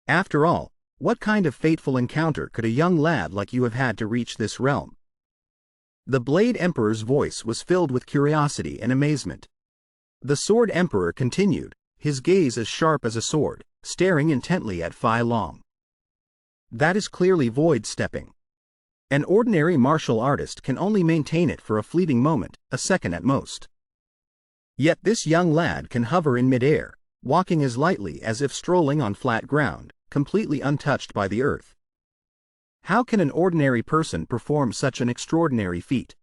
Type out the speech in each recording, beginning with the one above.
After all, what kind of fateful encounter could a young lad like you have had to reach this realm? The Blade Emperor's voice was filled with curiosity and amazement. The Sword Emperor continued, his gaze as sharp as a sword, staring intently at Fai Long. That is clearly void stepping. An ordinary martial artist can only maintain it for a fleeting moment, a second at most. Yet this young lad can hover in midair, walking as lightly as if strolling on flat ground, completely untouched by the earth. How can an ordinary person perform such an extraordinary feat?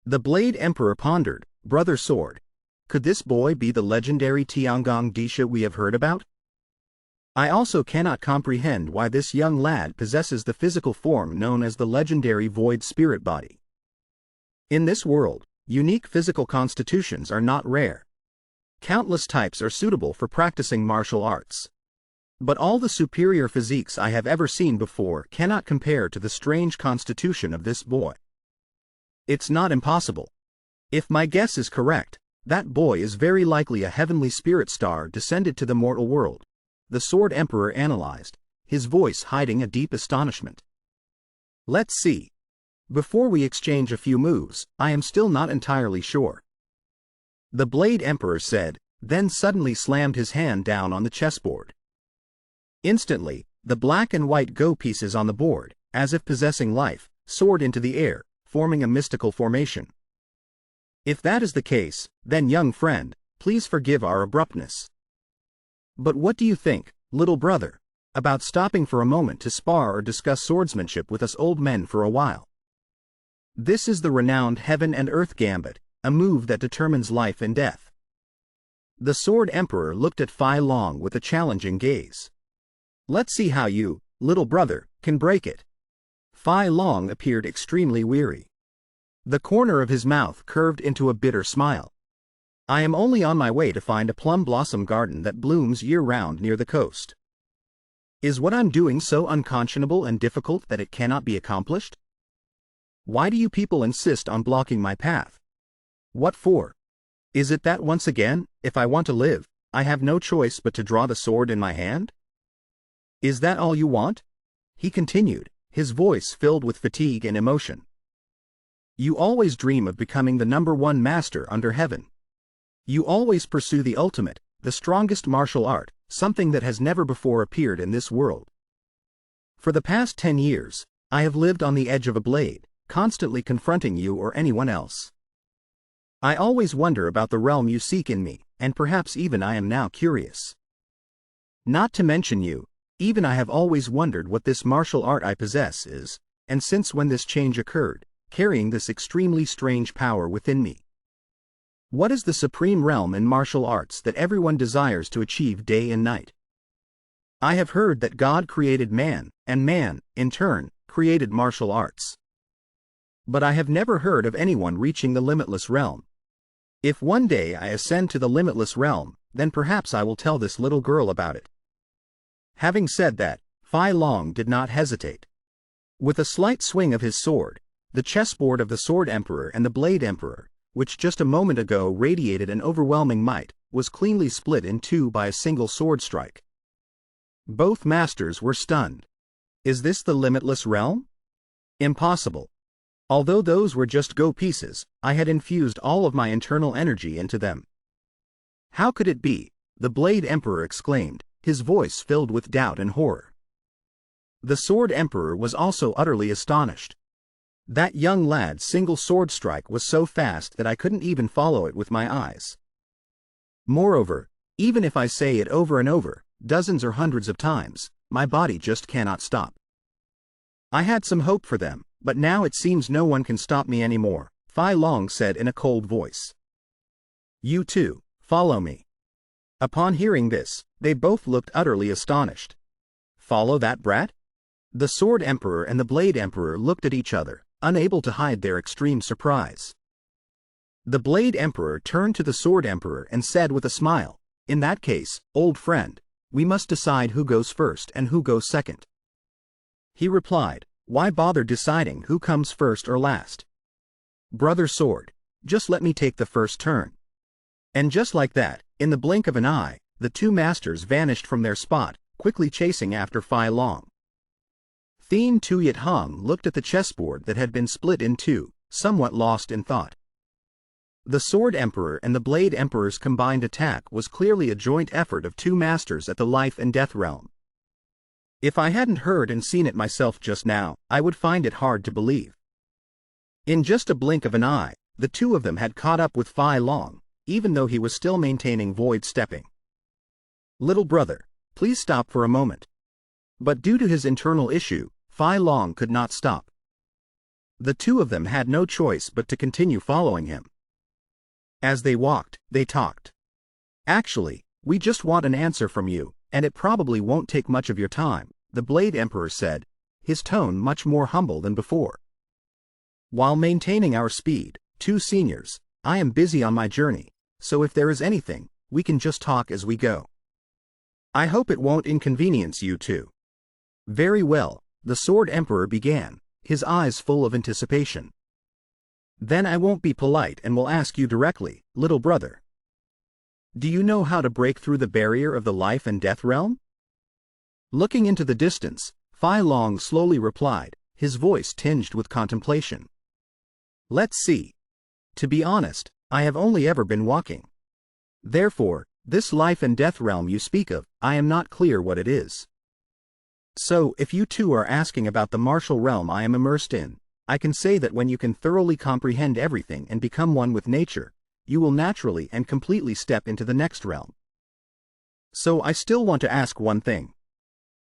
The Blade Emperor pondered, Brother Sword. Could this boy be the legendary Tiangong Disha we have heard about? I also cannot comprehend why this young lad possesses the physical form known as the legendary Void Spirit Body. In this world, unique physical constitutions are not rare. Countless types are suitable for practicing martial arts. But all the superior physiques I have ever seen before cannot compare to the strange constitution of this boy. It's not impossible. If my guess is correct, that boy is very likely a heavenly spirit star descended to the mortal world, the Sword Emperor analyzed, his voice hiding a deep astonishment. Let's see. Before we exchange a few moves, I am still not entirely sure. The Blade Emperor said, then suddenly slammed his hand down on the chessboard. Instantly, the black and white go pieces on the board, as if possessing life, soared into the air, forming a mystical formation. If that is the case, then young friend, please forgive our abruptness. But what do you think, little brother, about stopping for a moment to spar or discuss swordsmanship with us old men for a while? This is the renowned Heaven and Earth Gambit, a move that determines life and death. The Sword Emperor looked at Fai Long with a challenging gaze. Let's see how you, little brother, can break it. Fai Long appeared extremely weary. The corner of his mouth curved into a bitter smile. I am only on my way to find a plum blossom garden that blooms year-round near the coast. Is what I'm doing so unconscionable and difficult that it cannot be accomplished? Why do you people insist on blocking my path? What for? Is it that once again, if I want to live, I have no choice but to draw the sword in my hand? Is that all you want? He continued, his voice filled with fatigue and emotion. You always dream of becoming the #1 master under heaven. You always pursue the ultimate, the strongest martial art, something that has never before appeared in this world. For the past 10 years, I have lived on the edge of a blade, constantly confronting you or anyone else. I always wonder about the realm you seek in me, and perhaps even I am now curious. Not to mention you, even I have always wondered what this martial art I possess is, and since when this change occurred, carrying this extremely strange power within me. What is the supreme realm in martial arts that everyone desires to achieve day and night? I have heard that God created man, and man, in turn, created martial arts. But I have never heard of anyone reaching the limitless realm. If one day I ascend to the limitless realm, then perhaps I will tell this little girl about it. Having said that, Fai Long did not hesitate. With a slight swing of his sword, the chessboard of the Sword Emperor and the Blade Emperor, which just a moment ago radiated an overwhelming might, was cleanly split in two by a single sword strike. Both masters were stunned. Is this the limitless realm? Impossible. Although those were just go pieces, I had infused all of my internal energy into them. How could it be? The Blade Emperor exclaimed, his voice filled with doubt and horror. The Sword Emperor was also utterly astonished. That young lad's single sword strike was so fast that I couldn't even follow it with my eyes. Moreover, even if I say it over and over, dozens or hundreds of times, my body just cannot stop. I had some hope for them, but now it seems no one can stop me anymore, Fai Long said in a cold voice. You too, follow me. Upon hearing this, they both looked utterly astonished. Follow that brat? The Sword Emperor and the Blade Emperor looked at each other, unable to hide their extreme surprise. The Blade Emperor turned to the Sword Emperor and said with a smile, in that case, old friend, we must decide who goes first and who goes second. He replied, why bother deciding who comes first or last? Brother Sword, just let me take the first turn. And just like that, in the blink of an eye, the two masters vanished from their spot, quickly chasing after Fai Long. Thien Tuyet Hong looked at the chessboard that had been split in two, somewhat lost in thought. The Sword Emperor and the Blade Emperor's combined attack was clearly a joint effort of two masters at the life and death realm. If I hadn't heard and seen it myself just now, I would find it hard to believe. In just a blink of an eye, the two of them had caught up with Fai Long, even though he was still maintaining void stepping. "Little brother, please stop for a moment." But due to his internal issue, Fai Long could not stop. The two of them had no choice but to continue following him. As they walked, they talked. "Actually, we just want an answer from you, and it probably won't take much of your time," the Blade Emperor said, his tone much more humble than before. "While maintaining our speed, two seniors, I am busy on my journey, so if there is anything, we can just talk as we go. I hope it won't inconvenience you two." "Very well," the Sword Emperor began, his eyes full of anticipation. "Then I won't be polite and will ask you directly, little brother. Do you know how to break through the barrier of the life and death realm?" Looking into the distance, Fai Long slowly replied, his voice tinged with contemplation. "Let's see. To be honest, I have only ever been walking. Therefore, this life and death realm you speak of, I am not clear what it is. So, if you two are asking about the martial realm I am immersed in, I can say that when you can thoroughly comprehend everything and become one with nature, you will naturally and completely step into the next realm. So I still want to ask one thing.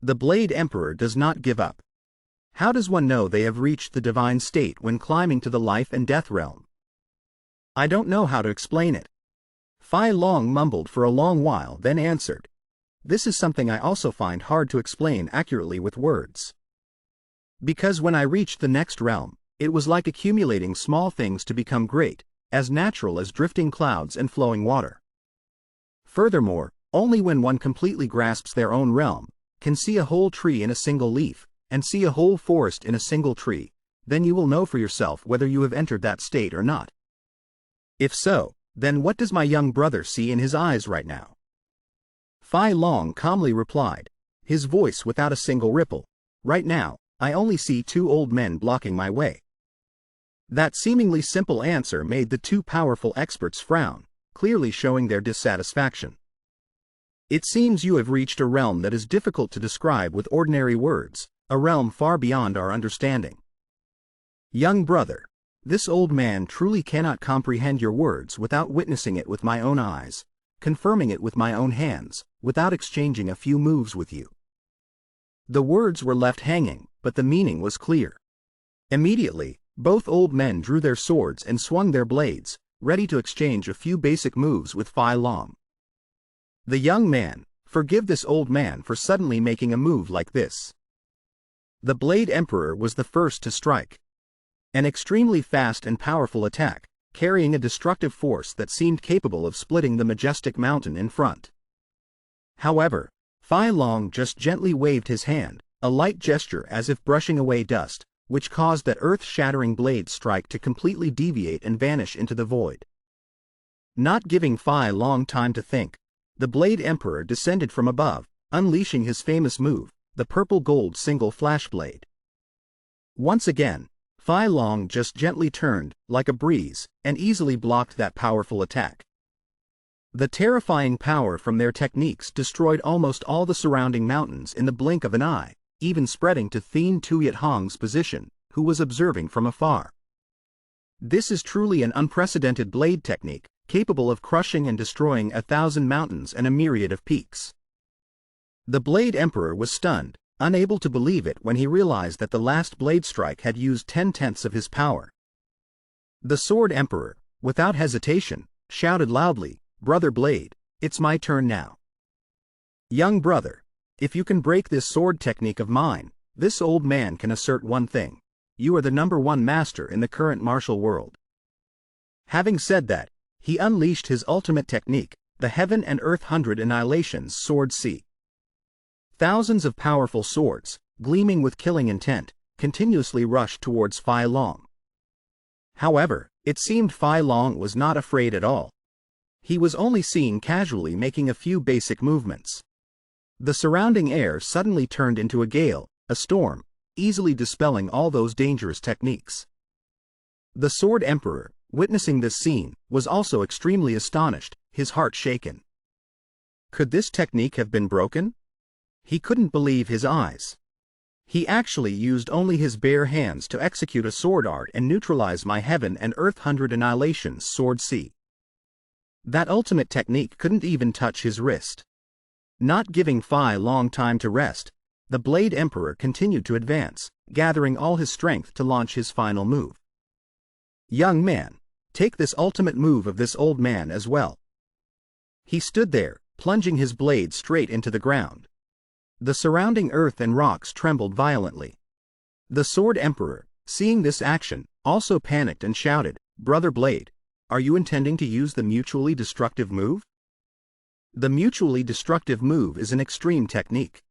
The Blade Emperor does not give up. How does one know they have reached the divine state when climbing to the life and death realm?" "I don't know how to explain it." Fai Long mumbled for a long while, then answered, "This is something I also find hard to explain accurately with words. Because when I reached the next realm, it was like accumulating small things to become great, as natural as drifting clouds and flowing water. Furthermore, only when one completely grasps their own realm, can see a whole tree in a single leaf, and see a whole forest in a single tree, then you will know for yourself whether you have entered that state or not. If so, then what does my young brother see in his eyes right now?" Fai Long calmly replied, his voice without a single ripple, "Right now, I only see two old men blocking my way." That seemingly simple answer made the two powerful experts frown, clearly showing their dissatisfaction. "It seems you have reached a realm that is difficult to describe with ordinary words, a realm far beyond our understanding. Young brother, this old man truly cannot comprehend your words without witnessing it with my own eyes, confirming it with my own hands, without exchanging a few moves with you." The words were left hanging, but the meaning was clear. Immediately, both old men drew their swords and swung their blades, ready to exchange a few basic moves with Fai Long. The young man, forgive this old man for suddenly making a move like this. The Blade Emperor was the first to strike. An extremely fast and powerful attack, carrying a destructive force that seemed capable of splitting the majestic mountain in front. However, Fai Long just gently waved his hand, a light gesture as if brushing away dust, which caused that earth-shattering blade strike to completely deviate and vanish into the void. Not giving Fai Long time to think, the Blade Emperor descended from above, unleashing his famous move, the purple-gold single flash blade. Once again, Fai Long just gently turned, like a breeze, and easily blocked that powerful attack. The terrifying power from their techniques destroyed almost all the surrounding mountains in the blink of an eye, even spreading to Thien Tuyet Hong's position, who was observing from afar. This is truly an unprecedented blade technique, capable of crushing and destroying 1,000 mountains and a myriad of peaks. The Blade Emperor was stunned, unable to believe it when he realized that the last blade strike had used 10/10 of his power. The Sword Emperor, without hesitation, shouted loudly, "Brother Blade, it's my turn now. Young brother, if you can break this sword technique of mine, this old man can assert one thing. You are the #1 master in the current martial world." Having said that, he unleashed his ultimate technique, the Heaven and Earth 100 Annihilations Sword C. Thousands of powerful swords, gleaming with killing intent, continuously rushed towards Fai Long. However, it seemed Fai Long was not afraid at all. He was only seen casually making a few basic movements. The surrounding air suddenly turned into a gale, a storm, easily dispelling all those dangerous techniques. The Sword Emperor, witnessing this scene, was also extremely astonished, his heart shaken. Could this technique have been broken? He couldn't believe his eyes. He actually used only his bare hands to execute a sword art and neutralize my Heaven and Earth 100 Annihilation's Sword C. That ultimate technique couldn't even touch his wrist. Not giving Fei Long time to rest, the Blade Emperor continued to advance, gathering all his strength to launch his final move. Young man, take this ultimate move of this old man as well. He stood there, plunging his blade straight into the ground. The surrounding earth and rocks trembled violently. The Sword Emperor, seeing this action, also panicked and shouted, "Brother Blade, are you intending to use the mutually destructive move?" The mutually destructive move is an extreme technique.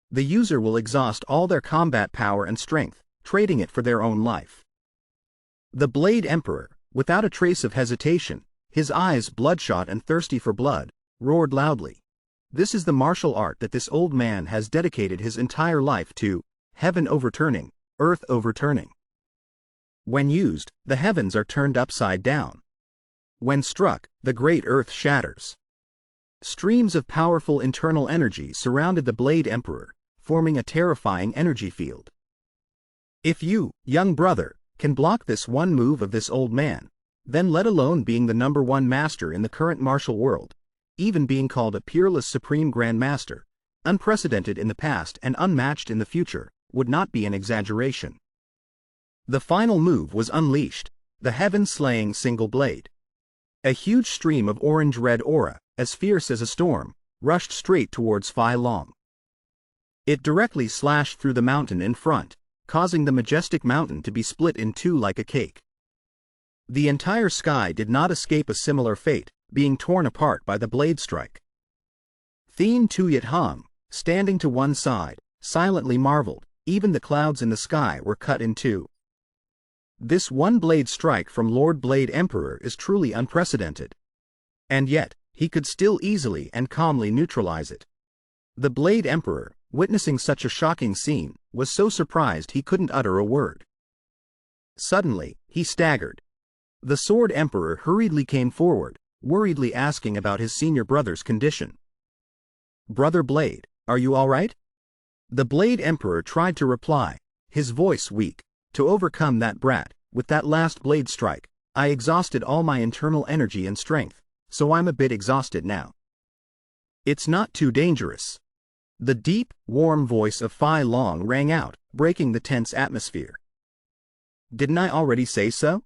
The user will exhaust all their combat power and strength, trading it for their own life. The Blade Emperor, without a trace of hesitation, his eyes bloodshot and thirsty for blood, roared loudly. This is the martial art that this old man has dedicated his entire life to, heaven overturning, earth overturning. When used, the heavens are turned upside down. When struck, the great earth shatters. Streams of powerful internal energy surrounded the Blade Emperor, forming a terrifying energy field. If you, young brother, can block this one move of this old man, then let alone being the #1 master in the current martial world, even being called a peerless supreme grand master, unprecedented in the past and unmatched in the future, would not be an exaggeration. The final move was unleashed, the heaven-slaying single blade. A huge stream of orange-red aura, as fierce as a storm, rushed straight towards Fei Long. It directly slashed through the mountain in front, causing the majestic mountain to be split in two like a cake. The entire sky did not escape a similar fate, being torn apart by the blade strike. Thien Tuyet Hong, standing to one side, silently marveled, even the clouds in the sky were cut in two. This one blade strike from Lord Blade Emperor is truly unprecedented. And yet, he could still easily and calmly neutralize it. The Blade Emperor, witnessing such a shocking scene, was so surprised he couldn't utter a word. Suddenly, he staggered. The Sword Emperor hurriedly came forward, worriedly asking about his senior brother's condition. "Brother Blade, are you all right?" The Blade Emperor tried to reply, his voice weak. "To overcome that brat, with that last blade strike, I exhausted all my internal energy and strength, so I'm a bit exhausted now. It's not too dangerous." The deep, warm voice of Fei Long rang out, breaking the tense atmosphere. "Didn't I already say so?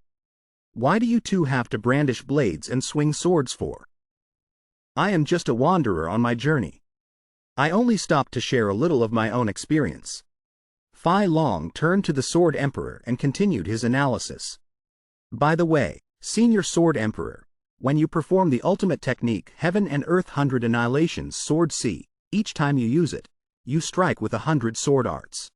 Why do you two have to brandish blades and swing swords for? I am just a wanderer on my journey. I only stopped to share a little of my own experience." Fei Long turned to the Sword Emperor and continued his analysis. "By the way, Senior Sword Emperor, when you perform the ultimate technique Heaven and Earth 100 Annihilation's Sword C, each time you use it, you strike with 100 sword arts.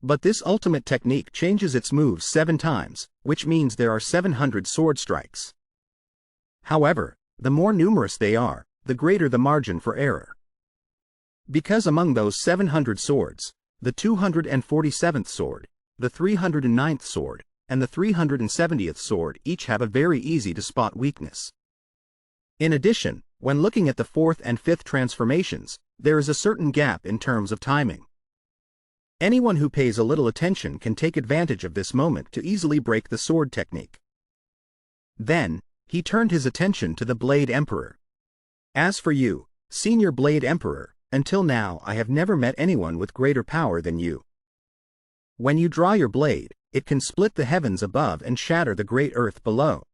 But this ultimate technique changes its moves 7 times, which means there are 700 sword strikes. However, the more numerous they are, the greater the margin for error. Because among those 700 swords, the 247th sword, the 309th sword, and the 370th sword each have a very easy-to-spot weakness. In addition, when looking at the 4th and 5th transformations, there is a certain gap in terms of timing. Anyone who pays a little attention can take advantage of this moment to easily break the sword technique. Then, he turned his attention to the Blade Emperor. "As for you, Senior Blade Emperor, until now I have never met anyone with greater power than you. When you draw your blade, it can split the heavens above and shatter the great earth below.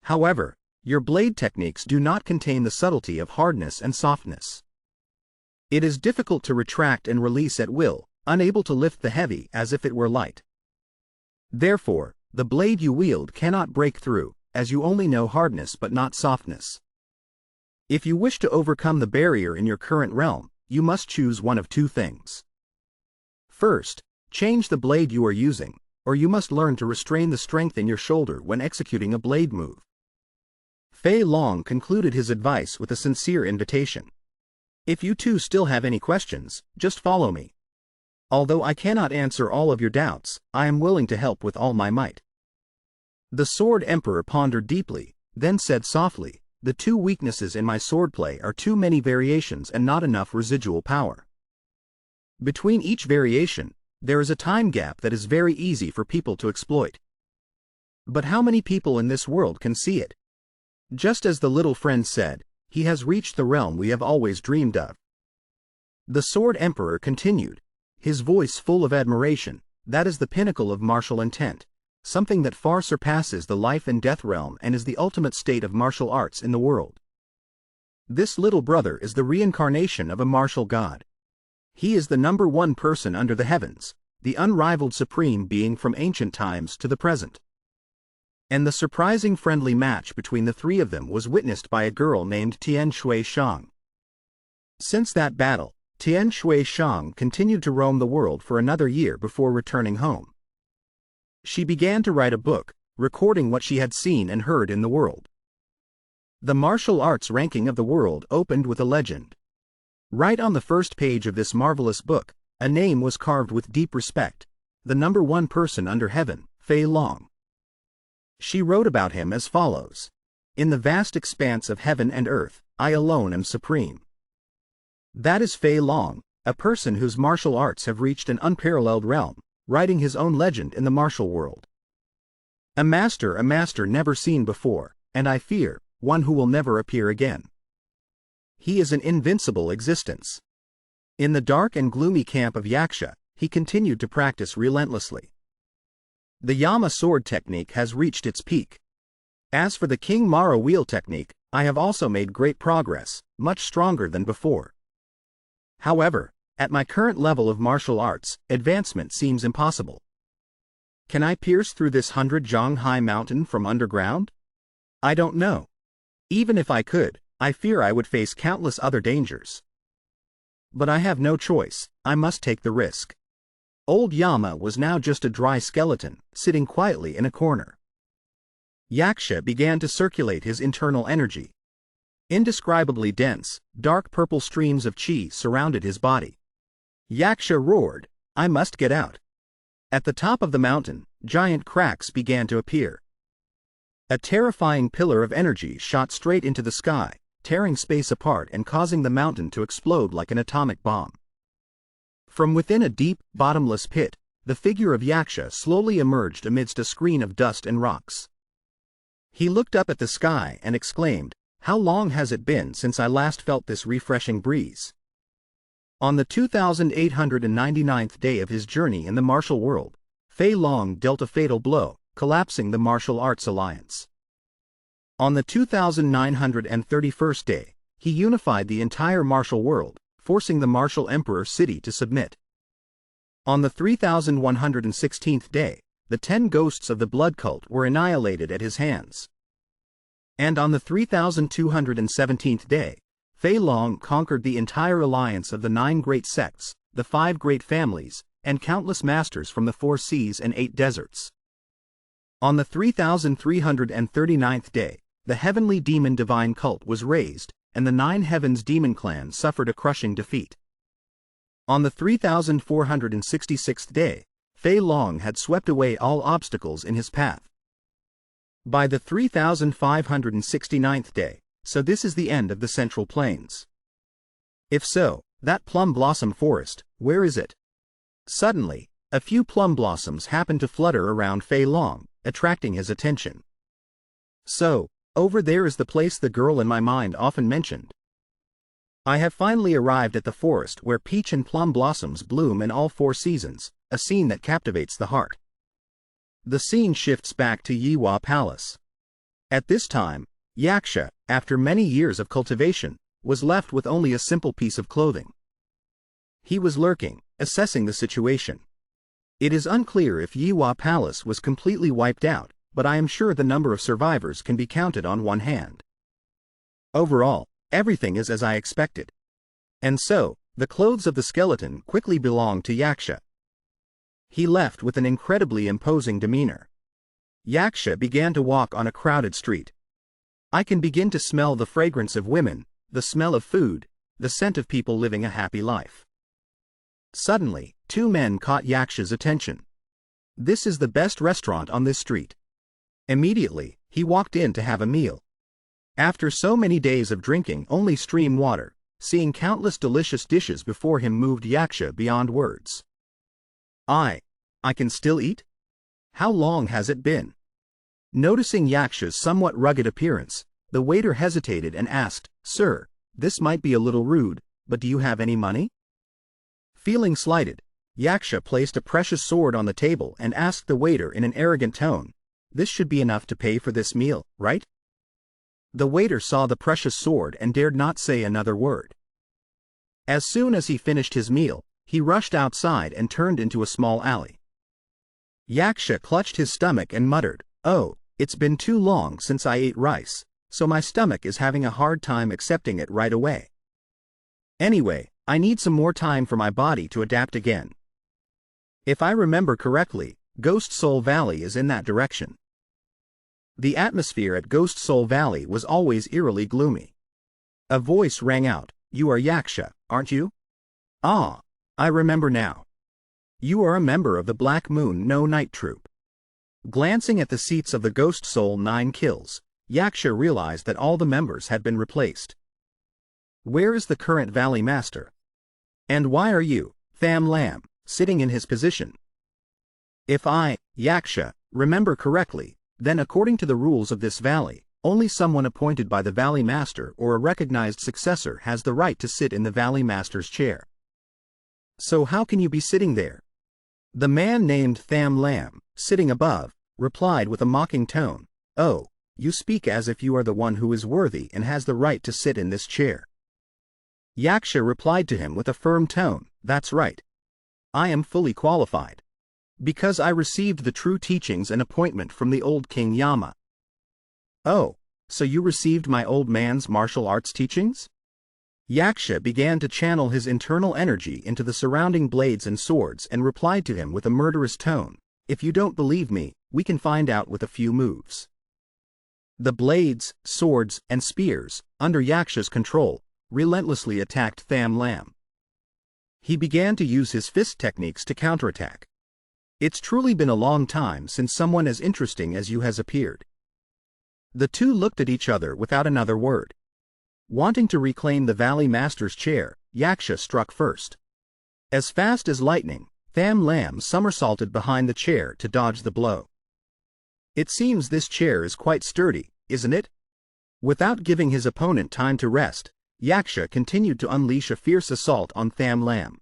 However, your blade techniques do not contain the subtlety of hardness and softness. It is difficult to retract and release at will, unable to lift the heavy as if it were light. Therefore, the blade you wield cannot break through, as you only know hardness but not softness. If you wish to overcome the barrier in your current realm, you must choose one of two things. First, change the blade you are using, or you must learn to restrain the strength in your shoulder when executing a blade move." Fei Long concluded his advice with a sincere invitation. If you two still have any questions, just follow me. Although I cannot answer all of your doubts, I am willing to help with all my might. The Sword Emperor pondered deeply, then said softly, "The two weaknesses in my swordplay are too many variations and not enough residual power. Between each variation, there is a time gap that is very easy for people to exploit. But how many people in this world can see it? Just as the little friend said, he has reached the realm we have always dreamed of." The Sword Emperor continued, his voice full of admiration, "That is the pinnacle of martial intent, something that far surpasses the life and death realm and is the ultimate state of martial arts in the world. This little brother is the reincarnation of a martial god. He is the number one person under the heavens, the unrivaled supreme being from ancient times to the present." And the surprising friendly match between the three of them was witnessed by a girl named Tian Shui Shang. Since that battle, Tian Shui Shang continued to roam the world for another year before returning home. She began to write a book, recording what she had seen and heard in the world. The martial arts ranking of the world opened with a legend. Right on the first page of this marvelous book, a name was carved with deep respect, the number one person under heaven, Fei Long. She wrote about him as follows: "In the vast expanse of heaven and earth, I alone am supreme." That is Fei Long, a person whose martial arts have reached an unparalleled realm, writing his own legend in the martial world. A master never seen before, and I fear, one who will never appear again. He is an invincible existence. In the dark and gloomy camp of Yaksha, he continued to practice relentlessly. The Yama sword technique has reached its peak. As for the King Mara wheel technique, I have also made great progress, much stronger than before. However, at my current level of martial arts, advancement seems impossible. Can I pierce through this 100-jong high mountain from underground? I don't know. Even if I could, I fear I would face countless other dangers. But I have no choice, I must take the risk." Old Yama was now just a dry skeleton, sitting quietly in a corner. Yaksha began to circulate his internal energy. Indescribably dense, dark purple streams of chi surrounded his body. Yaksha roared, "I must get out." At the top of the mountain, giant cracks began to appear. A terrifying pillar of energy shot straight into the sky, tearing space apart and causing the mountain to explode like an atomic bomb. From within a deep, bottomless pit, the figure of Yaksha slowly emerged amidst a screen of dust and rocks. He looked up at the sky and exclaimed, "How long has it been since I last felt this refreshing breeze?" On the 2899th day of his journey in the martial world, Fei Long dealt a fatal blow, collapsing the martial arts alliance. On the 2931st day, he unified the entire martial world, forcing the martial emperor city to submit. On the 3116th day, the 10 ghosts of the blood cult were annihilated at his hands. And on the 3217th day, Fei Long conquered the entire alliance of the 9 great sects, the 5 great families, and countless masters from the 4 seas and 8 deserts. On the 3339th day, the heavenly demon divine cult was raised, and the 9 heavens demon clan suffered a crushing defeat. On the 3466th day, Fei Long had swept away all obstacles in his path. By the 3569th day, so this is the end of the Central Plains. If so, that plum blossom forest, where is it? Suddenly, a few plum blossoms happened to flutter around Fei Long, attracting his attention. "So, over there is the place the girl in my mind often mentioned. I have finally arrived at the forest where peach and plum blossoms bloom in all 4 seasons, a scene that captivates the heart." The scene shifts back to Yiwa Palace. At this time, Yaksha, after many years of cultivation, was left with only a simple piece of clothing. He was lurking, assessing the situation. It is unclear if Yiwa Palace was completely wiped out, but I am sure the number of survivors can be counted on one hand. Overall, everything is as I expected. And so, the clothes of the skeleton quickly belonged to Yaksha. He left with an incredibly imposing demeanor. Yaksha began to walk on a crowded street. I can begin to smell the fragrance of women, the smell of food, the scent of people living a happy life. Suddenly, two men caught Yaksha's attention. "This is the best restaurant on this street." Immediately, he walked in to have a meal. After so many days of drinking only stream water, seeing countless delicious dishes before him moved Yaksha beyond words. I can still eat? How long has it been?" Noticing Yaksha's somewhat rugged appearance, the waiter hesitated and asked, "Sir, this might be a little rude, but do you have any money?" Feeling slighted, Yaksha placed a precious sword on the table and asked the waiter in an arrogant tone, "This should be enough to pay for this meal, right?" The waiter saw the precious sword and dared not say another word. As soon as he finished his meal, he rushed outside and turned into a small alley. Yaksha clutched his stomach and muttered, "Oh, it's been too long since I ate rice, so my stomach is having a hard time accepting it right away. Anyway, I need some more time for my body to adapt again." If I remember correctly, Ghost Soul Valley is in that direction. The atmosphere at Ghost Soul Valley was always eerily gloomy. A voice rang out, "You are Yaksha, aren't you?" "Ah, I remember now. You are a member of the Black Moon No Night Troupe." Glancing at the seats of the Ghost Soul 9 kills, Yaksha realized that all the members had been replaced. Where is the current Valley Master? And why are you, Tham Lam, sitting in his position? If I, Yaksha, remember correctly, then according to the rules of this valley, only someone appointed by the Valley Master or a recognized successor has the right to sit in the Valley Master's chair. So how can you be sitting there? The man named Tham Lam, sitting above, replied with a mocking tone, "Oh, you speak as if you are the one who is worthy and has the right to sit in this chair." Yaksha replied to him with a firm tone, "That's right. I am fully qualified. Because I received the true teachings and appointment from the old King Yama." "Oh, so you received my old man's martial arts teachings?" Yaksha began to channel his internal energy into the surrounding blades and swords and replied to him with a murderous tone, "If you don't believe me, we can find out with a few moves." The blades, swords, and spears, under Yaksha's control, relentlessly attacked Tham Lam. He began to use his fist techniques to counterattack. It's truly been a long time since someone as interesting as you has appeared. The two looked at each other without another word. Wanting to reclaim the Valley Master's chair, Yaksha struck first. As fast as lightning, Tham Lam somersaulted behind the chair to dodge the blow. "It seems this chair is quite sturdy, isn't it?" Without giving his opponent time to rest, Yaksha continued to unleash a fierce assault on Tham Lam.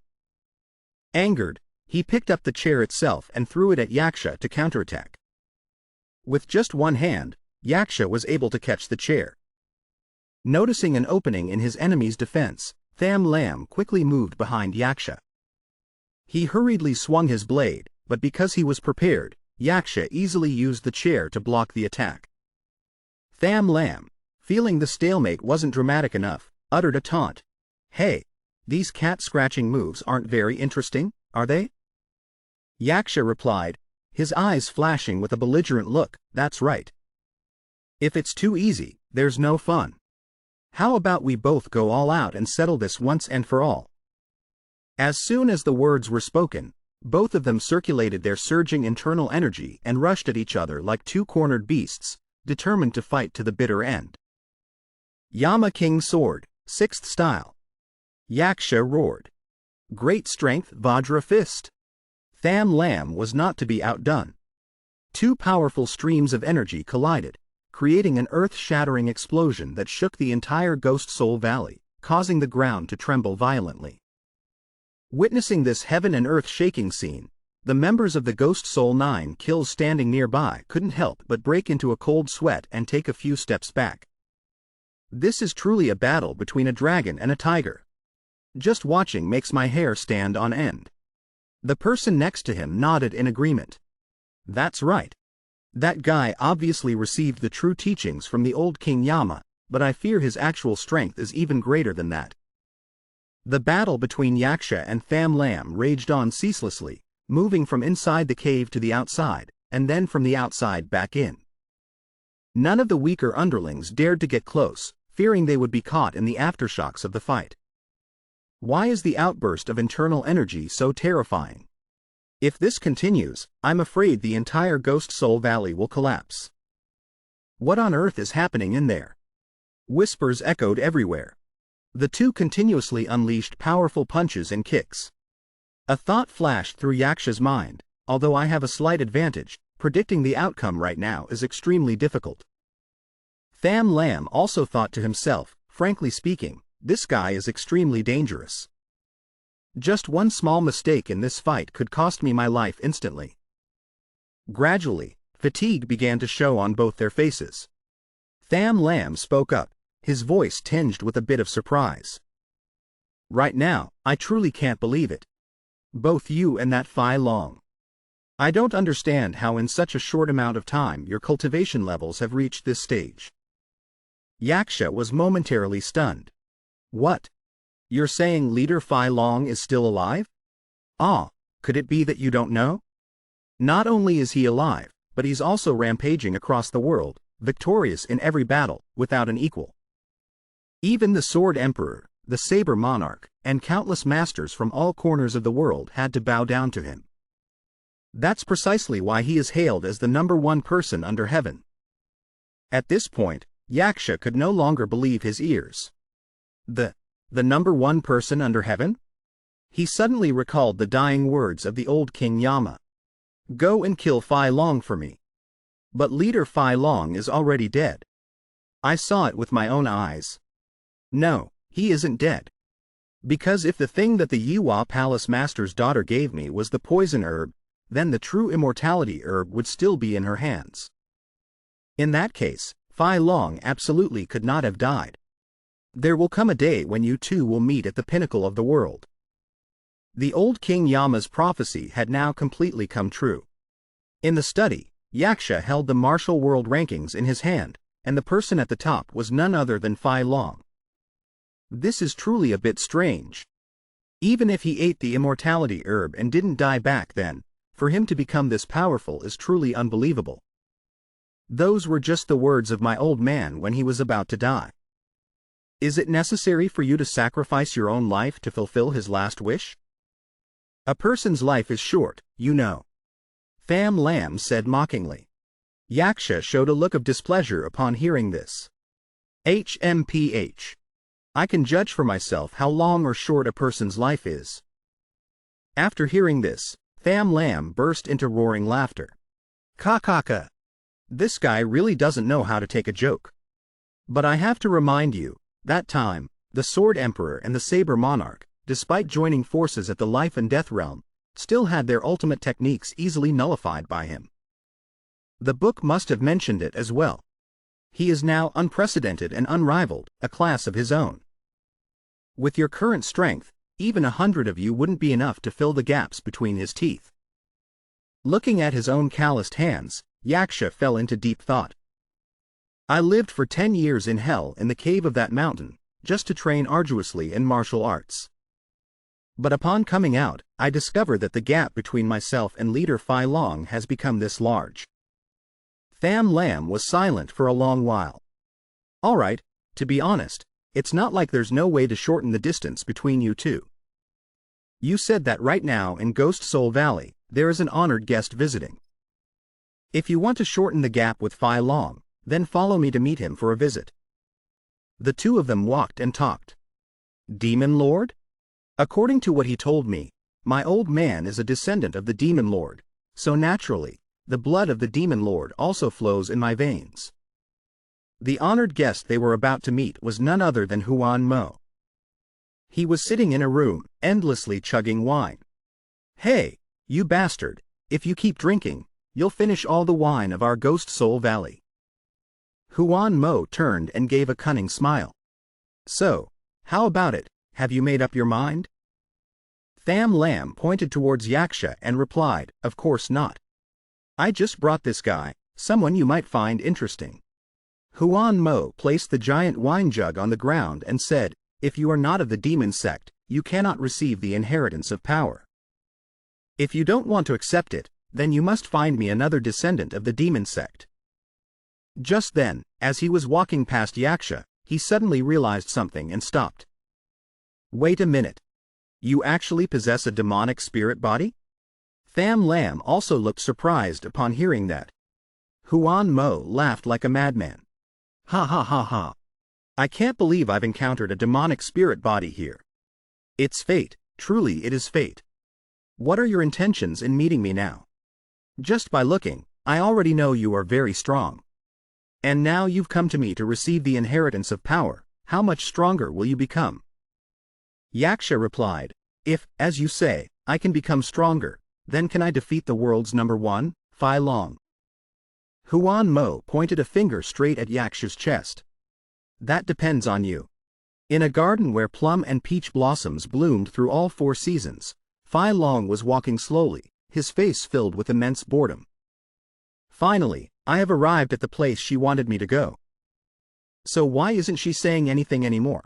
Angered, he picked up the chair itself and threw it at Yaksha to counterattack. With just one hand, Yaksha was able to catch the chair. Noticing an opening in his enemy's defense, Tham Lam quickly moved behind Yaksha. He hurriedly swung his blade, but because he was prepared, Yaksha easily used the chair to block the attack. Tham Lam, feeling the stalemate wasn't dramatic enough, uttered a taunt. "Hey, these cat-scratching moves aren't very interesting, are they?" Yaksha replied, his eyes flashing with a belligerent look, "That's right. If it's too easy, there's no fun. How about we both go all out and settle this once and for all?" As soon as the words were spoken, both of them circulated their surging internal energy and rushed at each other like two cornered beasts, determined to fight to the bitter end. Yama King Sword, 6th Style. Yaksha roared. Great strength Vajra Fist. Tham Lam was not to be outdone. Two powerful streams of energy collided, creating an earth-shattering explosion that shook the entire Ghost Soul Valley, causing the ground to tremble violently. Witnessing this heaven and earth-shaking scene, the members of the Ghost Soul 9 kills standing nearby couldn't help but break into a cold sweat and take a few steps back. This is truly a battle between a dragon and a tiger. Just watching makes my hair stand on end. The person next to him nodded in agreement. That's right. That guy obviously received the true teachings from the old King Yama, but I fear his actual strength is even greater than that. The battle between Yaksha and Tham Lam raged on ceaselessly, moving from inside the cave to the outside, and then from the outside back in. None of the weaker underlings dared to get close, fearing they would be caught in the aftershocks of the fight. Why is the outburst of internal energy so terrifying? If this continues, I'm afraid the entire Ghost Soul Valley will collapse. What on earth is happening in there? Whispers echoed everywhere. The two continuously unleashed powerful punches and kicks. A thought flashed through Yaksha's mind. Although I have a slight advantage, predicting the outcome right now is extremely difficult. Tham Lam also thought to himself, frankly speaking, this guy is extremely dangerous. Just one small mistake in this fight could cost me my life instantly. Gradually, fatigue began to show on both their faces. Tham Lam spoke up, his voice tinged with a bit of surprise. Right now, I truly can't believe it. Both you and that Phi Long. I don't understand how in such a short amount of time your cultivation levels have reached this stage. Yaksha was momentarily stunned. What? You're saying Leader Phi Long is still alive? Ah, could it be that you don't know? Not only is he alive, but he's also rampaging across the world, victorious in every battle, without an equal. Even the Sword Emperor, the Saber Monarch, and countless masters from all corners of the world had to bow down to him. That's precisely why he is hailed as the #1 person under heaven. At this point, Yaksha could no longer believe his ears. The #1 person under heaven? He suddenly recalled the dying words of the old King Yama. Go and kill Phi Long for me. But Leader Phi Long is already dead. I saw it with my own eyes. No, he isn't dead. Because if the thing that the Yiwa Palace Master's daughter gave me was the poison herb, then the true immortality herb would still be in her hands. In that case, Phi Long absolutely could not have died. There will come a day when you two will meet at the pinnacle of the world. The old King Yama's prophecy had now completely come true. In the study, Yaksha held the martial world rankings in his hand, and the person at the top was none other than Phi Long. This is truly a bit strange. Even if he ate the immortality herb and didn't die back then, for him to become this powerful is truly unbelievable. Those were just the words of my old man when he was about to die. Is it necessary for you to sacrifice your own life to fulfill his last wish? A person's life is short, you know. Tham Lam said mockingly. Yaksha showed a look of displeasure upon hearing this. HMPH. I can judge for myself how long or short a person's life is. After hearing this, Tham Lam burst into roaring laughter. Ka. This guy really doesn't know how to take a joke. But I have to remind you, that time, the Sword Emperor and the Saber Monarch, despite joining forces at the life and death realm, still had their ultimate techniques easily nullified by him. The book must have mentioned it as well. He is now unprecedented and unrivaled, a class of his own. With your current strength, even 100 of you wouldn't be enough to fill the gaps between his teeth. Looking at his own calloused hands, Yaksha fell into deep thought. I lived for 10 years in hell in the cave of that mountain, just to train arduously in martial arts. But upon coming out, I discovered that the gap between myself and Leader Phi Long has become this large. Tham Lam was silent for a long while. All right, to be honest, it's not like there's no way to shorten the distance between you two. You said that right now in Ghost Soul Valley, there is an honored guest visiting. If you want to shorten the gap with Phi Long, then follow me to meet him for a visit. The two of them walked and talked. Demon Lord? According to what he told me, my old man is a descendant of the Demon Lord, so naturally, the blood of the Demon Lord also flows in my veins. The honored guest they were about to meet was none other than Huan Mo. He was sitting in a room, endlessly chugging wine. Hey, you bastard, if you keep drinking, you'll finish all the wine of our Ghost Soul Valley. Huan Mo turned and gave a cunning smile. So, how about it, have you made up your mind? Tham Lam pointed towards Yaksha and replied, of course not. I just brought this guy, someone you might find interesting. Huan Mo placed the giant wine jug on the ground and said, if you are not of the demon sect, you cannot receive the inheritance of power. If you don't want to accept it, then you must find me another descendant of the demon sect. Just then, as he was walking past Yaksha, he suddenly realized something and stopped. Wait a minute, You actually possess a demonic spirit body? Tham Lam also looked surprised upon hearing that. Huan Mo laughed like a madman. Ha ha ha ha. I can't believe I've encountered a demonic spirit body here. It's fate, truly it is fate. What are your intentions in meeting me now? Just by looking, I already know you are very strong. And now you've come to me to receive the inheritance of power. How much stronger will you become? Yaksha replied, if, as you say, I can become stronger, then can I defeat the world's number one, Phi Long? Huan Mo pointed a finger straight at Yaksha's chest. That depends on you. In a garden where plum and peach blossoms bloomed through all 4 seasons, Phi Long was walking slowly, his face filled with immense boredom. Finally, I have arrived at the place she wanted me to go. So why isn't she saying anything anymore?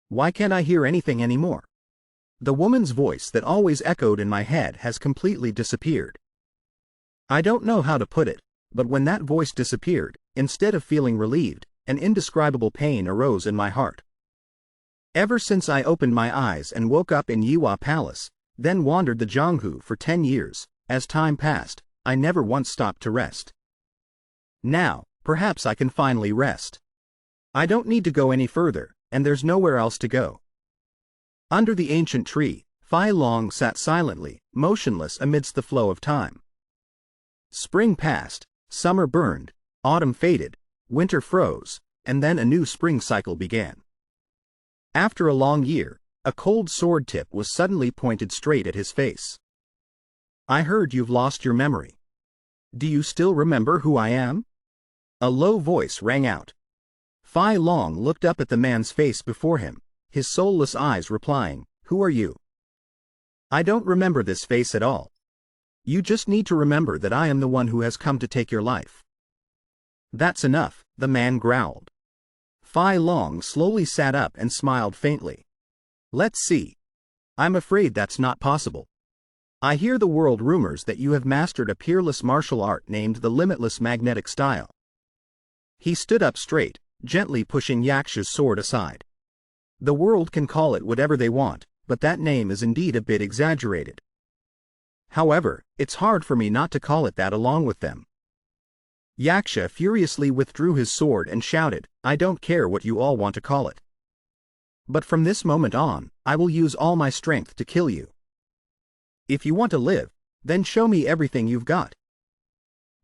Why can't I hear anything anymore? The woman's voice that always echoed in my head has completely disappeared. I don't know how to put it, but when that voice disappeared, instead of feeling relieved, an indescribable pain arose in my heart. Ever since I opened my eyes and woke up in Yiwa Palace, then wandered the Zhonghu for 10 years, as time passed, I never once stopped to rest. Now, perhaps I can finally rest. I don't need to go any further, and there's nowhere else to go. Under the ancient tree, Phi Long sat silently, motionless amidst the flow of time. Spring passed, summer burned, autumn faded, winter froze, and then a new spring cycle began. After a long year, a cold sword tip was suddenly pointed straight at his face. I heard you've lost your memory. Do you still remember who I am? A low voice rang out. Phi Long looked up at the man's face before him, his soulless eyes replying, who are you? I don't remember this face at all. You just need to remember that I am the one who has come to take your life. That's enough, the man growled. Phi Long slowly sat up and smiled faintly. Let's see. I'm afraid that's not possible. I hear the world rumors that you have mastered a peerless martial art named the Limitless Magnetic Style. He stood up straight, gently pushing Yaksha's sword aside. The world can call it whatever they want, but that name is indeed a bit exaggerated. However, it's hard for me not to call it that along with them. Yaksha furiously withdrew his sword and shouted, I don't care what you all want to call it. But from this moment on, I will use all my strength to kill you. If you want to live, then show me everything you've got.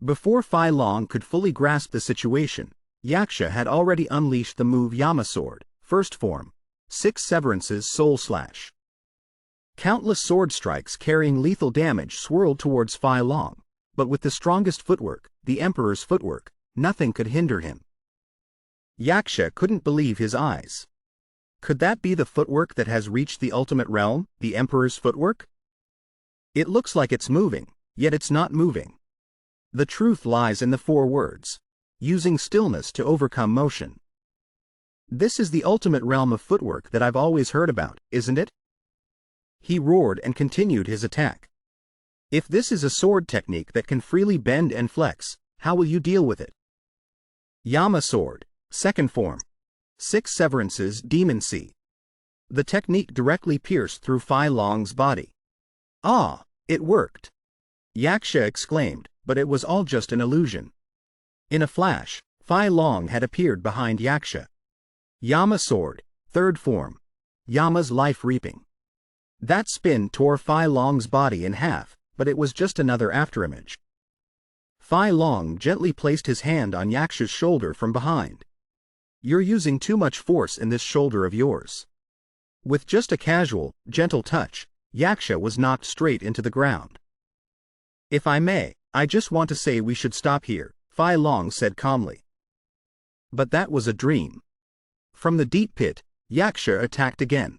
Before Phi Long could fully grasp the situation, Yaksha had already unleashed the move Yama Sword, first form, 6 severances soul slash. Countless sword strikes carrying lethal damage swirled towards Phi Long, but with the strongest footwork, the Emperor's footwork, nothing could hinder him. Yaksha couldn't believe his eyes. Could that be the footwork that has reached the ultimate realm, the Emperor's footwork? It looks like it's moving, yet it's not moving. The truth lies in the 4 words, using stillness to overcome motion. This is the ultimate realm of footwork that I've always heard about, isn't it? He roared and continued his attack. If this is a sword technique that can freely bend and flex, how will you deal with it? Yama Sword, second form. 6 severances Demon Sea. The technique directly pierced through Phi Long's body. Ah, it worked! Yaksha exclaimed, but it was all just an illusion. In a flash, Phi Long had appeared behind Yaksha. Yama Sword, third form. Yama's life reaping. That spin tore Phi Long's body in half, but it was just another afterimage. Phi Long gently placed his hand on Yaksha's shoulder from behind. You're using too much force in this shoulder of yours. With just a casual, gentle touch, Yaksha was knocked straight into the ground. If I may, I just want to say we should stop here, Phi Long said calmly. But that was a dream. From the deep pit, Yaksha attacked again.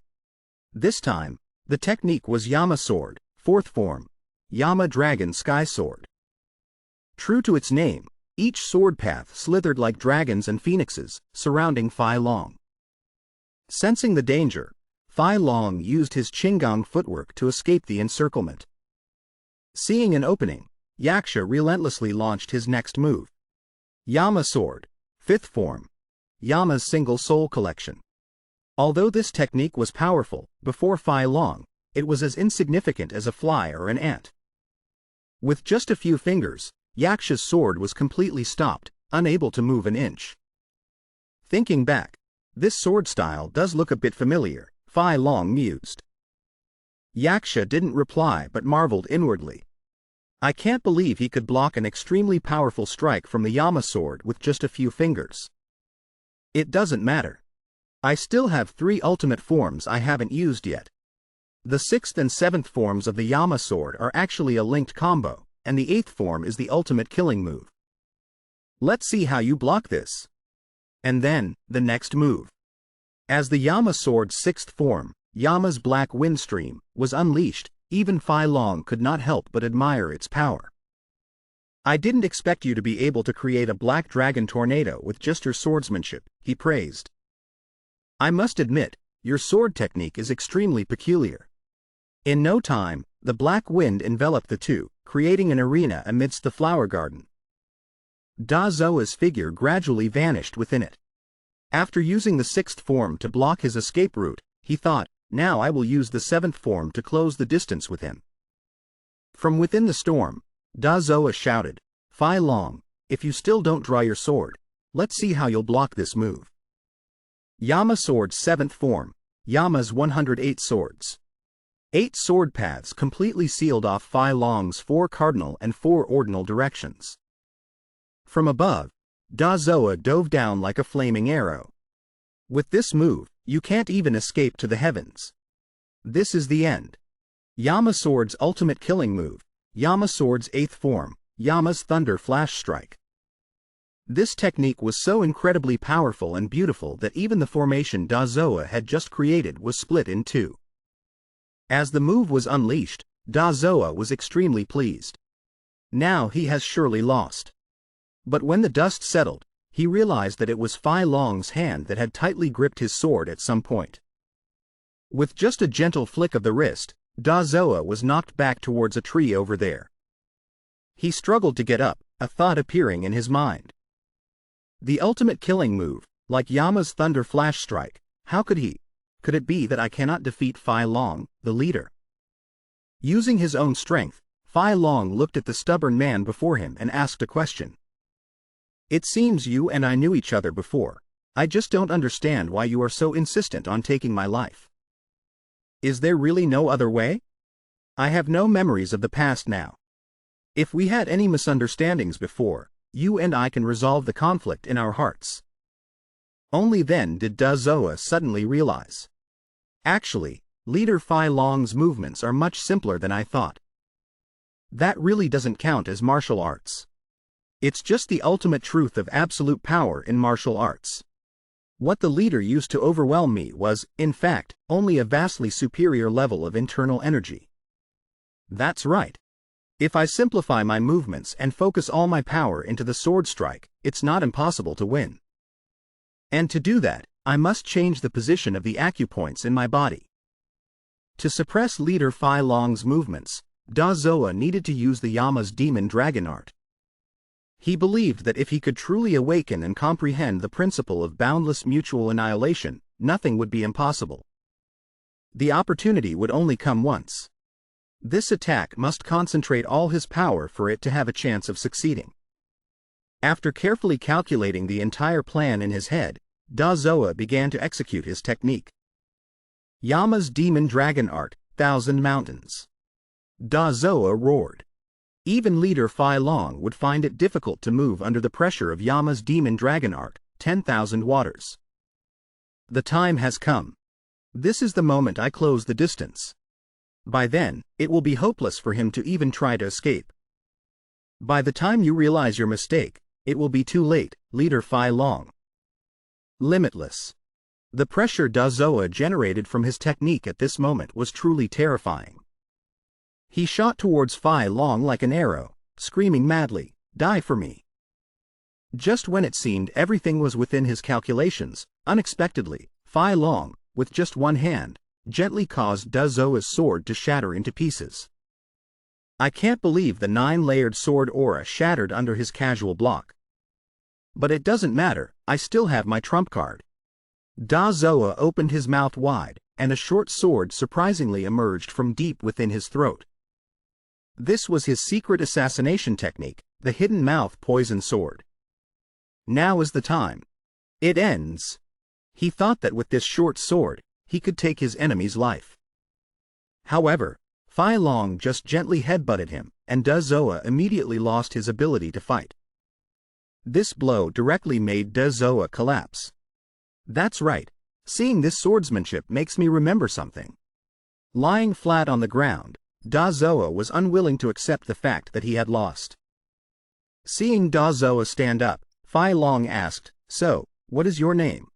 This time, the technique was Yama Sword, fourth form. Yama Dragon Sky Sword. True to its name, each sword path slithered like dragons and phoenixes, surrounding Phi Long. Sensing the danger, Phi Long used his Qinggong footwork to escape the encirclement. Seeing an opening, Yaksha relentlessly launched his next move. Yama Sword, fifth form. Yama's Single Soul Collection. Although this technique was powerful, before Phi Long, it was as insignificant as a fly or an ant. With just a few fingers, Yaksha's sword was completely stopped, unable to move an inch. Thinking back, this sword style does look a bit familiar, Fai Long mused. Yaksha didn't reply but marveled inwardly. I can't believe he could block an extremely powerful strike from the Yama sword with just a few fingers. It doesn't matter. I still have 3 ultimate forms I haven't used yet. The 6th and 7th forms of the Yama sword are actually a linked combo, and the 8th form is the ultimate killing move. Let's see how you block this. And then, the next move. As the Yama sword's 6th form, Yama's Black Windstream, was unleashed, even Fai Long could not help but admire its power. I didn't expect you to be able to create a black dragon tornado with just your swordsmanship, he praised. I must admit, your sword technique is extremely peculiar. In no time, the black wind enveloped the two, creating an arena amidst the flower garden. Da Zoa's figure gradually vanished within it. After using the 6th form to block his escape route, he thought, now I will use the 7th form to close the distance with him. From within the storm, Da Zoa shouted, Fai Long, if you still don't draw your sword, let's see how you'll block this move. Yama sword's 7th form, Yama's 108 swords. 8 sword paths completely sealed off Fai Long's 4 cardinal and 4 ordinal directions. From above, Da Zoa dove down like a flaming arrow. With this move, you can't even escape to the heavens. This is the end. Yama sword's ultimate killing move, Yama sword's 8th form, Yama's Thunder Flash Strike. This technique was so incredibly powerful and beautiful that even the formation Da Zoa had just created was split in 2. As the move was unleashed, Da Zoa was extremely pleased. Now he has surely lost. But when the dust settled, he realized that it was Fai Long's hand that had tightly gripped his sword at some point. With just a gentle flick of the wrist, Da Zoa was knocked back towards a tree over there. He struggled to get up, a thought appearing in his mind. The ultimate killing move, like Yama's Thunder Flash Strike, how could he? Could it be that I cannot defeat Fai Long, the leader? Using his own strength, Fai Long looked at the stubborn man before him and asked a question. It seems you and I knew each other before. I just don't understand why you are so insistent on taking my life. Is there really no other way? I have no memories of the past now. If we had any misunderstandings before, you and I can resolve the conflict in our hearts. Only then did Da Zoa suddenly realize. Actually, Leader Fai Long's movements are much simpler than I thought. That really doesn't count as martial arts. It's just the ultimate truth of absolute power in martial arts. What the leader used to overwhelm me was, in fact, only a vastly superior level of internal energy. That's right. If I simplify my movements and focus all my power into the sword strike, it's not impossible to win. And to do that, I must change the position of the acupoints in my body. To suppress Leader Fai Long's movements, Da Zoa needed to use the Yama's demon dragon art. He believed that if he could truly awaken and comprehend the principle of boundless mutual annihilation, nothing would be impossible. The opportunity would only come once. This attack must concentrate all his power for it to have a chance of succeeding. After carefully calculating the entire plan in his head, Da Zoa began to execute his technique. Yama's demon dragon art, 1,000 mountains. Da Zoa roared. Even Leader Fai Long would find it difficult to move under the pressure of Yama's demon dragon art, 10,000 waters. The time has come. This is the moment I close the distance. By then, it will be hopeless for him to even try to escape. By the time you realize your mistake, it will be too late, Leader Fai Long. Limitless. The pressure Da Zoa generated from his technique at this moment was truly terrifying. He shot towards Fai Long like an arrow, screaming madly, "Die for me!" Just when it seemed everything was within his calculations, unexpectedly, Fai Long, with just one hand, gently caused Da Zoa's sword to shatter into pieces. I can't believe the 9-layered sword aura shattered under his casual block. But it doesn't matter, I still have my trump card. Da Zoa opened his mouth wide, and a short sword surprisingly emerged from deep within his throat. This was his secret assassination technique, the hidden mouth poison sword. Now is the time. It ends. He thought that with this short sword, he could take his enemy's life. However, Fai Long just gently headbutted him, and Da Zoa immediately lost his ability to fight. This blow directly made Da Zoa collapse. That's right, seeing this swordsmanship makes me remember something. Lying flat on the ground, Da Zoa was unwilling to accept the fact that he had lost. Seeing Da Zoa stand up, Fai Long asked, "So, what is your name?"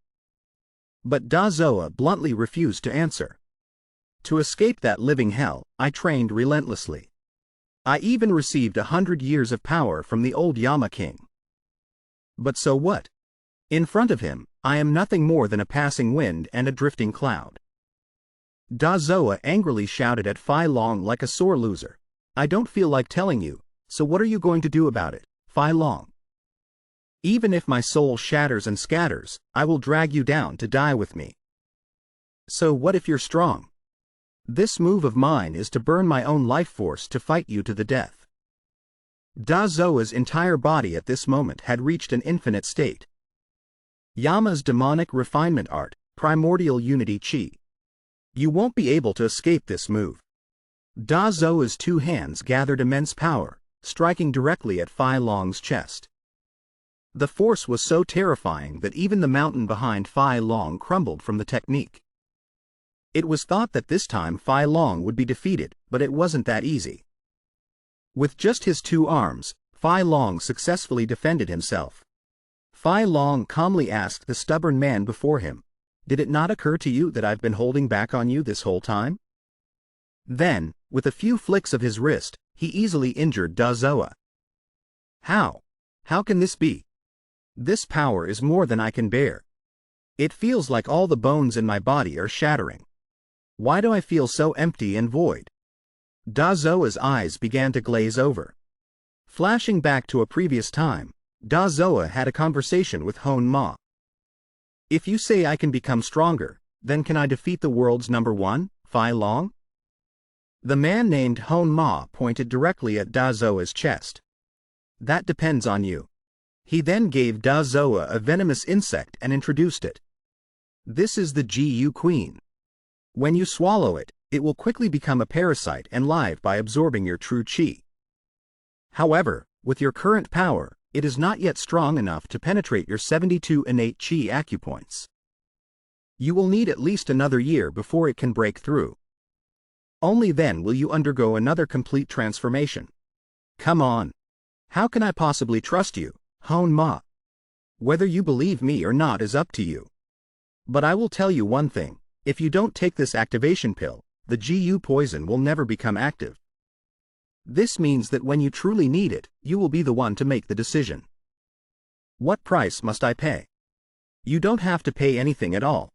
But Da Zoa bluntly refused to answer. To escape that living hell, I trained relentlessly. I even received 100 years of power from the old Yama king. But so what? In front of him, I am nothing more than a passing wind and a drifting cloud. Da Zoa angrily shouted at Fai Long like a sore loser. "I don't feel like telling you, so what are you going to do about it, Fai Long? Even if my soul shatters and scatters, I will drag you down to die with me. So what if you're strong? This move of mine is to burn my own life force to fight you to the death." Da Zoa's entire body at this moment had reached an infinite state. Yama's demonic refinement art, primordial unity chi. You won't be able to escape this move. Da Zoa's two hands gathered immense power, striking directly at Fai Long's chest. The force was so terrifying that even the mountain behind Fai Long crumbled from the technique. It was thought that this time Fai Long would be defeated, but it wasn't that easy. With just his two arms, Fai Long successfully defended himself. Fai Long calmly asked the stubborn man before him, "Did it not occur to you that I've been holding back on you this whole time?" Then, with a few flicks of his wrist, he easily injured Da Zoa. How? How can this be? This power is more than I can bear. It feels like all the bones in my body are shattering. Why do I feel so empty and void? Da Zoa's eyes began to glaze over. Flashing back to a previous time, Da Zoa had a conversation with Hon Ma. "If you say I can become stronger, then can I defeat the world's number one, Fai Long?" The man named Hon Ma pointed directly at Da Zoa's chest. "That depends on you." He then gave Da Zoa a venomous insect and introduced it. "This is the Gu Queen. When you swallow it, it will quickly become a parasite and live by absorbing your true chi. However, with your current power, it is not yet strong enough to penetrate your 72 innate chi acupoints. You will need at least another year before it can break through. Only then will you undergo another complete transformation. Come on. How can I possibly trust you, Hon Ma? Whether you believe me or not is up to you. But I will tell you one thing. If you don't take this activation pill, the Gu poison will never become active. This means that when you truly need it, you will be the one to make the decision. What price must I pay? You don't have to pay anything at all.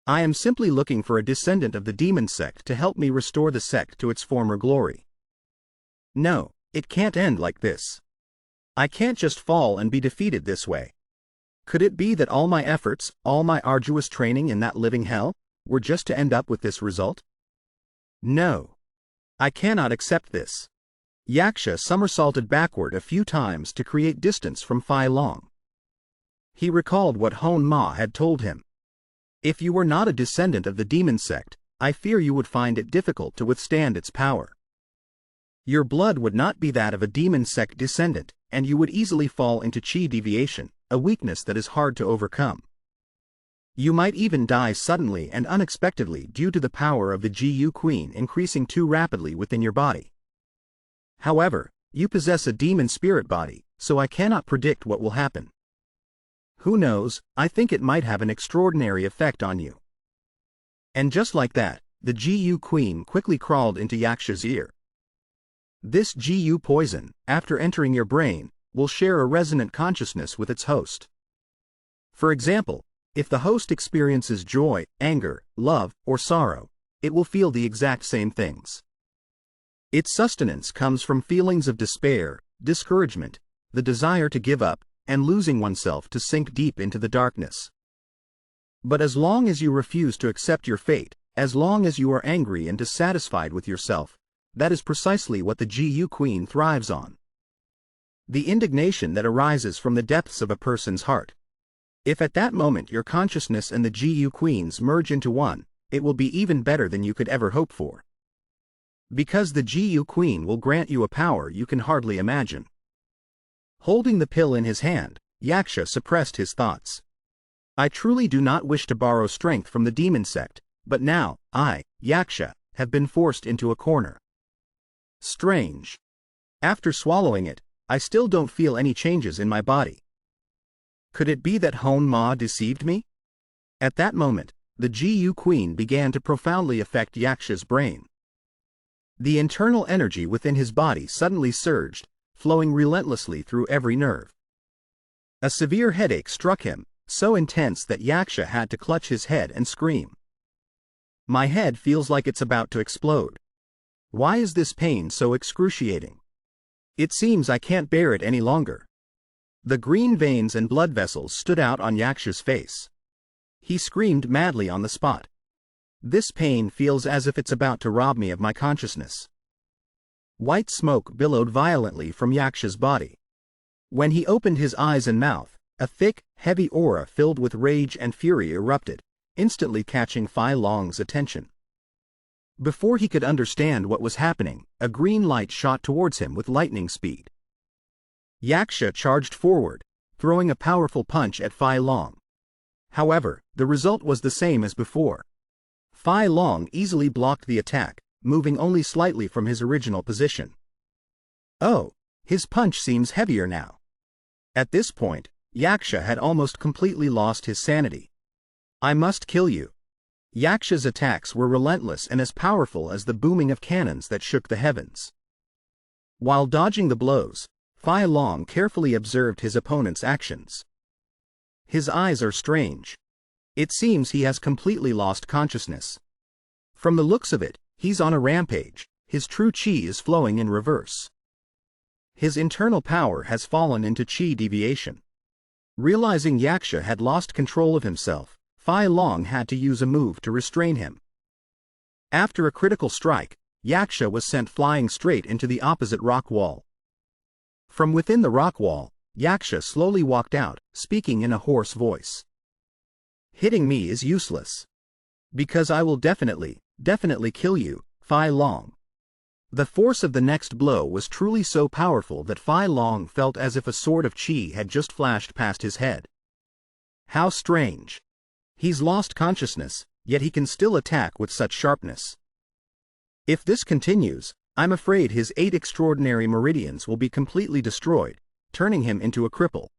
I am simply looking for a descendant of the demon sect to help me restore the sect to its former glory. No, it can't end like this. I can't just fall and be defeated this way. Could it be that all my efforts, all my arduous training in that living hell, were just to end up with this result? No. I cannot accept this. Yaksha somersaulted backward a few times to create distance from Fai Long. He recalled what Hon Ma had told him. If you were not a descendant of the demon sect, I fear you would find it difficult to withstand its power. Your blood would not be that of a demon sect descendant, and you would easily fall into chi deviation, a weakness that is hard to overcome. You might even die suddenly and unexpectedly due to the power of the Gu Queen increasing too rapidly within your body. However, you possess a demon spirit body, so I cannot predict what will happen. Who knows, I think it might have an extraordinary effect on you. And just like that, the Gu Queen quickly crawled into Yaksha's ear. This Gu poison, after entering your brain, will share a resonant consciousness with its host. For example, if the host experiences joy, anger, love, or sorrow, it will feel the exact same things. Its sustenance comes from feelings of despair, discouragement, the desire to give up, and losing oneself to sink deep into the darkness. But as long as you refuse to accept your fate, As long as you are angry and dissatisfied with yourself, that is precisely what the Gu Queen thrives on. The indignation that arises from the depths of a person's heart. If at that moment your consciousness and the Gu Queen's merge into one, it will be even better than you could ever hope for. Because the Gu Queen will grant you a power you can hardly imagine. Holding the pill in his hand, Yaksha suppressed his thoughts. I truly do not wish to borrow strength from the demon sect, but now, I, Yaksha, have been forced into a corner. Strange. After swallowing it, I still don't feel any changes in my body. Could it be that Manhwa deceived me? At that moment, the Gu Queen began to profoundly affect Yaksha's brain. The internal energy within his body suddenly surged, flowing relentlessly through every nerve. A severe headache struck him, so intense that Yaksha had to clutch his head and scream. My head feels like it's about to explode. Why is this pain so excruciating? It seems I can't bear it any longer. The green veins and blood vessels stood out on Yaksha's face. He screamed madly on the spot. This pain feels as if it's about to rob me of my consciousness. White smoke billowed violently from Yaksha's body. When he opened his eyes and mouth, a thick, heavy aura filled with rage and fury erupted, instantly catching Fai Long's attention. Before he could understand what was happening, a green light shot towards him with lightning speed. Yaksha charged forward, throwing a powerful punch at Fai Long. However, the result was the same as before. Fai Long easily blocked the attack, moving only slightly from his original position. Oh, his punch seems heavier now. At this point, Yaksha had almost completely lost his sanity. I must kill you. Yaksha's attacks were relentless and as powerful as the booming of cannons that shook the heavens. While dodging the blows, Fai Long carefully observed his opponent's actions. His eyes are strange. It seems he has completely lost consciousness. From the looks of it, he's on a rampage. His true chi is flowing in reverse. His internal power has fallen into chi deviation. Realizing Yaksha had lost control of himself, Fai Long had to use a move to restrain him. After a critical strike, Yaksha was sent flying straight into the opposite rock wall. From within the rock wall, Yaksha slowly walked out, speaking in a hoarse voice. Hitting me is useless. Because I will definitely kill you, Fai Long. The force of the next blow was truly so powerful that Fai Long felt as if a sword of chi had just flashed past his head. How strange. He's lost consciousness, yet he can still attack with such sharpness. If this continues, I'm afraid his 8 extraordinary meridians will be completely destroyed, turning him into a cripple.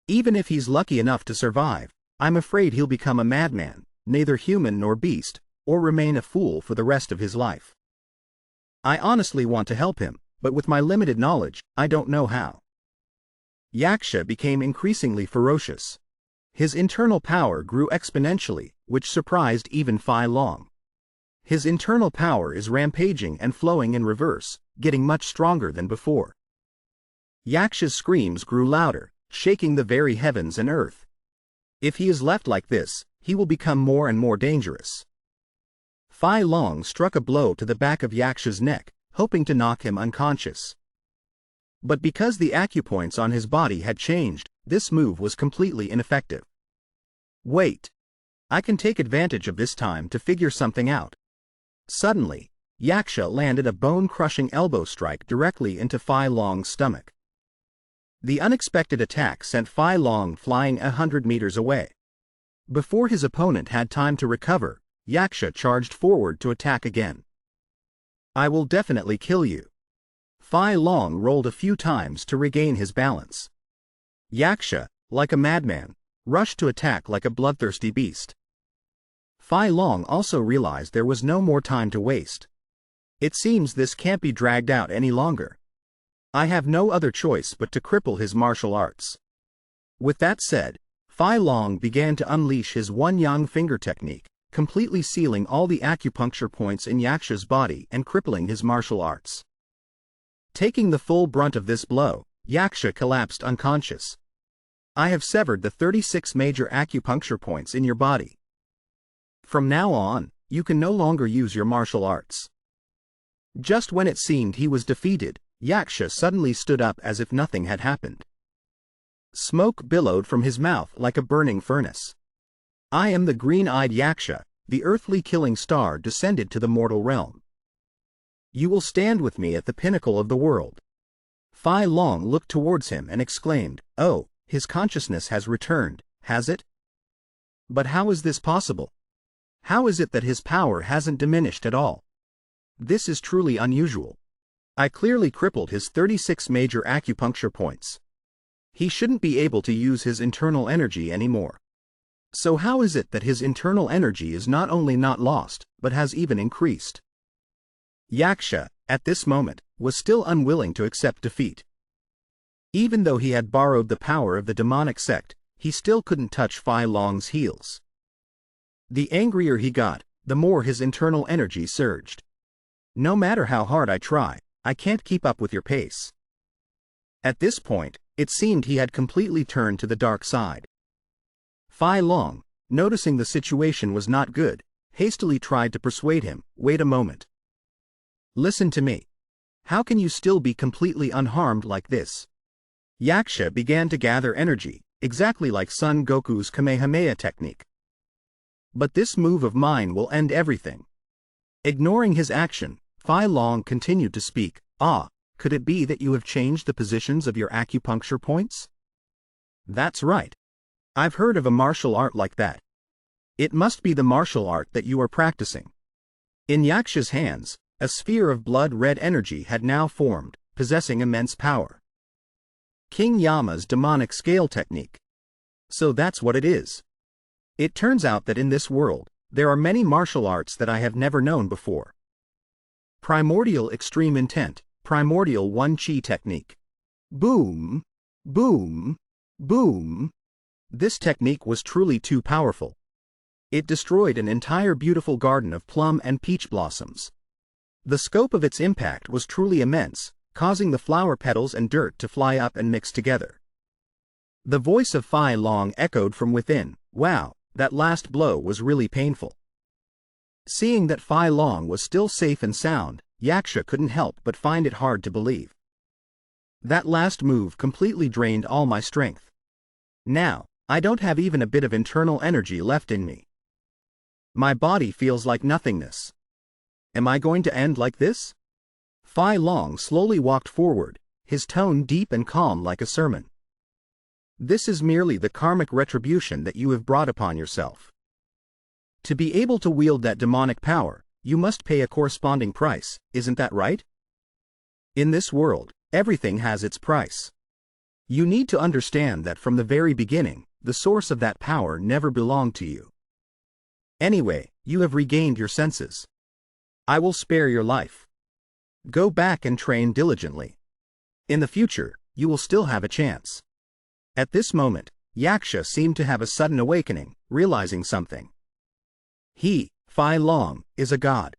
Even if he's lucky enough to survive, I'm afraid he'll become a madman, neither human nor beast, or remain a fool for the rest of his life. I honestly want to help him, but with my limited knowledge, I don't know how. Yaksha became increasingly ferocious. His internal power grew exponentially, which surprised even Fai Long. His internal power is rampaging and flowing in reverse, getting much stronger than before. Yaksha's screams grew louder, shaking the very heavens and earth. If he is left like this, he will become more and more dangerous. Fai Long struck a blow to the back of Yaksha's neck, hoping to knock him unconscious. But because the acupoints on his body had changed, this move was completely ineffective. Wait. I can take advantage of this time to figure something out. Suddenly, Yaksha landed a bone-crushing elbow strike directly into Fai Long's stomach. The unexpected attack sent Fai Long flying 100 meters away. Before his opponent had time to recover, Yaksha charged forward to attack again. I will definitely kill you. Fai Long rolled a few times to regain his balance. Yaksha, like a madman, rushed to attack like a bloodthirsty beast. Fai Long also realized there was no more time to waste. It seems this can't be dragged out any longer. I have no other choice but to cripple his martial arts. With that said, Fai Long began to unleash his one-yang finger technique, completely sealing all the acupuncture points in Yaksha's body and crippling his martial arts. Taking the full brunt of this blow, Yaksha collapsed unconscious. I have severed the 36 major acupuncture points in your body. From now on, you can no longer use your martial arts. Just when it seemed he was defeated, Yaksha suddenly stood up as if nothing had happened. Smoke billowed from his mouth like a burning furnace. I am the green-eyed Yaksha, the earthly killing star descended to the mortal realm. You will stand with me at the pinnacle of the world. Fai Long looked towards him and exclaimed, "Oh, his consciousness has returned, has it? But how is this possible? How is it that his power hasn't diminished at all? This is truly unusual. I clearly crippled his 36 major acupuncture points. He shouldn't be able to use his internal energy anymore. So how is it that his internal energy is not only not lost, but has even increased?" Yaksha, at this moment, was still unwilling to accept defeat. Even though he had borrowed the power of the demonic sect, he still couldn't touch Fai Long's heels. The angrier he got, the more his internal energy surged. "No matter how hard I try, I can't keep up with your pace." At this point, it seemed he had completely turned to the dark side. Fai Long, noticing the situation was not good, hastily tried to persuade him, "Wait a moment. Listen to me. How can you still be completely unharmed like this?" Yaksha began to gather energy, exactly like Son Goku's Kamehameha technique. "But this move of mine will end everything." Ignoring his action, Fai Long continued to speak, "Ah, could it be that you have changed the positions of your acupuncture points?" "That's right. I've heard of a martial art like that. It must be the martial art that you are practicing." In Yaksha's hands, a sphere of blood-red energy had now formed, possessing immense power. King Yama's demonic scale technique. So that's what it is. It turns out that in this world, there are many martial arts that I have never known before. Primordial extreme intent, primordial one chi technique. Boom, boom, boom. This technique was truly too powerful. It destroyed an entire beautiful garden of plum and peach blossoms. The scope of its impact was truly immense, causing the flower petals and dirt to fly up and mix together. The voice of Fai Long echoed from within, "Wow, that last blow was really painful." Seeing that Fai Long was still safe and sound, Yaksha couldn't help but find it hard to believe. "That last move completely drained all my strength. Now, I don't have even a bit of internal energy left in me. My body feels like nothingness. Am I going to end like this?" Fai Long slowly walked forward, his tone deep and calm like a sermon. "This is merely the karmic retribution that you have brought upon yourself. To be able to wield that demonic power, you must pay a corresponding price, isn't that right? In this world, everything has its price. You need to understand that from the very beginning, the source of that power never belonged to you. Anyway, you have regained your senses. I will spare your life. Go back and train diligently. In the future, you will still have a chance." At this moment, Yaksha seemed to have a sudden awakening, realizing something. He, Fai Long, is a god.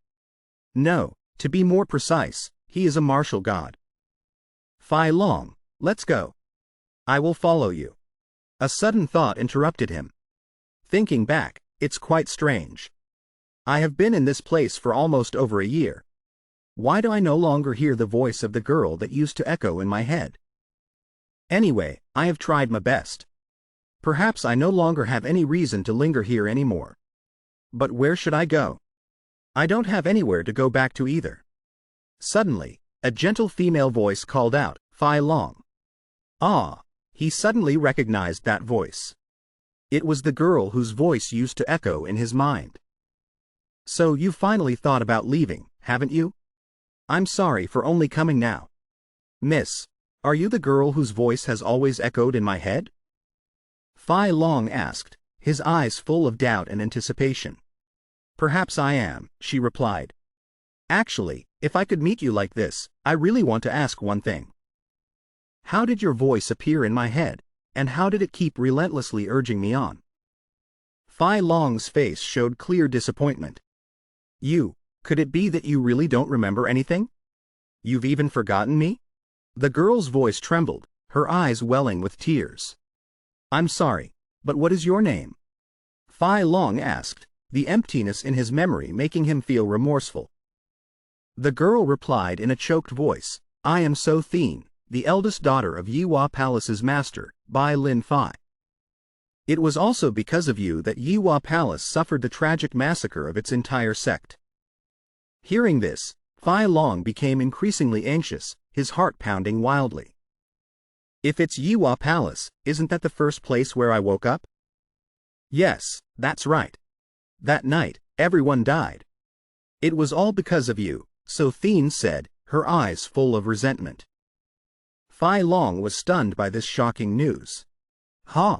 No, to be more precise, he is a martial god. "Fai Long, let's go. I will follow you." A sudden thought interrupted him. Thinking back, it's quite strange. I have been in this place for almost over a year. Why do I no longer hear the voice of the girl that used to echo in my head? Anyway, I have tried my best. Perhaps I no longer have any reason to linger here anymore. But where should I go? I don't have anywhere to go back to either. Suddenly, a gentle female voice called out, "Fai Long." Ah, he suddenly recognized that voice. It was the girl whose voice used to echo in his mind. "So you finally thought about leaving, haven't you? I'm sorry for only coming now. Miss, are you the girl whose voice has always echoed in my head?" Fai Long asked, his eyes full of doubt and anticipation. "Perhaps I am," she replied. "Actually, if I could meet you like this, I really want to ask one thing. How did your voice appear in my head, and how did it keep relentlessly urging me on?" Fai Long's face showed clear disappointment. Could it be that you really don't remember anything? You've even forgotten me?" The girl's voice trembled, her eyes welling with tears. "I'm sorry, but what is your name?" Fai Long asked, the emptiness in his memory making him feel remorseful. The girl replied in a choked voice, I am So Thien, the eldest daughter of Yiwa Palace's master, Bai Lin Fai. It was also because of you that Yiwa Palace suffered the tragic massacre of its entire sect. Hearing this, Fai Long became increasingly anxious, his heart pounding wildly. If it's Yiwa Palace, isn't that the first place where I woke up? Yes, that's right. That night, everyone died. It was all because of you, So Thien said, her eyes full of resentment. Fai Long was stunned by this shocking news. Huh?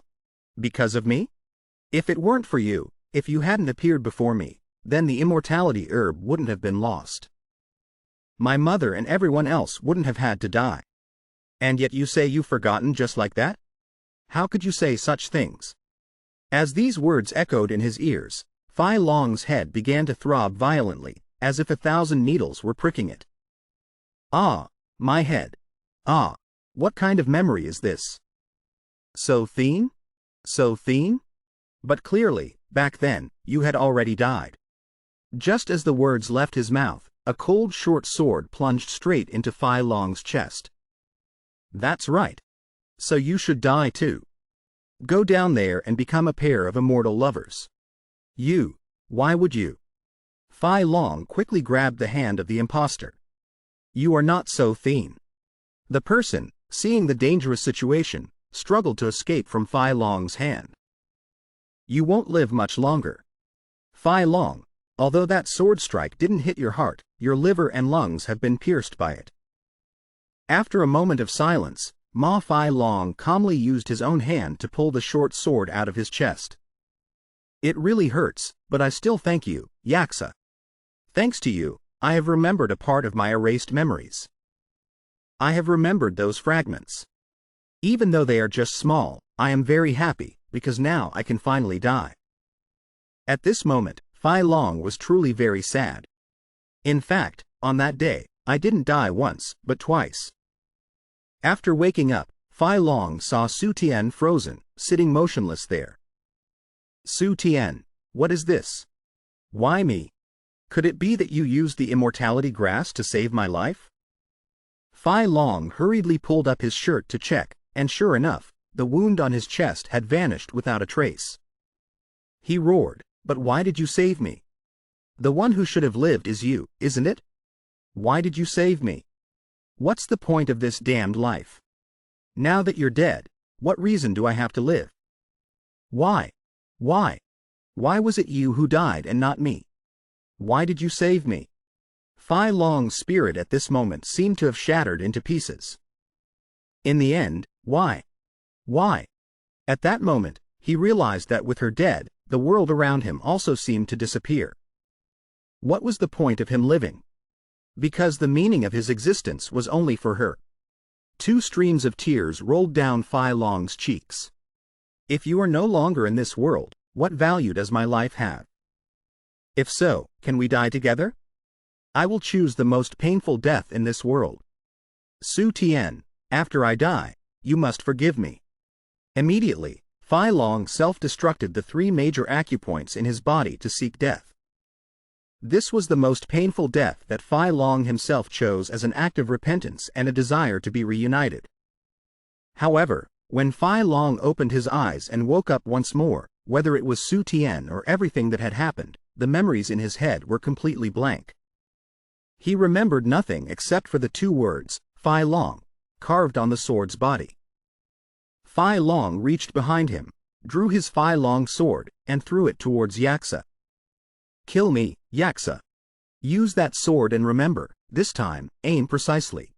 Because of me? If it weren't for you, if you hadn't appeared before me, then the immortality herb wouldn't have been lost. My mother and everyone else wouldn't have had to die. And yet you say you've forgotten just like that? How could you say such things? As these words echoed in his ears, Fai Long's head began to throb violently, as if 1,000 needles were pricking it. Ah, my head. Ah, what kind of memory is this? So Thien? So Thien? But clearly, back then, you had already died. Just as the words left his mouth, a cold short sword plunged straight into Fai Long's chest. That's right. So you should die too. Go down there and become a pair of immortal lovers. You, why would you? Fai Long quickly grabbed the hand of the impostor. You are not So Thien. The person, seeing the dangerous situation, struggled to escape from Fai Long's hand. You won't live much longer. Fai Long, although that sword strike didn't hit your heart, your liver and lungs have been pierced by it. After a moment of silence, Ma Fai Long calmly used his own hand to pull the short sword out of his chest. It really hurts, but I still thank you, Yaksa. Thanks to you, I have remembered a part of my erased memories. I have remembered those fragments. Even though they are just small, I am very happy, because now I can finally die. At this moment, Fai Long was truly very sad. In fact, on that day, I didn't die once, but twice. After waking up, Fai Long saw Su Tian frozen, sitting motionless there. Su Tian, what is this? Why me? Could it be that you used the immortality grass to save my life? Fai Long hurriedly pulled up his shirt to check, and sure enough, the wound on his chest had vanished without a trace. He roared, but why did you save me? The one who should have lived is you, isn't it? Why did you save me? What's the point of this damned life? Now that you're dead, what reason do I have to live? Why? Why? Why was it you who died and not me? Why did you save me? Fai Long's spirit at this moment seemed to have shattered into pieces. In the end, why? Why? At that moment, he realized that with her dead, the world around him also seemed to disappear. What was the point of him living? Because the meaning of his existence was only for her. 2 streams of tears rolled down Fai Long's cheeks. If you are no longer in this world, what value does my life have? If so, can we die together? I will choose the most painful death in this world. Su Tian, after I die, you must forgive me. Immediately, Fai Long self-destructed the 3 major acupoints in his body to seek death. This was the most painful death that Fai Long himself chose as an act of repentance and a desire to be reunited. However, when Fai Long opened his eyes and woke up once more, whether it was Su Tian or everything that had happened, the memories in his head were completely blank. He remembered nothing except for the 2 words, Fai Long, carved on the sword's body. Fai Long reached behind him, drew his Fai Long sword, and threw it towards Yaksa. Kill me, Yaksa. Use that sword and remember, this time, aim precisely.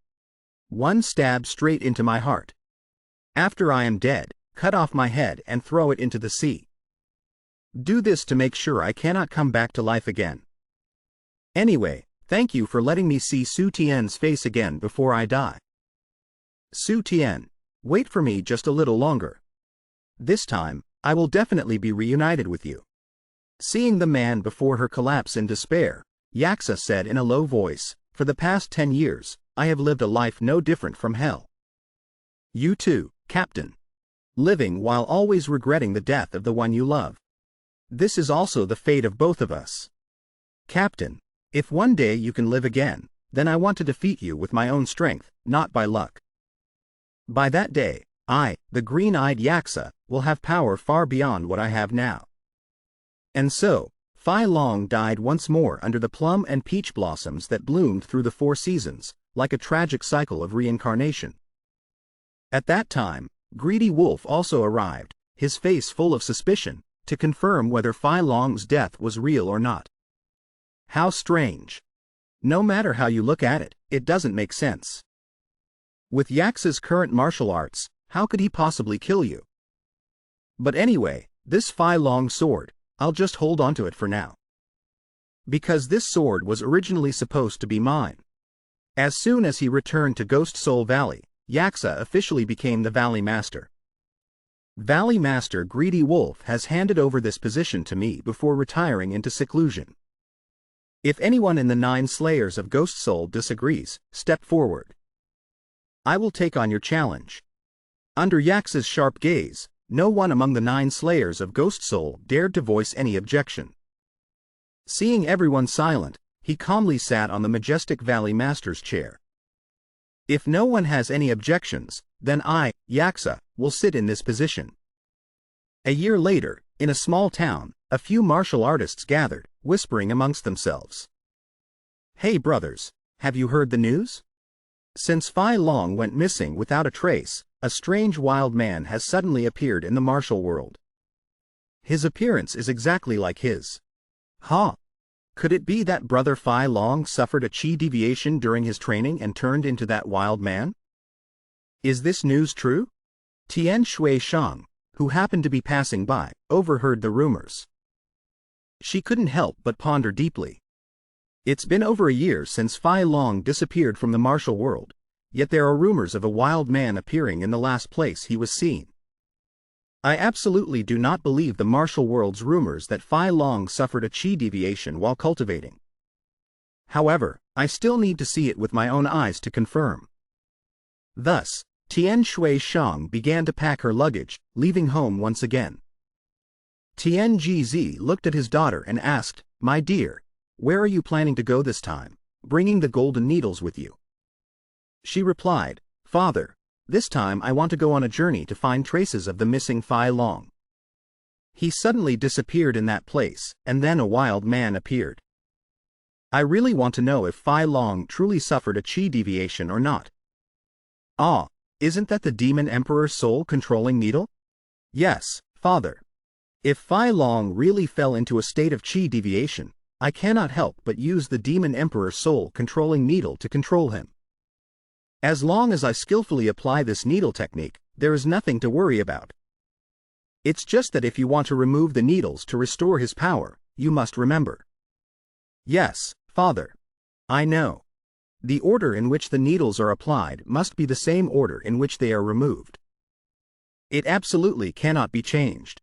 1 stab straight into my heart. After I am dead, cut off my head and throw it into the sea. Do this to make sure I cannot come back to life again. Anyway, thank you for letting me see Su Tian's face again before I die. Su Tian, wait for me just a little longer. This time, I will definitely be reunited with you. Seeing the man before her collapse in despair, Yaksa said in a low voice, for the past 10 years, I have lived a life no different from hell. You too, Captain. Living while always regretting the death of the one you love. This is also the fate of both of us. Captain, if one day you can live again, then I want to defeat you with my own strength, not by luck. By that day, I, the green-eyed Yaksa, will have power far beyond what I have now. And so, Fai Long died once more under the plum and peach blossoms that bloomed through the 4 seasons, like a tragic cycle of reincarnation. At that time, Greedy Wolf also arrived, his face full of suspicion, to confirm whether Fai Long's death was real or not. How strange. No matter how you look at it, it doesn't make sense. With Yaksa's current martial arts, how could he possibly kill you? But anyway, this Fai Long sword, I'll just hold onto it for now. Because this sword was originally supposed to be mine. As soon as he returned to Ghost Soul Valley, Yaksa officially became the Valley Master. Valley Master Greedy Wolf has handed over this position to me before retiring into seclusion. If anyone in the 9 Slayers of Ghost Soul disagrees, step forward. I will take on your challenge. Under Yaksa's sharp gaze, no one among the 9 Slayers of Ghost Soul dared to voice any objection. Seeing everyone silent, he calmly sat on the majestic Valley Master's chair. If no one has any objections, then I, Yaksa, will sit in this position. A year later, in a small town, a few martial artists gathered, whispering amongst themselves. Hey brothers, have you heard the news? Since Fai Long went missing without a trace, a strange wild man has suddenly appeared in the martial world. His appearance is exactly like his. Huh? Could it be that brother Fai Long suffered a chi deviation during his training and turned into that wild man? Is this news true? Tian Shui Shang, who happened to be passing by, overheard the rumors. She couldn't help but ponder deeply. It's been over a year since Fai Long disappeared from the martial world, yet there are rumors of a wild man appearing in the last place he was seen. I absolutely do not believe the martial world's rumors that Fai Long suffered a chi deviation while cultivating. However, I still need to see it with my own eyes to confirm. Thus, Tian Shui Shang began to pack her luggage, leaving home once again. Tian Gz looked at his daughter and asked, "My dear, where are you planning to go this time, bringing the golden needles with you?" She replied, "Father, this time I want to go on a journey to find traces of the missing Fai Long." He suddenly disappeared in that place, and then a wild man appeared. I really want to know if Fai Long truly suffered a chi deviation or not. Ah, isn't that the Demon Emperor's soul-controlling needle? Yes, Father. If Fai Long really fell into a state of chi deviation, I cannot help but use the Demon Emperor's soul-controlling needle to control him. As long as I skillfully apply this needle technique, there is nothing to worry about. It's just that if you want to remove the needles to restore his power, you must remember. Yes, Father. I know. The order in which the needles are applied must be the same order in which they are removed. It absolutely cannot be changed.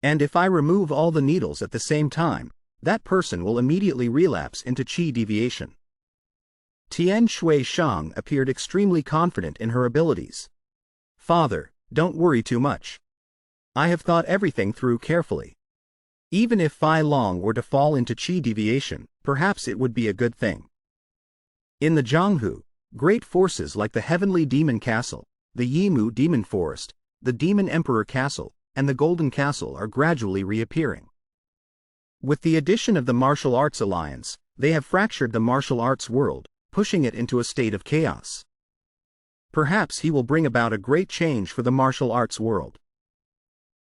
And if I remove all the needles at the same time, that person will immediately relapse into chi deviation. Tian Shui Shang appeared extremely confident in her abilities. Father, don't worry too much. I have thought everything through carefully. Even if Fai Long were to fall into chi deviation, perhaps it would be a good thing. In the Jianghu, great forces like the Heavenly Demon Castle, the Yimu Demon Forest, the Demon Emperor Castle, and the Golden Castle are gradually reappearing. With the addition of the Martial Arts Alliance, they have fractured the martial arts world, pushing it into a state of chaos. Perhaps he will bring about a great change for the martial arts world.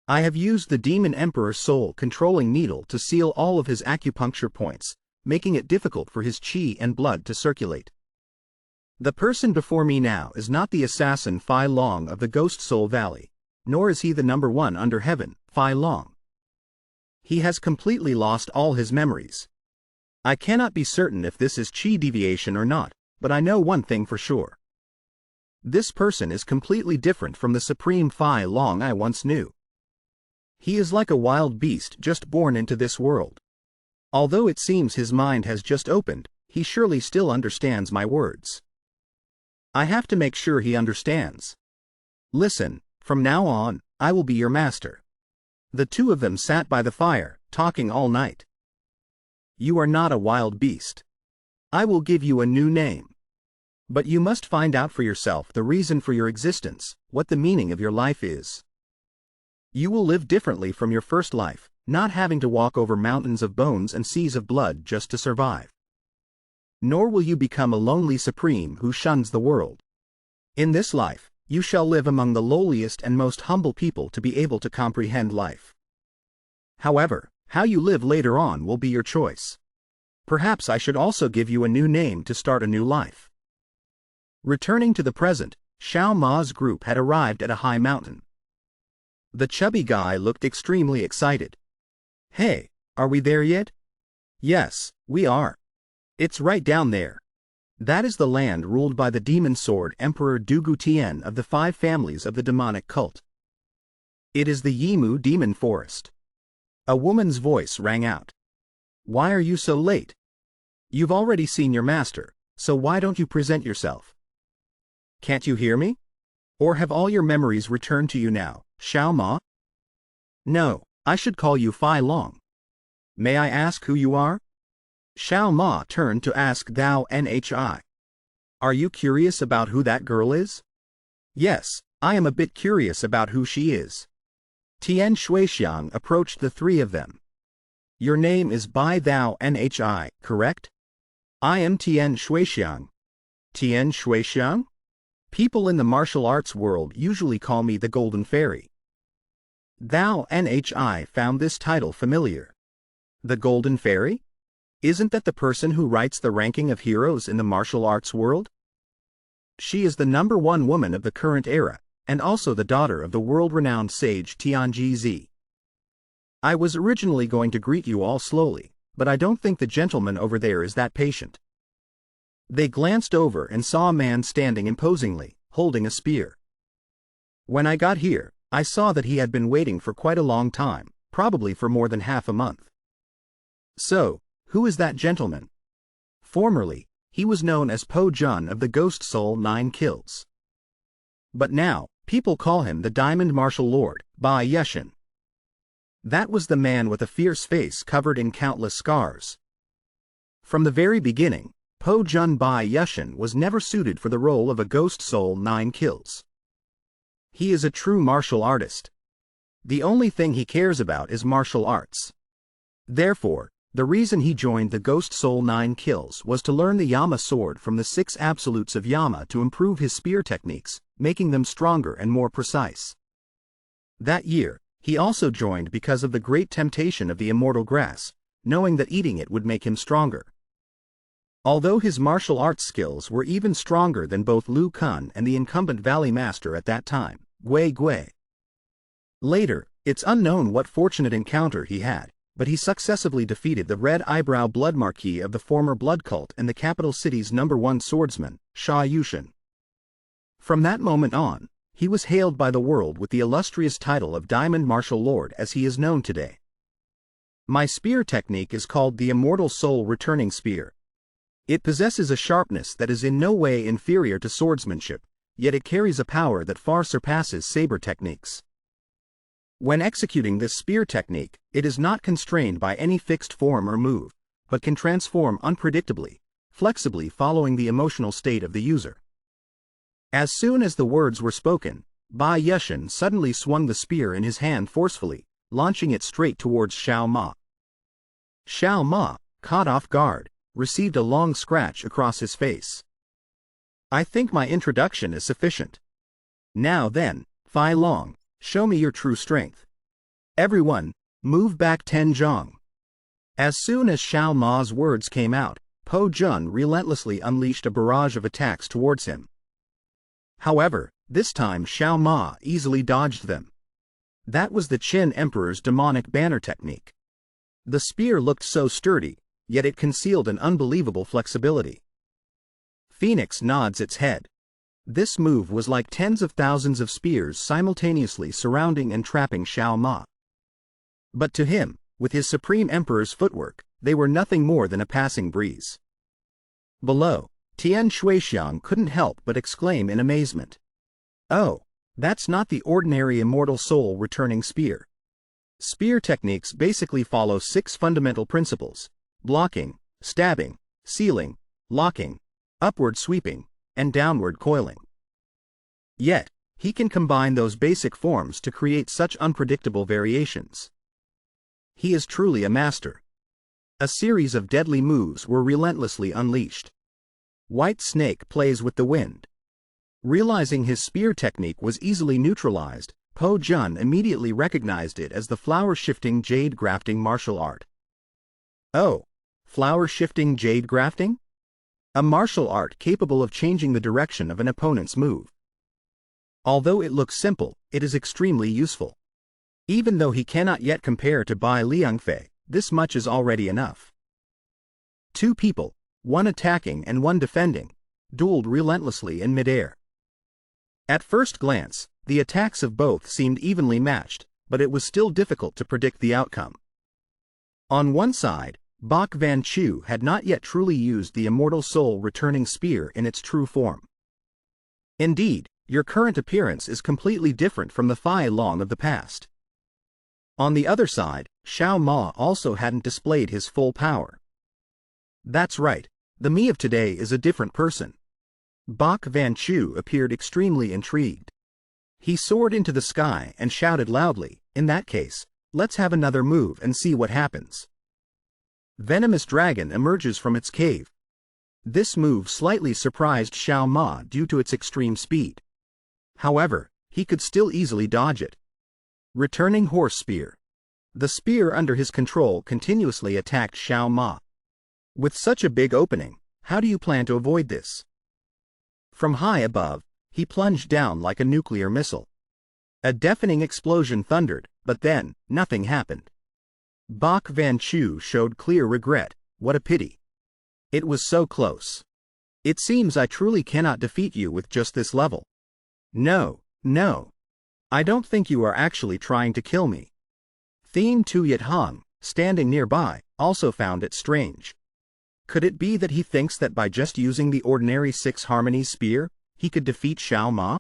I have used the Demon Emperor's soul-controlling needle to seal all of his acupuncture points, making it difficult for his chi and blood to circulate. The person before me now is not the assassin Fai Long of the Ghost Soul Valley, nor is he the number 1 under heaven, Fai Long. He has completely lost all his memories. I cannot be certain if this is chi deviation or not, but I know one thing for sure. This person is completely different from the Supreme Fai Long I once knew. He is like a wild beast just born into this world. Although it seems his mind has just opened, he surely still understands my words. I have to make sure he understands. Listen, from now on, I will be your master. The two of them sat by the fire, talking all night. You are not a wild beast. I will give you a new name. But you must find out for yourself the reason for your existence, what the meaning of your life is. You will live differently from your first life, not having to walk over mountains of bones and seas of blood just to survive. Nor will you become a lonely supreme who shuns the world. In this life, you shall live among the lowliest and most humble people to be able to comprehend life. However, how you live later on will be your choice. Perhaps I should also give you a new name to start a new life. Returning to the present, Xiao Ma's group had arrived at a high mountain. The chubby guy looked extremely excited. Hey, are we there yet? Yes, we are. It's right down there. That is the land ruled by the demon sword Emperor Dugu Tian of the 5 families of the demonic cult. It is the Yimu demon forest. A woman's voice rang out. Why are you so late? You've already seen your master, so why don't you present yourself? Can't you hear me? Or have all your memories returned to you now, Xiao Ma? No, I should call you Fai Long. May I ask who you are? Xiao Ma turned to ask Thou Nhi. Are you curious about who that girl is? Yes, I am a bit curious about who she is. Tian Shuixiang approached the 3 of them. Your name is Bai Thou Nhi, correct? I am Tian Shuixiang. Tian Shuixiang? People in the martial arts world usually call me the Golden Fairy. Thou Nhi found this title familiar. The Golden Fairy? Isn't that the person who writes the ranking of heroes in the martial arts world? She is the #1 woman of the current era, and also the daughter of the world-renowned sage Tianji Zi. I was originally going to greet you all slowly, but I don't think the gentleman over there is that patient. They glanced over and saw a man standing imposingly, holding a spear. When I got here, I saw that he had been waiting for quite a long time, probably for more than half a month. So, who is that gentleman? Formerly, he was known as Po Jun of the Ghost Soul 9 Kills. But now, people call him the Diamond Martial Lord, Bai Yeshin. That was the man with a fierce face covered in countless scars. From the very beginning, Po Jun Bai Yeshin was never suited for the role of a Ghost Soul 9 Kills. He is a true martial artist. The only thing he cares about is martial arts. Therefore, the reason he joined the Ghost Soul 9 Kills was to learn the Yama sword from the 6 absolutes of Yama to improve his spear techniques, making them stronger and more precise. That year, he also joined because of the great temptation of the immortal grass, knowing that eating it would make him stronger. Although his martial arts skills were even stronger than both Lu Kun and the incumbent valley master at that time, Gui Gui. Later, it's unknown what fortunate encounter he had, but he successively defeated the Red Eyebrow Blood Marquis of the former blood cult and the capital city's #1 swordsman, Sha Yushin. From that moment on, he was hailed by the world with the illustrious title of Diamond Martial Lord as he is known today. My spear technique is called the Immortal Soul Returning Spear. It possesses a sharpness that is in no way inferior to swordsmanship, yet it carries a power that far surpasses saber techniques. When executing this spear technique, it is not constrained by any fixed form or move, but can transform unpredictably, flexibly following the emotional state of the user. As soon as the words were spoken, Bai Yeshin suddenly swung the spear in his hand forcefully, launching it straight towards Xiao Ma. Xiao Ma, caught off guard, received a long scratch across his face. I think my introduction is sufficient. Now then, Fai Long, show me your true strength. Everyone, move back 10 zhang. As soon as Xiao Ma's words came out, Po Jun relentlessly unleashed a barrage of attacks towards him. However, this time Xiao Ma easily dodged them. That was the Qin Emperor's demonic banner technique. The spear looked so sturdy, yet it concealed an unbelievable flexibility. Phoenix nods its head. This move was like tens of thousands of spears simultaneously surrounding and trapping Xiao Ma. But to him, with his Supreme Emperor's footwork, they were nothing more than a passing breeze. Below, Tian Shuixiang couldn't help but exclaim in amazement. Oh, that's not the ordinary immortal soul returning spear. Spear techniques basically follow 6 fundamental principles: blocking, stabbing, sealing, locking, upward sweeping, and downward coiling. Yet, he can combine those basic forms to create such unpredictable variations. He is truly a master. A series of deadly moves were relentlessly unleashed. White Snake plays with the wind. Realizing his spear technique was easily neutralized, Po Jun immediately recognized it as the flower-shifting jade grafting martial art. Oh, flower-shifting jade grafting? A martial art capable of changing the direction of an opponent's move. Although it looks simple, it is extremely useful. Even though he cannot yet compare to Bai Liangfei, this much is already enough. 2 people, one attacking and one defending, dueled relentlessly in midair. At first glance, the attacks of both seemed evenly matched, but it was still difficult to predict the outcome. On one side, Bok Van Chu had not yet truly used the immortal soul returning spear in its true form. Indeed, your current appearance is completely different from the Fai Long of the past. On the other side, Xiao Ma also hadn't displayed his full power. That's right, the me of today is a different person. Bok Van Chu appeared extremely intrigued. He soared into the sky and shouted loudly, "In that case, let's have another move and see what happens." Venomous Dragon emerges from its cave. This move slightly surprised Xiao Ma due to its extreme speed. However, he could still easily dodge it. Returning Horse Spear. The spear under his control continuously attacked Xiao Ma. With such a big opening, how do you plan to avoid this? From high above, he plunged down like a nuclear missile. A deafening explosion thundered, but then, nothing happened. Bok Van Chu showed clear regret. What a pity. It was so close. It seems I truly cannot defeat you with just this level. No, no. I don't think you are actually trying to kill me. Thien Tuyet Hong, standing nearby, also found it strange. Could it be that he thinks that by just using the ordinary 6 Harmonies spear, he could defeat Xiao Ma?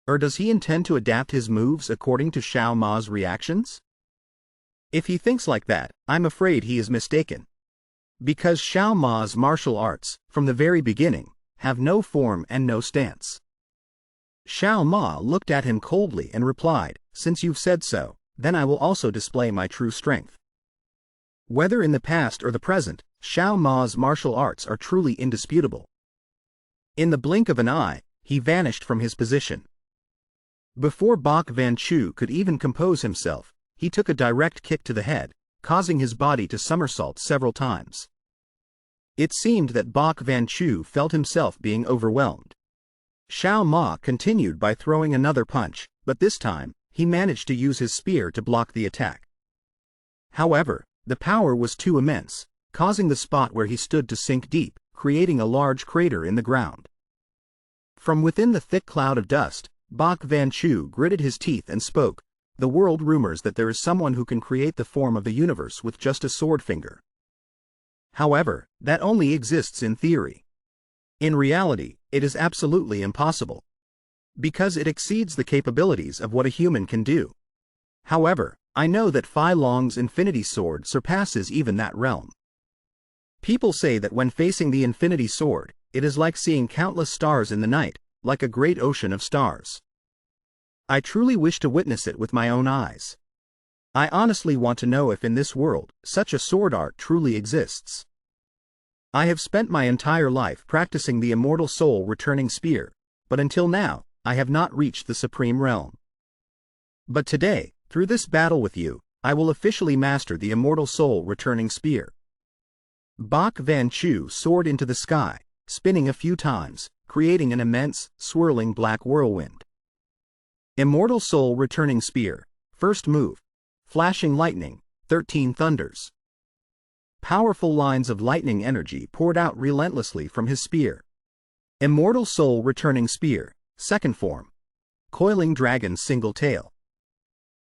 Or does he intend to adapt his moves according to Xiao Ma's reactions? If he thinks like that, I'm afraid he is mistaken. Because Xiao Ma's martial arts, from the very beginning, have no form and no stance. Xiao Ma looked at him coldly and replied, "Since you've said so, then I will also display my true strength." Whether in the past or the present, Xiao Ma's martial arts are truly indisputable. In the blink of an eye, he vanished from his position. Before Bok Van Chu could even compose himself, he took a direct kick to the head, causing his body to somersault several times. It seemed that Bok Van Chu felt himself being overwhelmed. Xiao Ma continued by throwing another punch, but this time, he managed to use his spear to block the attack. However, the power was too immense, causing the spot where he stood to sink deep, creating a large crater in the ground. From within the thick cloud of dust, Bok Van Chu gritted his teeth and spoke, "The world rumors that there is someone who can create the form of the universe with just a sword finger. However, that only exists in theory. In reality, it is absolutely impossible. Because it exceeds the capabilities of what a human can do. However, I know that Fai Long's Infinity Sword surpasses even that realm. People say that when facing the Infinity Sword, it is like seeing countless stars in the night, like a great ocean of stars. I truly wish to witness it with my own eyes. I honestly want to know if in this world, such a sword art truly exists. I have spent my entire life practicing the immortal soul returning spear, but until now, I have not reached the supreme realm. But today, through this battle with you, I will officially master the immortal soul returning spear." Bok Van Chu soared into the sky, spinning a few times, creating an immense, swirling black whirlwind. Immortal soul returning spear, first move. Flashing lightning, 13 thunders. Powerful lines of lightning energy poured out relentlessly from his spear. Immortal soul returning spear, second form. Coiling dragon single tail.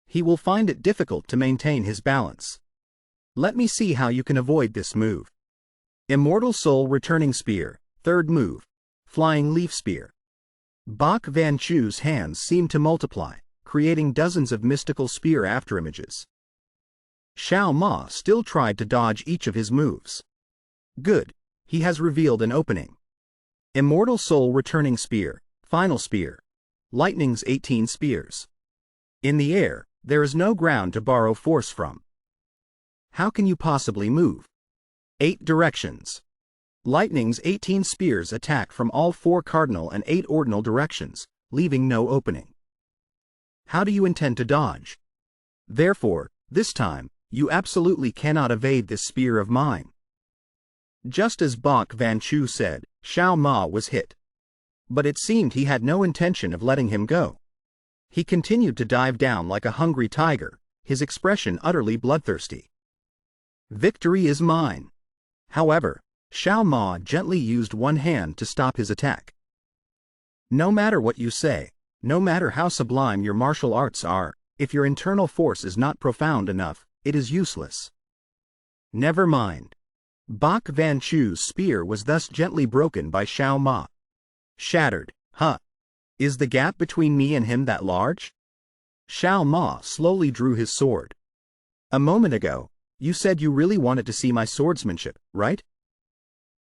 He will find it difficult to maintain his balance. Let me see how you can avoid this move. Immortal soul returning spear, third move. Flying leaf spear. Bok Van Chu's hands seemed to multiply, creating dozens of mystical spear afterimages. Xiao Ma still tried to dodge each of his moves. Good, he has revealed an opening. Immortal Soul Returning Spear, Final Spear. Lightning's 18 spears. In the air, there is no ground to borrow force from. How can you possibly move? 8 directions. Lightning's 18 spears attack from all 4 cardinal and 8 ordinal directions, leaving no opening. How do you intend to dodge? Therefore, this time, you absolutely cannot evade this spear of mine. Just as Bok Van Chu said, Xiao Ma was hit. But it seemed he had no intention of letting him go. He continued to dive down like a hungry tiger, his expression utterly bloodthirsty. Victory is mine. However, Xiao Ma gently used one hand to stop his attack. No matter what you say, no matter how sublime your martial arts are, if your internal force is not profound enough, it is useless. Never mind. Bok Van Chu's spear was thus gently broken by Xiao Ma. Shattered, huh? Is the gap between me and him that large? Xiao Ma slowly drew his sword. A moment ago, you said you really wanted to see my swordsmanship, right?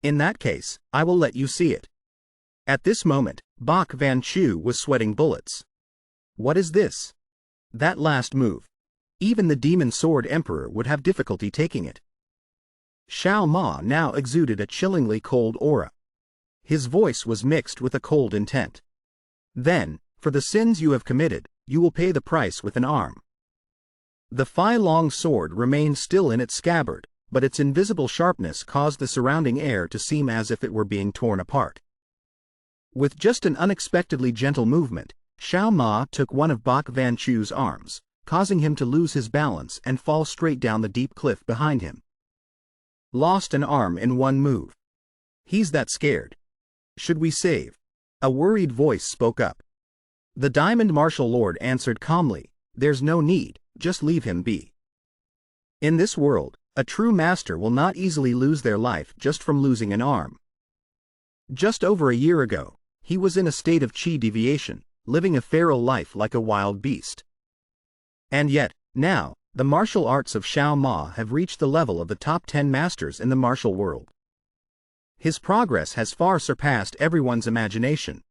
In that case, I will let you see it. At this moment, Bok Van Chu was sweating bullets. What is this? That last move. Even the Demon Sword Emperor would have difficulty taking it. Xiao Ma now exuded a chillingly cold aura. His voice was mixed with a cold intent. Then, for the sins you have committed, you will pay the price with an arm. The Fai Long sword remained still in its scabbard, but its invisible sharpness caused the surrounding air to seem as if it were being torn apart. With just an unexpectedly gentle movement, Xiao Ma took one of Bok Van Chu's arms, causing him to lose his balance and fall straight down the deep cliff behind him. Lost an arm in one move. He's that scared. Should we save? A worried voice spoke up. The Diamond Martial Lord answered calmly, there's no need, just leave him be. In this world, a true master will not easily lose their life just from losing an arm. Just over a year ago, he was in a state of chi deviation, living a feral life like a wild beast. And yet, now, the martial arts of Xiao Ma have reached the level of the top 10 masters in the martial world. His progress has far surpassed everyone's imagination.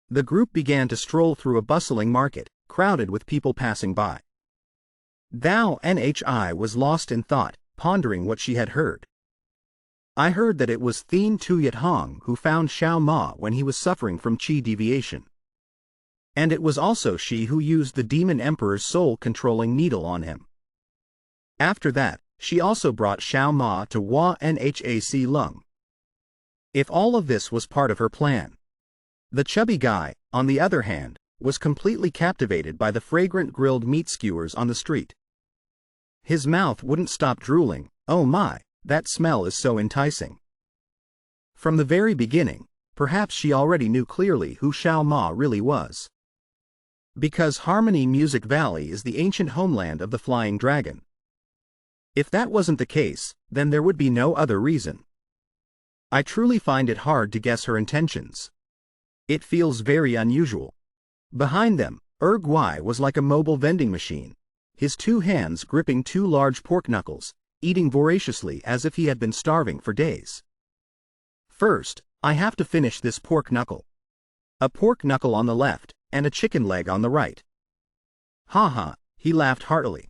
The group began to stroll through a bustling market, crowded with people passing by. Thou Nhi was lost in thought, pondering what she had heard. I heard that it was Thien Tuyet Hong who found Xiao Ma when he was suffering from chi deviation. And it was also she who used the Demon Emperor's soul-controlling needle on him. After that, she also brought Xiao Ma to Hua Nhac Lung. If all of this was part of her plan. The chubby guy, on the other hand, was completely captivated by the fragrant grilled meat skewers on the street. His mouth wouldn't stop drooling. Oh my, that smell is so enticing. From the very beginning, perhaps she already knew clearly who Xiao Ma really was. Because Harmony Music Valley is the ancient homeland of the Flying Dragon. If that wasn't the case, then there would be no other reason. I truly find it hard to guess her intentions. It feels very unusual. Behind them, Guai was like a mobile vending machine, his 2 hands gripping 2 large pork knuckles, eating voraciously as if he had been starving for days. First, I have to finish this pork knuckle. A pork knuckle on the left, and a chicken leg on the right. Ha ha, he laughed heartily.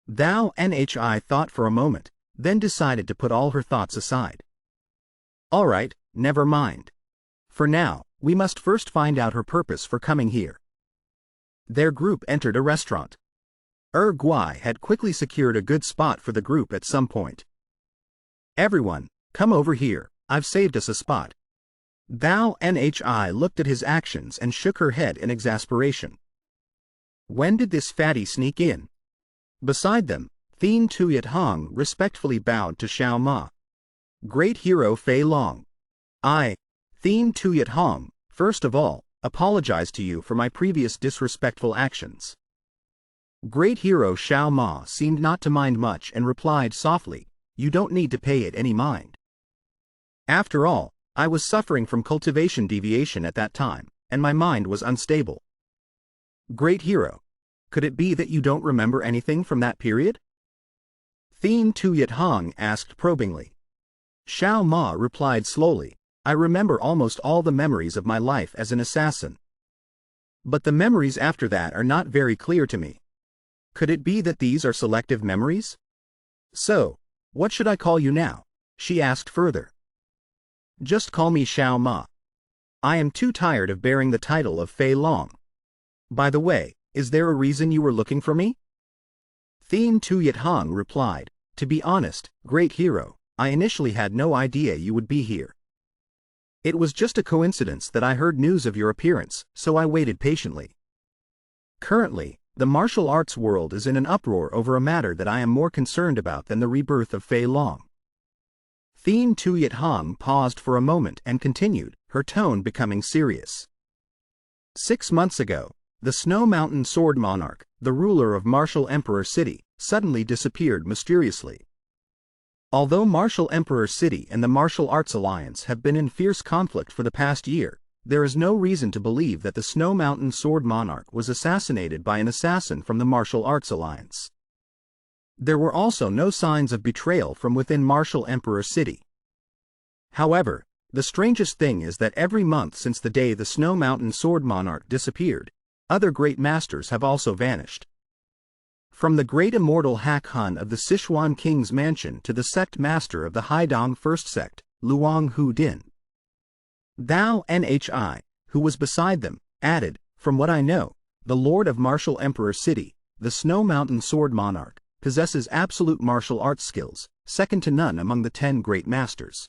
Thou Nhi thought for a moment, then decided to put all her thoughts aside. All right, never mind. For now, we must first find out her purpose for coming here. Their group entered a restaurant. Guai had quickly secured a good spot for the group at some point. Everyone, come over here, I've saved us a spot. Thou Nhi looked at his actions and shook her head in exasperation. When did this fatty sneak in? Beside them, Thien Tuyet Hong respectfully bowed to Xiao Ma. Great hero Fei Long. I, Thien Tuyet Hong, first of all, apologize to you for my previous disrespectful actions. Great hero Xiao Ma seemed not to mind much and replied softly, you don't need to pay it any mind. After all, I was suffering from cultivation deviation at that time, and my mind was unstable. Great hero, Could it be that you don't remember anything from that period? Thien Tuyet Hong asked probingly. Xiao Ma replied slowly, I remember almost all the memories of my life as an assassin. But the memories after that are not very clear to me. Could it be that these are selective memories? So, what should I call you now? She asked further. Just call me Xiao Ma. I am too tired of bearing the title of Fei Long. By the way, is there a reason you were looking for me? Thien Tuyet Hong replied, To be honest, great hero, I initially had no idea you would be here. It was just a coincidence that I heard news of your appearance, so I waited patiently. Currently, the martial arts world is in an uproar over a matter that I am more concerned about than the rebirth of Fei Long. Thien Tuyet Hong paused for a moment and continued, her tone becoming serious. 6 months ago, the Snow Mountain Sword Monarch, the ruler of Martial Emperor City, suddenly disappeared mysteriously. Although Martial Emperor City and the Martial Arts Alliance have been in fierce conflict for the past year, there is no reason to believe that the Snow Mountain Sword Monarch was assassinated by an assassin from the Martial Arts Alliance. There were also no signs of betrayal from within Martial Emperor City. However, the strangest thing is that every month since the day the Snow Mountain Sword Monarch disappeared, other great masters have also vanished. From the great immortal Hak Hun of the Sichuan King's mansion to the sect master of the Haidong First Sect, Luang Hu Din. Thou Nhi, who was beside them, added, From what I know, the Lord of Martial Emperor City, the Snow Mountain Sword Monarch, possesses absolute martial arts skills, second to none among the 10 great masters.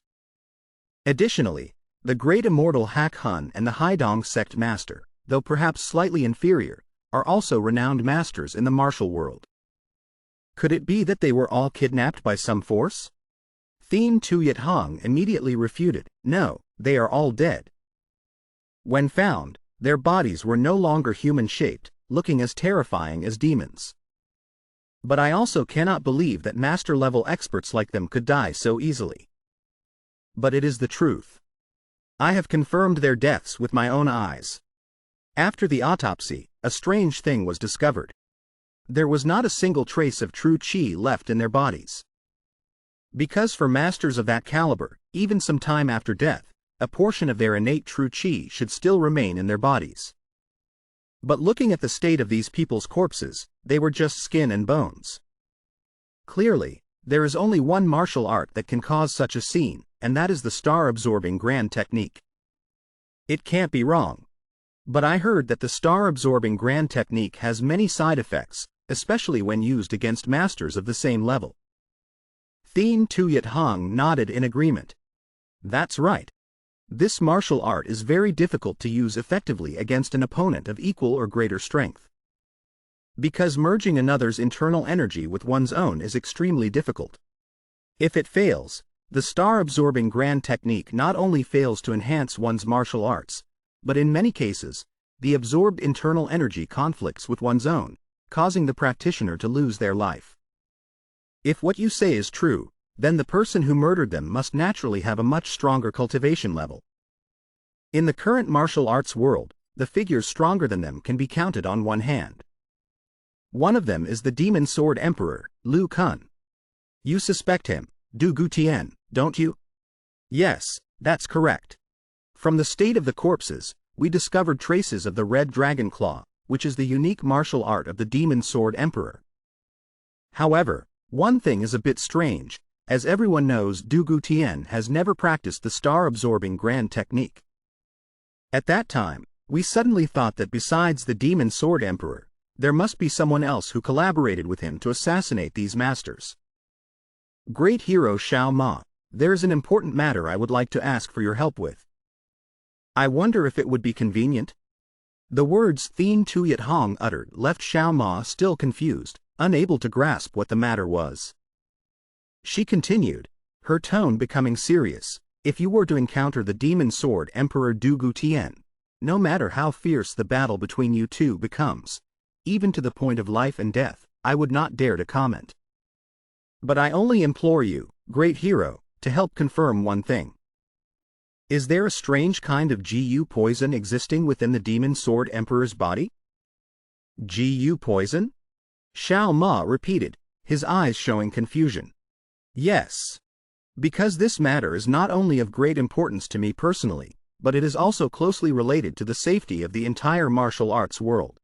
Additionally, the great immortal Hak Hun and the Haidong Sect master, though perhaps slightly inferior, are also renowned masters in the martial world. Could it be that they were all kidnapped by some force? Thien Tuyet Hong immediately refuted, No, they are all dead. When found, their bodies were no longer human-shaped, looking as terrifying as demons. But I also cannot believe that master-level experts like them could die so easily. But it is the truth. I have confirmed their deaths with my own eyes. After the autopsy, a strange thing was discovered. There was not a single trace of true qi left in their bodies. Because for masters of that caliber, even some time after death, a portion of their innate true qi should still remain in their bodies. But looking at the state of these people's corpses, they were just skin and bones. Clearly, there is only one martial art that can cause such a scene, and that is the star-absorbing grand technique. It can't be wrong. But I heard that the star-absorbing grand technique has many side effects, especially when used against masters of the same level. Thien Tuyet Hong nodded in agreement. That's right. This martial art is very difficult to use effectively against an opponent of equal or greater strength. Because merging another's internal energy with one's own is extremely difficult. If it fails, the star-absorbing grand technique not only fails to enhance one's martial arts, but in many cases, the absorbed internal energy conflicts with one's own, causing the practitioner to lose their life. If what you say is true, then the person who murdered them must naturally have a much stronger cultivation level. In the current martial arts world, the figures stronger than them can be counted on one hand. One of them is the Demon Sword Emperor, Lu Kun. You suspect him, Du Gutian, don't you? Yes, that's correct. From the state of the corpses, we discovered traces of the Red Dragon Claw, which is the unique martial art of the Demon Sword Emperor. However, one thing is a bit strange, as everyone knows Du Gutian has never practiced the star-absorbing grand technique. At that time, we suddenly thought that besides the Demon Sword Emperor, there must be someone else who collaborated with him to assassinate these masters. Great hero Xiao Ma, there is an important matter I would like to ask for your help with. I wonder if it would be convenient? The words Thien Tuyet Hong uttered left Xiao Ma still confused, unable to grasp what the matter was. She continued, her tone becoming serious, if you were to encounter the Demon Sword Emperor Du Gutian, no matter how fierce the battle between you two becomes, even to the point of life and death, I would not dare to comment. But I only implore you, great hero, to help confirm one thing. Is there a strange kind of GU poison existing within the Demon Sword Emperor's body? Gu poison? Xiao Ma repeated, his eyes showing confusion. Yes. Because this matter is not only of great importance to me personally, but it is also closely related to the safety of the entire martial arts world.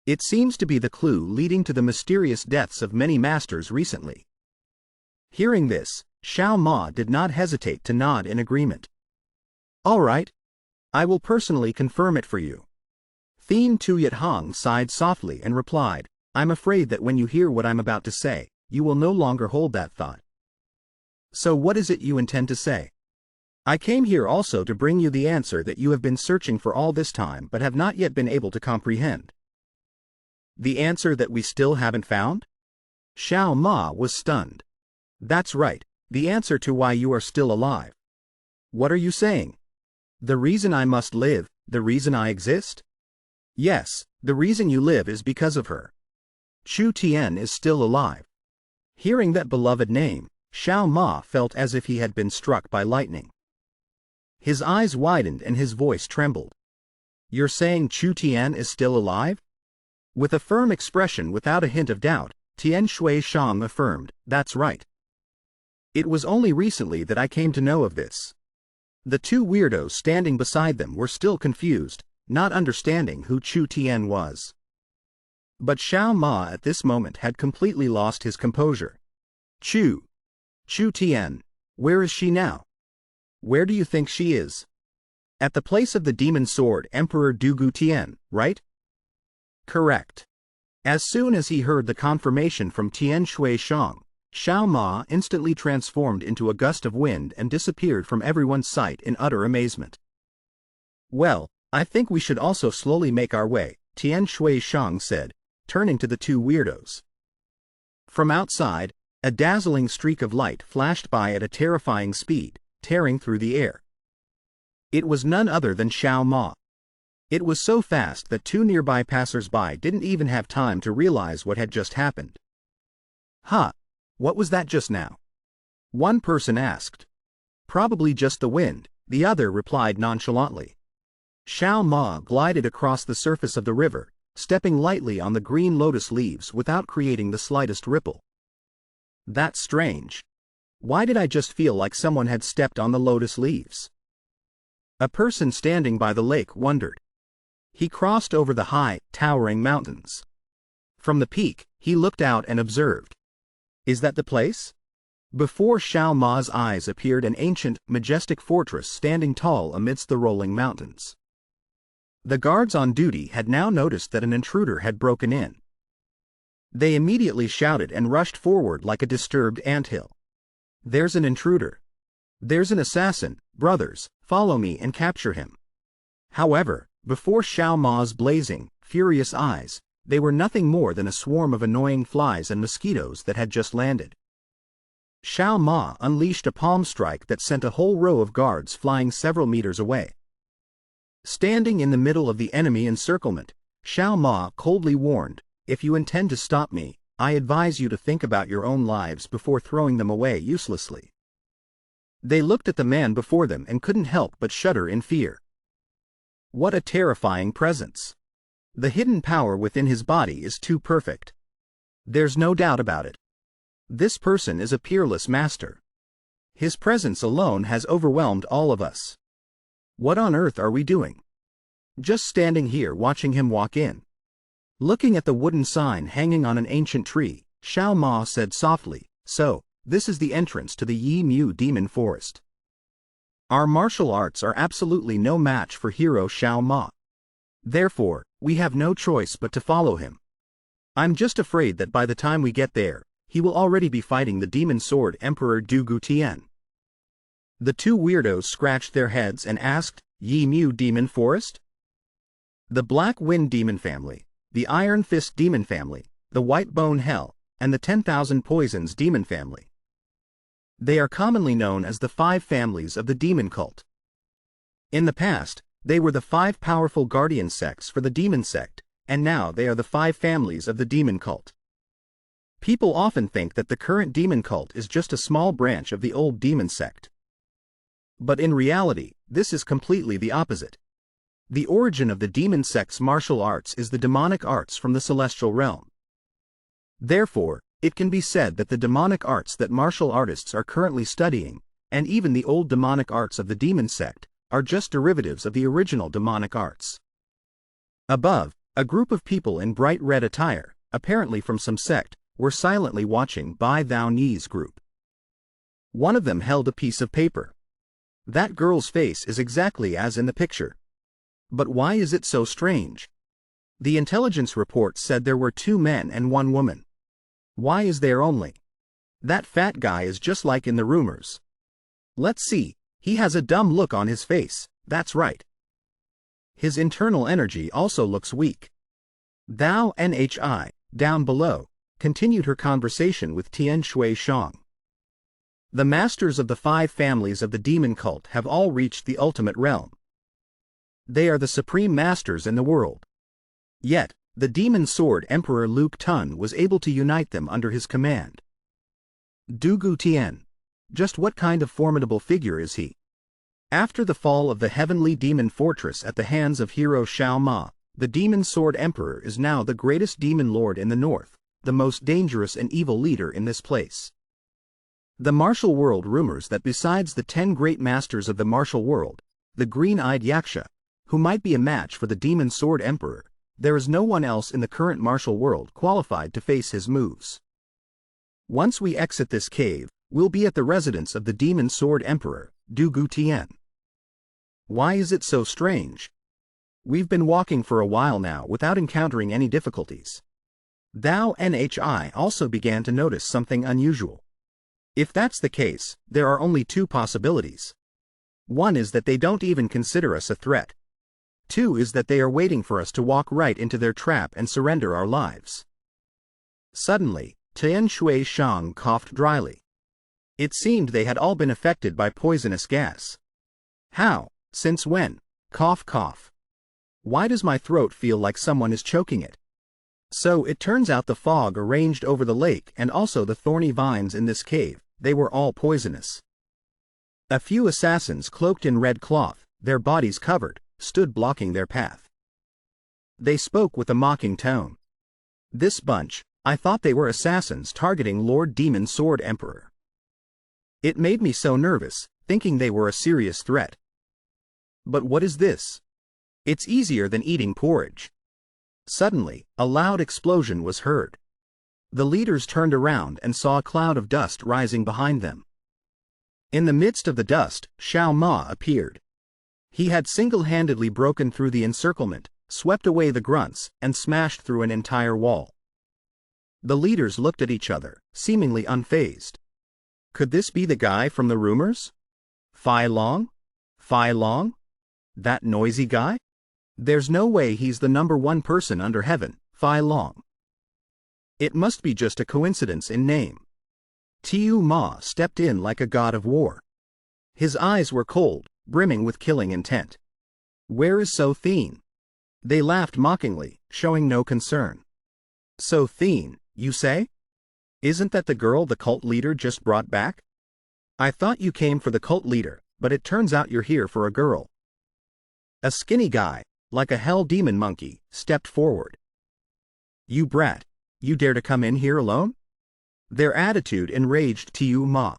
It seems to be the clue leading to the mysterious deaths of many masters recently. Hearing this, Xiao Ma did not hesitate to nod in agreement. All right. I will personally confirm it for you. Thien Tuyat Hong sighed softly and replied, I'm afraid that when you hear what I'm about to say, you will no longer hold that thought. So what is it you intend to say? I came here also to bring you the answer that you have been searching for all this time but have not yet been able to comprehend. The answer that we still haven't found? Xiao Ma was stunned. That's right, the answer to why you are still alive. What are you saying? The reason I must live, the reason I exist? Yes, the reason you live is because of her. Chu Tian is still alive. Hearing that beloved name, Xiao Ma felt as if he had been struck by lightning. His eyes widened and his voice trembled. You're saying Chu Tian is still alive? With a firm expression without a hint of doubt, Tian Shui Shang affirmed, that's right. It was only recently that I came to know of this. The two weirdos standing beside them were still confused, not understanding who Chu Tian was. But Xiao Ma at this moment had completely lost his composure. Chu Tian, where is she now? Where do you think she is? At the place of the demon sword Emperor Dugu Tian, right? Correct. As soon as he heard the confirmation from Tian Shui Shang, Xiao Ma instantly transformed into a gust of wind and disappeared from everyone's sight in utter amazement. Well, I think we should also slowly make our way, Tian Shui Shang said, turning to the two weirdos. From outside, a dazzling streak of light flashed by at a terrifying speed, tearing through the air. It was none other than Xiao Ma. It was so fast that two nearby passers-by didn't even have time to realize what had just happened. Huh, what was that just now? One person asked. Probably just the wind, the other replied nonchalantly. Xiao Ma glided across the surface of the river, stepping lightly on the green lotus leaves without creating the slightest ripple. That's strange. Why did I just feel like someone had stepped on the lotus leaves? A person standing by the lake wondered. He crossed over the high, towering mountains. From the peak, he looked out and observed. Is that the place? Before Xiao Ma's eyes appeared an ancient, majestic fortress standing tall amidst the rolling mountains. The guards on duty had now noticed that an intruder had broken in. They immediately shouted and rushed forward like a disturbed anthill. There's an intruder. There's an assassin, brothers, follow me and capture him. However, before Xiao Ma's blazing, furious eyes, they were nothing more than a swarm of annoying flies and mosquitoes that had just landed. Xiao Ma unleashed a palm strike that sent a whole row of guards flying several meters away. Standing in the middle of the enemy encirclement, Xiao Ma coldly warned, if you intend to stop me, I advise you to think about your own lives before throwing them away uselessly. They looked at the man before them and couldn't help but shudder in fear. What a terrifying presence! The hidden power within his body is too perfect. There's no doubt about it. This person is a peerless master. His presence alone has overwhelmed all of us. What on earth are we doing? Just standing here watching him walk in. Looking at the wooden sign hanging on an ancient tree, Xiao Ma said softly, so, this is the entrance to the Yi Mu Demon Forest. Our martial arts are absolutely no match for hero Xiao Ma. Therefore, we have no choice but to follow him. I'm just afraid that by the time we get there, he will already be fighting the demon sword Emperor Dugu Tian. The two weirdos scratched their heads and asked, Yi Mu Demon Forest? The Black Wind Demon Family, the Iron Fist Demon Family, the White Bone Hell, and the 10,000 Poisons Demon Family. They are commonly known as the 5 families of the demon cult. In the past, they were the 5 powerful guardian sects for the demon sect, and now they are the 5 families of the demon cult. People often think that the current demon cult is just a small branch of the old demon sect. But in reality, this is completely the opposite. The origin of the demon sect's martial arts is the demonic arts from the celestial realm. Therefore, it can be said that the demonic arts that martial artists are currently studying, and even the old demonic arts of the demon sect, are just derivatives of the original demonic arts. Above, a group of people in bright red attire, apparently from some sect, were silently watching Bai Thou Ni's group. One of them held a piece of paper. That girl's face is exactly as in the picture. But why is it so strange? The intelligence report said there were 2 men and 1 woman. Why is there only? That fat guy is just like in the rumors. Let's see, he has a dumb look on his face, that's right. His internal energy also looks weak. Thou Nhi, down below, continued her conversation with Tian Shui Shang. The masters of the 5 families of the demon cult have all reached the ultimate realm. They are the supreme masters in the world. Yet, the demon sword Emperor Luke Tun was able to unite them under his command. Dugu Tian. Just what kind of formidable figure is he? After the fall of the heavenly demon fortress at the hands of hero Xiao Ma, the demon sword emperor is now the greatest demon lord in the north, the most dangerous and evil leader in this place. The martial world rumors that besides the 10 great masters of the martial world, the green-eyed Yaksha, who might be a match for the demon sword emperor, there is no one else in the current martial world qualified to face his moves. Once we exit this cave, we'll be at the residence of the demon sword emperor, Dugu Tian. Why is it so strange? We've been walking for a while now without encountering any difficulties. Thou Nhi also began to notice something unusual. If that's the case, there are only 2 possibilities. One is that they don't even consider us a threat. 2 is that they are waiting for us to walk right into their trap and surrender our lives. Suddenly, Tian Shui Shang coughed dryly. It seemed they had all been affected by poisonous gas. How? Since when? Cough cough. Why does my throat feel like someone is choking it? So it turns out the fog arranged over the lake and also the thorny vines in this cave, they were all poisonous. A few assassins cloaked in red cloth, their bodies covered, stood blocking their path. They spoke with a mocking tone. This bunch, I thought they were assassins targeting Lord Demon Sword Emperor. It made me so nervous, thinking they were a serious threat. But what is this? It's easier than eating porridge. Suddenly, a loud explosion was heard. The leaders turned around and saw a cloud of dust rising behind them. In the midst of the dust, Xiao Ma appeared. He had single-handedly broken through the encirclement, swept away the grunts, and smashed through an entire wall. The leaders looked at each other, seemingly unfazed. Could this be the guy from the rumors? Fai Long? Fai Long? That noisy guy? There's no way he's the #1 person under heaven, Fai Long. It must be just a coincidence in name. Tiu Ma stepped in like a god of war. His eyes were cold, brimming with killing intent. Where is So Thien? They laughed mockingly, showing no concern. So Thien, you say? Isn't that the girl the cult leader just brought back? I thought you came for the cult leader, but it turns out you're here for a girl. A skinny guy, like a hell demon monkey, stepped forward. You brat, you dare to come in here alone? Their attitude enraged Tiu Ma.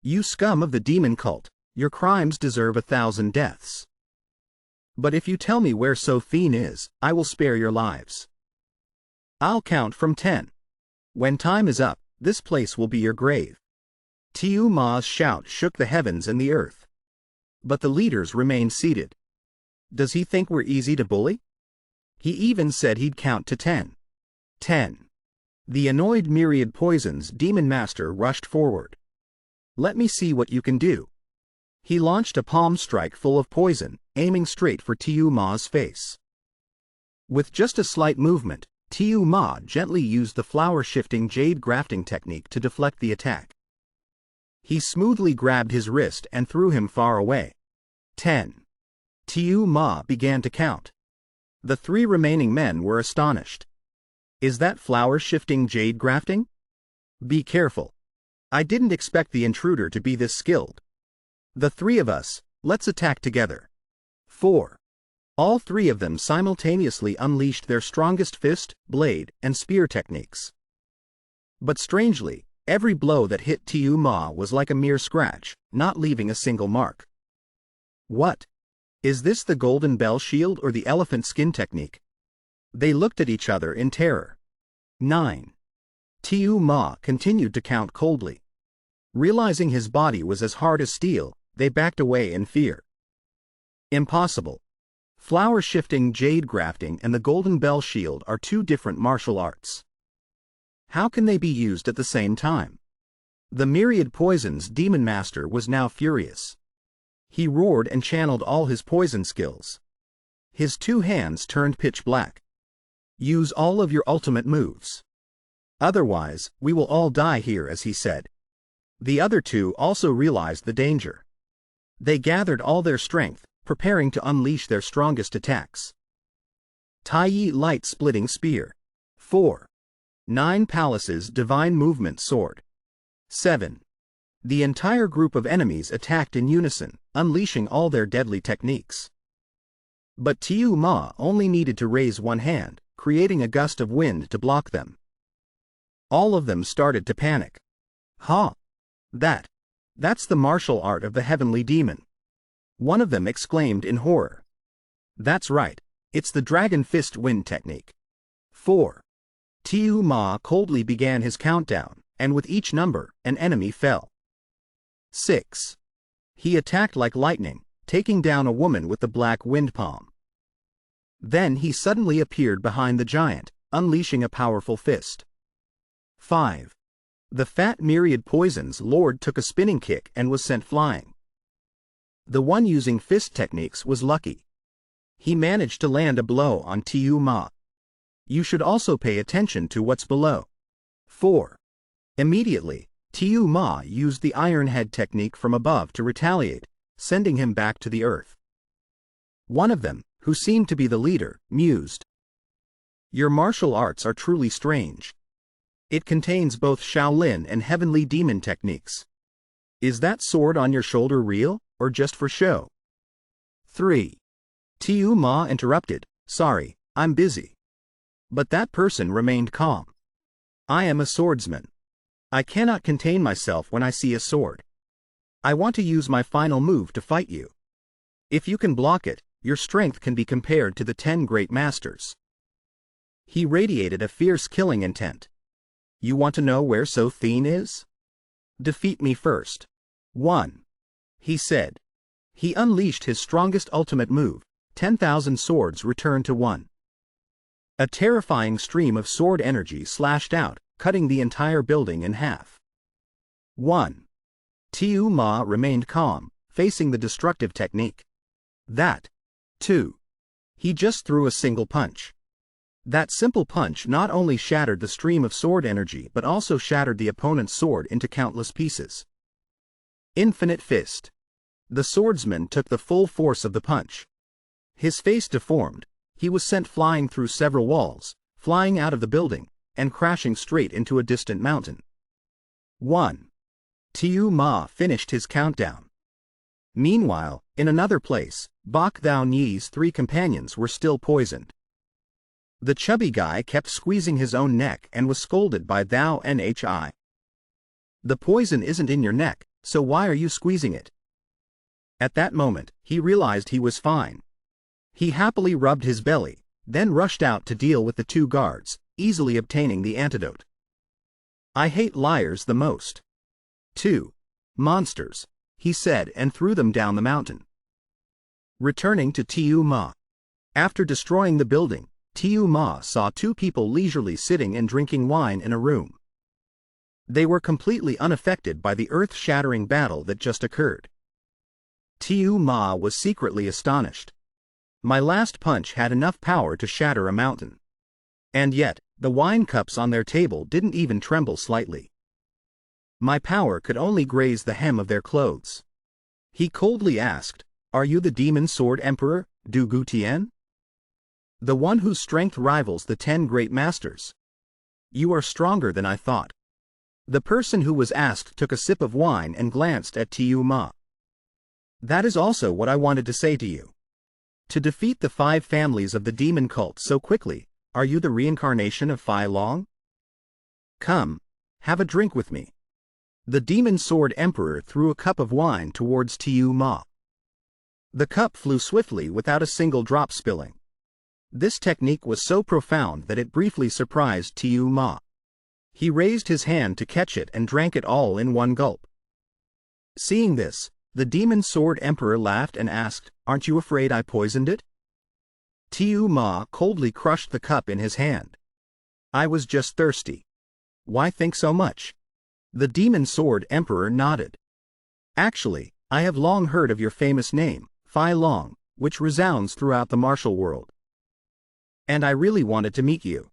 You scum of the demon cult, your crimes deserve 1,000 deaths. But if you tell me where So Thien is, I will spare your lives. I'll count from 10. When time is up, this place will be your grave. Tiu Ma's shout shook the heavens and the earth. But the leaders remained seated. Does he think we're easy to bully? He even said he'd count to 10. 10. The annoyed myriad poisons demon master rushed forward. Let me see what you can do. He launched a palm strike full of poison, aiming straight for Tiu Ma's face. With just a slight movement, Tiu Ma gently used the flower-shifting jade grafting technique to deflect the attack. He smoothly grabbed his wrist and threw him far away. 10. Tiu Ma began to count. The 3 remaining men were astonished. Is that flower-shifting jade grafting? Be careful. I didn't expect the intruder to be this skilled. The 3 of us, let's attack together. 4. All three of them simultaneously unleashed their strongest fist, blade, and spear techniques. But strangely, every blow that hit Tiu Ma was like a mere scratch, not leaving a single mark. What? Is this the golden bell shield or the elephant skin technique? They looked at each other in terror. 9. Tiu Ma continued to count coldly. Realizing his body was as hard as steel, they backed away in fear. Impossible. Flower shifting, jade grafting, and the golden bell shield are two different martial arts. How can they be used at the same time? The myriad poisons demon master was now furious. He roared and channeled all his poison skills. His two hands turned pitch black. Use all of your ultimate moves. Otherwise, we will all die here, as he said. The other two also realized the danger. They gathered all their strength, preparing to unleash their strongest attacks. Taiyi Light Splitting Spear. 4. 9 Palaces Divine Movement Sword. 7. The entire group of enemies attacked in unison, unleashing all their deadly techniques. But Tiu Ma only needed to raise one hand, creating a gust of wind to block them. All of them started to panic. Ha! That's the martial art of the heavenly demon. One of them exclaimed in horror. That's right, it's the dragon fist wind technique. 4. Tiu Ma coldly began his countdown, and with each number, an enemy fell. 6. He attacked like lightning, taking down a woman with the black wind palm. Then he suddenly appeared behind the giant, unleashing a powerful fist. 5. The fat myriad poisons lord took a spinning kick and was sent flying. The one using fist techniques was lucky. He managed to land a blow on Tiu Ma. You should also pay attention to what's below. 4. Immediately, Tiu Ma used the Iron Head technique from above to retaliate, sending him back to the earth. One of them, who seemed to be the leader, mused. Your martial arts are truly strange. It contains both Shaolin and heavenly demon techniques. Is that sword on your shoulder real, or just for show? 3. Tiu Ma interrupted, Sorry, I'm busy. But that person remained calm. I am a swordsman. I cannot contain myself when I see a sword. I want to use my final move to fight you. If you can block it, your strength can be compared to the 10 great masters. He radiated a fierce killing intent. You want to know where So Thien is? Defeat me first. 1. He said. He unleashed his strongest ultimate move. 10,000 swords returned to 1. A terrifying stream of sword energy slashed out, cutting the entire building in half. 1. Tiu Ma remained calm, facing the destructive technique. 2. He just threw a single punch. That simple punch not only shattered the stream of sword energy but also shattered the opponent's sword into countless pieces. Infinite Fist. The swordsman took the full force of the punch. His face deformed, he was sent flying through several walls, flying out of the building, and crashing straight into a distant mountain. 1. Tiu Ma finished his countdown. Meanwhile, in another place, Bak Thou Nyi's 3 companions were still poisoned. The chubby guy kept squeezing his own neck and was scolded by Thou Nhi. The poison isn't in your neck, so why are you squeezing it? At that moment, he realized he was fine. He happily rubbed his belly, then rushed out to deal with the 2 guards, easily obtaining the antidote. I hate liars the most. 2. Monsters, he said and threw them down the mountain. Returning to Tiu Ma. After destroying the building, Tiu Ma saw 2 people leisurely sitting and drinking wine in a room. They were completely unaffected by the earth-shattering battle that just occurred. Tiu Ma was secretly astonished. My last punch had enough power to shatter a mountain. And yet, the wine cups on their table didn't even tremble slightly. My power could only graze the hem of their clothes. He coldly asked, Are you the Demon Sword Emperor, Du Gutian? The one whose strength rivals the 10 great masters? You are stronger than I thought. The person who was asked took a sip of wine and glanced at Tiu Ma. That is also what I wanted to say to you. To defeat the 5 families of the demon cult so quickly, are you the reincarnation of Fai Long? Come, have a drink with me. The Demon Sword Emperor threw a cup of wine towards Tiu Ma. The cup flew swiftly without a single drop spilling. This technique was so profound that it briefly surprised Tiu Ma. He raised his hand to catch it and drank it all in one gulp. Seeing this, the Demon Sword Emperor laughed and asked, "Aren't you afraid I poisoned it?" Tiu Ma coldly crushed the cup in his hand. "I was just thirsty. Why think so much?" The Demon Sword Emperor nodded. "Actually, I have long heard of your famous name, Fai Long, which resounds throughout the martial world. And I really wanted to meet you.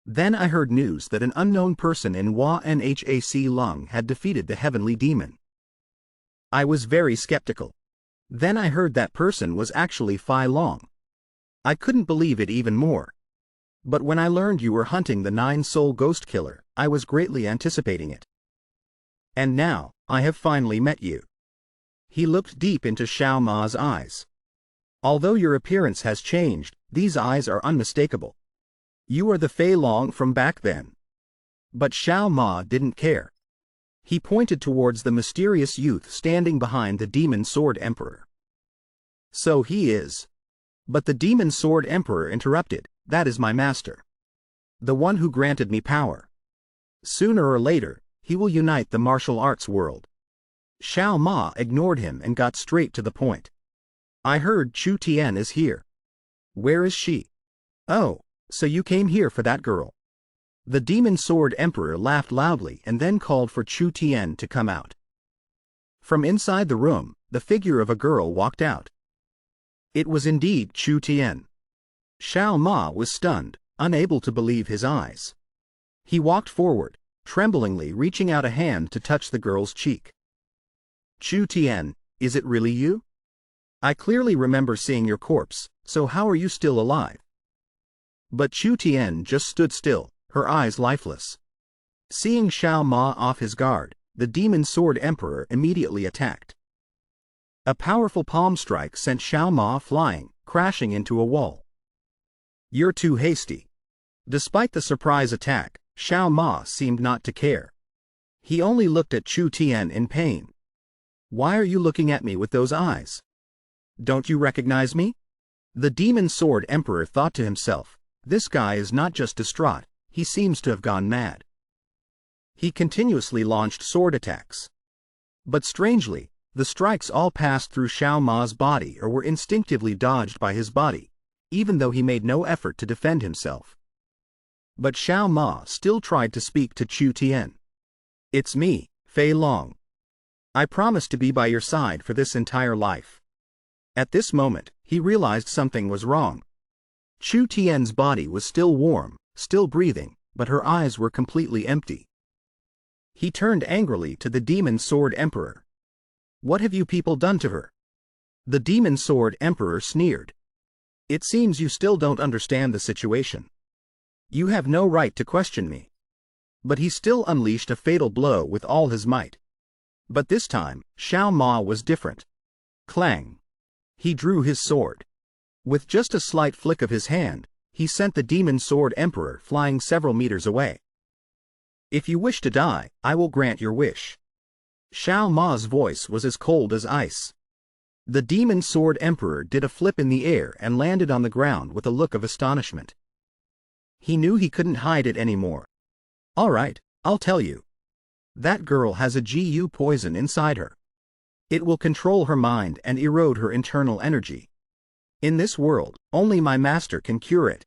Then I heard news that an unknown person in Hua Nhac Lung had defeated the heavenly demon. I was very skeptical. Then I heard that person was actually Fai Long. I couldn't believe it even more. But when I learned you were hunting the 9-soul ghost killer, I was greatly anticipating it. And now, I have finally met you." He looked deep into Xiao Ma's eyes. "Although your appearance has changed, these eyes are unmistakable. You are the Fei Long from back then." But Xiao Ma didn't care. He pointed towards the mysterious youth standing behind the Demon Sword Emperor. "So he is." But the Demon Sword Emperor interrupted, "That is my master. The one who granted me power. Sooner or later, he will unite the martial arts world." Xiao Ma ignored him and got straight to the point. "I heard Chu Tian is here. Where is she?" "Oh, so you came here for that girl." The Demon Sword Emperor laughed loudly and then called for Chu Tian to come out. From inside the room, the figure of a girl walked out. It was indeed Chu Tian. Xiao Ma was stunned, unable to believe his eyes. He walked forward, tremblingly reaching out a hand to touch the girl's cheek. "Chu Tian, is it really you? I clearly remember seeing your corpse, so how are you still alive?" But Chu Tian just stood still, her eyes lifeless. Seeing Xiao Ma off his guard, the Demon Sword Emperor immediately attacked. A powerful palm strike sent Xiao Ma flying, crashing into a wall. "You're too hasty." Despite the surprise attack, Xiao Ma seemed not to care. He only looked at Chu Tian in pain. "Why are you looking at me with those eyes? Don't you recognize me?" The Demon Sword Emperor thought to himself, "This guy is not just distraught, he seems to have gone mad." He continuously launched sword attacks. But strangely, the strikes all passed through Xiao Ma's body or were instinctively dodged by his body, even though he made no effort to defend himself. But Xiao Ma still tried to speak to Chu Tian. "It's me, Fei Long. I promise to be by your side for this entire life." At this moment, he realized something was wrong. Chu Tian's body was still warm, still breathing, but her eyes were completely empty. He turned angrily to the Demon Sword Emperor. "What have you people done to her?" The Demon Sword Emperor sneered. "It seems you still don't understand the situation. You have no right to question me." But he still unleashed a fatal blow with all his might. But this time, Xiao Ma was different. Clang! He drew his sword. With just a slight flick of his hand, he sent the Demon Sword Emperor flying several meters away. "If you wish to die, I will grant your wish." Xiao Ma's voice was as cold as ice. The Demon Sword Emperor did a flip in the air and landed on the ground with a look of astonishment. He knew he couldn't hide it anymore. "All right, I'll tell you. That girl has a GU poison inside her. It will control her mind and erode her internal energy. In this world, only my master can cure it."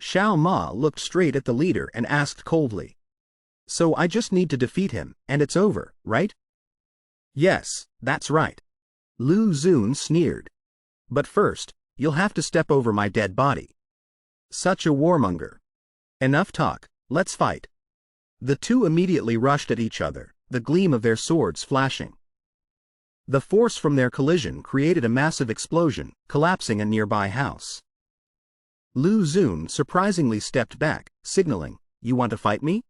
Xiao Ma looked straight at the leader and asked coldly, "So I just need to defeat him, and it's over, right?" "Yes, that's right." Lu Xun sneered. "But first, you'll have to step over my dead body." Such a warmonger. "Enough talk, let's fight." The two immediately rushed at each other, the gleam of their swords flashing. The force from their collision created a massive explosion, collapsing a nearby house. Lu Xun surprisingly stepped back, signaling, "You want to fight me?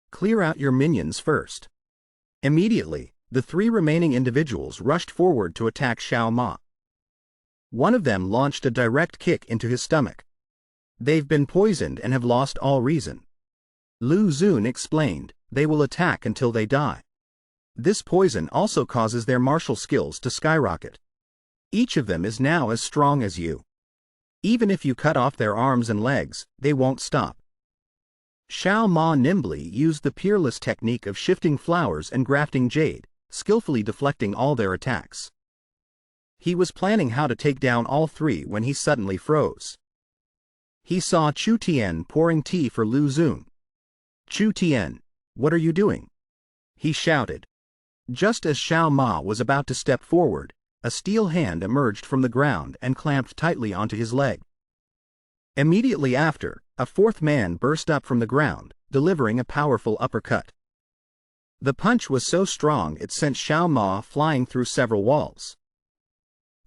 Clear out your minions first." Immediately, the 3 remaining individuals rushed forward to attack Xiao Ma. One of them launched a direct kick into his stomach. They've been poisoned and have lost all reason. Lu Xun explained, they will attack until they die. This poison also causes their martial skills to skyrocket. Each of them is now as strong as you. Even if you cut off their arms and legs, they won't stop. Xiao Ma nimbly used the peerless technique of shifting flowers and grafting jade, skillfully deflecting all their attacks. He was planning how to take down all three when he suddenly froze. He saw Chu Tian pouring tea for Lu Xun. "Chu Tian, what are you doing?" he shouted. Just as Xiao Ma was about to step forward, a steel hand emerged from the ground and clamped tightly onto his leg. Immediately after, a fourth man burst up from the ground, delivering a powerful uppercut. The punch was so strong it sent Xiao Ma flying through several walls.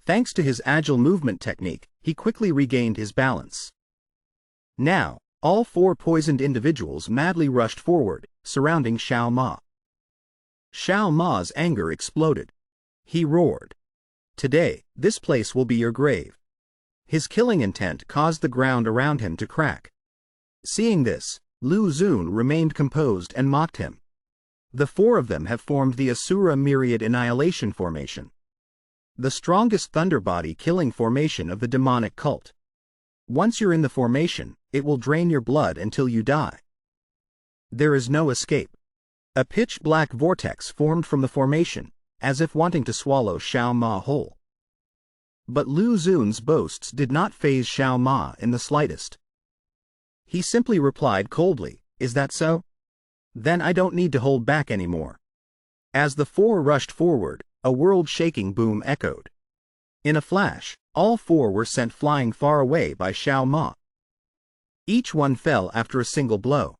Thanks to his agile movement technique, he quickly regained his balance. Now, all four poisoned individuals madly rushed forward, surrounding Xiao Ma. Xiao Ma's anger exploded. He roared, "Today, this place will be your grave." His killing intent caused the ground around him to crack. Seeing this, Lu Xun remained composed and mocked him. The four of them have formed the Asura Myriad Annihilation Formation, the strongest thunder body killing formation of the demonic cult. Once you're in the formation, it will drain your blood until you die. There is no escape. A pitch-black vortex formed from the formation, as if wanting to swallow Xiao Ma whole. But Lu Xun's boasts did not faze Xiao Ma in the slightest. He simply replied coldly, "Is that so? Then I don't need to hold back anymore." As the four rushed forward, a world-shaking boom echoed. In a flash, all four were sent flying far away by Xiao Ma. Each one fell after a single blow.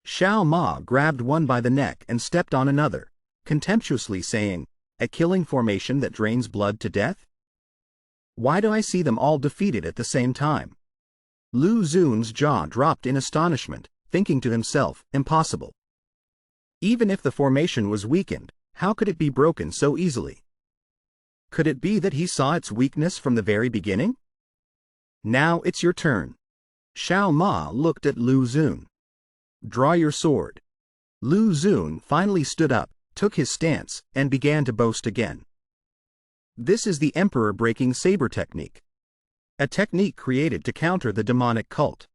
Xiao Ma grabbed one by the neck and stepped on another, contemptuously saying, "A killing formation that drains blood to death? Why do I see them all defeated at the same time?" Lu Xun's jaw dropped in astonishment, thinking to himself, impossible. Even if the formation was weakened, how could it be broken so easily? Could it be that he saw its weakness from the very beginning? "Now it's your turn." Xiao Ma looked at Lu Xun. "Draw your sword." Lu Xun finally stood up, took his stance, and began to boast again. This is the emperor-breaking saber technique. A technique created to counter the demonic cult.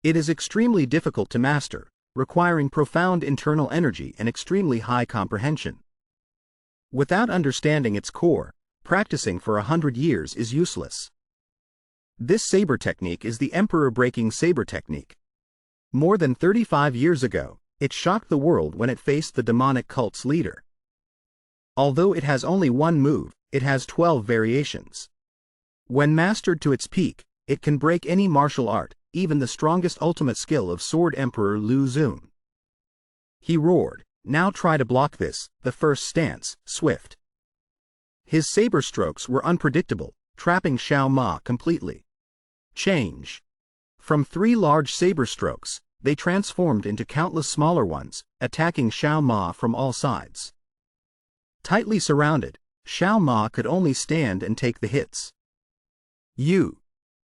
It is extremely difficult to master, requiring profound internal energy and extremely high comprehension. Without understanding its core, practicing for 100 years is useless. This saber technique is the emperor-breaking saber technique. More than 35 years ago, it shocked the world when it faced the demonic cult's leader. Although it has only one move, it has 12 variations. When mastered to its peak, it can break any martial art, even the strongest ultimate skill of Sword Emperor Lu Xun. He roared, "Now try to block this." The first stance, swift. His saber strokes were unpredictable, trapping Xiao Ma completely. Change. From 3 large saber strokes, they transformed into countless smaller ones, attacking Xiao Ma from all sides. Tightly surrounded, Xiao Ma could only stand and take the hits.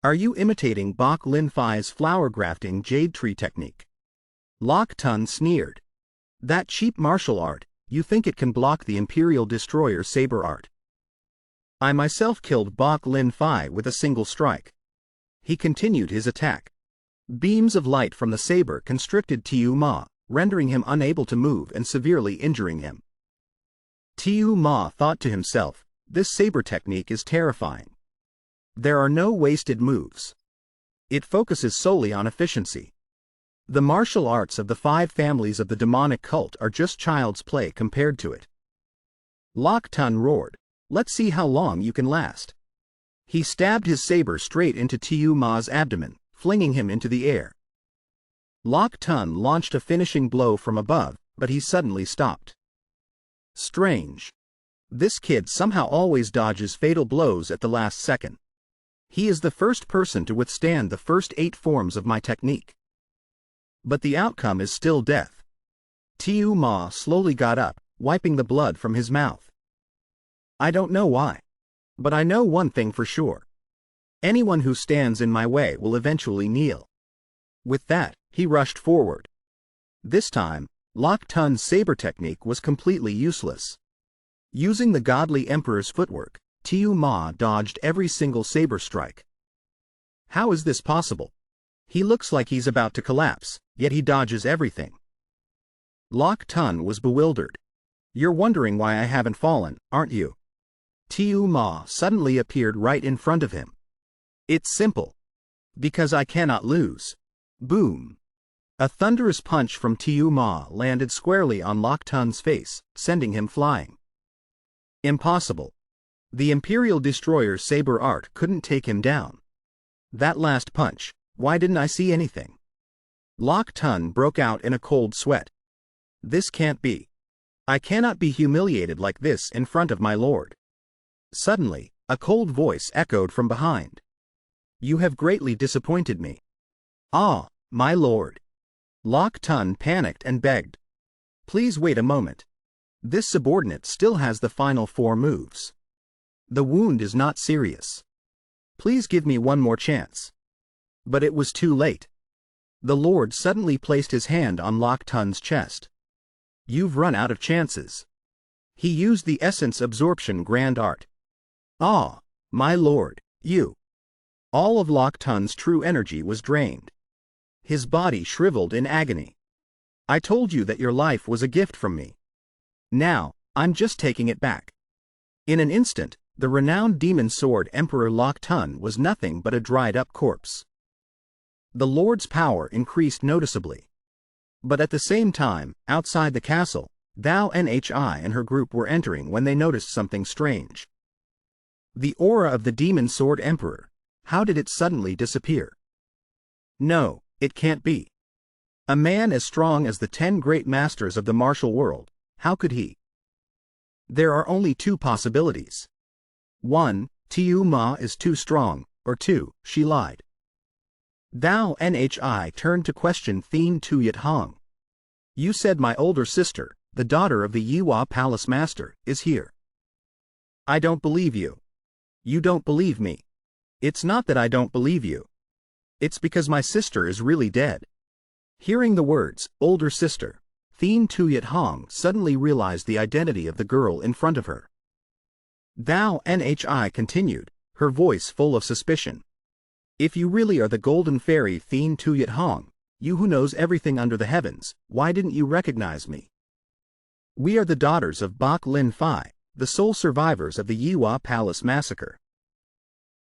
Are you imitating Bok Lin Fai's flower grafting jade tree technique?" Lok Tun sneered. "That cheap martial art, you think it can block the Imperial Destroyer saber art? I myself killed Bok Lin Fai with a single strike." He continued his attack. Beams of light from the saber constricted Tiu Ma, rendering him unable to move and severely injuring him. Tiu Ma thought to himself, "This saber technique is terrifying. There are no wasted moves. It focuses solely on efficiency. The martial arts of the 5 families of the demonic cult are just child's play compared to it." Lok Tun roared, "Let's see how long you can last." He stabbed his saber straight into Tiu Ma's abdomen, flinging him into the air. Lok Tun launched a finishing blow from above, but he suddenly stopped. Strange. This kid somehow always dodges fatal blows at the last second. He is the first person to withstand the first 8 forms of my technique. But the outcome is still death. Tiu Ma slowly got up, wiping the blood from his mouth. "I don't know why. But I know one thing for sure. Anyone who stands in my way will eventually kneel. With that, he rushed forward. This time, Lok Tun's saber technique was completely useless. Using the godly emperor's footwork, Tiu Ma dodged every single saber strike. How is this possible? He looks like he's about to collapse, yet he dodges everything. Lok Tun was bewildered. You're wondering why I haven't fallen, aren't you? Tiu Ma suddenly appeared right in front of him. It's simple. Because I cannot lose. Boom. A thunderous punch from Tiu Ma landed squarely on Lok Tun's face, sending him flying. Impossible. The Imperial Destroyer's saber art couldn't take him down. That last punch, why didn't I see anything? Lok Tun broke out in a cold sweat. This can't be. I cannot be humiliated like this in front of my lord. Suddenly, a cold voice echoed from behind. You have greatly disappointed me. Ah, my lord. Lok Tun panicked and begged. Please wait a moment. This subordinate still has the final 4 moves. The wound is not serious. Please give me one more chance. But it was too late. The lord suddenly placed his hand on Lok Tun's chest. You've run out of chances. He used the essence absorption grand art. Ah, my lord, you. All of Lok Tun's true energy was drained. His body shriveled in agony. I told you that your life was a gift from me. Now, I'm just taking it back. In an instant, the renowned demon sword Emperor Lok Tun was nothing but a dried-up corpse. The Lord's power increased noticeably. But at the same time, outside the castle, Thao Nhi and her group were entering when they noticed something strange. The aura of the demon sword Emperor. How did it suddenly disappear? No, it can't be. A man as strong as the 10 great masters of the martial world, how could he? There are only 2 possibilities. 1, Tiu Ma is too strong, or 2, she lied. Thao Nhi turned to question Thien Tuyet Hong. You said my older sister, the daughter of the Yiwa Palace Master, is here. I don't believe you. You don't believe me. It's not that I don't believe you. It's because my sister is really dead. Hearing the words, older sister, Thien Tuyet Hong suddenly realized the identity of the girl in front of her. Thao Nhi continued, her voice full of suspicion. If you really are the golden fairy Thien Tuyet Hong, you who knows everything under the heavens, why didn't you recognize me? We are the daughters of Bok Lin Fai, the sole survivors of the Yiwa Palace massacre.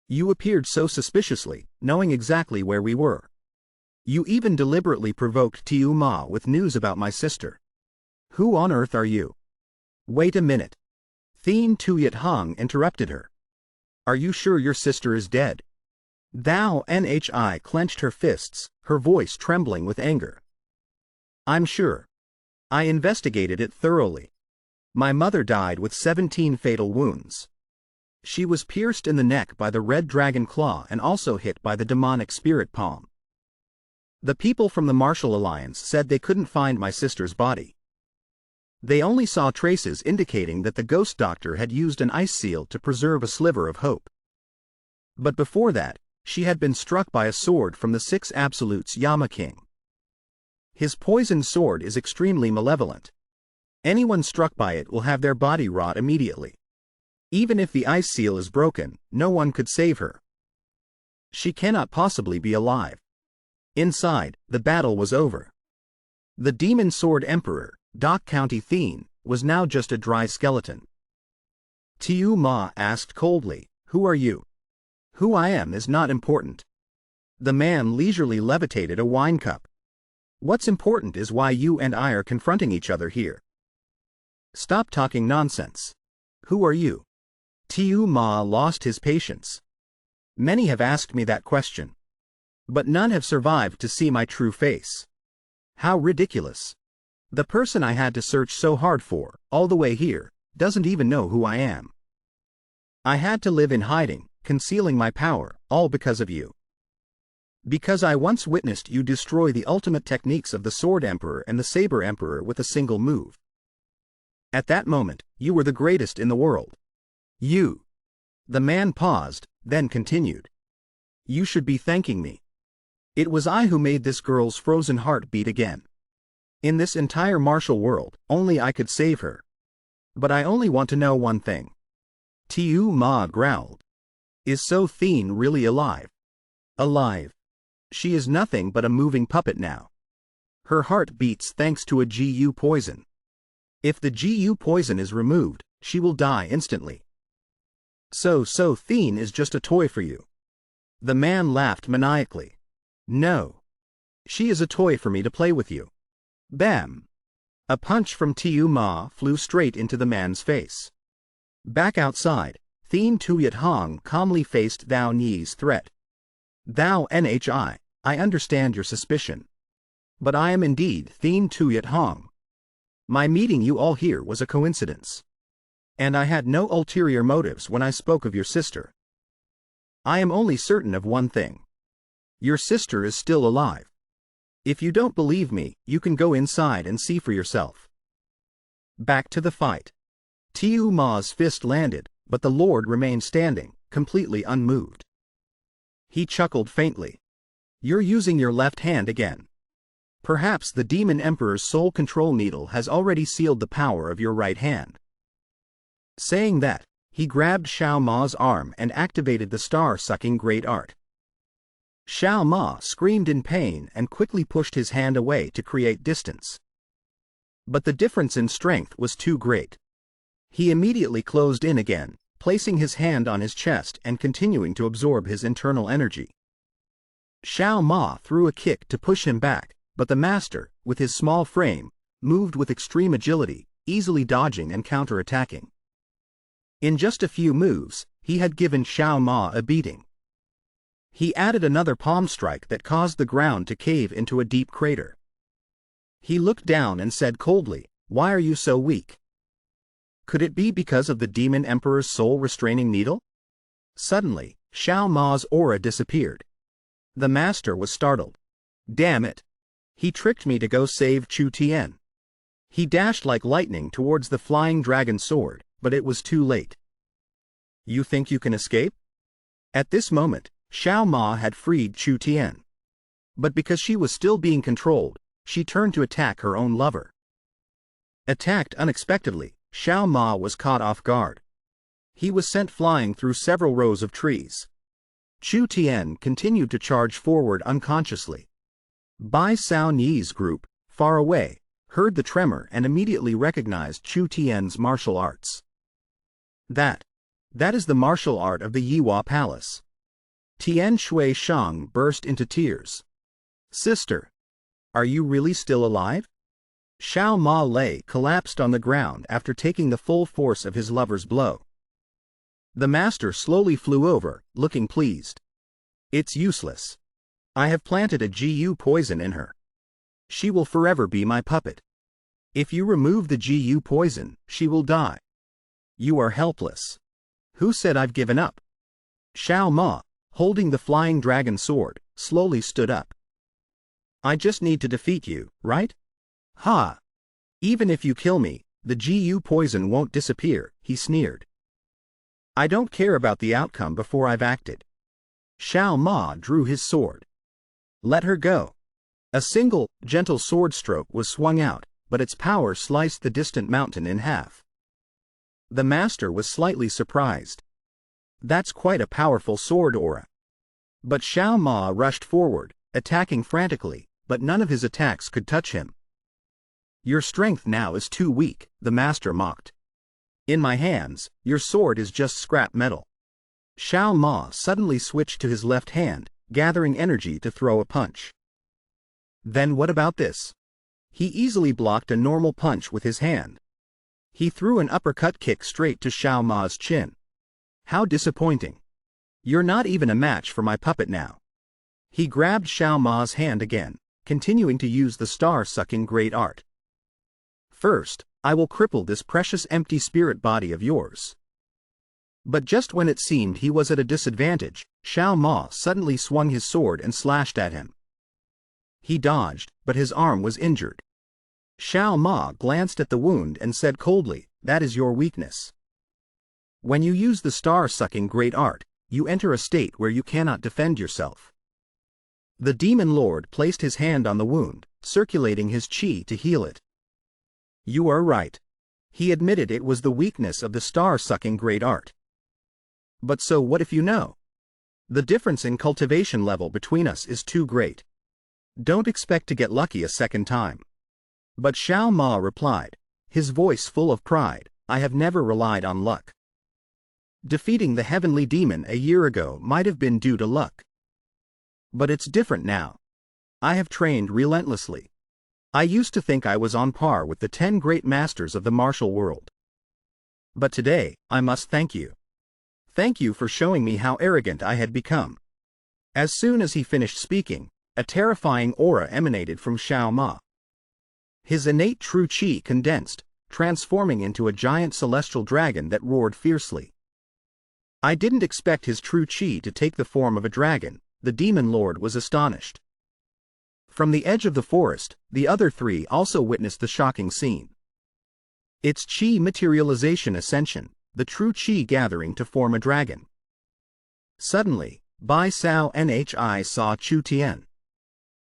You appeared so suspiciously, knowing exactly where we were. You even deliberately provoked Tiu Ma with news about my sister. Who on earth are you? Wait a minute. Thien Tuyet Hong interrupted her. Are you sure your sister is dead? Thao Nhi clenched her fists, her voice trembling with anger. I'm sure. I investigated it thoroughly. My mother died with 17 fatal wounds. She was pierced in the neck by the red dragon claw and also hit by the demonic spirit palm. The people from the Martial Alliance said they couldn't find my sister's body. They only saw traces indicating that the ghost doctor had used an ice seal to preserve a sliver of hope. But before that, she had been struck by a sword from the 6 Absolutes Yama King. His poisoned sword is extremely malevolent. Anyone struck by it will have their body rot immediately. Even if the ice seal is broken, no one could save her. She cannot possibly be alive. Inside, the battle was over. The Demon Sword Emperor, Dak County Thien, was now just a dry skeleton. Tiu Ma asked coldly, Who are you? Who I am is not important. The man leisurely levitated a wine cup. What's important is why you and I are confronting each other here. Stop talking nonsense. Who are you? Tiu Ma lost his patience. Many have asked me that question. But none have survived to see my true face. How ridiculous. The person I had to search so hard for, all the way here, doesn't even know who I am. I had to live in hiding, concealing my power, all because of you. Because I once witnessed you destroy the ultimate techniques of the Sword Emperor and the Saber Emperor with a single move. At that moment, you were the greatest in the world. You. The man paused, then continued. You should be thanking me. It was I who made this girl's frozen heart beat again. In this entire martial world, only I could save her. But I only want to know one thing. Tiu Ma growled. Is So Thien really alive? Alive. She is nothing but a moving puppet now. Her heart beats thanks to a GU poison. If the GU poison is removed, she will die instantly. So Thien is just a toy for you. The man laughed maniacally. No. She is a toy for me to play with you. Bam! A punch from Tiu Ma flew straight into the man's face. Back outside, Thien Tuyet Hong calmly faced Thou Ni's threat. Thou Nhi, I understand your suspicion. But I am indeed Thien Tuyet Hong. My meeting you all here was a coincidence. And I had no ulterior motives when I spoke of your sister. I am only certain of one thing. Your sister is still alive. If you don't believe me, you can go inside and see for yourself. Back to the fight. Tiu Ma's fist landed, but the Lord remained standing, completely unmoved. He chuckled faintly. You're using your left hand again. Perhaps the Demon Emperor's soul control needle has already sealed the power of your right hand. Saying that, he grabbed Xiao Ma's arm and activated the star-sucking great art. Xiao Ma screamed in pain and quickly pushed his hand away to create distance. But the difference in strength was too great. He immediately closed in again, placing his hand on his chest and continuing to absorb his internal energy. Xiao Ma threw a kick to push him back, but the master, with his small frame, moved with extreme agility, easily dodging and counterattacking. In just a few moves, he had given Xiao Ma a beating. He added another palm strike that caused the ground to cave into a deep crater. He looked down and said coldly, "Why are you so weak?" Could it be because of the Demon Emperor's soul-restraining needle? Suddenly, Xiao Ma's aura disappeared. The master was startled. Damn it! He tricked me to go save Chu Tian. He dashed like lightning towards the flying dragon sword, but it was too late. You think you can escape? At this moment, Xiao Ma had freed Chu Tian. But because she was still being controlled, she turned to attack her own lover. Attacked unexpectedly, Xiao Ma was caught off guard. He was sent flying through several rows of trees. Chu Tian continued to charge forward unconsciously. Bai Sao Ni's group, far away, heard the tremor and immediately recognized Chu Tian's martial arts. That is the martial art of the Yiwa Palace. Tian Shui Shang burst into tears. Sister, are you really still alive? Xiao Ma Lei collapsed on the ground after taking the full force of his lover's blow. The master slowly flew over, looking pleased. It's useless. I have planted a GU poison in her. She will forever be my puppet. If you remove the GU poison, she will die. You are helpless. Who said I've given up? Xiao Ma, holding the flying dragon sword, slowly stood up. I just need to defeat you, right? Ha! Even if you kill me, the GU poison won't disappear, he sneered. I don't care about the outcome before I've acted. Xiao Ma drew his sword. Let her go. A single, gentle sword stroke was swung out, but its power sliced the distant mountain in half. The master was slightly surprised. That's quite a powerful sword aura. But Xiao Ma rushed forward, attacking frantically, but none of his attacks could touch him. Your strength now is too weak, the master mocked. In my hands, your sword is just scrap metal. Xiao Ma suddenly switched to his left hand, gathering energy to throw a punch. Then what about this? He easily blocked a normal punch with his hand. He threw an uppercut kick straight to Xiao Ma's chin. How disappointing. You're not even a match for my puppet now. He grabbed Xiao Ma's hand again, continuing to use the star-sucking great art. First, I will cripple this precious empty spirit body of yours. But just when it seemed he was at a disadvantage, Xiao Ma suddenly swung his sword and slashed at him. He dodged, but his arm was injured. Xiao Ma glanced at the wound and said coldly, "That is your weakness." When you use the star-sucking great art, you enter a state where you cannot defend yourself. The demon lord placed his hand on the wound, circulating his chi to heal it. You are right. He admitted it was the weakness of the star-sucking great art. But so what if you know? The difference in cultivation level between us is too great. Don't expect to get lucky a second time. But Xiao Ma replied, his voice full of pride, I have never relied on luck. Defeating the heavenly demon a year ago might have been due to luck. But it's different now. I have trained relentlessly. I used to think I was on par with the 10 great masters of the martial world. But today, I must thank you. Thank you for showing me how arrogant I had become. As soon as he finished speaking, a terrifying aura emanated from Xiao Ma. His innate true chi condensed, transforming into a giant celestial dragon that roared fiercely. I didn't expect his true chi to take the form of a dragon, the demon lord was astonished. From the edge of the forest, the other three also witnessed the shocking scene. Its chi materialization ascension, the true chi gathering to form a dragon. Suddenly, Bai Sao Nhi saw Chu Tian.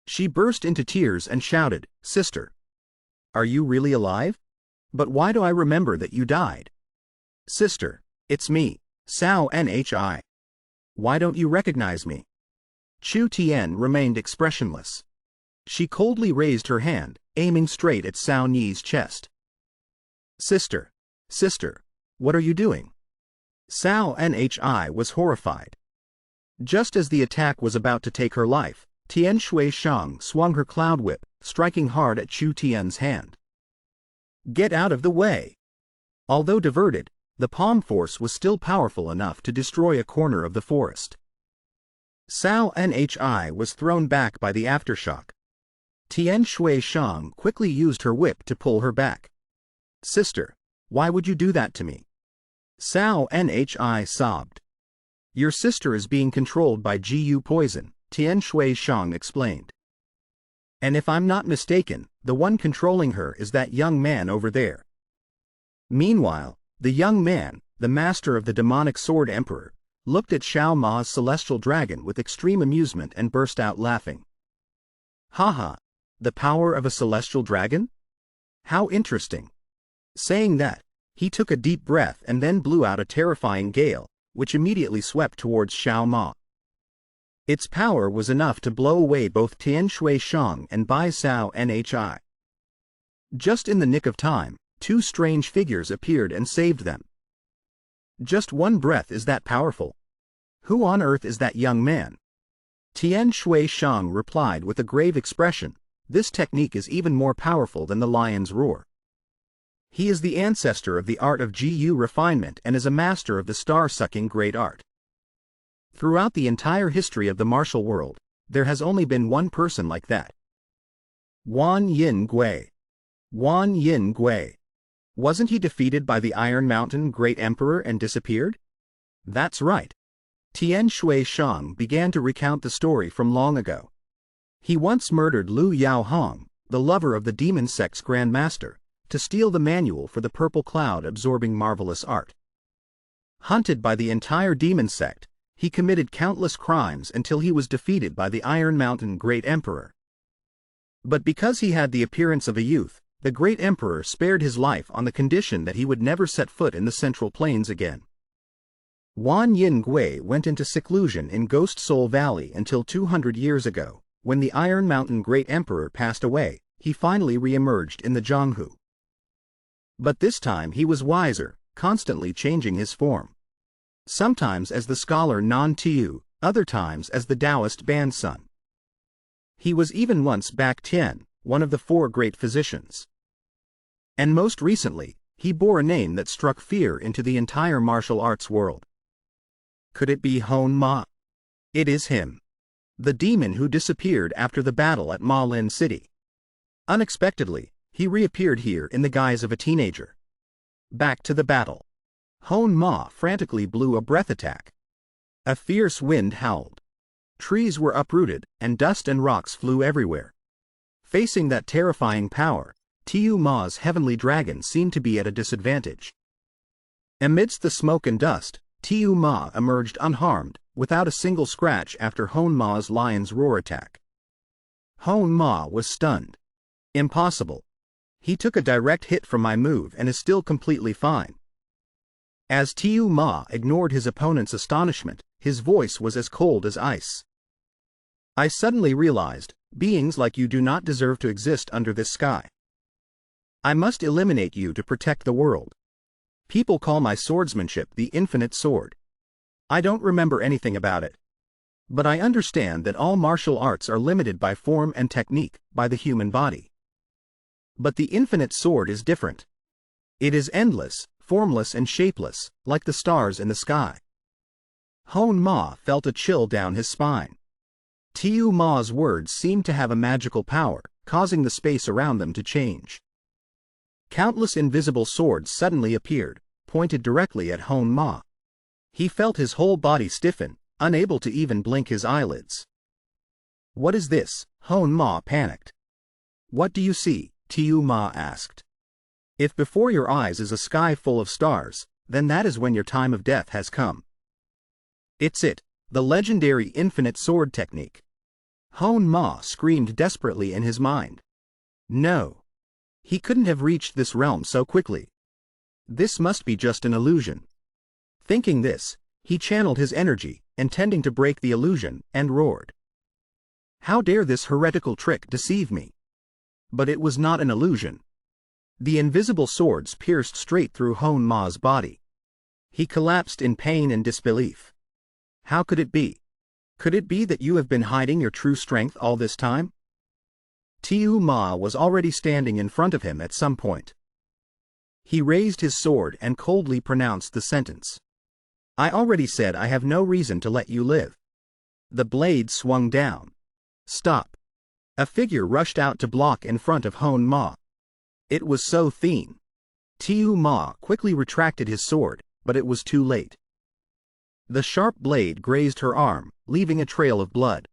She burst into tears and shouted, Sister! Are you really alive? But why do I remember that you died? Sister, it's me, Sao Nhi. Why don't you recognize me? Chu Tian remained expressionless. She coldly raised her hand, aiming straight at Sao Ni's chest. Sister! Sister! What are you doing? Sao Nhi was horrified. Just as the attack was about to take her life, Tian Shui Shang swung her cloud whip, striking hard at Chu Tian's hand. Get out of the way! Although diverted, the palm force was still powerful enough to destroy a corner of the forest. Sao Nhi was thrown back by the aftershock. Tian Shui Shang quickly used her whip to pull her back. Sister, why would you do that to me? Sao Nhi sobbed. Your sister is being controlled by Jiu poison, Tian Shui Shang explained. And if I'm not mistaken, the one controlling her is that young man over there. Meanwhile, the young man, the master of the demonic sword emperor, looked at Xiao Ma's celestial dragon with extreme amusement and burst out laughing. Haha, the power of a celestial dragon? How interesting. Saying that, he took a deep breath and then blew out a terrifying gale, which immediately swept towards Xiao Ma. Its power was enough to blow away both Tian Shui Shang and Bai Sao Nhi. Just in the nick of time, two strange figures appeared and saved them. Just one breath is that powerful. Who on earth is that young man? Tian Shui Shang replied with a grave expression, this technique is even more powerful than the lion's roar. He is the ancestor of the art of Jiu refinement and is a master of the star-sucking great art. Throughout the entire history of the martial world, there has only been one person like that. Wan Yin Gui. Wan Yin Gui. Wasn't he defeated by the Iron Mountain Great Emperor and disappeared? That's right. Tian Shui Shang began to recount the story from long ago. He once murdered Lu Yao Hong, the lover of the demon sect's Grand Master, to steal the manual for the purple cloud absorbing marvelous art. Hunted by the entire demon sect, he committed countless crimes until he was defeated by the Iron Mountain Great Emperor. But because he had the appearance of a youth, the Great Emperor spared his life on the condition that he would never set foot in the Central Plains again. Wan Yin Gui went into seclusion in Ghost Soul Valley until 200 years ago, when the Iron Mountain Great Emperor passed away, he finally re-emerged in the Zhonghu. But this time he was wiser, constantly changing his form. Sometimes as the scholar Nan Tiu, other times as the Taoist Ban Sun. He was even once Bak Tian, one of the 4 great physicians. And most recently, he bore a name that struck fear into the entire martial arts world. Could it be Hon Ma? It is him. The demon who disappeared after the battle at Ma Lin City. Unexpectedly, he reappeared here in the guise of a teenager. Back to the battle. Hon Ma frantically blew a breath attack. A fierce wind howled. Trees were uprooted, and dust and rocks flew everywhere. Facing that terrifying power, Tiu Ma's heavenly dragon seemed to be at a disadvantage. Amidst the smoke and dust, Tiu Ma emerged unharmed, without a single scratch after Hon Ma's lion's roar attack. Hon Ma was stunned. Impossible. He took a direct hit from my move and is still completely fine. As Tiu Ma ignored his opponent's astonishment, his voice was as cold as ice. I suddenly realized, beings like you do not deserve to exist under this sky. I must eliminate you to protect the world. People call my swordsmanship the infinite sword. I don't remember anything about it. But I understand that all martial arts are limited by form and technique, by the human body. But the infinite sword is different. It is endless, formless and shapeless, like the stars in the sky. Hon Ma felt a chill down his spine. Tiu Ma's words seemed to have a magical power, causing the space around them to change. Countless invisible swords suddenly appeared, pointed directly at Hon Ma. He felt his whole body stiffen, unable to even blink his eyelids. What is this? Hon Ma panicked. What do you see? Tiu Ma asked. If before your eyes is a sky full of stars, then that is when your time of death has come. It's it, the legendary infinite sword technique. Hon Ma screamed desperately in his mind. No. He couldn't have reached this realm so quickly. This must be just an illusion. Thinking this, he channeled his energy, intending to break the illusion, and roared. How dare this heretical trick deceive me? But it was not an illusion. The invisible swords pierced straight through Hon Ma's body. He collapsed in pain and disbelief. How could it be? Could it be that you have been hiding your true strength all this time? Tiu Ma was already standing in front of him at some point. He raised his sword and coldly pronounced the sentence. I already said I have no reason to let you live. The blade swung down. Stop. A figure rushed out to block in front of Hon Ma. It was So Thien. Tiu Ma quickly retracted his sword, but it was too late. The sharp blade grazed her arm, leaving a trail of blood.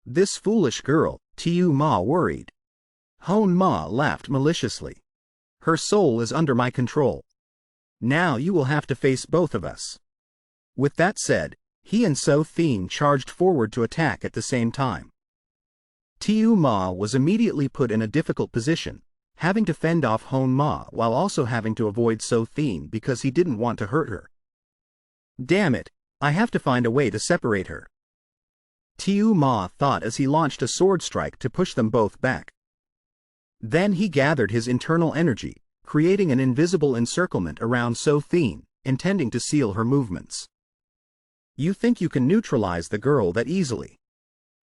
This foolish girl, Tiu Ma worried. Hon Ma laughed maliciously. Her soul is under my control. Now you will have to face both of us. With that said, he and So Thien charged forward to attack at the same time. Tiu Ma was immediately put in a difficult position, having to fend off Hon Ma while also having to avoid So Thien because he didn't want to hurt her. Damn it, I have to find a way to separate her. Tiu Ma thought as he launched a sword strike to push them both back. Then he gathered his internal energy, creating an invisible encirclement around So Thien, intending to seal her movements. You think you can neutralize the girl that easily?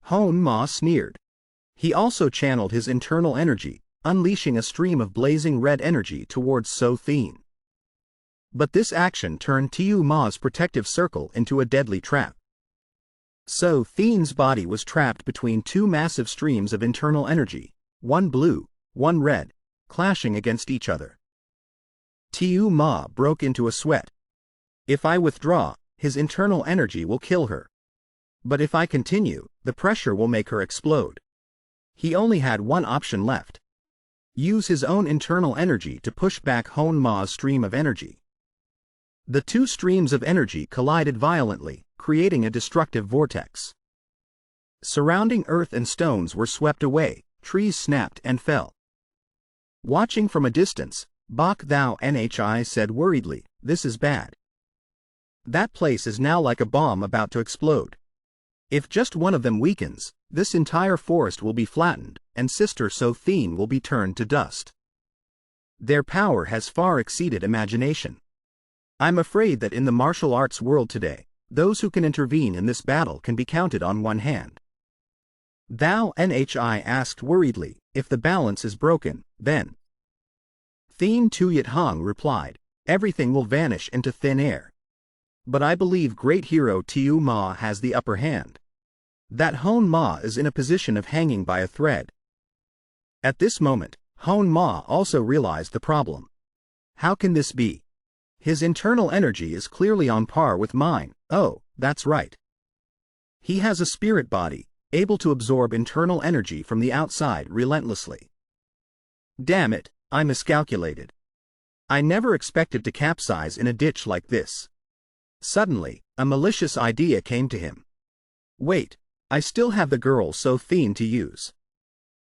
Hon Ma sneered. He also channeled his internal energy, unleashing a stream of blazing red energy towards So Thien. But this action turned Tiu Ma's protective circle into a deadly trap. So Thien's body was trapped between two massive streams of internal energy, one blue, one red, clashing against each other. Tiu Ma broke into a sweat. If I withdraw, his internal energy will kill her. But if I continue, the pressure will make her explode. He only had one option left. Use his own internal energy to push back Hon Ma's stream of energy. The two streams of energy collided violently, creating a destructive vortex. Surrounding earth and stones were swept away, trees snapped and fell. Watching from a distance, Bak Thou Nhi said worriedly, "This is bad. That place is now like a bomb about to explode. If just one of them weakens, this entire forest will be flattened, and Sister So Thien will be turned to dust. Their power has far exceeded imagination. I'm afraid that in the martial arts world today, those who can intervene in this battle can be counted on one hand." Thou Nhi asked worriedly, "If the balance is broken, then?" Thien Tuyet Hong replied, "Everything will vanish into thin air. But I believe great hero Tiu Ma has the upper hand. That Hon Ma is in a position of hanging by a thread." At this moment, Hon Ma also realized the problem. How can this be? His internal energy is clearly on par with mine. Oh, that's right. He has a spirit body, able to absorb internal energy from the outside relentlessly. Damn it, I miscalculated. I never expected to capsize in a ditch like this. Suddenly, a malicious idea came to him. Wait, I still have the girl So Thien to use.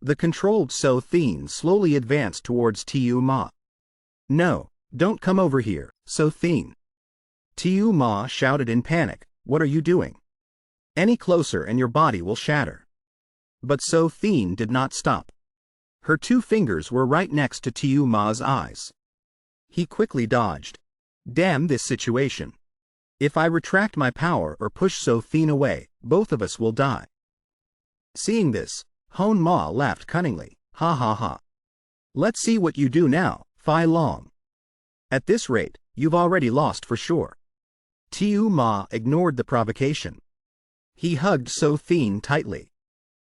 The controlled So Thien slowly advanced towards Tiu Ma. No, don't come over here, So Thien. Tiu Ma shouted in panic, what are you doing? Any closer and your body will shatter. But So Thien did not stop. Her 2 fingers were right next to Tiu Ma's eyes. He quickly dodged. Damn this situation. If I retract my power or push So Thien away, both of us will die. Seeing this, Hon Ma laughed cunningly. Ha ha ha. Let's see what you do now, Fei Long. At this rate, you've already lost for sure. Tiu Ma ignored the provocation. He hugged So Thien tightly.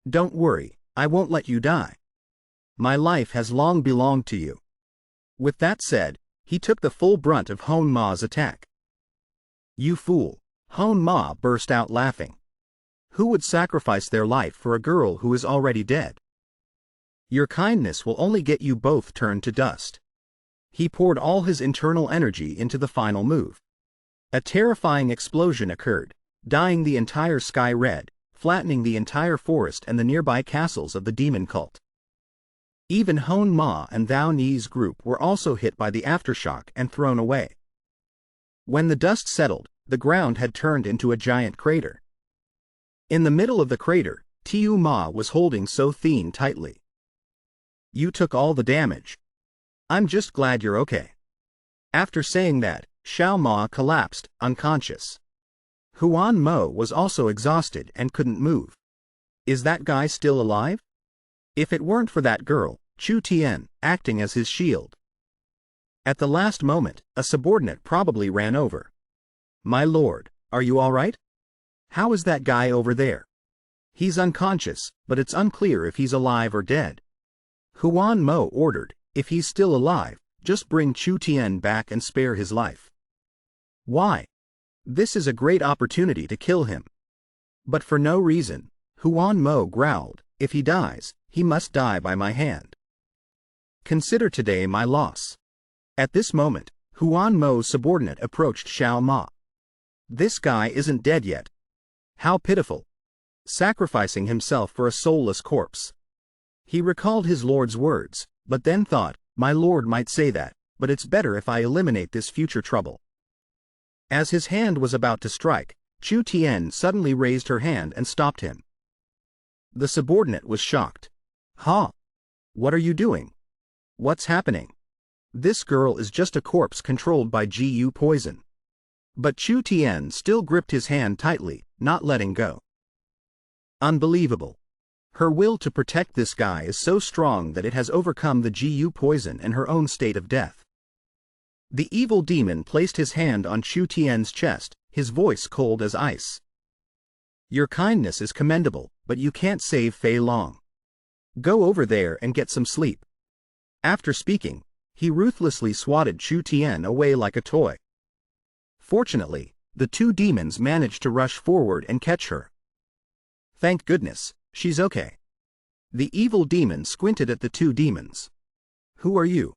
Don't worry, I won't let you die. My life has long belonged to you. With that said, he took the full brunt of Hon Ma's attack. You fool! Hon Ma burst out laughing. Who would sacrifice their life for a girl who is already dead? Your kindness will only get you both turned to dust. He poured all his internal energy into the final move. A terrifying explosion occurred, dyeing the entire sky red, flattening the entire forest and the nearby castles of the demon cult. Even Hon Ma and Thou Ni's group were also hit by the aftershock and thrown away. When the dust settled, the ground had turned into a giant crater. In the middle of the crater, Tiu Ma was holding So Thien tightly. You took all the damage. I'm just glad you're okay. After saying that, Xiao Ma collapsed, unconscious. Huan Mo was also exhausted and couldn't move. Is that guy still alive? If it weren't for that girl, Chu Tian, acting as his shield. At the last moment, a subordinate probably ran over. My lord, are you all right? How is that guy over there? He's unconscious, but it's unclear if he's alive or dead. Huan Mo ordered, if he's still alive, just bring Chu Tian back and spare his life. Why? This is a great opportunity to kill him. But for no reason, Huan Mo growled, if he dies, he must die by my hand. Consider today my loss. At this moment, Huan Mo's subordinate approached Xiao Ma. This guy isn't dead yet. How pitiful. Sacrificing himself for a soulless corpse. He recalled his lord's words, but then thought, my lord might say that, but it's better if I eliminate this future trouble. As his hand was about to strike, Chu Tian suddenly raised her hand and stopped him. The subordinate was shocked. Huh? What are you doing? What's happening? This girl is just a corpse controlled by GU poison. But Chu Tian still gripped his hand tightly, not letting go. Unbelievable. Her will to protect this guy is so strong that it has overcome the GU poison and her own state of death. The evil demon placed his hand on Chu Tian's chest, his voice cold as ice. Your kindness is commendable, but you can't save Fei Long. Go over there and get some sleep. After speaking, he ruthlessly swatted Chu Tian away like a toy. Fortunately, the 2 demons managed to rush forward and catch her. Thank goodness, she's okay. The evil demon squinted at the 2 demons. Who are you?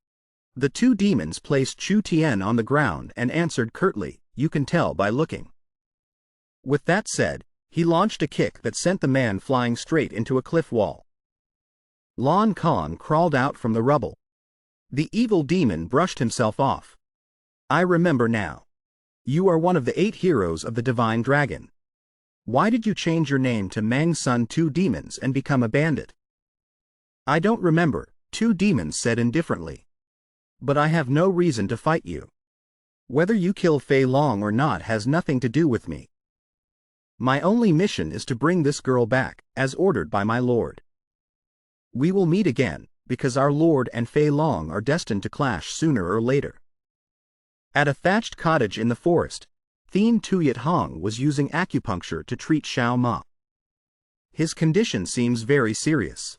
The 2 demons placed Chu Tian on the ground and answered curtly, you can tell by looking. With that said, he launched a kick that sent the man flying straight into a cliff wall. Lon Kong crawled out from the rubble. The evil demon brushed himself off. I remember now. You are one of the 8 heroes of the Divine Dragon. Why did you change your name to Mang Sun 2 Demons and become a bandit? I don't remember, 2 demons said indifferently. But I have no reason to fight you. Whether you kill Fei Long or not has nothing to do with me. My only mission is to bring this girl back, as ordered by my lord. We will meet again, because our lord and Fei Long are destined to clash sooner or later. At a thatched cottage in the forest, Thien Tuyet Hong was using acupuncture to treat Xiao Ma. His condition seems very serious.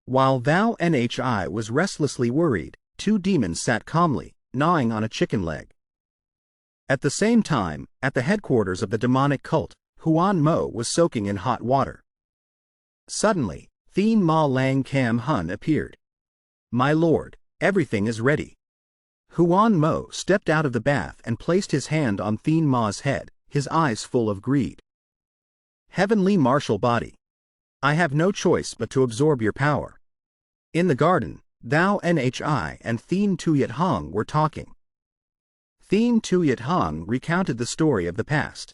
While Thou Nhi was restlessly worried, 2 demons sat calmly, gnawing on a chicken leg. At the same time, at the headquarters of the demonic cult, Huan Mo was soaking in hot water. Suddenly, Thien Ma Lang Cam Hun appeared. My lord, everything is ready. Huan Mo stepped out of the bath and placed his hand on Thien Ma's head, his eyes full of greed. Heavenly martial body. I have no choice but to absorb your power. In the garden, Thou Nhi and Thien Tuyet Hong were talking. Thien Tuyet Hong recounted the story of the past.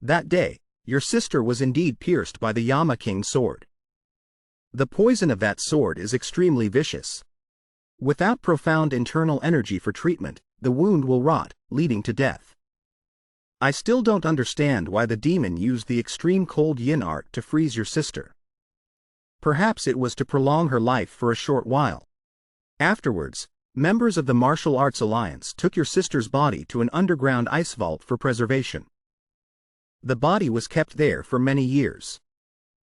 That day, your sister was indeed pierced by the Yama King's sword. The poison of that sword is extremely vicious. Without profound internal energy for treatment, the wound will rot, leading to death. I still don't understand why the demon used the extreme cold yin art to freeze your sister. Perhaps it was to prolong her life for a short while. Afterwards, members of the Martial Arts Alliance took your sister's body to an underground ice vault for preservation. The body was kept there for many years.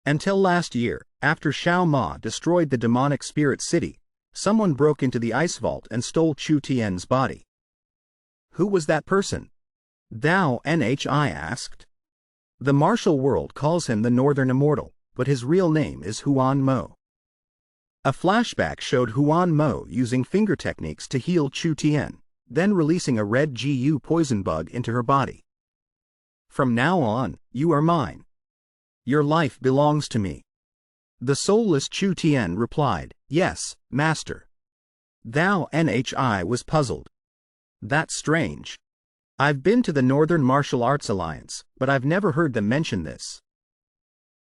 Until last year, after Xiao Ma destroyed the demonic spirit city, someone broke into the ice vault and stole Chu Tian's body. Who was that person? Thou Nhi asked. The martial world calls him the Northern Immortal, but his real name is Huan Mo. A flashback showed Huan Mo using finger techniques to heal Chu Tian, then releasing a red GU poison bug into her body. From now on, you are mine. Your life belongs to me. The soulless Chu Tian replied, Yes, Master. Thou Nhi was puzzled. That's strange. I've been to the Northern Martial Arts Alliance, but I've never heard them mention this.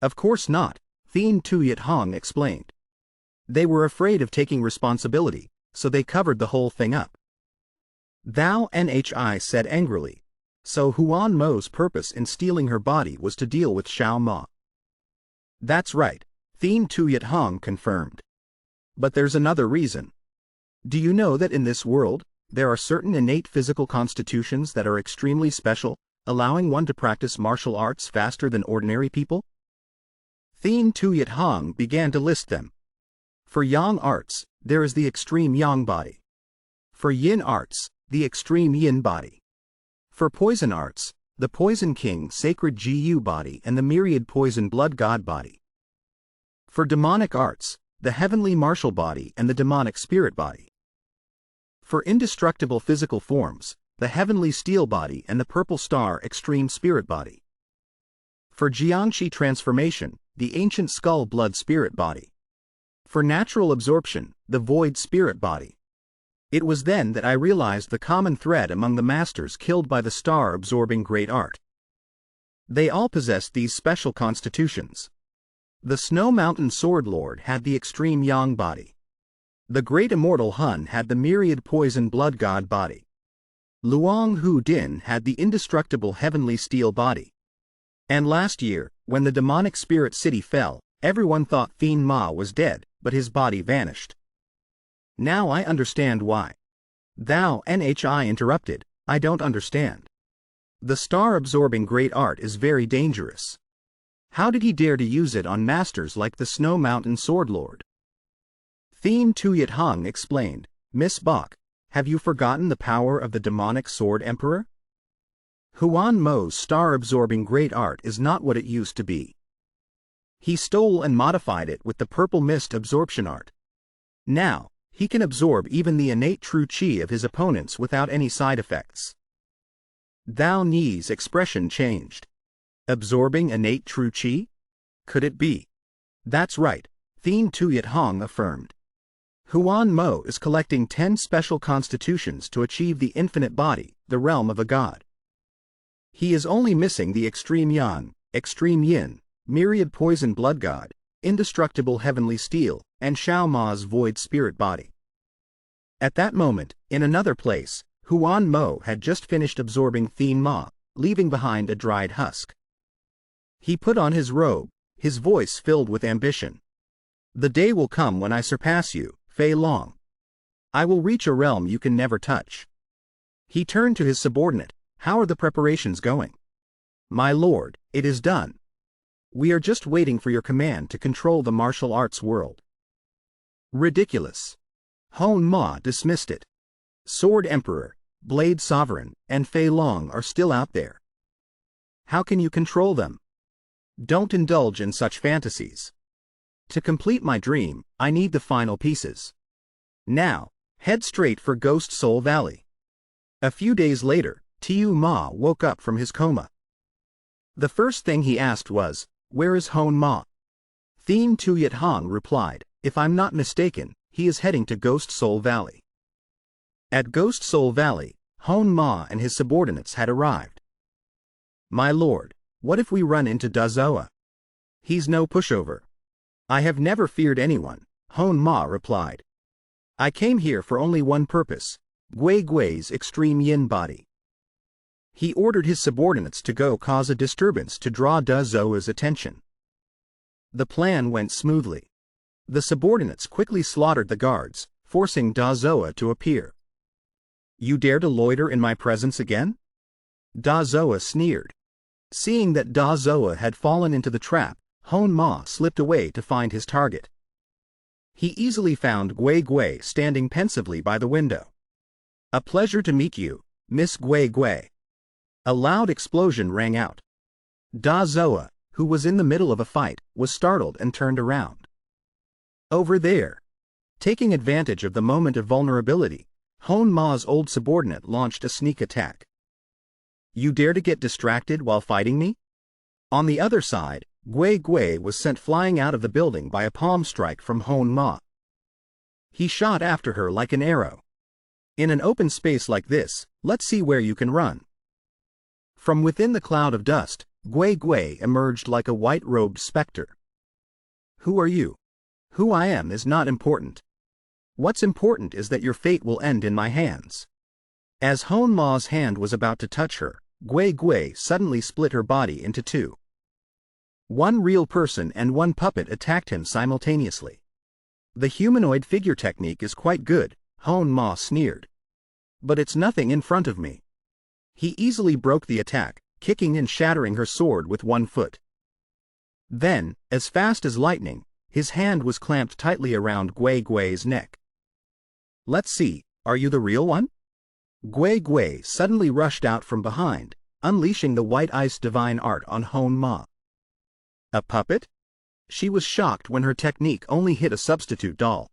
Of course not, Thien Tuyet Hong explained. They were afraid of taking responsibility, so they covered the whole thing up. Thou Nhi said angrily, so Huan Mo's purpose in stealing her body was to deal with Xiao Ma. That's right, Thien Tuyet Hong confirmed. But there's another reason. Do you know that in this world, there are certain innate physical constitutions that are extremely special, allowing one to practice martial arts faster than ordinary people? Thien Tuyet Hong began to list them. For Yang arts, there is the extreme Yang body. For Yin arts, the extreme Yin body. For poison arts, the Poison King Sacred GU body and the Myriad Poison Blood God body. For demonic arts, the Heavenly Martial body and the Demonic Spirit body. For indestructible physical forms, the Heavenly Steel body and the Purple Star Extreme Spirit body. For Jiangxi transformation, the Ancient Skull Blood Spirit body. For natural absorption, the Void Spirit body. It was then that I realized the common thread among the masters killed by the star-absorbing great art. They all possessed these special constitutions. The Snow Mountain Sword Lord had the extreme Yang body. The great immortal Hun had the Myriad Poison Blood God body. Luang Hu Din had the indestructible Heavenly Steel body. And last year, when the demonic spirit city fell, everyone thought Thien Ma was dead, but his body vanished. Now I understand why. Thou Nhi interrupted, I don't understand. The star-absorbing great art is very dangerous. How did he dare to use it on masters like the Snow Mountain Sword Lord? Thien Tuyet Hong explained, Miss Bok, have you forgotten the power of the demonic sword emperor? Huan Mo's star-absorbing great art is not what it used to be. He stole and modified it with the purple mist absorption art. Now, he can absorb even the innate true qi of his opponents without any side effects. Thou Ni's expression changed. Absorbing innate true qi? Could it be? That's right, Thien Tuyet Hong affirmed. Huan Mo is collecting 10 special constitutions to achieve the infinite body, the realm of a god. He is only missing the extreme Yang, extreme Yin, Myriad Poison Blood God, Indestructible Heavenly Steel, and Xiao Ma's Void Spirit body. At that moment, in another place, Huan Mo had just finished absorbing Thien Ma, leaving behind a dried husk. He put on his robe, his voice filled with ambition. The day will come when I surpass you, Fei Long. I will reach a realm you can never touch. He turned to his subordinate, how are the preparations going? My lord, it is done. We are just waiting for your command to control the martial arts world. Ridiculous. Hon Ma dismissed it. Sword Emperor, Blade Sovereign, and Fei Long are still out there. How can you control them? Don't indulge in such fantasies. To complete my dream, I need the final pieces. Now, Head straight for Ghost Soul Valley. A few days later, Tiu Ma woke up from his coma. The first thing he asked was, "Where is Hon Ma?" Thien Tuyet Hong replied, "If I'm not mistaken, he is heading to Ghost Soul Valley." At Ghost Soul Valley, Hon Ma and his subordinates had arrived. "My lord, what if we run into Da Zoa? He's no pushover." "I have never feared anyone," Hon Ma replied. "I came here for only one purpose, Gui Gui's extreme yin body." He ordered his subordinates to go cause a disturbance to draw Da Zoa's attention. The plan went smoothly. The subordinates quickly slaughtered the guards, forcing Da Zoa to appear. "You dare to loiter in my presence again?" Da Zoa sneered. Seeing that Da Zoa had fallen into the trap, Hon Ma slipped away to find his target. He easily found Gui Gui standing pensively by the window. "A pleasure to meet you, Miss Gui Gui." A loud explosion rang out. Da Zoa, who was in the middle of a fight, was startled and turned around. "Over there." Taking advantage of the moment of vulnerability, Hon Ma's old subordinate launched a sneak attack. "You dare to get distracted while fighting me?" On the other side, Gui Gui was sent flying out of the building by a palm strike from Hon Ma. He shot after her like an arrow. "In an open space like this, let's see where you can run." From within the cloud of dust, Gui Gui emerged like a white-robed specter. "Who are you?" "Who I am is not important. What's important is that your fate will end in my hands." As Hon Ma's hand was about to touch her, Gui Gui suddenly split her body into two. One real person and one puppet attacked him simultaneously. "The humanoid figure technique is quite good," Hon Ma sneered. "But it's nothing in front of me." He easily broke the attack, kicking and shattering her sword with one foot. Then, as fast as lightning, his hand was clamped tightly around Gui Gui's neck. "Let's see, are you the real one?" Gui Gui suddenly rushed out from behind, unleashing the white ice divine art on Hon Ma. "A puppet?" She was shocked when her technique only hit a substitute doll.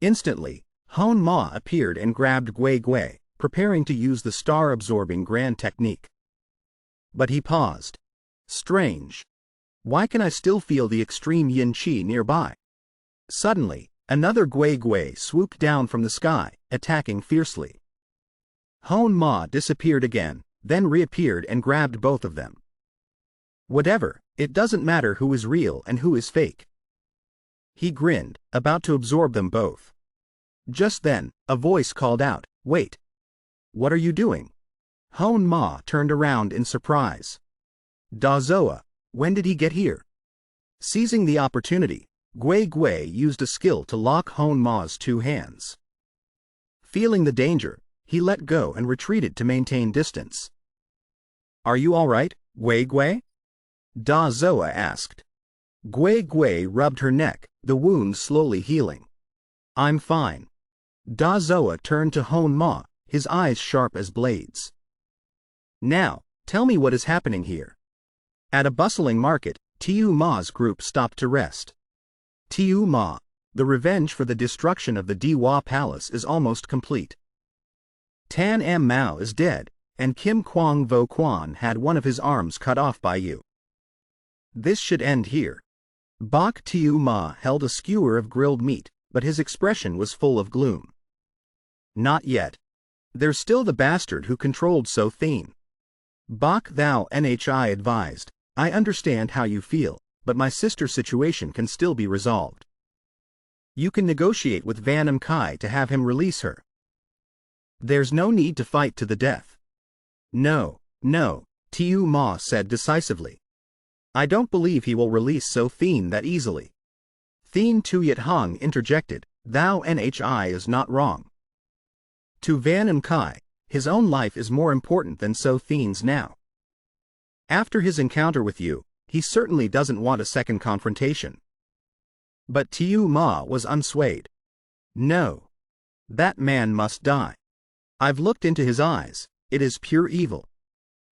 Instantly, Hon Ma appeared and grabbed Gui Gui, preparing to use the star-absorbing grand technique. But he paused. "Strange. Why can I still feel the extreme yin qi nearby?" Suddenly, another Gui Gui swooped down from the sky, attacking fiercely. Hon Ma disappeared again, then reappeared and grabbed both of them. "Whatever, it doesn't matter who is real and who is fake." He grinned, about to absorb them both. Just then, a voice called out, "Wait! What are you doing?" Hon Ma turned around in surprise. "Da Zoa, when did he get here?" Seizing the opportunity, Gui Gui used a skill to lock Hon Ma's two hands. Feeling the danger, he let go and retreated to maintain distance. "Are you all right, Gui Gui?" Da Zoa asked. Gui Gui rubbed her neck, the wound slowly healing. "I'm fine." Da Zoa turned to Hon Ma, his eyes sharp as blades. "Now, tell me what is happening here." At a bustling market, Tiu Ma's group stopped to rest. "Tiu Ma, the revenge for the destruction of the Diwa Palace is almost complete. Tan Am Mao is dead, and Kim Kwang Vo Quan had one of his arms cut off by you. This should end here." Bok Tiu Ma held a skewer of grilled meat, but his expression was full of gloom. "Not yet. There's still the bastard who controlled So Thien." Bok Thou Nhi advised, "I understand how you feel, but my sister's situation can still be resolved. You can negotiate with Van Kai to have him release her. There's no need to fight to the death." No, Tiu Ma said decisively. "I don't believe he will release So Thien that easily." Thien Tuyet Hong interjected, "Thou Nhi is not wrong. To Van Kai, his own life is more important than So Thien's now. After his encounter with you, he certainly doesn't want a second confrontation." But Tiu Ma was unswayed. "No. That man must die. I've looked into his eyes, it is pure evil.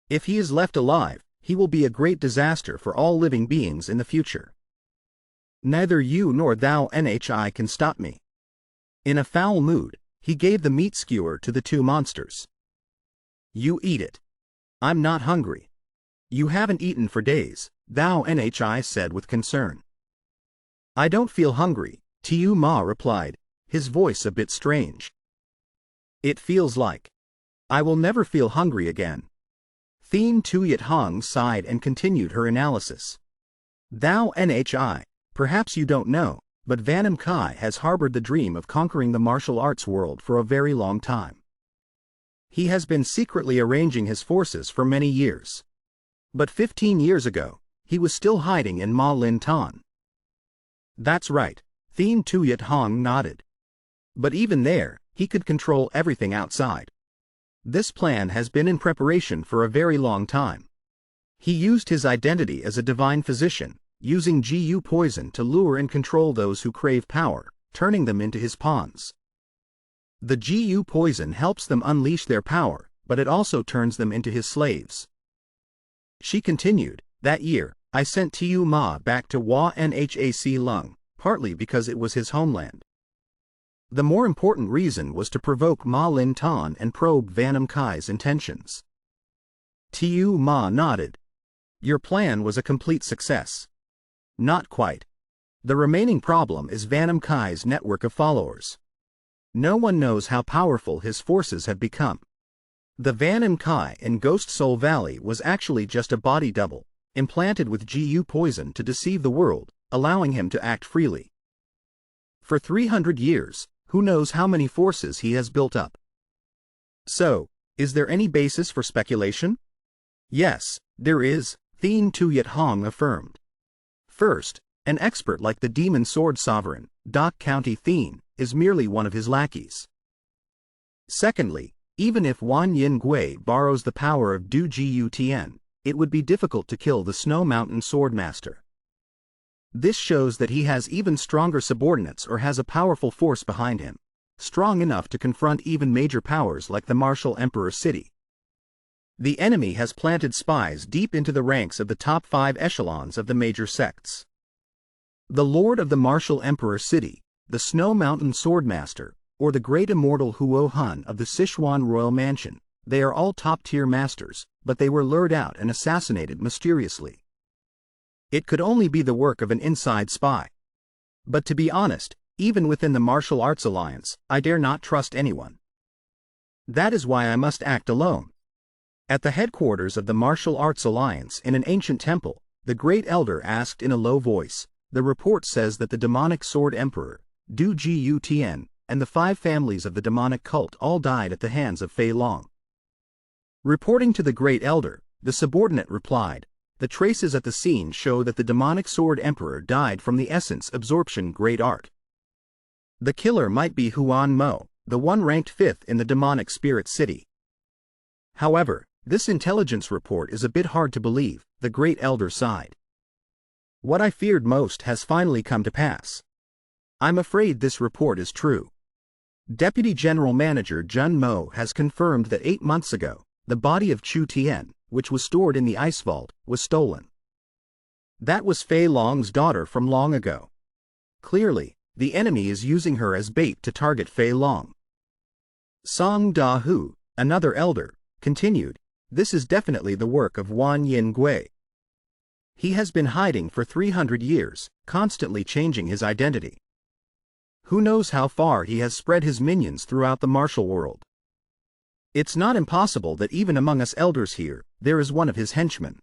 If he is left alive, he will be a great disaster for all living beings in the future. Neither you nor Thou Nhi can stop me." In a foul mood, He gave the meat skewer to the two monsters. You eat it. I'm not hungry. You haven't eaten for days, Thou Nhi said with concern. I don't feel hungry, Tiu Ma replied, his voice a bit strange. It feels like I will never feel hungry again. Thien Tuyet Hong sighed and continued her analysis. Thou Nhi, perhaps you don't know, but Vanam Kai has harbored the dream of conquering the martial arts world for a very long time. He has been secretly arranging his forces for many years. But 15 years ago, he was still hiding in Ma Lin Tan. That's right, Thien Tuyet Hong nodded. But even there, he could control everything outside. This plan has been in preparation for a very long time. He used his identity as a divine physician, using GU poison to lure and control those who crave power, turning them into his pawns. The GU poison helps them unleash their power, but it also turns them into his slaves. She continued, that year, I sent Tiu Ma back to Hua Nhac Lung, partly because it was his homeland. The more important reason was to provoke Ma Lin Tan and probe Vanam Kai's intentions. Tiu Ma nodded. Your plan was a complete success. Not quite. The remaining problem is Vanam Kai's network of followers. No one knows how powerful his forces have become. The Vanam Kai in Ghost Soul Valley was actually just a body double, implanted with GU poison to deceive the world, allowing him to act freely. For 300 years, who knows how many forces he has built up. So, is there any basis for speculation? Yes, there is, Thien Tuyet Hong affirmed. First, an expert like the Demon Sword Sovereign, Dak County Thien, is merely one of his lackeys. Secondly, even if Wan Yin Gui borrows the power of Du Jiu Tian, it would be difficult to kill the Snow Mountain Swordmaster. This shows that he has even stronger subordinates or has a powerful force behind him, strong enough to confront even major powers like the Martial Emperor City. The enemy has planted spies deep into the ranks of the top 5 echelons of the major sects. The Lord of the Martial Emperor City, the Snow Mountain Swordmaster, or the great immortal Huo Hun of the Sichuan Royal Mansion, they are all top-tier masters, but they were lured out and assassinated mysteriously. It could only be the work of an inside spy. But to be honest, even within the Martial Arts Alliance, I dare not trust anyone. That is why I must act alone. At the headquarters of the Martial Arts Alliance in an ancient temple, the Great Elder asked in a low voice, the report says that the demonic Sword Emperor, Du Jiu Tian, and the 5 families of the demonic cult all died at the hands of Fei Long. Reporting to the Great Elder, the subordinate replied, the traces at the scene show that the demonic Sword Emperor died from the essence absorption great art. The killer might be Huan Mo, the one ranked 5th in the demonic spirit city. However, this intelligence report is a bit hard to believe, the Great Elder sighed. What I feared most has finally come to pass. I'm afraid this report is true. Deputy General Manager Jun Mo has confirmed that 8 months ago, the body of Chu Tian, which was stored in the ice vault, was stolen. That was Fei Long's daughter from long ago. Clearly, the enemy is using her as bait to target Fei Long. Song Da Hu, another elder, continued, this is definitely the work of Wan Yin Gui. He has been hiding for 300 years, constantly changing his identity. Who knows how far he has spread his minions throughout the martial world. It's not impossible that even among us elders here, there is one of his henchmen.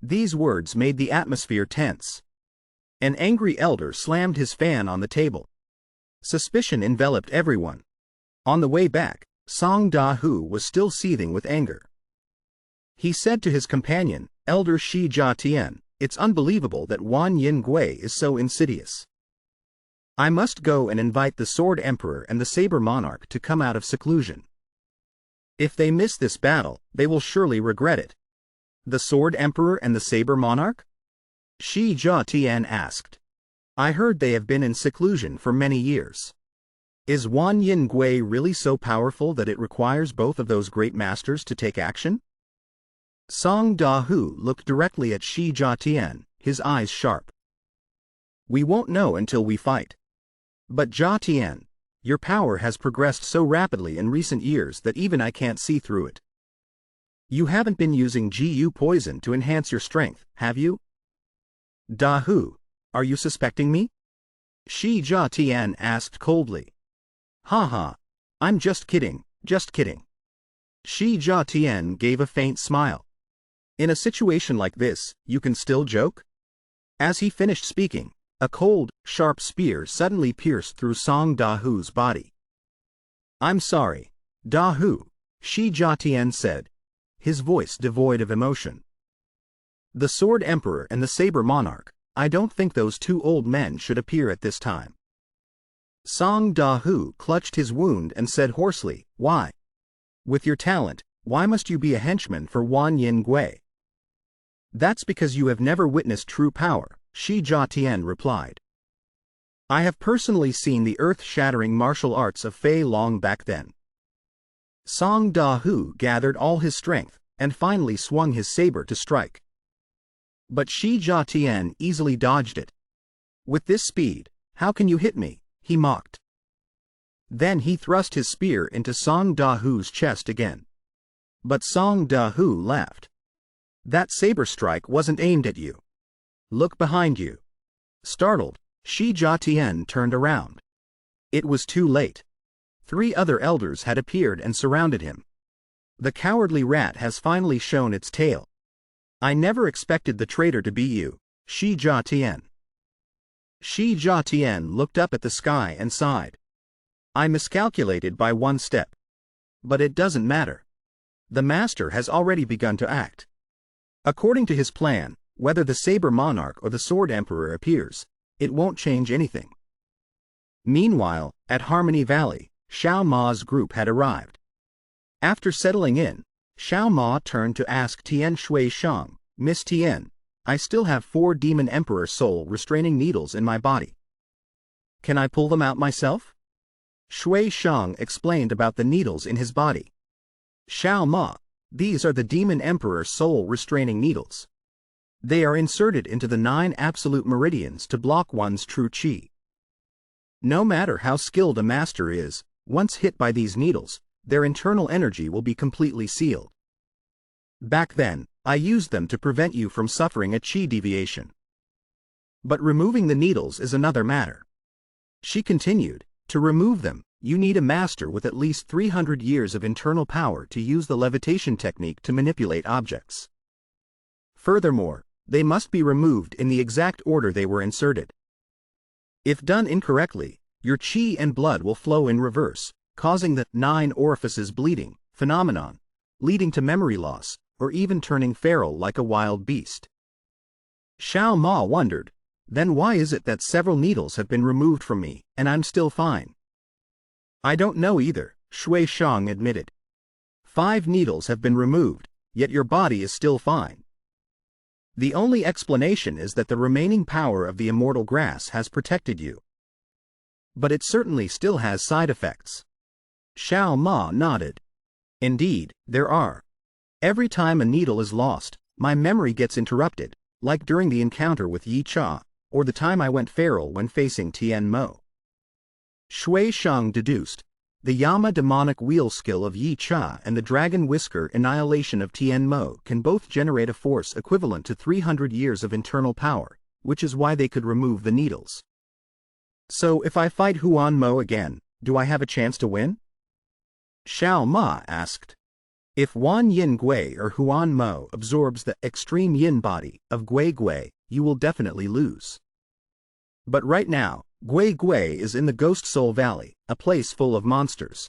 These words made the atmosphere tense. An angry elder slammed his fan on the table. Suspicion enveloped everyone. On the way back, Song Da Hu was still seething with anger. He said to his companion, Elder Shi Jia Tian, it's unbelievable that Wan Yin Gui is so insidious. I must go and invite the Sword Emperor and the Saber Monarch to come out of seclusion. If they miss this battle, they will surely regret it. The Sword Emperor and the Saber Monarch? Shi Jia Tian asked. I heard they have been in seclusion for many years. Is Wan Yin Gui really so powerful that it requires both of those great masters to take action? Song Da Hu looked directly at Shi Jia Tian, his eyes sharp. We won't know until we fight. But Jia Tian, Your power has progressed so rapidly in recent years that even I can't see through it. You haven't been using GU poison to enhance your strength, have you? Da Hu, are you suspecting me? Shi Jia Tian asked coldly. Ha, I'm just kidding, just kidding. Shi Jia Tian gave a faint smile. In a situation like this, you can still joke? As he finished speaking, a cold, sharp spear suddenly pierced through Song Da Hu's body. I'm sorry, Da Hu, Shi Jia Tian said, his voice devoid of emotion. The Sword Emperor and the Saber Monarch, I don't think those two old men should appear at this time. Song Da Hu clutched his wound and said hoarsely, Why? With your talent, why must you be a henchman for Wan Yin Gui? That's because you have never witnessed true power, Shi Jia Tian replied. I have personally seen the earth-shattering martial arts of Fei long back then. Song Da Hu gathered all his strength, and finally swung his saber to strike. But Shi Jia Tian easily dodged it. With this speed, how can you hit me? He mocked. Then he thrust his spear into Song Da Hu's chest again. But Song Da Hu laughed. That saber strike wasn't aimed at you. Look behind you. Startled, Shi Jia Tian turned around. It was too late. 3 other elders had appeared and surrounded him. The cowardly rat has finally shown its tail. I never expected the traitor to be you, Shi Jia Tian. Shi Jia Tian looked up at the sky and sighed. I miscalculated by 1 step. But it doesn't matter. The master has already begun to act. According to his plan, whether the Saber Monarch or the Sword Emperor appears, it won't change anything. Meanwhile, at Harmony Valley, Xiao Ma's group had arrived. After settling in, Xiao Ma turned to ask Tian Shui Shang, Miss Tian, I still have 4 Demon Emperor soul restraining needles in my body. Can I pull them out myself? Shui Shang explained about the needles in his body. Xiao Ma, these are the Demon Emperor soul restraining needles. They are inserted into the 9 absolute meridians to block one's true qi. No matter how skilled a master is, once hit by these needles, their internal energy will be completely sealed. Back then, I used them to prevent you from suffering a qi deviation. But removing the needles is another matter. She continued, to remove them, you need a master with at least 300 years of internal power to use the levitation technique to manipulate objects. Furthermore, they must be removed in the exact order they were inserted. If done incorrectly, your qi and blood will flow in reverse, causing the 9 orifices bleeding phenomenon, leading to memory loss, or even turning feral like a wild beast. Xiao Ma wondered, then why is it that several needles have been removed from me, and I'm still fine? I don't know either, Shui Shang admitted. 5 needles have been removed, yet your body is still fine. The only explanation is that the remaining power of the immortal grass has protected you. But it certainly still has side effects. Xiao Ma nodded. Indeed, there are. Every time a needle is lost, my memory gets interrupted, like during the encounter with Yi Cha, or the time I went feral when facing Tian Mo. Shui Shang deduced, the Yama demonic wheel skill of Yi Cha and the dragon whisker annihilation of Tian Mo can both generate a force equivalent to 300 years of internal power, which is why they could remove the needles. So if I fight Huan Mo again, do I have a chance to win? Xiao Ma asked. If Wan Yin Gui or Huan Mo absorbs the extreme yin body of Gui Gui, you will definitely lose. But right now, Gui Gui is in the Ghost Soul Valley, a place full of monsters.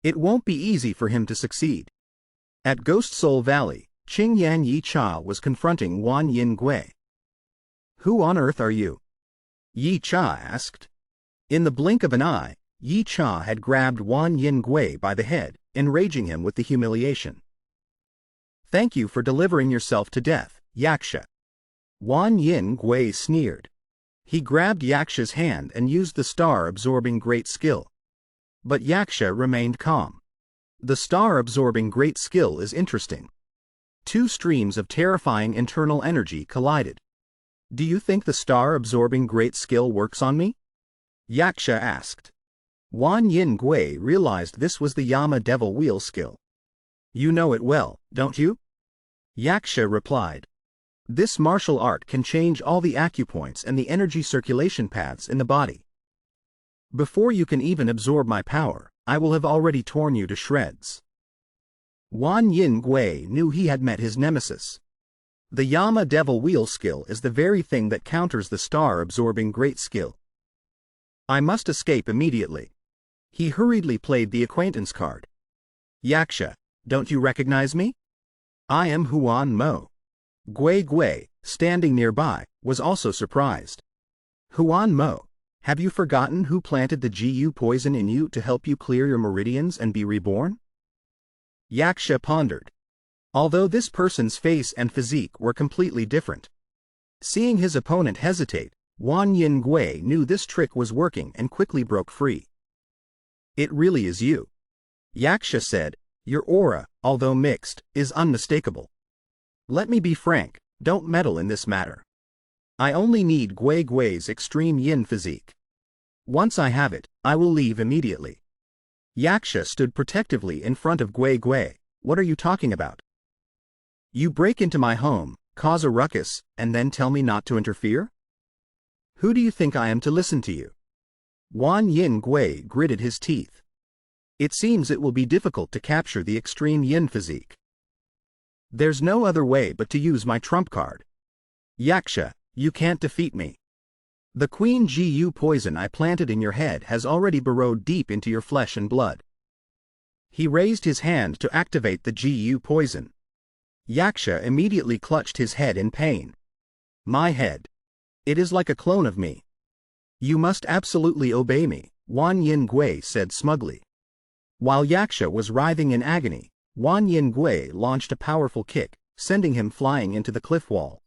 It won't be easy for him to succeed. At Ghost Soul Valley, Qing Yan Yi Cha was confronting Wan Yin Gui. Who on earth are you? Yi Cha asked. In the blink of an eye, Yi Cha had grabbed Wan Yin Gui by the head, enraging him with the humiliation. Thank you for delivering yourself to death, Yaksha. Wan Yin Gui sneered. He grabbed Yaksha's hand and used the star-absorbing great skill. But Yaksha remained calm. The star-absorbing great skill is interesting. 2 streams of terrifying internal energy collided. Do you think the star-absorbing great skill works on me? Yaksha asked. Wan Yin Gui realized this was the Yama Devil Wheel skill. You know it well, don't you? Yaksha replied. This martial art can change all the acupoints and the energy circulation paths in the body. Before you can even absorb my power, I will have already torn you to shreds. Wan Yin Gui knew he had met his nemesis. The Yama Devil Wheel skill is the very thing that counters the star-absorbing great skill. I must escape immediately. He hurriedly played the acquaintance card. Yaksha, don't you recognize me? I am Huan Mo. Gui Gui, standing nearby, was also surprised. Huan Mo, have you forgotten who planted the Gu poison in you to help you clear your meridians and be reborn? Yaksha pondered. Although this person's face and physique were completely different. Seeing his opponent hesitate, Wan Yin Gui knew this trick was working and quickly broke free. It really is you. Yaksha said, your aura, although mixed, is unmistakable. Let me be frank, don't meddle in this matter. I only need Gui Gui's extreme yin physique. Once I have it, I will leave immediately. Yaksha stood protectively in front of Gui Gui. What are you talking about? You break into my home, cause a ruckus, and then tell me not to interfere? Who do you think I am to listen to you? Wan Yin Gui gritted his teeth. It seems it will be difficult to capture the extreme yin physique. There's no other way but to use my trump card. Yaksha, you can't defeat me. The Queen Gu poison I planted in your head has already burrowed deep into your flesh and blood. He raised his hand to activate the Gu poison. Yaksha immediately clutched his head in pain. My head. It is like a clone of me. You must absolutely obey me, Wan Yin Gui said smugly. While Yaksha was writhing in agony, Wan Yin Gui launched a powerful kick, sending him flying into the cliff wall.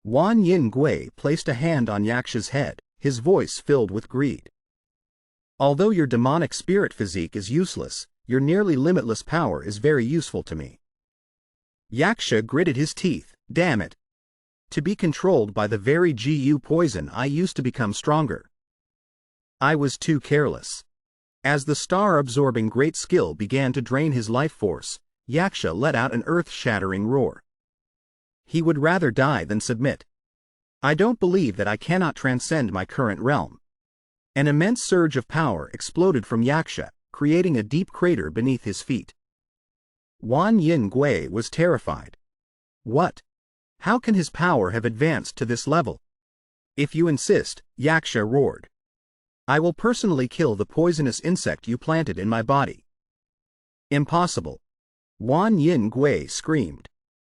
Wan Yin Gui placed a hand on Yaksha's head, his voice filled with greed. Although your demonic spirit physique is useless, your nearly limitless power is very useful to me. Yaksha gritted his teeth, damn it. To be controlled by the very Gu poison I used to become stronger. I was too careless. As the star-absorbing great skill began to drain his life force, Yaksha let out an earth-shattering roar. He would rather die than submit. I don't believe that I cannot transcend my current realm. An immense surge of power exploded from Yaksha, creating a deep crater beneath his feet. Wan Yin Gui was terrified. What? How can his power have advanced to this level? If you insist, Yaksha roared. I will personally kill the poisonous insect you planted in my body. Impossible. Wan Yin Gui screamed.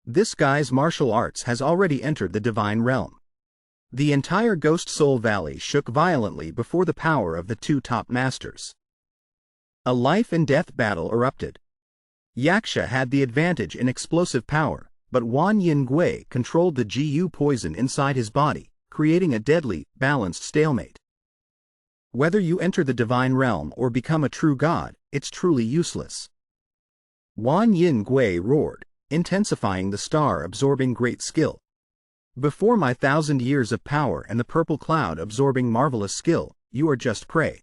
This guy's martial arts has already entered the divine realm. The entire Ghost Soul Valley shook violently before the power of the two top masters. A life and death battle erupted. Yaksha had the advantage in explosive power, but Wan Yin Gui controlled the Gu poison inside his body, creating a deadly, balanced stalemate. Whether you enter the divine realm or become a true god, it's truly useless. Wan Yin Gui roared, intensifying the star-absorbing great skill. Before my 1,000 years of power and the purple cloud absorbing marvelous skill, you are just prey.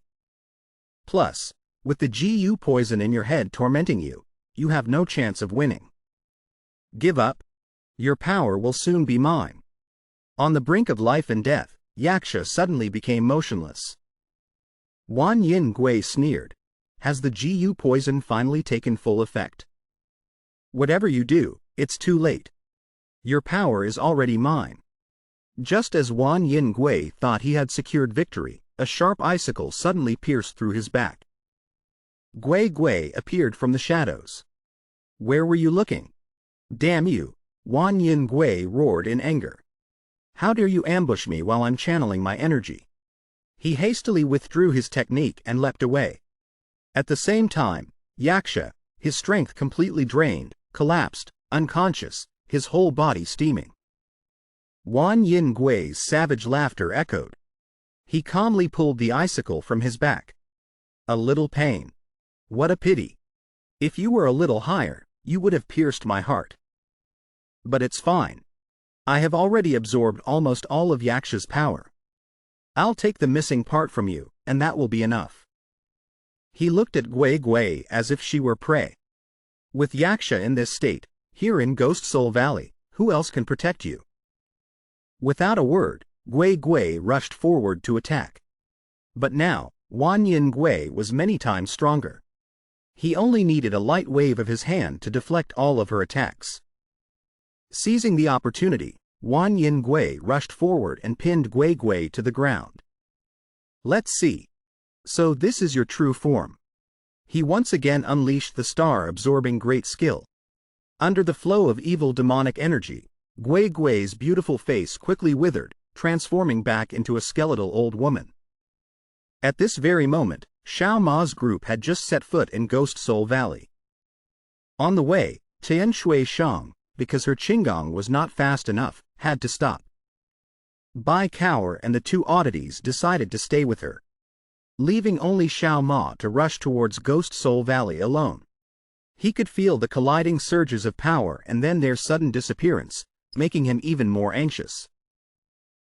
Plus, with the Gu poison in your head tormenting you, you have no chance of winning. Give up. Your power will soon be mine. On the brink of life and death, Yaksha suddenly became motionless. Wan Yin Gui sneered. Has the Gu poison finally taken full effect? Whatever you do, it's too late. Your power is already mine. Just as Wan Yin Gui thought he had secured victory, a sharp icicle suddenly pierced through his back. Gui Gui appeared from the shadows. Where were you looking? Damn you! Wan Yin Gui roared in anger. How dare you ambush me while I'm channeling my energy? He hastily withdrew his technique and leapt away. At the same time, Yaksha, his strength completely drained, collapsed, unconscious, his whole body steaming. Wan Yin Gui's savage laughter echoed. He calmly pulled the icicle from his back. A little pain. What a pity. If you were a little higher, you would have pierced my heart. But it's fine. I have already absorbed almost all of Yaksha's power. I'll take the missing part from you, and that will be enough. He looked at Gui Gui as if she were prey. With Yaksha in this state, here in Ghost Soul Valley, who else can protect you? Without a word, Gui Gui rushed forward to attack. But now, Wan Yin Gui was many times stronger. He only needed a light wave of his hand to deflect all of her attacks. Seizing the opportunity, Wan Yin Gui rushed forward and pinned Gui Gui to the ground. Let's see. So this is your true form. He once again unleashed the star-absorbing great skill. Under the flow of evil demonic energy, Gui Gui's beautiful face quickly withered, transforming back into a skeletal old woman. At this very moment, Xiao Ma's group had just set foot in Ghost Soul Valley. On the way, Tian Shui Shang, because her Qinggong was not fast enough, had to stop. Bai Cower and the two oddities decided to stay with her, leaving only Xiao Ma to rush towards Ghost Soul Valley alone. He could feel the colliding surges of power and then their sudden disappearance, making him even more anxious.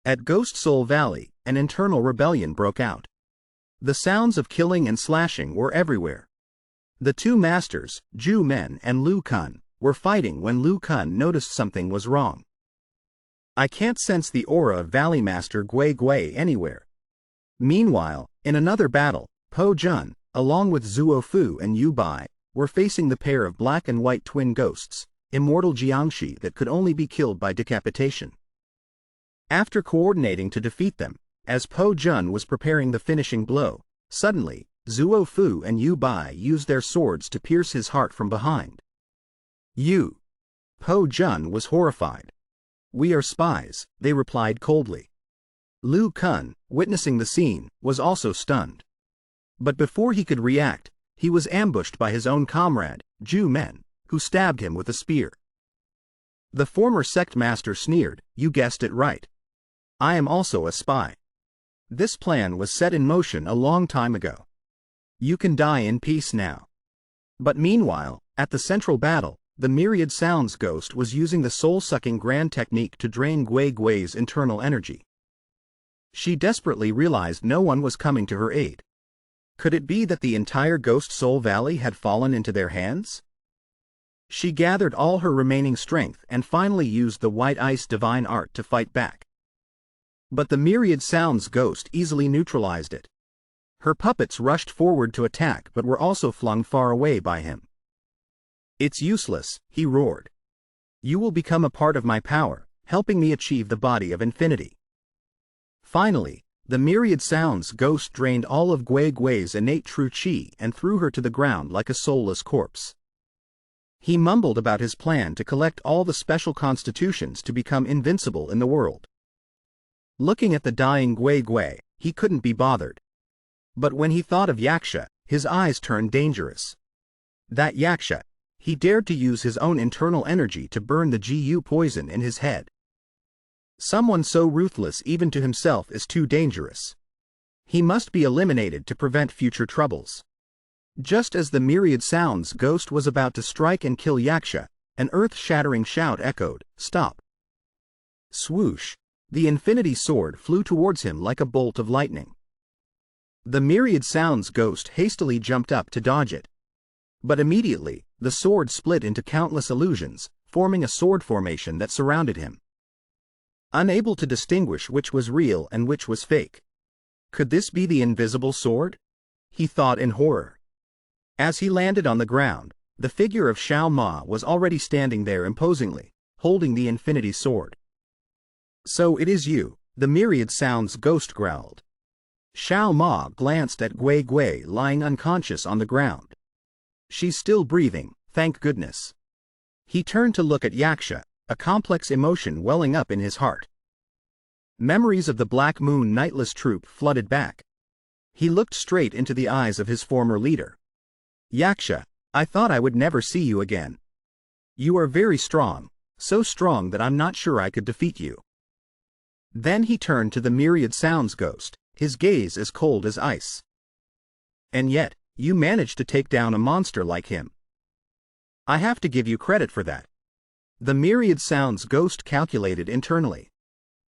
At Ghost Soul Valley, an internal rebellion broke out. The sounds of killing and slashing were everywhere. The two masters, Zhu Men and Lu Kun, were fighting when Lu Kun noticed something was wrong. I can't sense the aura of Valley Master Gui Gui anywhere. Meanwhile, in another battle, Po Jun, along with Zuo Fu and Yu Bai, were facing the pair of black and white twin ghosts, immortal Jiangshi that could only be killed by decapitation. After coordinating to defeat them, as Po Jun was preparing the finishing blow, suddenly, Zuo Fu and Yu Bai used their swords to pierce his heart from behind. Po Jun was horrified. "We are spies," they replied coldly. Lu Kun, witnessing the scene, was also stunned. But before he could react, he was ambushed by his own comrade, Zhu Men, who stabbed him with a spear. The former sect master sneered, "You guessed it right. I am also a spy. This plan was set in motion a long time ago. You can die in peace now." But meanwhile, at the central battle, the Myriad Sounds ghost was using the soul-sucking grand technique to drain Gui Gui's internal energy. She desperately realized no one was coming to her aid. Could it be that the entire Ghost Soul Valley had fallen into their hands? She gathered all her remaining strength and finally used the White Ice divine art to fight back. But the Myriad Sounds ghost easily neutralized it. Her puppets rushed forward to attack but were also flung far away by him. "It's useless," he roared. "You will become a part of my power, helping me achieve the body of infinity." Finally, the Myriad Sounds ghost drained all of Gui Gui's innate true qi and threw her to the ground like a soulless corpse. He mumbled about his plan to collect all the special constitutions to become invincible in the world. Looking at the dying Gui Gui, he couldn't be bothered. But when he thought of Yaksha, his eyes turned dangerous. That Yaksha, he dared to use his own internal energy to burn the GU poison in his head. Someone so ruthless even to himself is too dangerous. He must be eliminated to prevent future troubles. Just as the Myriad Sounds ghost was about to strike and kill Yaksha, an earth-shattering shout echoed, "Stop!" Swoosh! The infinity sword flew towards him like a bolt of lightning. The Myriad Sounds ghost hastily jumped up to dodge it. But immediately, the sword split into countless illusions, forming a sword formation that surrounded him. Unable to distinguish which was real and which was fake. Could this be the invisible sword? He thought in horror. As he landed on the ground, the figure of Xiao Ma was already standing there imposingly, holding the infinity sword. "So it is you," the Myriad Sounds ghost growled. Xiao Ma glanced at Gui Gui lying unconscious on the ground. "She's still breathing, thank goodness." He turned to look at Yaksha, a complex emotion welling up in his heart. Memories of the Black Moon Nightless troop flooded back. He looked straight into the eyes of his former leader. "Yaksha, I thought I would never see you again. You are very strong, so strong that I'm not sure I could defeat you." Then he turned to the Myriad Sounds ghost, his gaze as cold as ice. "And yet, you managed to take down a monster like him. I have to give you credit for that." The Myriad Sounds ghost calculated internally.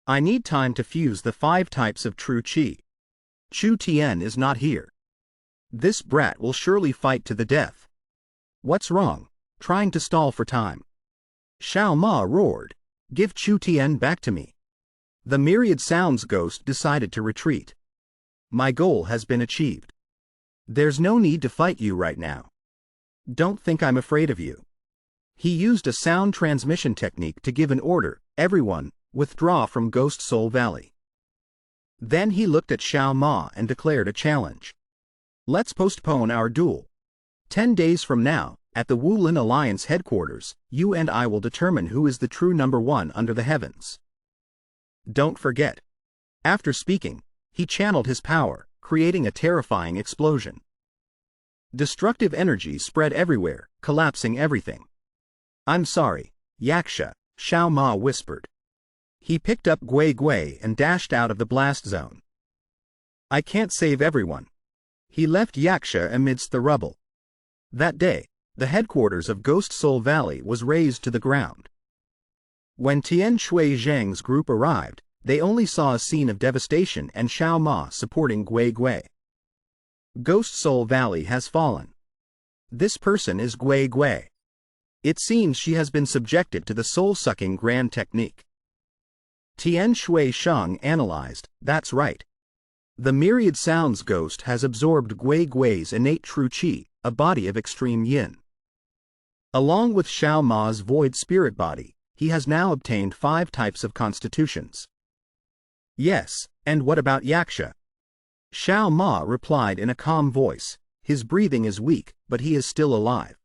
"I need time to fuse the 5 types of true qi. Chu Tian is not here. This brat will surely fight to the death. What's wrong? Trying to stall for time. Xiao Ma roared. Give Chu Tian back to me. The myriad sounds ghost decided to retreat. My goal has been achieved. There's no need to fight you right now. Don't think I'm afraid of you. He used a sound transmission technique to give an order. Everyone, withdraw from Ghost Soul Valley. Then he looked at Xiao Ma and declared a challenge. Let's postpone our duel. 10 days from now, at the Wulin Alliance headquarters, you and I will determine who is the true number one under the heavens. Don't forget. After speaking, he channeled his power, creating a terrifying explosion. Destructive energy spread everywhere, collapsing everything. I'm sorry, Yaksha, Xiao Ma whispered. He picked up Gui Gui and dashed out of the blast zone. I can't save everyone. He left Yaksha amidst the rubble. That day, the headquarters of Ghost Soul Valley was razed to the ground. When Tian Shui Zhang's group arrived, they only saw a scene of devastation and Xiao Ma supporting Gui Gui. Ghost Soul Valley has fallen. This person is Gui Gui. It seems she has been subjected to the soul-sucking grand technique. Tian Shui Sheng analyzed, that's right. The myriad sounds ghost has absorbed Gui Gui's innate true qi, a body of extreme yin. Along with Xiao Ma's void spirit body, he has now obtained 5 types of constitutions. Yes, and what about Yaksha? Xiao Ma replied in a calm voice, his breathing is weak, but he is still alive.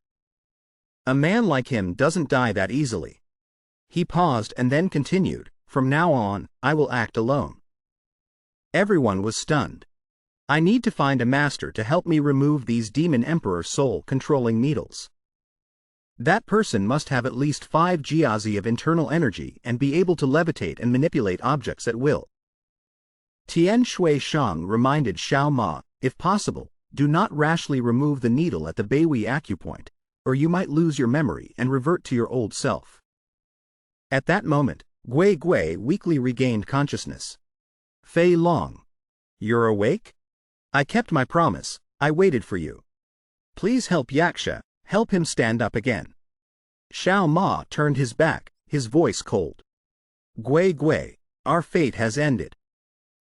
A man like him doesn't die that easily. He paused and then continued, from now on, I will act alone. Everyone was stunned. I need to find a master to help me remove these demon emperor soul-controlling needles. That person must have at least 5 jiazi of internal energy and be able to levitate and manipulate objects at will. Tian Shui Sheng reminded Xiao Ma, if possible, do not rashly remove the needle at the Beihui acupoint, or you might lose your memory and revert to your old self. At that moment, Gui Gui weakly regained consciousness. Fei Long. You're awake? I kept my promise, I waited for you. Please help Yaksha, help him stand up again. Xiao Ma turned his back, his voice cold. Gui Gui, our fate has ended.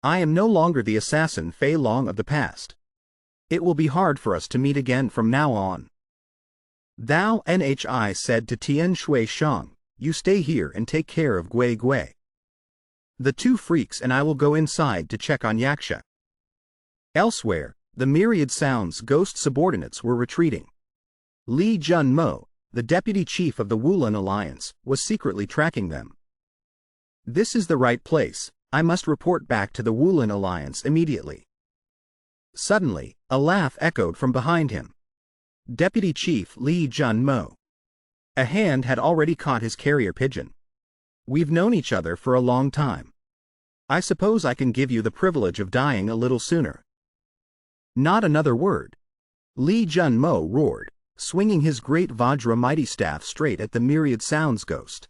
I am no longer the assassin Fei Long of the past. It will be hard for us to meet again from now on. Thou Nhi said to Tian Shui Sheng, you stay here and take care of Gui Gui. The 2 freaks and I will go inside to check on Yaksha. Elsewhere, the myriad sounds ghost subordinates were retreating. Li Junmo, the deputy chief of the Wulin Alliance, was secretly tracking them. This is the right place, I must report back to the Wulin Alliance immediately. Suddenly, a laugh echoed from behind him. Deputy Chief Li Junmo. A hand had already caught his carrier pigeon. We've known each other for a long time. I suppose I can give you the privilege of dying a little sooner. Not another word. Li Junmo roared, swinging his great Vajra mighty staff straight at the myriad sounds ghost.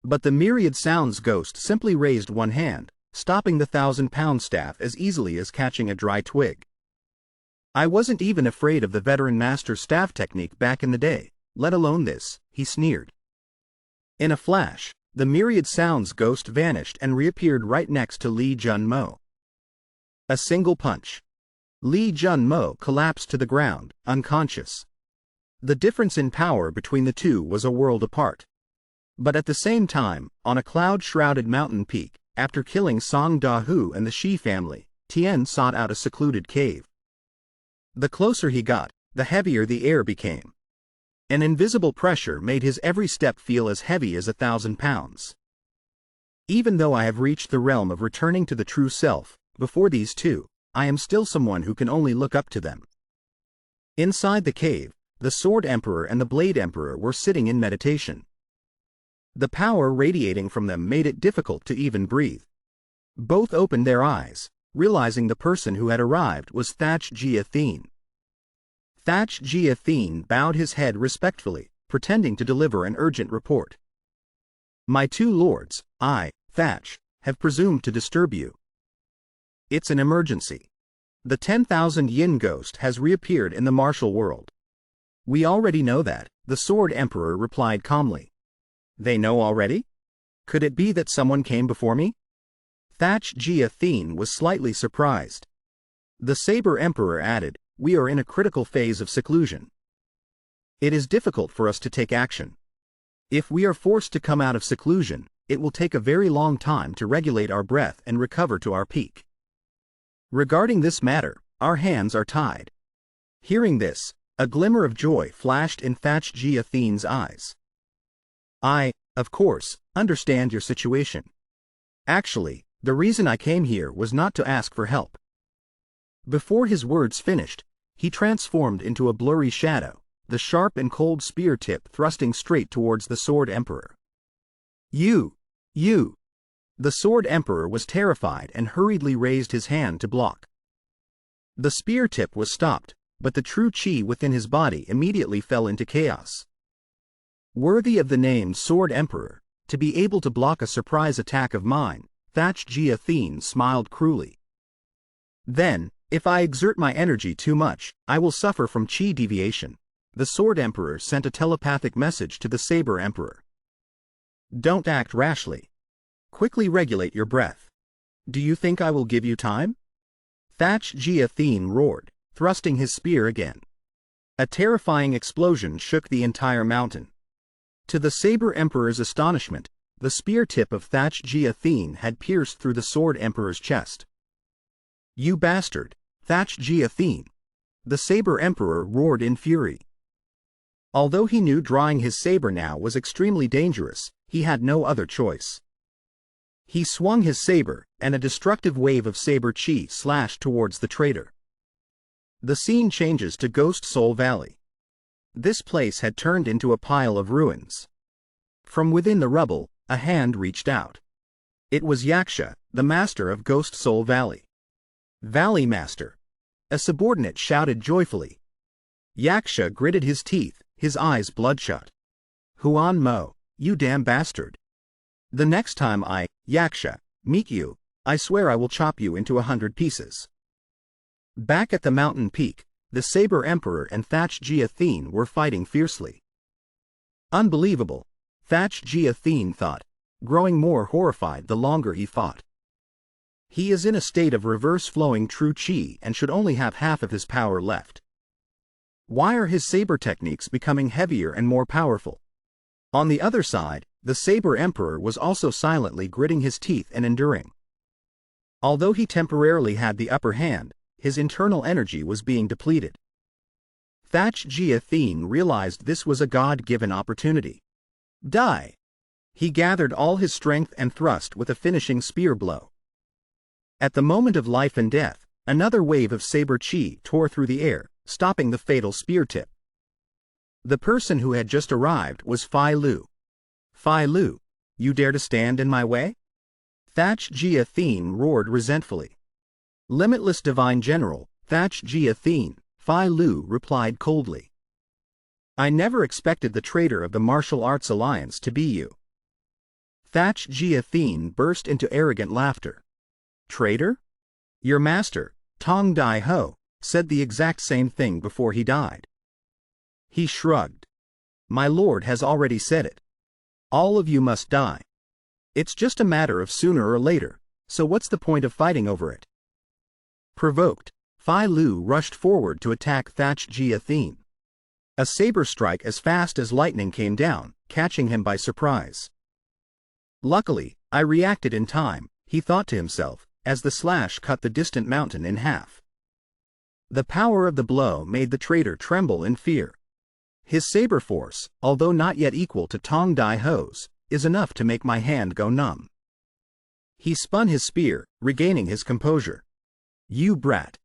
But the myriad sounds ghost simply raised one hand, stopping the 1,000-pound staff as easily as catching a dry twig. I wasn't even afraid of the veteran master staff technique back in the day, let alone this, he sneered. In a flash, the myriad sounds ghost vanished and reappeared right next to Li Junmo. A single punch. Li Junmo collapsed to the ground, unconscious. The difference in power between the two was a world apart. But at the same time, on a cloud-shrouded mountain peak, after killing Song Dahu and the Shi family, Tian sought out a secluded cave. The closer he got, the heavier the air became. An invisible pressure made his every step feel as heavy as 1,000 pounds. Even though I have reached the realm of returning to the true self, before these two, I am still someone who can only look up to them. Inside the cave, the Sword Emperor and the Blade Emperor were sitting in meditation. The power radiating from them made it difficult to even breathe. Both opened their eyes, realizing the person who had arrived was Thach Jia Thien. Thach Jia Thien bowed his head respectfully, pretending to deliver an urgent report. My 2 lords, I, Thach, have presumed to disturb you. It's an emergency. The 10,000 yin ghost has reappeared in the martial world. We already know that, the Sword Emperor replied calmly. They know already? Could it be that someone came before me? Thatch Jia Thien was slightly surprised. The Saber Emperor added, we are in a critical phase of seclusion. It is difficult for us to take action. If we are forced to come out of seclusion, it will take a very long time to regulate our breath and recover to our peak. Regarding this matter, our hands are tied. Hearing this, a glimmer of joy flashed in Thatch Jia Thien's eyes. I, of course, understand your situation. Actually, the reason I came here was not to ask for help. Before his words finished, he transformed into a blurry shadow, the sharp and cold spear tip thrusting straight towards the Sword Emperor. You! The Sword Emperor was terrified and hurriedly raised his hand to block. The spear tip was stopped, but the true chi within his body immediately fell into chaos. Worthy of the name Sword Emperor, to be able to block a surprise attack of mine, Thatch Jia Thien smiled cruelly. Then, if I exert my energy too much, I will suffer from chi deviation. The Sword Emperor sent a telepathic message to the Saber Emperor. Don't act rashly. Quickly regulate your breath. Do you think I will give you time? Thatch Jia Thien roared, thrusting his spear again. A terrifying explosion shook the entire mountain. To the Saber Emperor's astonishment, the spear tip of Thatch Jia Thien had pierced through the Sword Emperor's chest. You bastard, Thatch Jia Thien! The Saber Emperor roared in fury. Although he knew drawing his saber now was extremely dangerous, he had no other choice. He swung his saber, and a destructive wave of saber chi slashed towards the traitor. The scene changes to Ghost Soul Valley. This place had turned into a pile of ruins. From within the rubble, a hand reached out. It was Yaksha, the master of Ghost Soul Valley. Valley Master! A subordinate shouted joyfully. Yaksha gritted his teeth, his eyes bloodshot. Huan Mo, you damn bastard! The next time I, Yaksha, meet you, I swear I will chop you into 100 pieces. Back at the mountain peak, the Saber Emperor and Thatch Jia Thien were fighting fiercely. Unbelievable, Thatch Jia Thien thought, growing more horrified the longer he fought. He is in a state of reverse-flowing true chi and should only have half of his power left. Why are his saber techniques becoming heavier and more powerful? On the other side, the Saber Emperor was also silently gritting his teeth and enduring. Although he temporarily had the upper hand, his internal energy was being depleted. Thatch Jia Thien realized this was a God-given opportunity. Die! He gathered all his strength and thrust with a finishing spear blow. At the moment of life and death, another wave of saber chi tore through the air, stopping the fatal spear tip. The person who had just arrived was Fai Lu. Fai Lu, you dare to stand in my way? Thatch Jia Thien roared resentfully. Limitless Divine General, Thatch Jia Thien, Fai Lu replied coldly. I never expected the traitor of the Martial Arts Alliance to be you. Thatch Jia Thien burst into arrogant laughter. Traitor? Your master, Tong Dai Ho, said the exact same thing before he died. He shrugged. My lord has already said it. All of you must die. It's just a matter of sooner or later, so what's the point of fighting over it? Provoked, Fai Lu rushed forward to attack Thatch Jia Thien. A saber strike as fast as lightning came down, catching him by surprise. Luckily, I reacted in time, he thought to himself, as the slash cut the distant mountain in half. The power of the blow made the traitor tremble in fear. His saber force, although not yet equal to Tong Dai Ho's, is enough to make my hand go numb. He spun his spear, regaining his composure. You brat!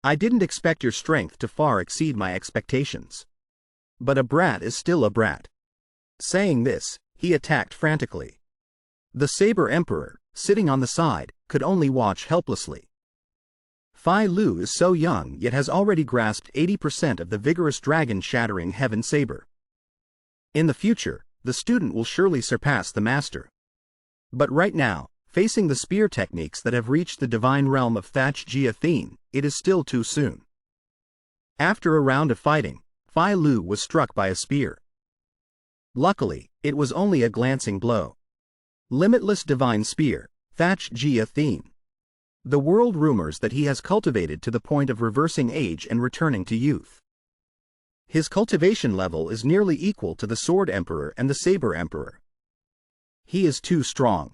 I didn't expect your strength to far exceed my expectations. But a brat is still a brat. Saying this, he attacked frantically. The Saber Emperor, sitting on the side, could only watch helplessly. Fai Lu is so young yet has already grasped 80% of the vigorous dragon-shattering heaven saber. In the future, the student will surely surpass the master. But right now, Facing the spear techniques that have reached the divine realm of Thach Gia-Thien, it is still too soon. After a round of fighting, Phi Lu was struck by a spear. Luckily, it was only a glancing blow. Limitless divine spear, Thach Gia-Thien. The world rumors that he has cultivated to the point of reversing age and returning to youth. His cultivation level is nearly equal to the Sword Emperor and the Saber Emperor. He is too strong.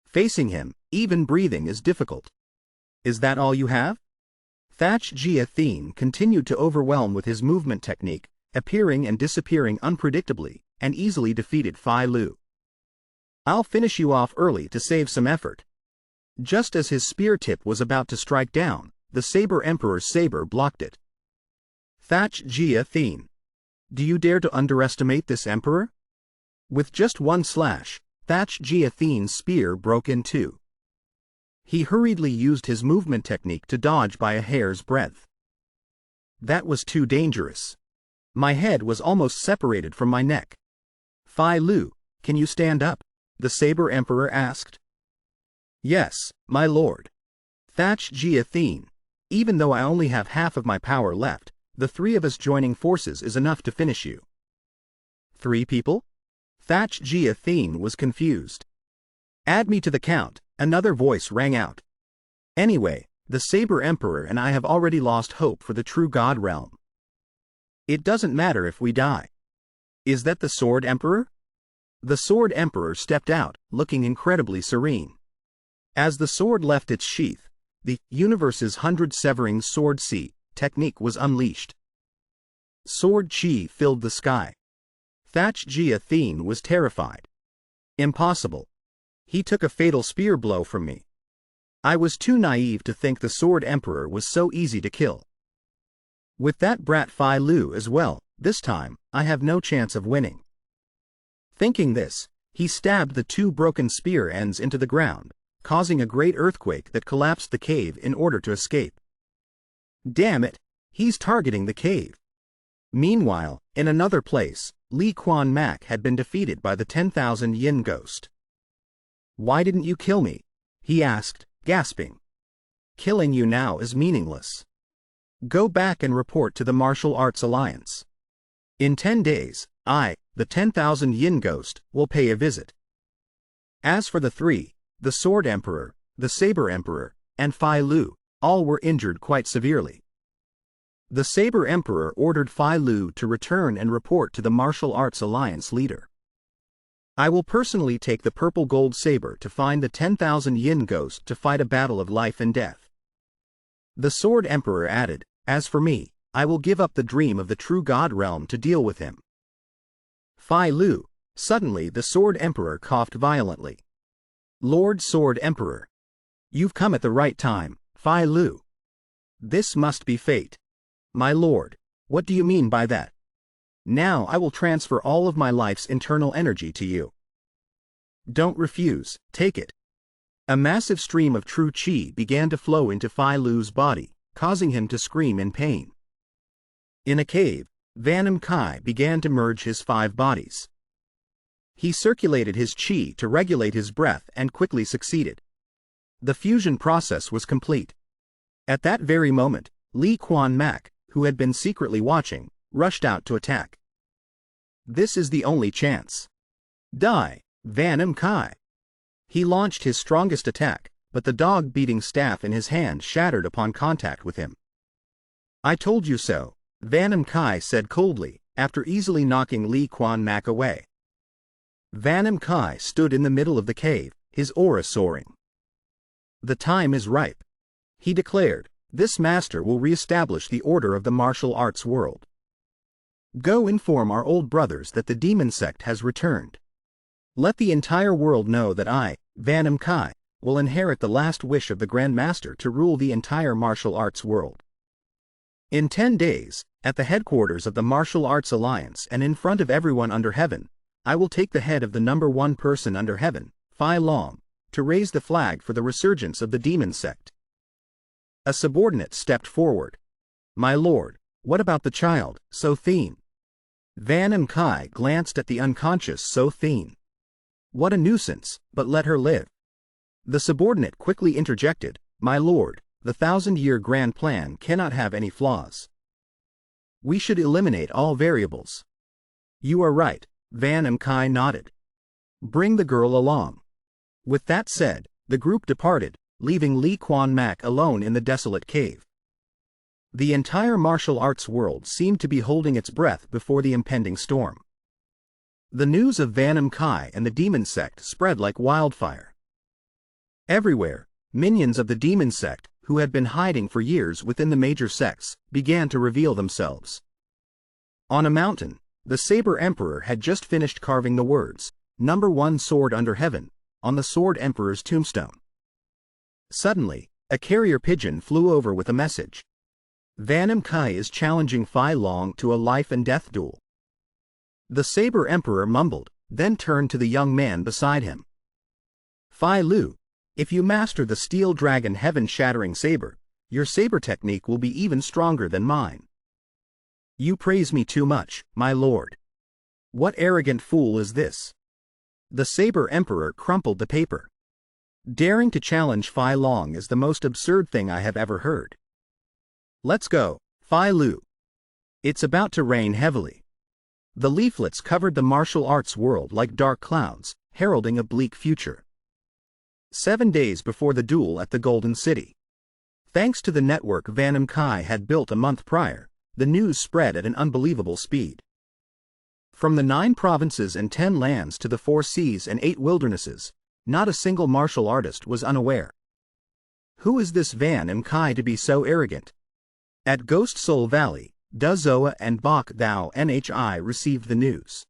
Facing him, even breathing is difficult. Is that all you have? Thach Gia-Thien continued to overwhelm with his movement technique, appearing and disappearing unpredictably, and easily defeated Phi Lu. I'll finish you off early to save some effort. Just as his spear tip was about to strike down, the Saber Emperor's saber blocked it. Thach Gia-Thien. Do you dare to underestimate this emperor? With just one slash, Thach Gia-Thien's spear broke in two. He hurriedly used his movement technique to dodge by a hair's breadth. That was too dangerous. My head was almost separated from my neck. Phi Lu, can you stand up? The Saber Emperor asked. Yes, my lord. Thach Gia-Thien. Even though I only have half of my power left, the three of us joining forces is enough to finish you. 3 people? Thach Gia-Thien was confused. Add me to the count, another voice rang out. Anyway, the Saber Emperor and I have already lost hope for the true God realm. It doesn't matter if we die. Is that the Sword Emperor? The Sword Emperor stepped out, looking incredibly serene. As the sword left its sheath, the universe's 100-severing sword sea technique was unleashed. Sword chi filled the sky. Thach Gia-Thien was terrified. Impossible. He took a fatal spear blow from me. I was too naive to think the Sword Emperor was so easy to kill. With that brat Phi Lu as well, this time, I have no chance of winning. Thinking this, he stabbed the 2 broken spear ends into the ground, causing a great earthquake that collapsed the cave in order to escape. Damn it, he's targeting the cave. Meanwhile, in another place, Li Quan Mak had been defeated by the 10,000 yin ghost. Why didn't you kill me? He asked, gasping. Killing you now is meaningless. Go back and report to the Martial Arts Alliance. In 10 days, I, the 10,000 yin ghost, will pay a visit. As for the 3, the Sword Emperor, the Saber Emperor, and Phi Lu, all were injured quite severely. The Saber Emperor ordered Phi Lu to return and report to the Martial Arts Alliance leader. I will personally take the purple gold saber to find the 10,000 yin ghost to fight a battle of life and death. The Sword Emperor added, as for me, I will give up the dream of the true God realm to deal with him. Phi Lu. Suddenly the Sword Emperor coughed violently. Lord Sword Emperor. You've come at the right time, Phi Lu. This must be fate. My lord, what do you mean by that? Now I will transfer all of my life's internal energy to you. Don't refuse, take it. A massive stream of true chi began to flow into Phi Lu's body, causing him to scream in pain. In a cave, Vanam Kai began to merge his 5 bodies. He circulated his chi to regulate his breath and quickly succeeded. The fusion process was complete. At that very moment, Li Quan Mak, who had been secretly watching, rushed out to attack. This is the only chance. Die, Vanam Kai. He launched his strongest attack, but the dog-beating staff in his hand shattered upon contact with him. I told you so, Vanam Kai said coldly, after easily knocking Li Quan Mak away. Vanam Kai stood in the middle of the cave, his aura soaring. The time is ripe. He declared, this master will re-establish the order of the martial arts world. Go inform our old brothers that the demon sect has returned. Let the entire world know that I, Vanam Kai, will inherit the last wish of the Grand Master to rule the entire martial arts world. In 10 days, at the headquarters of the Martial Arts Alliance and in front of everyone under heaven, I will take the head of the #1 person under heaven, Phi Long, to raise the flag for the resurgence of the demon sect. A subordinate stepped forward. My lord, what about the child, So Thien? Vanam Kai glanced at the unconscious So Thien. What a nuisance, but let her live. The subordinate quickly interjected, "My lord, the 1,000-year grand plan cannot have any flaws. We should eliminate all variables." "You are right," Van Kai nodded. "Bring the girl along." With that said, the group departed, leaving Li Quan Mak alone in the desolate cave. The entire martial arts world seemed to be holding its breath before the impending storm. The news of Van Kai and the demon sect spread like wildfire. Everywhere, minions of the demon sect, who had been hiding for years within the major sects, began to reveal themselves. On a mountain, the Saber Emperor had just finished carving the words, "Number 1 Sword Under Heaven," on the Sword Emperor's tombstone. Suddenly, a carrier pigeon flew over with a message. "Van Kai is challenging Fai Long to a life-and-death duel." The Saber Emperor mumbled, then turned to the young man beside him. "Fai Lu, if you master the Steel Dragon Heaven-Shattering Saber, your saber technique will be even stronger than mine." "You praise me too much, my lord. What arrogant fool is this?" The Saber Emperor crumpled the paper. "Daring to challenge Fai Long is the most absurd thing I have ever heard. Let's go, Fai Lu. It's about to rain heavily." The leaflets covered the martial arts world like dark clouds, heralding a bleak future. 7 days before the duel at the Golden City. Thanks to the network Van Kai had built a month prior, the news spread at an unbelievable speed. From the 9 provinces and 10 lands to the 4 seas and 8 wildernesses, not a single martial artist was unaware. Who is this Van Kai to be so arrogant? At Ghost Soul Valley, Da Zoa and Bok Thou Nhi received the news.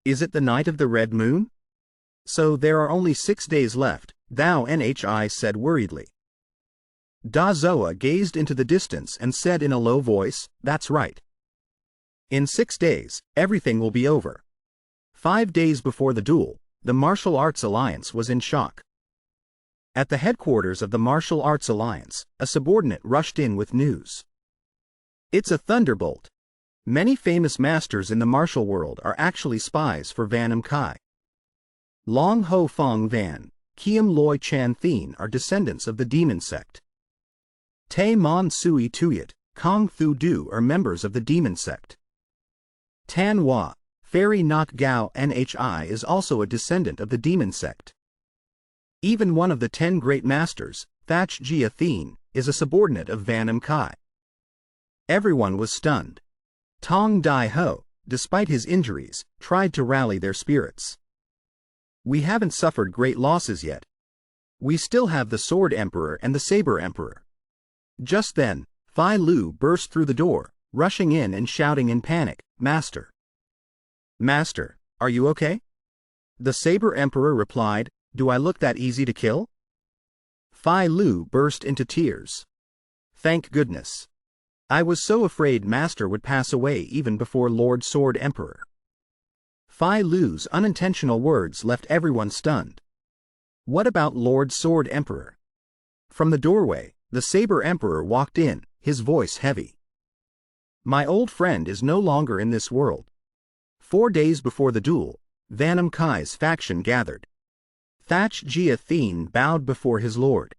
Is it the night of the red moon? So there are only 6 days left, Thou Nhi said worriedly. Da Zoa gazed into the distance and said in a low voice, "That's right. In 6 days, everything will be over." 5 days before the duel, the Martial Arts Alliance was in shock. At the headquarters of the Martial Arts Alliance, a subordinate rushed in with news. "It's a thunderbolt. Many famous masters in the martial world are actually spies for Van Kai. Long Ho Fong Van, Kiem Loi Chan Thien are descendants of the demon sect. Tay Mon Sui Tuyat, Kong Thu Du are members of the demon sect. Tan Hua, Fairy Nok Gao Nhi is also a descendant of the demon sect. Even one of the 10 great masters, Thach Jia Thien, is a subordinate of Van Kai." Everyone was stunned. Tong Dai Ho, despite his injuries, tried to rally their spirits. "We haven't suffered great losses yet. We still have the Sword Emperor and the Saber Emperor." Just then, Fai Lu burst through the door, rushing in and shouting in panic, "Master! Master, are you okay?" The Saber Emperor replied, "Do I look that easy to kill?" Fai Lu burst into tears. "Thank goodness. I was so afraid Master would pass away even before Lord Sword Emperor." Fai Lu's unintentional words left everyone stunned. What about Lord Sword Emperor? From the doorway, the Saber Emperor walked in, his voice heavy. "My old friend is no longer in this world." 4 days before the duel, Van Kai's faction gathered. Thach Jia Thien bowed before his lord.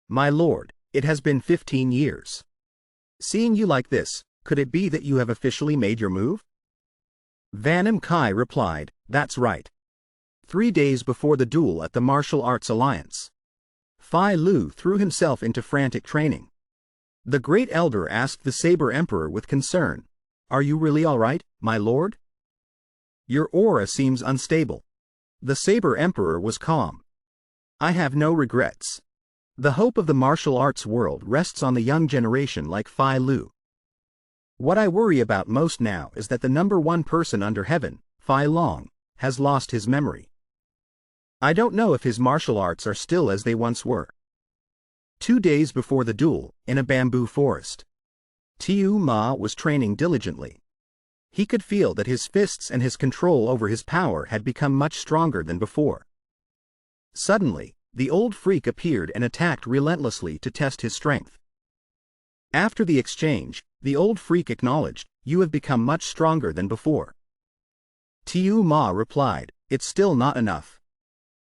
"My lord, it has been 15 years. Seeing you like this, could it be that you have officially made your move?" Van Kai replied, "That's right." 3 days before the duel at the Martial Arts Alliance, Fai Lu threw himself into frantic training. The Great Elder asked the Saber Emperor with concern, "Are you really all right, my lord? Your aura seems unstable." The Saber Emperor was calm. "I have no regrets. The hope of the martial arts world rests on the young generation like Fai Lu. What I worry about most now is that the number 1 person under heaven, Fai Long, has lost his memory. I don't know if his martial arts are still as they once were." 2 days before the duel, in a bamboo forest, Tiu Ma was training diligently. He could feel that his fists and his control over his power had become much stronger than before. Suddenly, the old freak appeared and attacked relentlessly to test his strength. After the exchange, the old freak acknowledged, "You have become much stronger than before." Tiu Ma replied, "It's still not enough.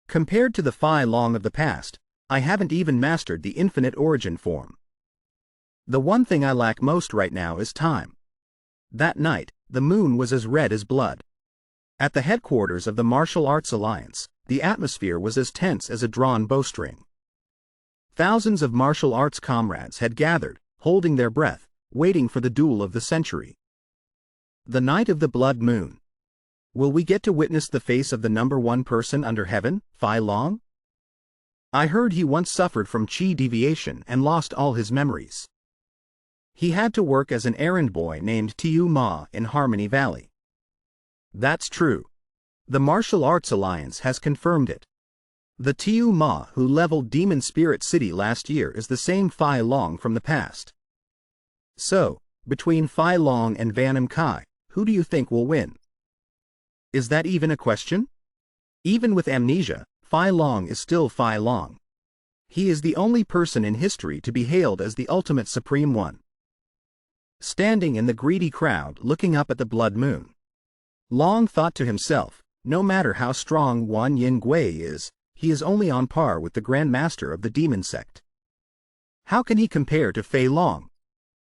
Compared to the Fei Long of the past, I haven't even mastered the infinite origin form. The one thing I lack most right now is time. That night, the moon was as red as blood. At the headquarters of the Martial Arts Alliance, the atmosphere was as tense as a drawn bowstring. Thousands of martial arts comrades had gathered, holding their breath, waiting for the duel of the century. The night of the blood moon. Will we get to witness the face of the number one person under heaven, Fei Long? I heard he once suffered from chi deviation and lost all his memories. He had to work as an errand boy named Tiu Ma in Harmony Valley. That's true. The Martial Arts Alliance has confirmed it. The Tiu Ma who leveled Demon Spirit City last year is the same Fei Long from the past. So, between Fei Long and Vanham Kai, who do you think will win? Is that even a question? Even with amnesia, Fei Long is still Fei Long. He is the only person in history to be hailed as the ultimate supreme one. Standing in the greedy crowd looking up at the blood moon, Long thought to himself, no matter how strong Wan Yin Gui is, he is only on par with the Grand Master of the demon sect. How can he compare to Fei Long?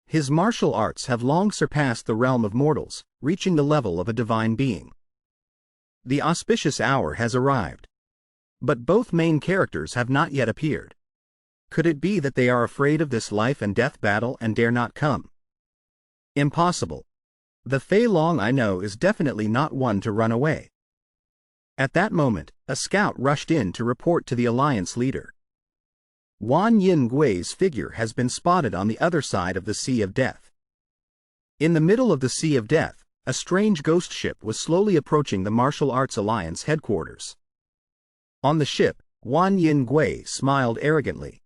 His martial arts have long surpassed the realm of mortals, reaching the level of a divine being. The auspicious hour has arrived. But both main characters have not yet appeared. Could it be that they are afraid of this life and death battle and dare not come? Impossible. The Fei Long I know is definitely not one to run away. At that moment, a scout rushed in to report to the Alliance leader. Wan Yin Gui's figure has been spotted on the other side of the Sea of Death. In the middle of the Sea of Death, a strange ghost ship was slowly approaching the Martial Arts Alliance headquarters. On the ship, Wan Yin Gui smiled arrogantly.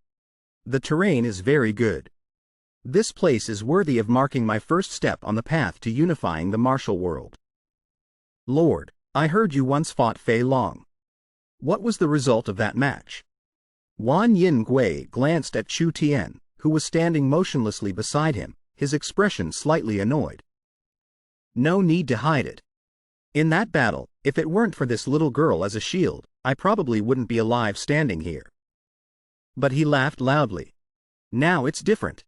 The terrain is very good. This place is worthy of marking my first step on the path to unifying the martial world. Lord, I heard you once fought Fei Long. What was the result of that match? Wan Yin Gui glanced at Chu Tian, who was standing motionlessly beside him, his expression slightly annoyed. No need to hide it. In that battle, if it weren't for this little girl as a shield, I probably wouldn't be alive standing here. But he laughed loudly. Now it's different.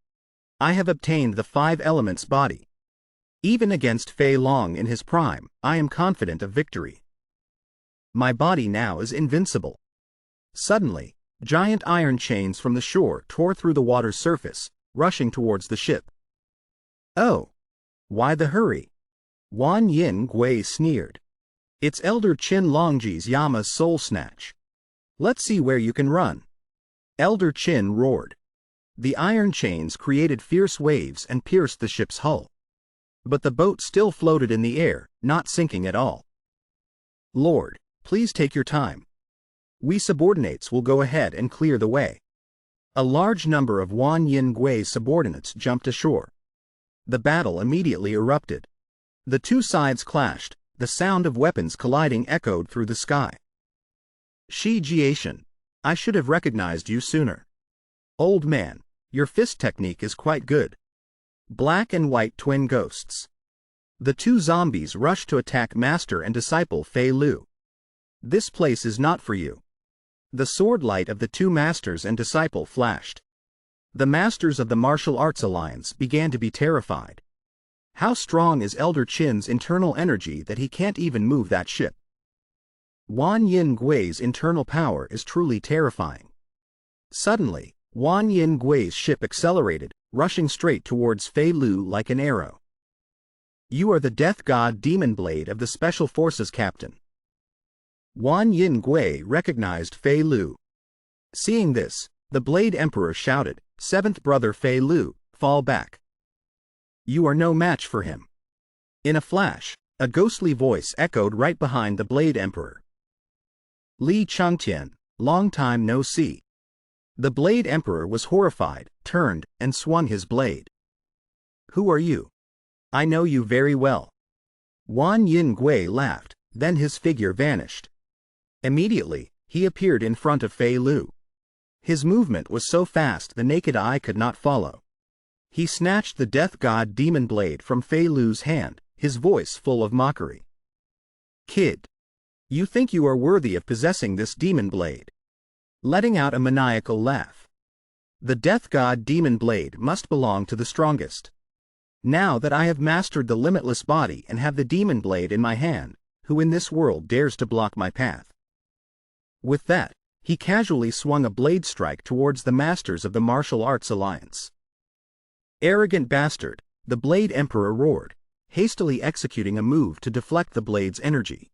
I have obtained the 5 elements body. Even against Fei Long in his prime, I am confident of victory. My body now is invincible. Suddenly, giant iron chains from the shore tore through the water's surface, rushing towards the ship. Oh! Why the hurry? Wan Yin Gui sneered. It's Elder Qin Longji's Yama's soul snatch. Let's see where you can run. Elder Qin roared. The iron chains created fierce waves and pierced the ship's hull. But the boat still floated in the air, not sinking at all. Lord, please take your time. We subordinates will go ahead and clear the way. A large number of Wan Yin Gui's subordinates jumped ashore. The battle immediately erupted. The two sides clashed, the sound of weapons colliding echoed through the sky. Shi Jiashan, I should have recognized you sooner. Old man, your fist technique is quite good. Black and white twin ghosts. The two zombies rushed to attack master and disciple Fei Lu. This place is not for you. The sword light of the two masters and disciple flashed. The masters of the Martial Arts Alliance began to be terrified. How strong is Elder Qin's internal energy that he can't even move that ship? Wan Yin Gui's internal power is truly terrifying. Suddenly, Wan Yin Gui's ship accelerated, rushing straight towards Fei Lu like an arrow. You are the death god Demon Blade of the Special Forces captain. Wan Yin Gui recognized Fei Lu. Seeing this, the Blade Emperor shouted, Seventh brother Fei Lu, fall back. You are no match for him. In a flash, a ghostly voice echoed right behind the Blade Emperor. Li Changtian, long time no see. The Blade Emperor was horrified, turned, and swung his blade. Who are you? I know you very well. Wan Yin Gui laughed, then his figure vanished. Immediately, he appeared in front of Fei Lu. His movement was so fast the naked eye could not follow. He snatched the death god demon blade from Fei Lu's hand, his voice full of mockery. Kid. You think you are worthy of possessing this demon blade. Letting out a maniacal laugh. The death god demon blade must belong to the strongest. Now that I have mastered the limitless body and have the demon blade in my hand, who in this world dares to block my path? With that, he casually swung a blade strike towards the masters of the martial arts alliance. Arrogant bastard, the Blade Emperor roared, hastily executing a move to deflect the blade's energy.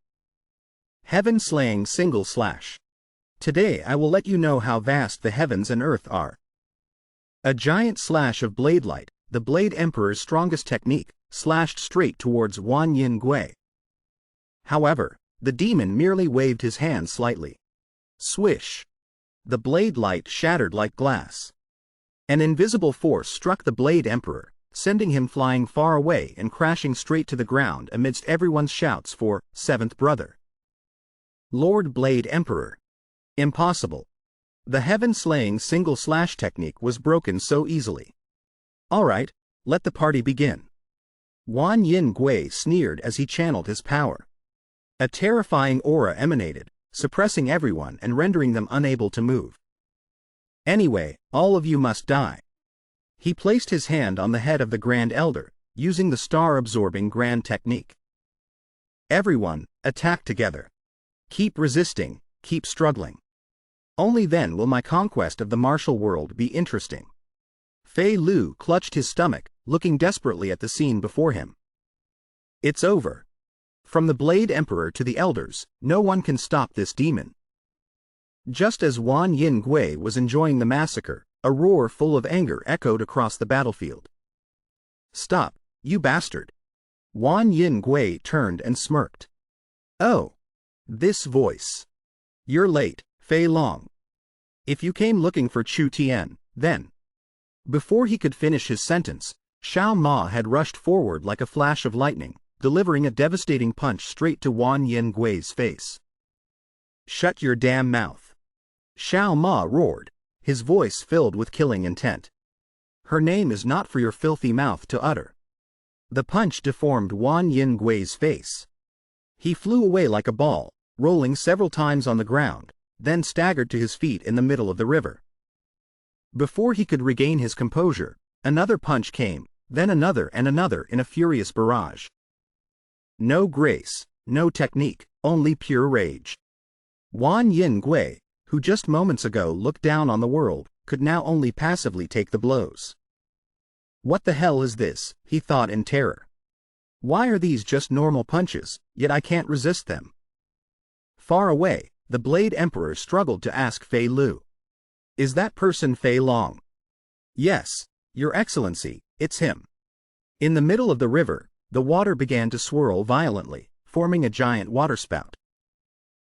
Heaven-slaying single slash. Today I will let you know how vast the heavens and earth are. A giant slash of blade light, the Blade Emperor's strongest technique, slashed straight towards Wan Yin Gui. However, the demon merely waved his hand slightly. Swish! The blade light shattered like glass. An invisible force struck the Blade Emperor, sending him flying far away and crashing straight to the ground amidst everyone's shouts for seventh brother. Lord Blade Emperor. Impossible. The heaven-slaying single slash technique was broken so easily. Alright, let the party begin. Wan Yin Gui sneered as he channeled his power. A terrifying aura emanated, suppressing everyone and rendering them unable to move. Anyway, all of you must die. He placed his hand on the head of the Grand Elder, using the star-absorbing Grand technique. Everyone, attack together. Keep resisting, keep struggling. Only then will my conquest of the martial world be interesting. Fei Lu clutched his stomach, looking desperately at the scene before him. It's over. From the Blade Emperor to the elders, no one can stop this demon. Just as Wan Yin Gui was enjoying the massacre, a roar full of anger echoed across the battlefield. Stop, you bastard! Wan Yin Gui turned and smirked. Oh! This voice. You're late, Fei Long. If you came looking for Chu Tian, then. Before he could finish his sentence, Xiao Ma had rushed forward like a flash of lightning, delivering a devastating punch straight to Wan Yin Gui's face. Shut your damn mouth! Xiao Ma roared, his voice filled with killing intent. Her name is not for your filthy mouth to utter. The punch deformed Wan Yin Gui's face. He flew away like a ball, rolling several times on the ground, then staggered to his feet in the middle of the river. Before he could regain his composure, another punch came, then another and another in a furious barrage. No grace, no technique, only pure rage. Wan Yin Gui, who just moments ago looked down on the world, could now only passively take the blows. What the hell is this, he thought in terror. Why are these just normal punches, yet I can't resist them? Far away, the Blade Emperor struggled to ask Fei Lu. Is that person Fei Long? Yes, Your Excellency, it's him. In the middle of the river, the water began to swirl violently, forming a giant waterspout.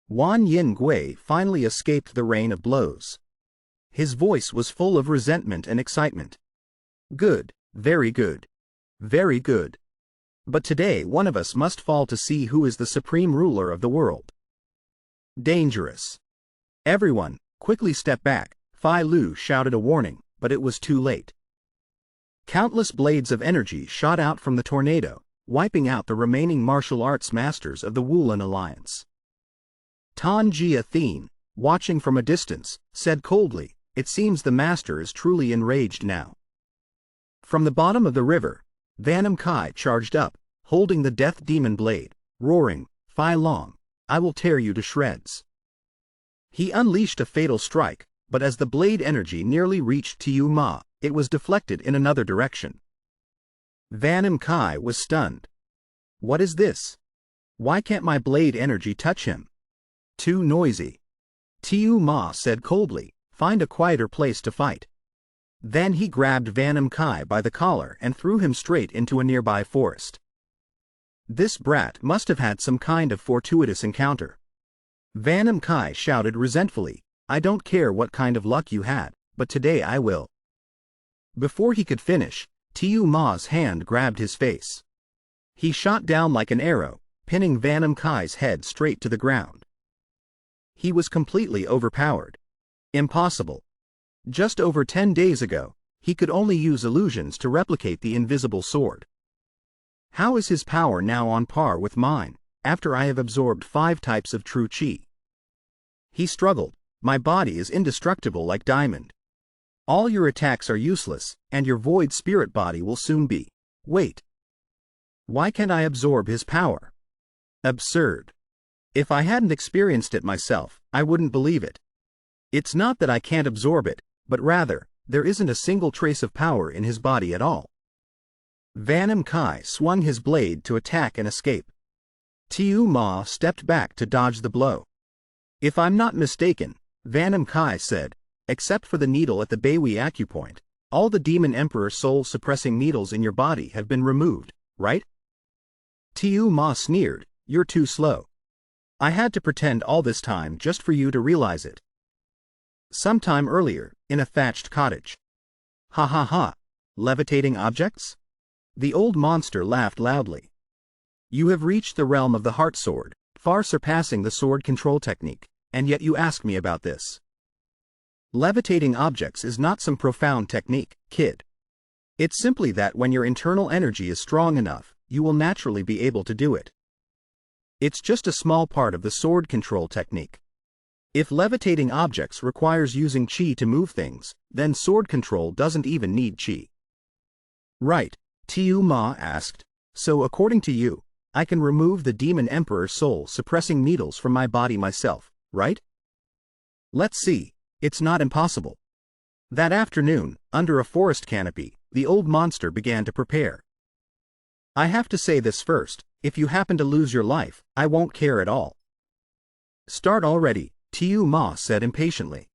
Wan Yin Gui finally escaped the rain of blows. His voice was full of resentment and excitement. Good, very good. Very good. But today one of us must fall to see who is the supreme ruler of the world. Dangerous. Everyone, quickly step back, Fei Lu shouted a warning, but it was too late. Countless blades of energy shot out from the tornado, wiping out the remaining martial arts masters of the Wulin Alliance. Tan Jia Thien, watching from a distance, said coldly, "It seems the master is truly enraged now." From the bottom of the river, Vanam Kai charged up, holding the death demon blade, roaring, "Fei Long, I will tear you to shreds." He unleashed a fatal strike, but as the blade energy nearly reached Tiu Ma, it was deflected in another direction. Vanam Kai was stunned. What is this? Why can't my blade energy touch him? Too noisy. Tiu Ma said coldly, "Find a quieter place to fight." Then he grabbed Vanam Kai by the collar and threw him straight into a nearby forest. This brat must have had some kind of fortuitous encounter. Vanam Kai shouted resentfully, "I don't care what kind of luck you had, but today I will." Before he could finish, Tiu Ma's hand grabbed his face. He shot down like an arrow, pinning Vanam Kai's head straight to the ground. He was completely overpowered. Impossible. Just over 10 days ago, he could only use illusions to replicate the invisible sword. How is his power now on par with mine? after I have absorbed 5 types of true qi. He struggled. My body is indestructible like diamond. All your attacks are useless, and your void spirit body will soon be. Wait. Why can't I absorb his power? Absurd. If I hadn't experienced it myself, I wouldn't believe it. It's not that I can't absorb it, but rather, there isn't a single trace of power in his body at all. Vanam Kai swung his blade to attack and escape. Tiu Ma stepped back to dodge the blow. If I'm not mistaken, Vanam Kai said, except for the needle at the Beihui acupoint, all the Demon Emperor soul-suppressing needles in your body have been removed, right? Tiu Ma sneered, you're too slow. I had to pretend all this time just for you to realize it. Sometime earlier, in a thatched cottage. Ha ha ha. Levitating objects? The old monster laughed loudly. You have reached the realm of the heart sword, far surpassing the sword control technique, and yet you ask me about this. Levitating objects is not some profound technique, kid. It's simply that when your internal energy is strong enough, you will naturally be able to do it. It's just a small part of the sword control technique. If levitating objects requires using qi to move things, then sword control doesn't even need qi. Right, Tiu Ma asked. So according to you, I can remove the Demon Emperor soul suppressing needles from my body myself, right? Let's see, it's not impossible. That afternoon, under a forest canopy, the old monster began to prepare. I have to say this first, if you happen to lose your life, I won't care at all. Start already, Tiu Ma said impatiently.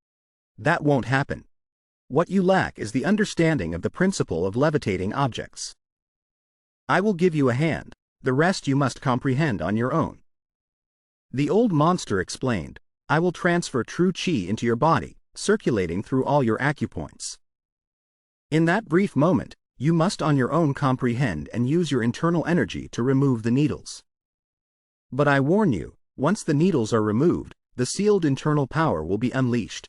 That won't happen. What you lack is the understanding of the principle of levitating objects. I will give you a hand, the rest you must comprehend on your own. The old monster explained, I will transfer true qi into your body, circulating through all your acupoints. In that brief moment, you must on your own comprehend and use your internal energy to remove the needles. But I warn you, once the needles are removed, the sealed internal power will be unleashed.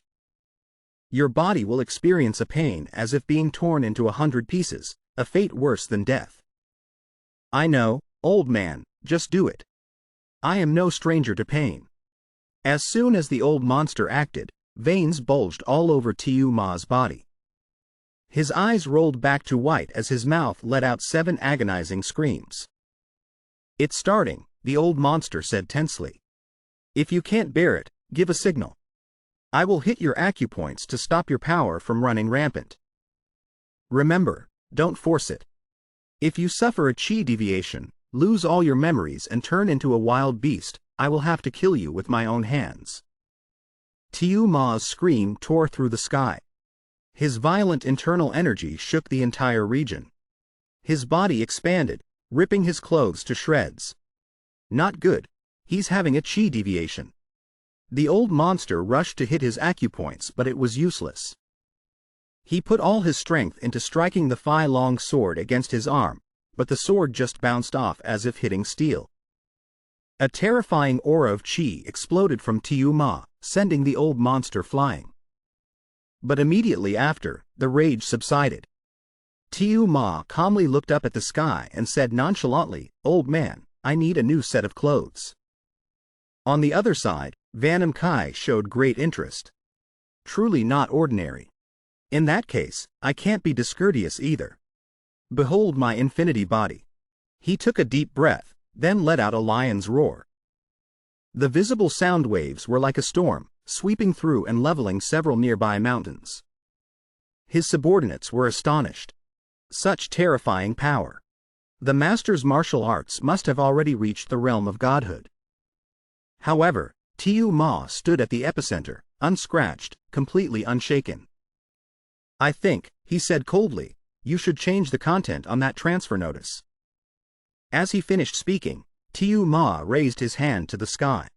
Your body will experience a pain as if being torn into 100 pieces, a fate worse than death. I know, old man, just do it. I am no stranger to pain. As soon as the old monster acted, veins bulged all over Tiu Ma's body. His eyes rolled back to white as his mouth let out 7 agonizing screams. It's starting, the old monster said tensely. If you can't bear it, give a signal. I will hit your acupoints to stop your power from running rampant. Remember, don't force it. If you suffer a qi deviation, lose all your memories and turn into a wild beast, I will have to kill you with my own hands. Tiu Ma's scream tore through the sky. His violent internal energy shook the entire region. His body expanded, ripping his clothes to shreds. Not good. He's having a qi deviation. The old monster rushed to hit his acupoints, but it was useless. He put all his strength into striking the Phi-long sword against his arm, but the sword just bounced off as if hitting steel. A terrifying aura of qi exploded from Tiu Ma, sending the old monster flying. But immediately after, the rage subsided. Tiu Ma calmly looked up at the sky and said nonchalantly, "Old man, I need a new set of clothes." On the other side, Vanam Kai showed great interest. Truly not ordinary. In that case, I can't be discourteous either. Behold my infinity body. He took a deep breath, then let out a lion's roar. The visible sound waves were like a storm, sweeping through and leveling several nearby mountains. His subordinates were astonished. Such terrifying power. The master's martial arts must have already reached the realm of godhood. However, Tiu Ma stood at the epicenter, unscratched, completely unshaken. I think, he said coldly, you should change the content on that transfer notice. As he finished speaking, Tiu Ma raised his hand to the sky.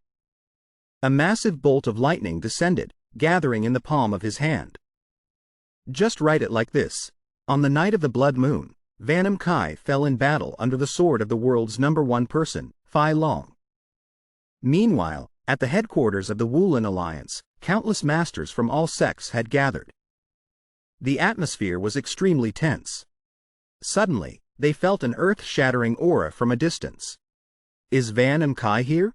A massive bolt of lightning descended, gathering in the palm of his hand. Just write it like this. On the night of the blood moon, Vanam Kai fell in battle under the sword of the world's #1 person, Phi Long. Meanwhile, at the headquarters of the Wulin Alliance, countless masters from all sects had gathered. The atmosphere was extremely tense. Suddenly, they felt an earth-shattering aura from a distance. Is Van Kai here?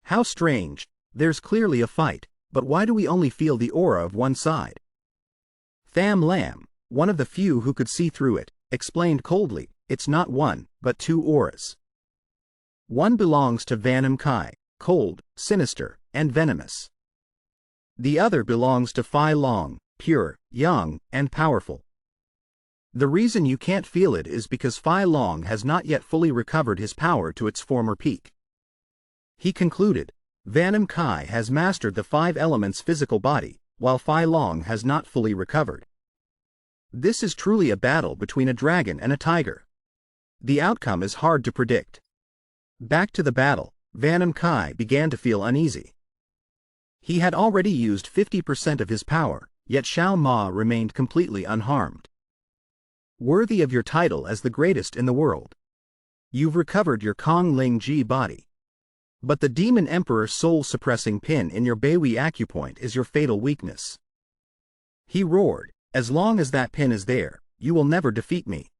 How strange, there's clearly a fight, but why do we only feel the aura of one side? Tham Lam, one of the few who could see through it, explained coldly, it's not one, but two auras. One belongs to Van Kai, cold, sinister, and venomous. The other belongs to Phi Long, pure, young, and powerful. The reason you can't feel it is because Phi Long has not yet fully recovered his power to its former peak. He concluded, Van Kai has mastered the 5 elements physical body, while Phi Long has not fully recovered. This is truly a battle between a dragon and a tiger. The outcome is hard to predict. Back to the battle, Van Kai began to feel uneasy. He had already used 50% of his power, yet Xiao Ma remained completely unharmed. Worthy of your title as the greatest in the world. You've recovered your Kong Ling Ji body. But the Demon Emperor's soul-suppressing pin in your Beihui acupoint is your fatal weakness. He roared, as long as that pin is there, you will never defeat me.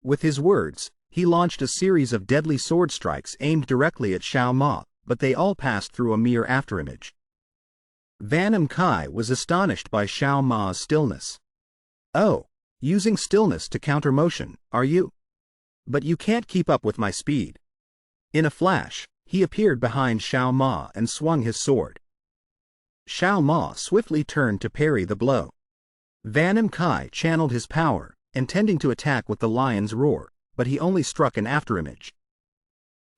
With his words, he launched a series of deadly sword strikes aimed directly at Xiao Ma, but they all passed through a mere afterimage. Van Kai was astonished by Xiao Ma's stillness. Oh, using stillness to counter motion, are you? But you can't keep up with my speed. In a flash, he appeared behind Xiao Ma and swung his sword. Xiao Ma swiftly turned to parry the blow. Van Kai channeled his power, intending to attack with the lion's roar, but he only struck an afterimage.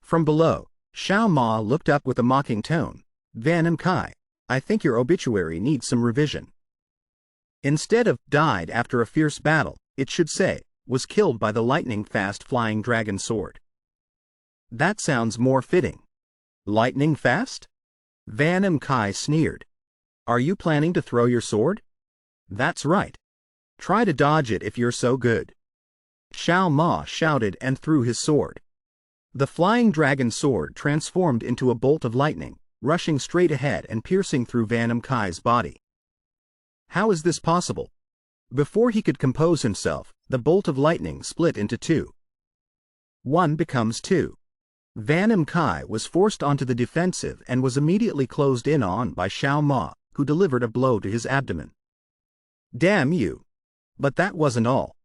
From below, Xiao Ma looked up with a mocking tone. Van Kai, I think your obituary needs some revision. Instead of died after a fierce battle, it should say, was killed by the lightning-fast flying dragon sword. That sounds more fitting. Lightning fast? Van Kai sneered. Are you planning to throw your sword? That's right. Try to dodge it if you're so good. Xiao Ma shouted and threw his sword. The flying dragon sword transformed into a bolt of lightning, rushing straight ahead and piercing through Van Kai's body. How is this possible? Before he could compose himself, the bolt of lightning split into 2. 1 becomes 2. Van Kai was forced onto the defensive and was immediately closed in on by Xiao Ma, who delivered a blow to his abdomen. Damn you! But that wasn't all.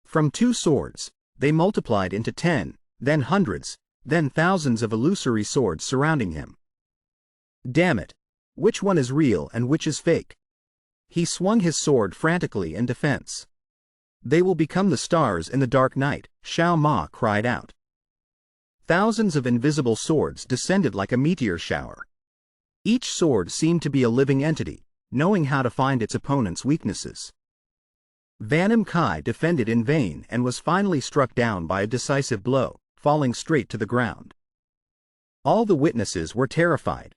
From 2 swords, they multiplied into 10, then hundreds, then thousands of illusory swords surrounding him. Damn it! Which one is real and which is fake? He swung his sword frantically in defense. They will become the stars in the dark night, Xiao Ma cried out. Thousands of invisible swords descended like a meteor shower. Each sword seemed to be a living entity, knowing how to find its opponent's weaknesses. Van Kai defended in vain and was finally struck down by a decisive blow, falling straight to the ground. All the witnesses were terrified.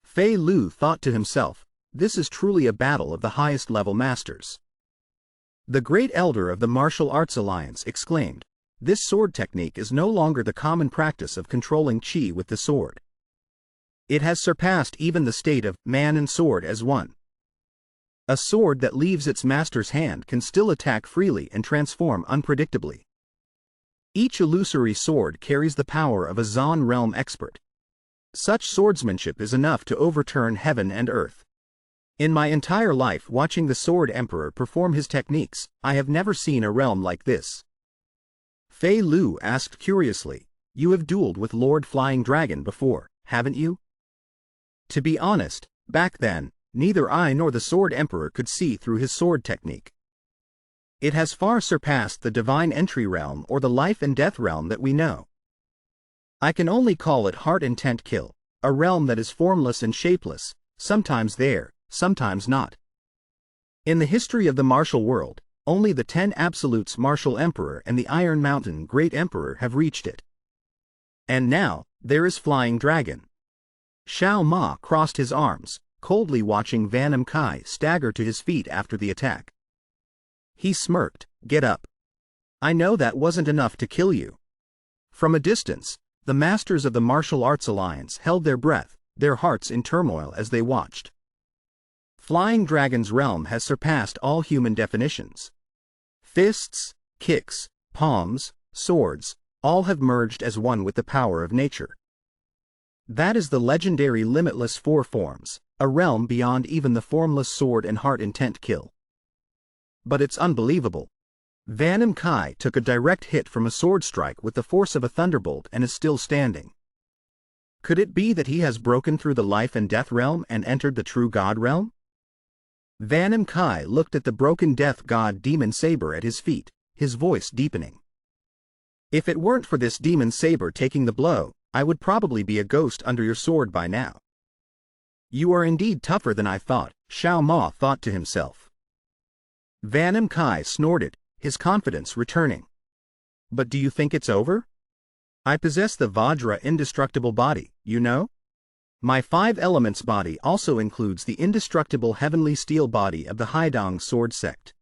Fei Lu thought to himself, this is truly a battle of the highest level masters. The great elder of the Martial Arts Alliance exclaimed, this sword technique is no longer the common practice of controlling qi with the sword. It has surpassed even the state of man and sword as one. A sword that leaves its master's hand can still attack freely and transform unpredictably. Each illusory sword carries the power of a Zon realm expert. Such swordsmanship is enough to overturn heaven and earth. In my entire life watching the Sword Emperor perform his techniques, I have never seen a realm like this. Fei Lu asked curiously, you have dueled with Lord Flying Dragon before, haven't you? To be honest, back then, neither I nor the Sword Emperor could see through his sword technique. It has far surpassed the Divine Entry realm or the Life and Death realm that we know. I can only call it Heart Intent Kill, a realm that is formless and shapeless, sometimes there, sometimes not. In the history of the martial world, only the 10 Absolutes Martial Emperor and the Iron Mountain Great Emperor have reached it. And now, there is Flying Dragon. Xiao Ma crossed his arms, coldly watching Van Kai stagger to his feet after the attack. He smirked, get up. I know that wasn't enough to kill you. From a distance, the masters of the Martial Arts Alliance held their breath, their hearts in turmoil as they watched. Flying Dragon's realm has surpassed all human definitions. Fists, kicks, palms, swords, all have merged as one with the power of nature. That is the legendary limitless four forms, a realm beyond even the formless sword and heart intent kill. But it's unbelievable. Vanam Kai took a direct hit from a sword strike with the force of a thunderbolt and is still standing. Could it be that he has broken through the life and death realm and entered the true god realm? Vanam Kai looked at the broken death god demon saber at his feet, his voice deepening. If it weren't for this demon saber taking the blow, I would probably be a ghost under your sword by now. You are indeed tougher than I thought, Xiao Ma thought to himself. Vanam Kai snorted, his confidence returning. But do you think it's over? I possess the Vajra indestructible body, you know? My 5 elements body also includes the indestructible heavenly steel body of the Haidong sword sect.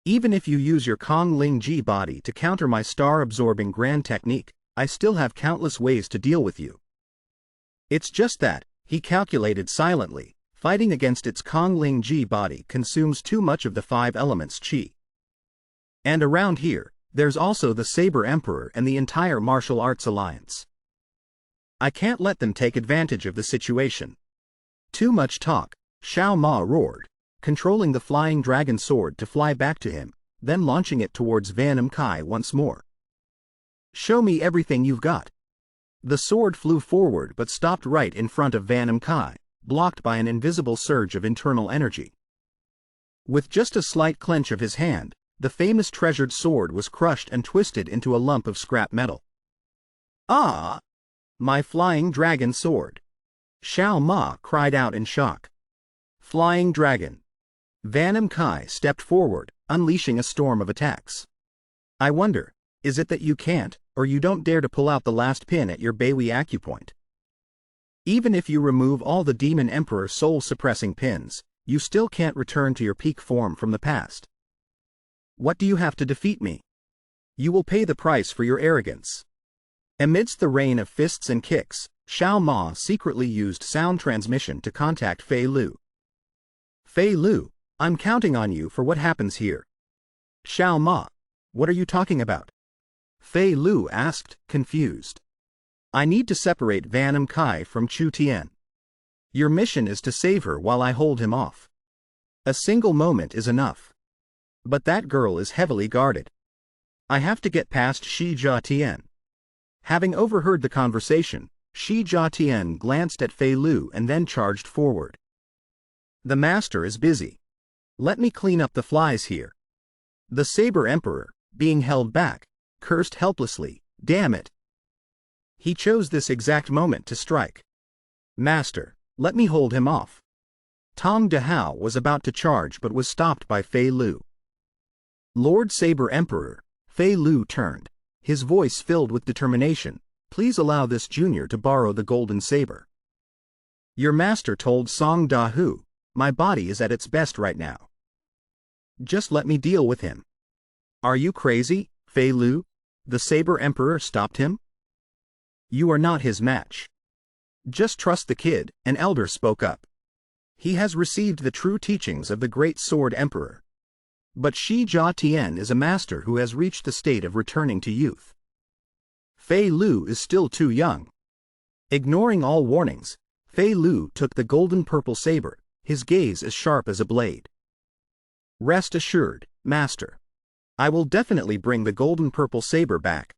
Even if you use your Kong Ling Ji body to counter my star-absorbing grand technique, I still have countless ways to deal with you. It's just that, he calculated silently, fighting against its Kong Ling Ji body consumes too much of the 5 elements chi. And around here, there's also the Saber Emperor and the entire martial arts alliance. I can't let them take advantage of the situation. Too much talk, Xiao Ma roared, controlling the flying dragon sword to fly back to him, then launching it towards Vanam Kai once more. Show me everything you've got. The sword flew forward but stopped right in front of Vanam Kai, blocked by an invisible surge of internal energy. With just a slight clench of his hand, the famous treasured sword was crushed and twisted into a lump of scrap metal. Ah! My flying dragon sword! Xiao Ma cried out in shock. Flying dragon! Vanam Kai stepped forward, unleashing a storm of attacks. I wonder, is it that you can't, or you don't dare to pull out the last pin at your Baihui acupoint? Even if you remove all the Demon Emperor soul-suppressing pins, you still can't return to your peak form from the past. What do you have to defeat me? You will pay the price for your arrogance. Amidst the rain of fists and kicks, Xiao Ma secretly used sound transmission to contact Fei Lu. Fei Lu, I'm counting on you for what happens here. Xiao Ma, what are you talking about? Fei Lu asked, confused. I need to separate Vanam Kai from Chu Tian. Your mission is to save her while I hold him off. A single moment is enough. But that girl is heavily guarded. I have to get past Shi Jia Tian. Having overheard the conversation, Shi Jia Tian glanced at Fei Lu and then charged forward. The master is busy. Let me clean up the flies here. The Saber Emperor, being held back, cursed helplessly, damn it. He chose this exact moment to strike. Master, let me hold him off. Tong Dehao was about to charge but was stopped by Fei Lu. Lord Saber Emperor, Fei Lu turned, his voice filled with determination. Please allow this junior to borrow the golden saber. Your master told Song Da-hu, my body is at its best right now. Just let me deal with him. Are you crazy, Fei Lu? The Saber Emperor stopped him. You are not his match. Just trust the kid, an elder spoke up. He has received the true teachings of the great Sword Emperor. But Shi Jia Tian is a master who has reached the state of returning to youth. Fei Lu is still too young. Ignoring all warnings, Fei Lu took the golden purple saber, his gaze as sharp as a blade. Rest assured, master. I will definitely bring the golden purple saber back.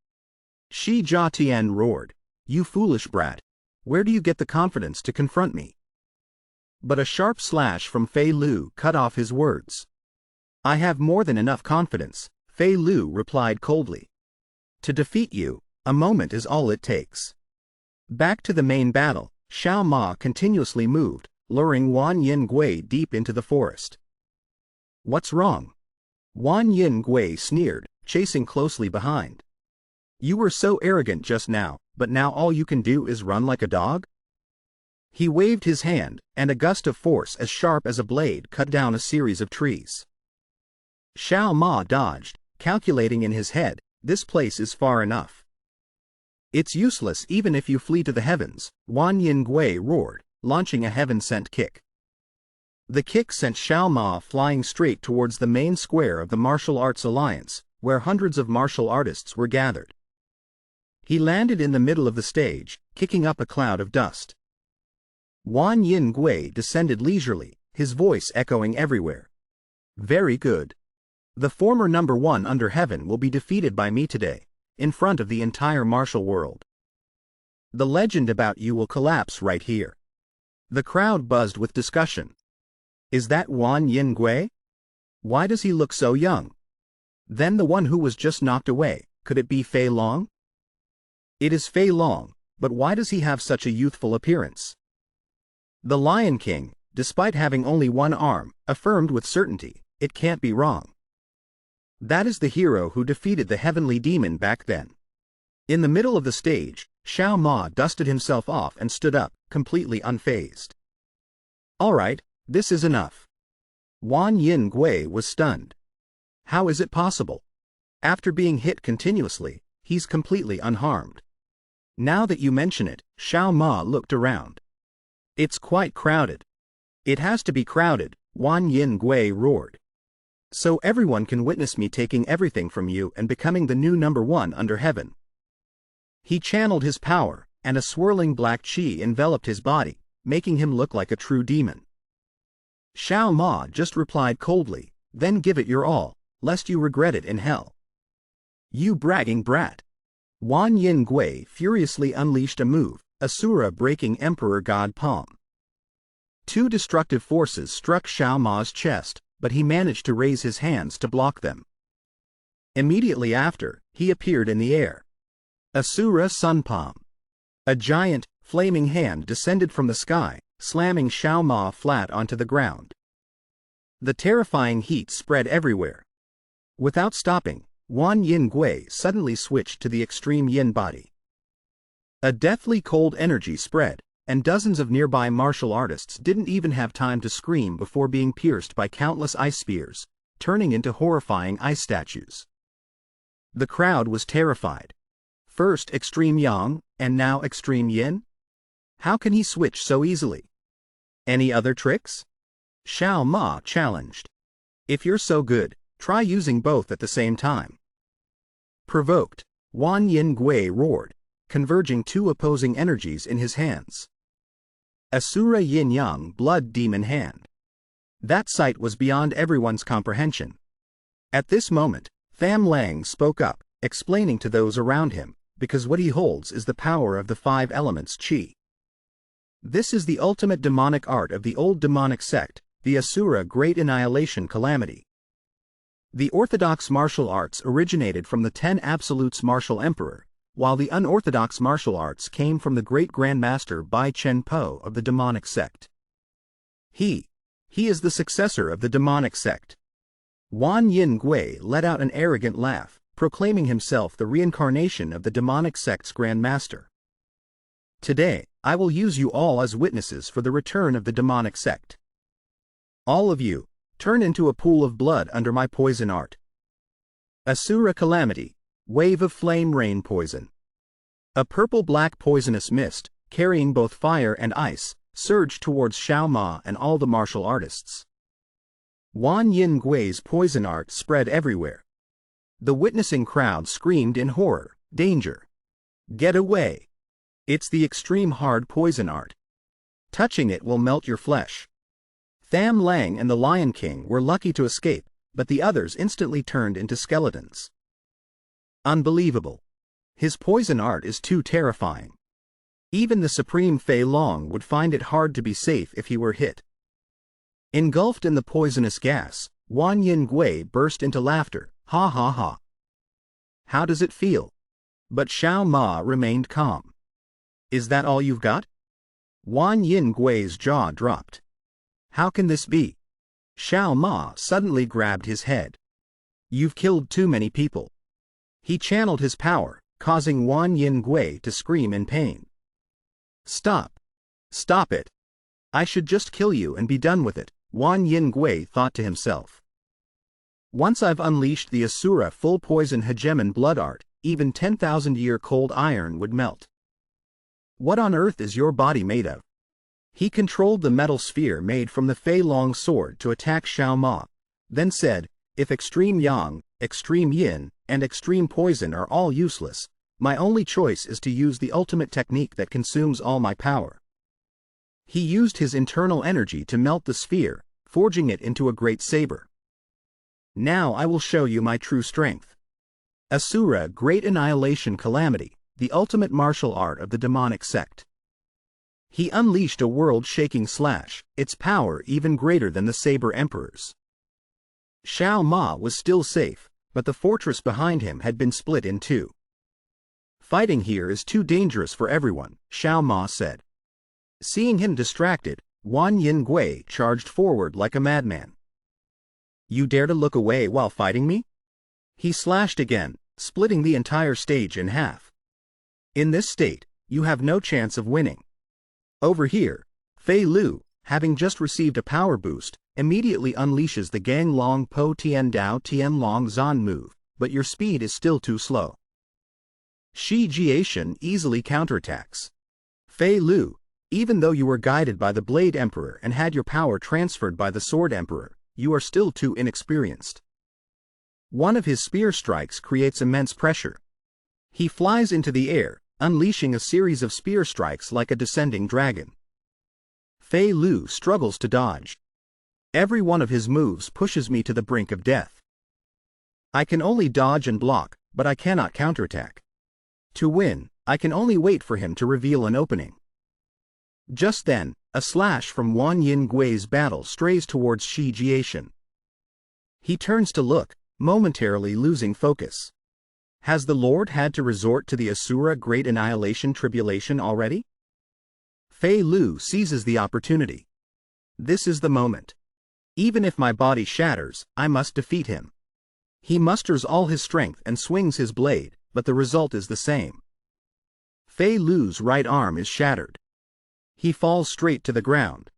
Shi Jia Tian roared, you foolish brat. Where do you get the confidence to confront me? But a sharp slash from Fei Lu cut off his words. I have more than enough confidence, Fei Lu replied coldly. To defeat you, a moment is all it takes. Back to the main battle, Xiao Ma continuously moved, luring Wan Yin Gui deep into the forest. What's wrong? Wan Yin Gui sneered, chasing closely behind. You were so arrogant just now, but now all you can do is run like a dog? He waved his hand, and a gust of force as sharp as a blade cut down a series of trees. Xiao Ma dodged, calculating in his head, this place is far enough. It's useless even if you flee to the heavens, Wan Yin Gui roared, launching a heaven-sent kick. The kick sent Xiao Ma flying straight towards the main square of the Martial Arts Alliance, where hundreds of martial artists were gathered. He landed in the middle of the stage, kicking up a cloud of dust. Wan Yin Gui descended leisurely, his voice echoing everywhere. Very good. The former number one under heaven will be defeated by me today, in front of the entire martial world. The legend about you will collapse right here. The crowd buzzed with discussion. Is that Wan Yin Gui? Why does he look so young? Then the one who was just knocked away, could it be Fei Long? It is Fei Long, but why does he have such a youthful appearance? The Lion King, despite having only one arm, affirmed with certainty, it can't be wrong. That is the hero who defeated the heavenly demon back then. In the middle of the stage, Xiao Ma dusted himself off and stood up, completely unfazed. All right, this is enough. Wan Yin Gui was stunned. How is it possible? After being hit continuously, he's completely unharmed. Now that you mention it, Xiao Ma looked around. It's quite crowded. It has to be crowded, Wan Yin Gui roared. So everyone can witness me taking everything from you and becoming the new number one under heaven. He channeled his power, and a swirling black qi enveloped his body, making him look like a true demon. Xiao Ma just replied coldly, then give it your all, lest you regret it in hell. You bragging brat. Wan Yin Gui furiously unleashed a move, Asura breaking Emperor God Palm. Two destructive forces struck Xiao Ma's chest, but he managed to raise his hands to block them. Immediately after, he appeared in the air. Asura Sun Palm. A giant, flaming hand descended from the sky, slamming Xiao Ma flat onto the ground. The terrifying heat spread everywhere. Without stopping, Wan Yin Gui suddenly switched to the extreme yin body. A deathly cold energy spread, and dozens of nearby martial artists didn't even have time to scream before being pierced by countless ice spears, turning into horrifying ice statues. The crowd was terrified. First extreme yang, and now extreme yin? How can he switch so easily? Any other tricks? Xiao Ma challenged. If you're so good, try using both at the same time. Provoked, Wan Yin Gui roared, converging two opposing energies in his hands. Asura Yin Yang Blood Demon Hand. That sight was beyond everyone's comprehension. At this moment, Tham Lang spoke up, explaining to those around him, because what he holds is the power of the five elements qi. This is the ultimate demonic art of the old demonic sect, the Asura Great Annihilation Calamity. The orthodox martial arts originated from the 10 Absolutes Martial Emperor, while the unorthodox martial arts came from the great Grandmaster Bai Chen Po of the demonic sect. He is the successor of the demonic sect. Wan Yin Gui let out an arrogant laugh, proclaiming himself the reincarnation of the demonic sect's Grandmaster. Today, I will use you all as witnesses for the return of the demonic sect. All of you, turn into a pool of blood under my poison art. Asura Calamity, Wave of Flame Rain Poison. A purple-black poisonous mist, carrying both fire and ice, surged towards Xiao Ma and all the martial artists. Wan Yin Gui's poison art spread everywhere. The witnessing crowd screamed in horror, danger. Get away. It's the extreme hard poison art. Touching it will melt your flesh. Tham Lang and the Lion King were lucky to escape, but the others instantly turned into skeletons. Unbelievable. His poison art is too terrifying. Even the supreme Fei Long would find it hard to be safe if he were hit. Engulfed in the poisonous gas, Wan Yin Gui burst into laughter. Ha ha ha. How does it feel? But Xiao Ma remained calm. Is that all you've got? Wan Yin Gui's jaw dropped. How can this be? Xiao Ma suddenly grabbed his head. You've killed too many people. He channeled his power, causing Wan Yin Gui to scream in pain. Stop. Stop it. I should just kill you and be done with it, Wan Yin Gui thought to himself. Once I've unleashed the Asura full poison hegemon blood art, even 10,000-year cold iron would melt. What on earth is your body made of? He controlled the metal sphere made from the Fei Long sword to attack Xiao Ma, then said, if extreme yang, extreme yin, and extreme poison are all useless, My only choice is to use the ultimate technique that consumes all my power. He used his internal energy to melt the sphere, forging it into a great saber. Now I will show you my true strength. Asura, Great Annihilation Calamity, the ultimate martial art of the demonic sect. He unleashed a world-shaking slash, its power even greater than the Saber Emperor's. Xiao Ma was still safe, but the fortress behind him had been split in two. Fighting here is too dangerous for everyone, Xiao Ma said. Seeing him distracted, Wan Yin Gui charged forward like a madman. You dare to look away while fighting me? He slashed again, splitting the entire stage in half. In this state, you have no chance of winning. Over here, Fei Lu, having just received a power boost, immediately unleashes the Gang Long Po Tian Dao Tian Long Zan move, but your speed is still too slow. Shi Jiashan easily counterattacks. Fei Lu, even though you were guided by the Blade Emperor and had your power transferred by the Sword Emperor, you are still too inexperienced. One of his spear strikes creates immense pressure. He flies into the air, unleashing a series of spear strikes like a descending dragon. Fei Lu struggles to dodge. Every one of his moves pushes me to the brink of death. I can only dodge and block, but I cannot counterattack. To win, I can only wait for him to reveal an opening. Just then, a slash from Wan Yin Gui's battle strays towards Shi Jiashan. He turns to look, momentarily losing focus. Has the Lord had to resort to the Asura Great Annihilation Tribulation already? Fei Lu seizes the opportunity. This is the moment. Even if my body shatters, I must defeat him. He musters all his strength and swings his blade, but the result is the same. Fei Lu's right arm is shattered. He falls straight to the ground.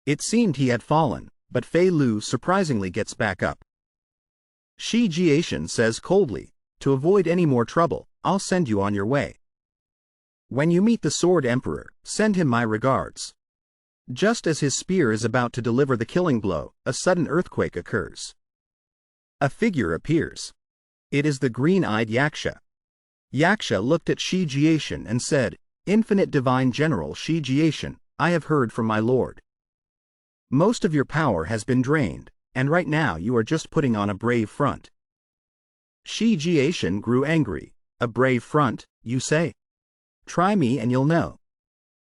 It seemed he had fallen, but Fei Lu surprisingly gets back up. Shi Jiashan says coldly, to avoid any more trouble, I'll send you on your way. When you meet the Sword Emperor, send him my regards. Just as his spear is about to deliver the killing blow, a sudden earthquake occurs. A figure appears. It is the green-eyed Yaksha. Yaksha looked at Shi Jiashan and said, Infinite Divine General Shi Jiashan, I have heard from my lord. Most of your power has been drained, and right now you are just putting on a brave front. Shi Jiashan grew angry. A brave front, you say? Try me and you'll know.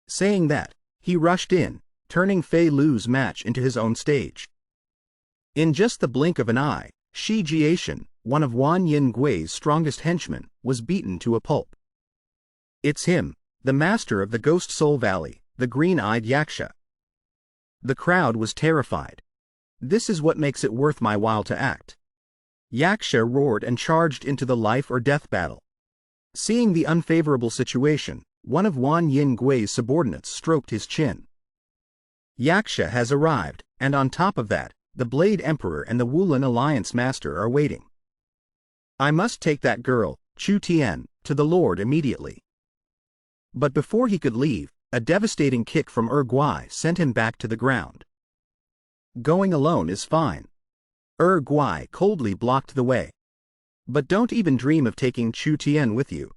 Saying that, he rushed in, turning Fei Lu's match into his own stage. In just the blink of an eye, Shi Jiashan, one of Wan Yin Gui's strongest henchmen, was beaten to a pulp. It's him, the master of the Ghost Soul Valley, the green-eyed Yaksha. The crowd was terrified. This is what makes it worth my while to act. Yaksha roared and charged into the life-or-death battle. Seeing the unfavorable situation, one of Wan Yin Gui's subordinates stroked his chin. Yaksha has arrived, and on top of that, the Blade Emperor and the Wulin Alliance Master are waiting. I must take that girl, Chu Tian, to the Lord immediately. But before he could leave, a devastating kick from Gui sent him back to the ground. Going alone is fine. Gui coldly blocked the way. But don't even dream of taking Chu Tian with you.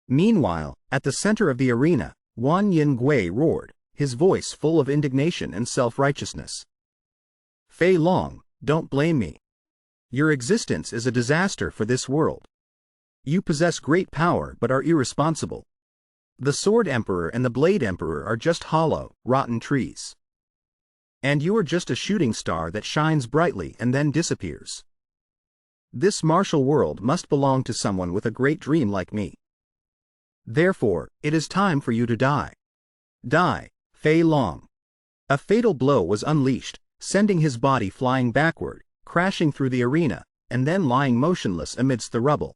Meanwhile, at the center of the arena, Wan Yin Gui roared, his voice full of indignation and self-righteousness. Fei Long, don't blame me. Your existence is a disaster for this world. You possess great power but are irresponsible. The Sword Emperor and the Blade Emperor are just hollow, rotten trees. And you are just a shooting star that shines brightly and then disappears. This martial world must belong to someone with a great dream like me. Therefore, it is time for you to die. Die, Fei Long. A fatal blow was unleashed, sending his body flying backward, crashing through the arena, and then lying motionless amidst the rubble.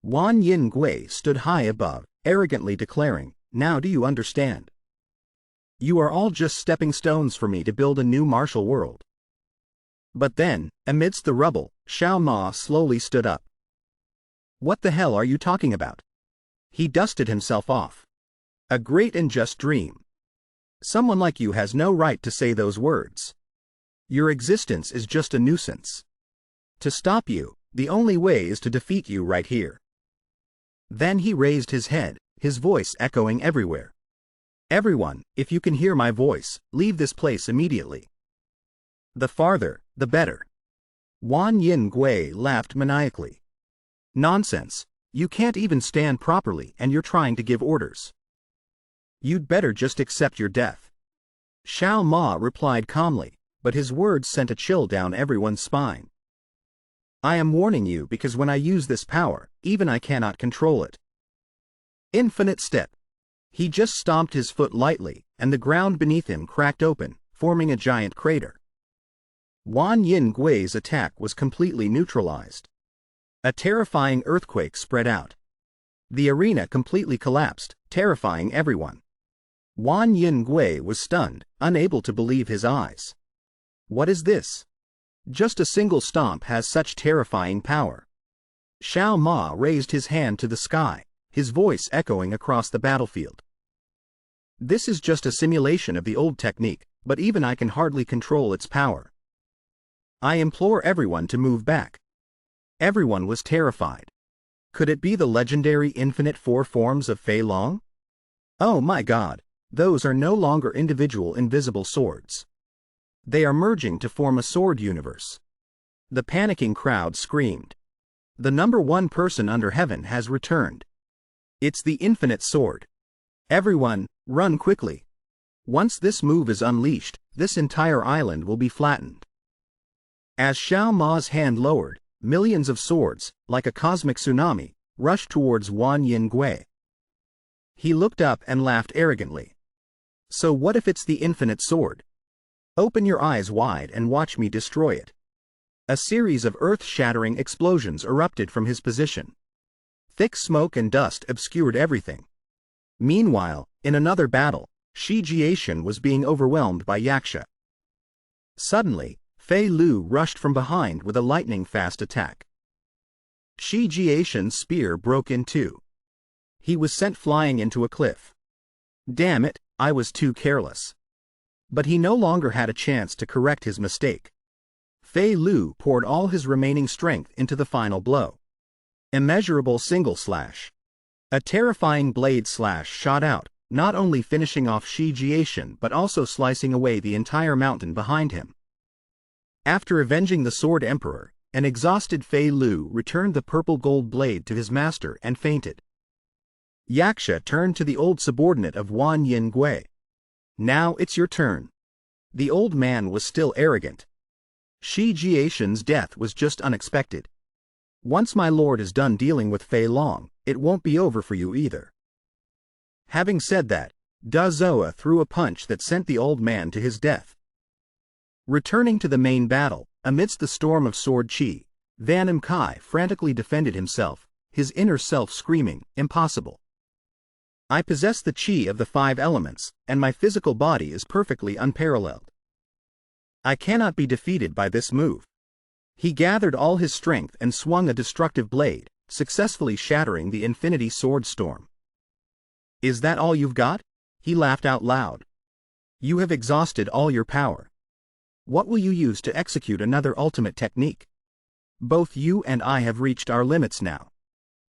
Wan Yin Gui stood high above, arrogantly declaring, Now do you understand? You are all just stepping stones for me to build a new martial world. But then, amidst the rubble, Xiao Ma slowly stood up. What the hell are you talking about? He dusted himself off. A great and just dream. Someone like you has no right to say those words. Your existence is just a nuisance. To stop you, the only way is to defeat you right here. Then he raised his head, his voice echoing everywhere. "Everyone, if you can hear my voice, leave this place immediately. The farther, the better." Wan Yin Gui laughed maniacally. "Nonsense. You can't even stand properly and you're trying to give orders. You'd better just accept your death." Xiao Ma replied calmly, but his words sent a chill down everyone's spine. "I am warning you because when I use this power, even I cannot control it." Infinite step. He just stomped his foot lightly, and the ground beneath him cracked open, forming a giant crater. Wan Yin Gui's attack was completely neutralized. A terrifying earthquake spread out. The arena completely collapsed, terrifying everyone. Wan Yin Gui was stunned, unable to believe his eyes. What is this? Just a single stomp has such terrifying power. Xiao Ma raised his hand to the sky, his voice echoing across the battlefield. "This is just a simulation of the old technique, but even I can hardly control its power. I implore everyone to move back." Everyone was terrified. Could it be the legendary infinite four forms of Fei Long? Oh my God, those are no longer individual invisible swords. They are merging to form a sword universe. The panicking crowd screamed. The number one person under heaven has returned. It's the infinite sword. Everyone, run quickly. Once this move is unleashed, this entire island will be flattened. As Xiao Ma's hand lowered, millions of swords, like a cosmic tsunami, rushed towards Wan Yin Gui. He looked up and laughed arrogantly. "So what if it's the infinite sword? Open your eyes wide and watch me destroy it." A series of earth-shattering explosions erupted from his position. Thick smoke and dust obscured everything. Meanwhile, in another battle, Shi Jiashan was being overwhelmed by Yaksha. Suddenly, Fei Lu rushed from behind with a lightning-fast attack. Shi Jiashan's spear broke in two. He was sent flying into a cliff. Damn it, I was too careless. But he no longer had a chance to correct his mistake. Fei Lu poured all his remaining strength into the final blow. Immeasurable single slash. A terrifying blade slash shot out, not only finishing off Shi Jiashan but also slicing away the entire mountain behind him. After avenging the Sword Emperor, an exhausted Fei Lu returned the purple gold blade to his master and fainted. Yaksha turned to the old subordinate of Wan Yin Gui. "Now it's your turn." The old man was still arrogant. Shi Jiashan's death was just unexpected. "Once my lord is done dealing with Fei Long, it won't be over for you either." Having said that, Da Zoa threw a punch that sent the old man to his death. Returning to the main battle, amidst the storm of sword chi, Van Kai frantically defended himself, his inner self screaming, "Impossible. I possess the chi of the five elements, and my physical body is perfectly unparalleled. I cannot be defeated by this move." He gathered all his strength and swung a destructive blade, successfully shattering the Infinity Sword Storm. "Is that all you've got?" He laughed out loud. "You have exhausted all your power. What will you use to execute another ultimate technique? Both you and I have reached our limits now."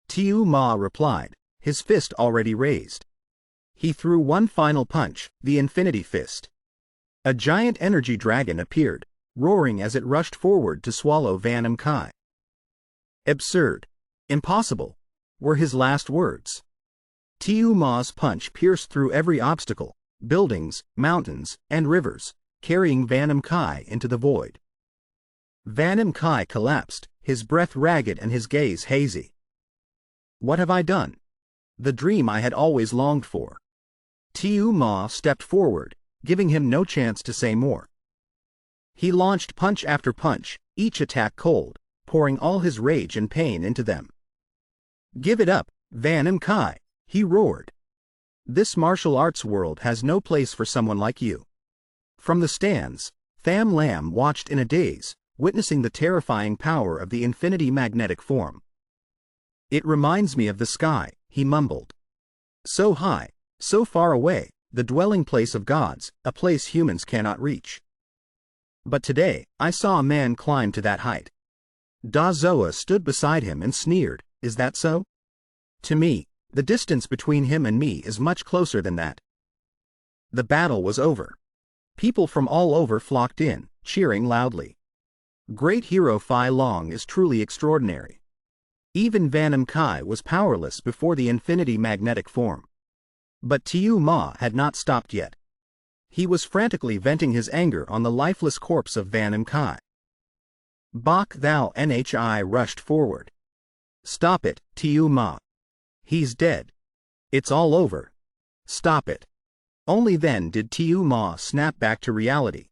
Tiu Ma replied, his fist already raised. He threw one final punch, the Infinity Fist. A giant energy dragon appeared, roaring as it rushed forward to swallow Van Kai. "Absurd. Impossible," were his last words. Tiu Ma's punch pierced through every obstacle, buildings, mountains, and rivers, carrying Van Kai into the void. Van Kai collapsed, his breath ragged and his gaze hazy. "What have I done? The dream I had always longed for." Tiu Ma stepped forward, giving him no chance to say more. He launched punch after punch, each attack cold, pouring all his rage and pain into them. "Give it up, Van Kai," he roared. "This martial arts world has no place for someone like you." From the stands, Tham Lam watched in a daze, witnessing the terrifying power of the infinity magnetic form. "It reminds me of the sky," he mumbled. "So high, so far away, the dwelling place of gods, a place humans cannot reach. But today, I saw a man climb to that height." Da Zoa stood beside him and sneered, "Is that so?" To me, the distance between him and me is much closer than that. The battle was over. People from all over flocked in, cheering loudly. Great hero Phi Long is truly extraordinary. Even Vanam Kai was powerless before the infinity magnetic form. But Tiu Ma had not stopped yet. He was frantically venting his anger on the lifeless corpse of Vanam Kai. Bak Thou Nhi rushed forward. Stop it, Tiu Ma. He's dead. It's all over. Stop it. Only then did Tiu Ma snap back to reality.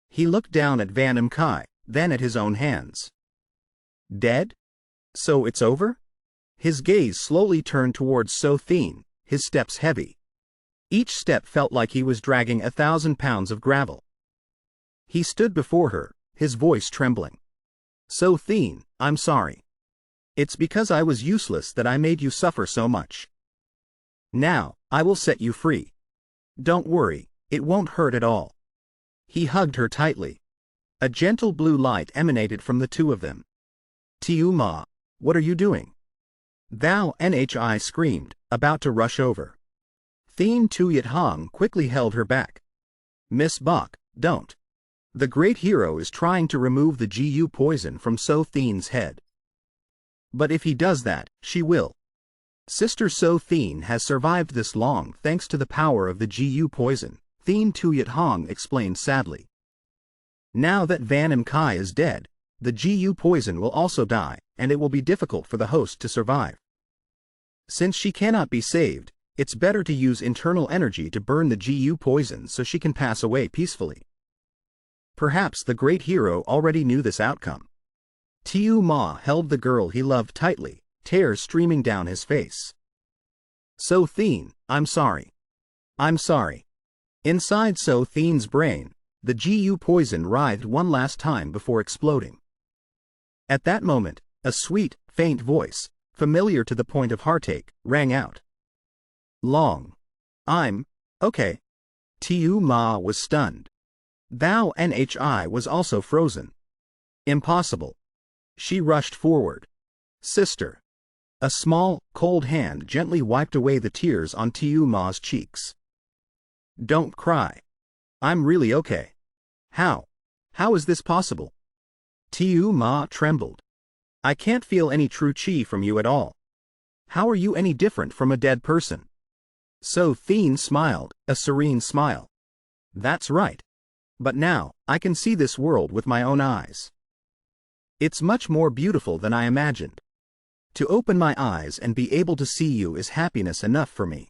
He looked down at Vanam Kai, then at his own hands. Dead? So it's over? His gaze slowly turned towards So Thien, his steps heavy. Each step felt like he was dragging 1,000 pounds of gravel. He stood before her, his voice trembling. So Thien, I'm sorry. It's because I was useless that I made you suffer so much. Now, I will set you free. Don't worry, it won't hurt at all. He hugged her tightly. A gentle blue light emanated from the two of them. Tiu Ma, what are you doing? Thou Nhi screamed, about to rush over. Thien Tuyet Hong quickly held her back. Miss Bok, don't. The great hero is trying to remove the Gu poison from So Thien's head. But if he does that, she will. Sister So Thien has survived this long thanks to the power of the Gu poison, Thien Tuyet Hong explained sadly. Now that Vanam Kai is dead, the Gu poison will also die, and it will be difficult for the host to survive. Since she cannot be saved, it's better to use internal energy to burn the Gu poison so she can pass away peacefully. Perhaps the great hero already knew this outcome. Tiu Ma held the girl he loved tightly, tears streaming down his face. So Thien, I'm sorry. I'm sorry. Inside So Thien's brain, the Gu poison writhed one last time before exploding. At that moment, a sweet, faint voice, familiar to the point of heartache, rang out. Long. I'm okay. Tiu Ma was stunned. Thou Nhi was also frozen. Impossible. She rushed forward. Sister. A small, cold hand gently wiped away the tears on Tiu Ma's cheeks. Don't cry. I'm really okay. How? How is this possible? Tiu Ma trembled. I can't feel any true chi from you at all. How are you any different from a dead person? So Thien smiled, a serene smile. That's right. But now, I can see this world with my own eyes. It's much more beautiful than I imagined. To open my eyes and be able to see you is happiness enough for me.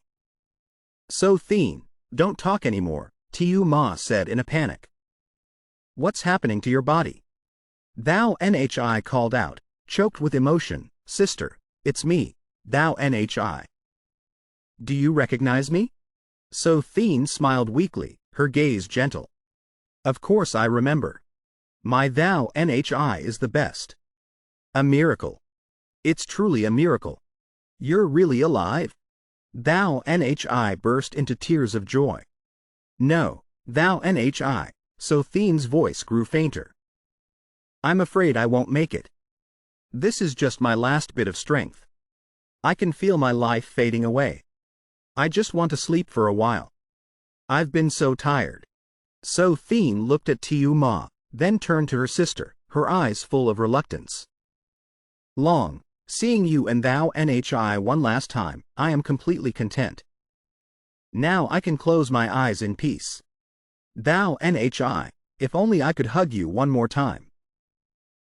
So Thien, don't talk anymore, Tiu Ma said in a panic. What's happening to your body? Thou Nhi called out, choked with emotion, Sister, it's me, Thou Nhi. Do you recognize me? So Thien smiled weakly, her gaze gentle. Of course I remember. My Thou Nhi is the best. A miracle. It's truly a miracle. You're really alive? Thou Nhi burst into tears of joy. No, Thou Nhi, So Thien's voice grew fainter. I'm afraid I won't make it. This is just my last bit of strength. I can feel my life fading away. I just want to sleep for a while. I've been so tired. So Thien looked at Tiu Ma, then turned to her sister, her eyes full of reluctance. Long, seeing you and Thou Nhi one last time, I am completely content. Now I can close my eyes in peace. Thou Nhi, if only I could hug you one more time.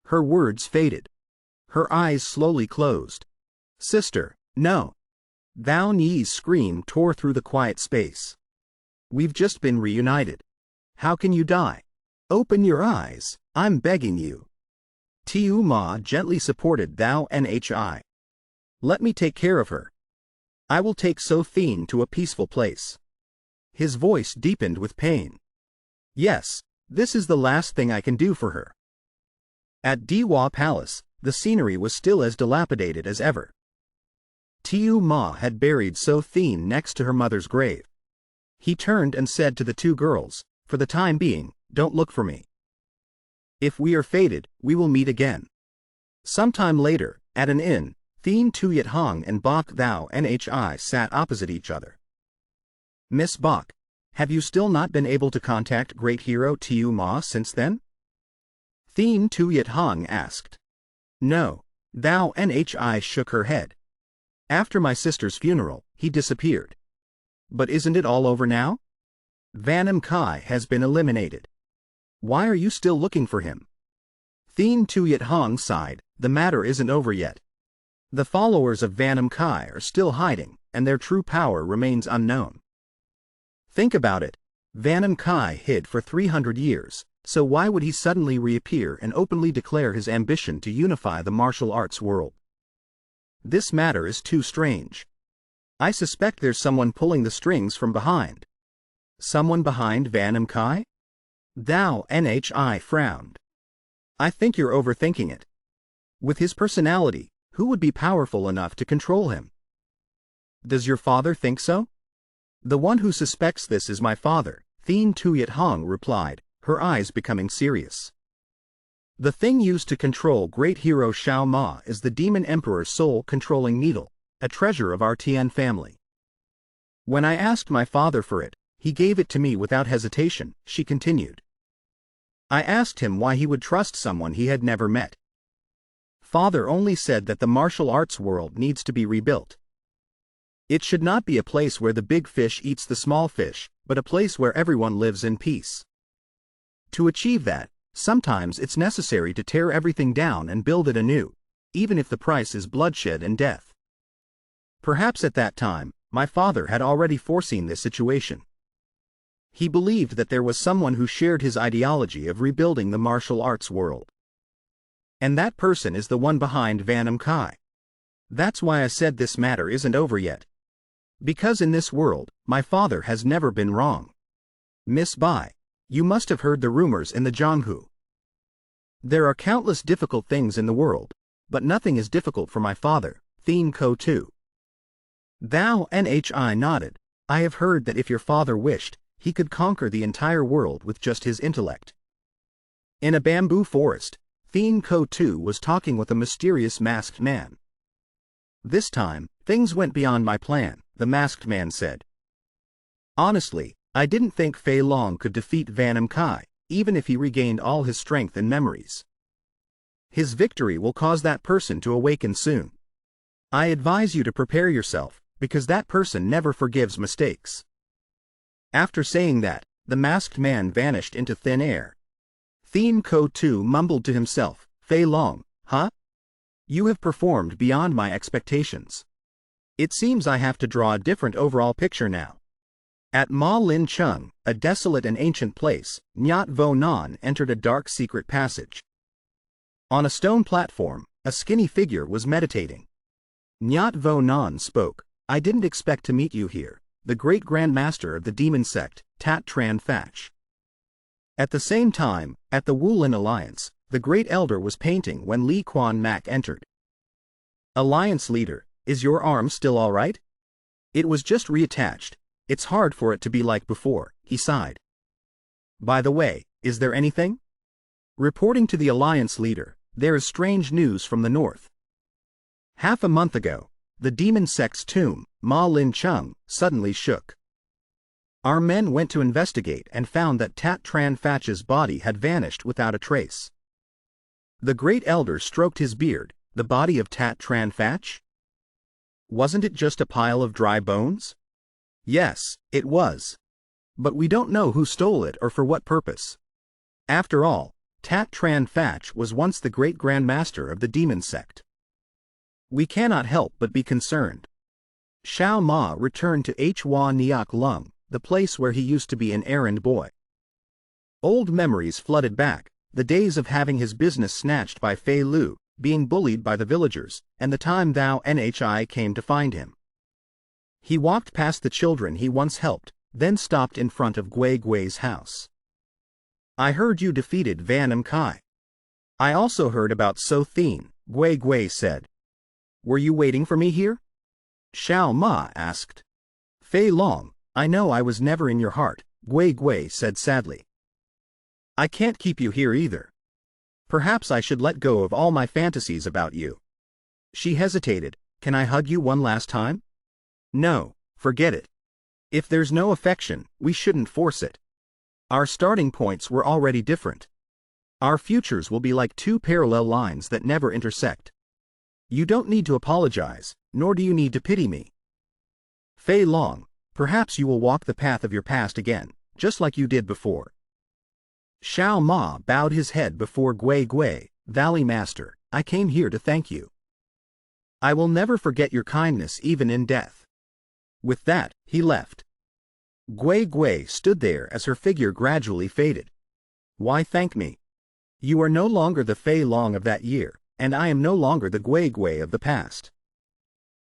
Her words faded. Her eyes slowly closed. Sister, no. Thou Nhi's scream tore through the quiet space. We've just been reunited. How can you die? Open your eyes, I'm begging you. Tiu Ma gently supported Thou Nhi. Let me take care of her. I will take So Thien to a peaceful place. His voice deepened with pain. Yes, this is the last thing I can do for her. At Diwa Palace, the scenery was still as dilapidated as ever. Tiu Ma had buried So Thien next to her mother's grave. He turned and said to the two girls, for the time being, don't look for me. If we are fated, we will meet again. Sometime later, at an inn, Thien Tuyet Hong and Bok Thou Nhi sat opposite each other. Miss Bok, have you still not been able to contact great hero Tiu Ma since then? Thien Tuyet Hong asked. No, Thou Nhi shook her head. After my sister's funeral, he disappeared. But isn't it all over now? Vanam Kai has been eliminated. Why are you still looking for him? Thien Tuyet Hong sighed, the matter isn't over yet. The followers of Vanam Kai are still hiding, and their true power remains unknown. Think about it. Vanam Kai hid for 300 years, so why would he suddenly reappear and openly declare his ambition to unify the martial arts world? This matter is too strange. I suspect there's someone pulling the strings from behind. Someone behind Vanam Kai? Thou Nhi frowned. I think you're overthinking it. With his personality, who would be powerful enough to control him? Does your father think so? The one who suspects this is my father, Thien Tuyet Hong replied, her eyes becoming serious. The thing used to control great hero Shao Ma is the Demon Emperor's soul-controlling needle, a treasure of our Tian family. When I asked my father for it, he gave it to me without hesitation, she continued. I asked him why he would trust someone he had never met. Father only said that the martial arts world needs to be rebuilt. It should not be a place where the big fish eats the small fish, but a place where everyone lives in peace. To achieve that, sometimes it's necessary to tear everything down and build it anew, even if the price is bloodshed and death. Perhaps at that time, my father had already foreseen this situation. He believed that there was someone who shared his ideology of rebuilding the martial arts world. And that person is the one behind Vanam Kai. That's why I said this matter isn't over yet. Because in this world, my father has never been wrong. Miss Bai, you must have heard the rumors in the Jianghu. There are countless difficult things in the world, but nothing is difficult for my father, Thien Ko Tu. Thou Nhi nodded. I have heard that if your father wished, he could conquer the entire world with just his intellect. In a bamboo forest, Thien Ko Tu was talking with a mysterious masked man. This time, things went beyond my plan, the masked man said. Honestly, I didn't think Fei Long could defeat Vanam Kai, even if he regained all his strength and memories. His victory will cause that person to awaken soon. I advise you to prepare yourself, because that person never forgives mistakes. After saying that, the masked man vanished into thin air. Thien Ko Tu mumbled to himself, Fei Long, huh? You have performed beyond my expectations. It seems I have to draw a different overall picture now. At Ma Lin Chung, a desolate and ancient place, Nyat Vo Nan entered a dark secret passage. On a stone platform, a skinny figure was meditating. Nyat Vo Nan spoke, I didn't expect to meet you here, the great Grand Master of the demon sect, Tat Tran Fach. At the same time, at the Wulin Alliance, the Great Elder was painting when Li Quan Mak entered. Alliance Leader, is your arm still all right? It was just reattached. It's hard for it to be like before, he sighed. By the way, is there anything? Reporting to the Alliance Leader, there is strange news from the north. Half a month ago, the demon sect's tomb, Ma Lin Chung, suddenly shook. Our men went to investigate and found that Tat Tran Fach's body had vanished without a trace. The Great Elder stroked his beard, the body of Tat Tran Fach? Wasn't it just a pile of dry bones? Yes, it was. But we don't know who stole it or for what purpose. After all, Tat Tran Fach was once the great Grand Master of the demon sect. We cannot help but be concerned. Shao Ma returned to Hua Niak Lung, the place where he used to be an errand boy. Old memories flooded back, the days of having his business snatched by Fei Lu, being bullied by the villagers, and the time Thou Nhi came to find him. He walked past the children he once helped, then stopped in front of Gui Gui's house. I heard you defeated Vanam Kai. I also heard about So Thien, Gui Gui said. Were you waiting for me here? Shao Ma asked. Fei Long, I know I was never in your heart, Gui Gui said sadly. I can't keep you here either. Perhaps I should let go of all my fantasies about you. She hesitated. Can I hug you one last time? No, forget it. If there's no affection, we shouldn't force it. Our starting points were already different. Our futures will be like two parallel lines that never intersect. You don't need to apologize, nor do you need to pity me. Fei Long, perhaps you will walk the path of your past again, just like you did before. Xiao Ma bowed his head before Gui Gui. Valley Master, I came here to thank you. I will never forget your kindness even in death. With that, he left. Gui Gui stood there as her figure gradually faded. Why thank me? You are no longer the Fei Long of that year, and I am no longer the Gui Gui of the past.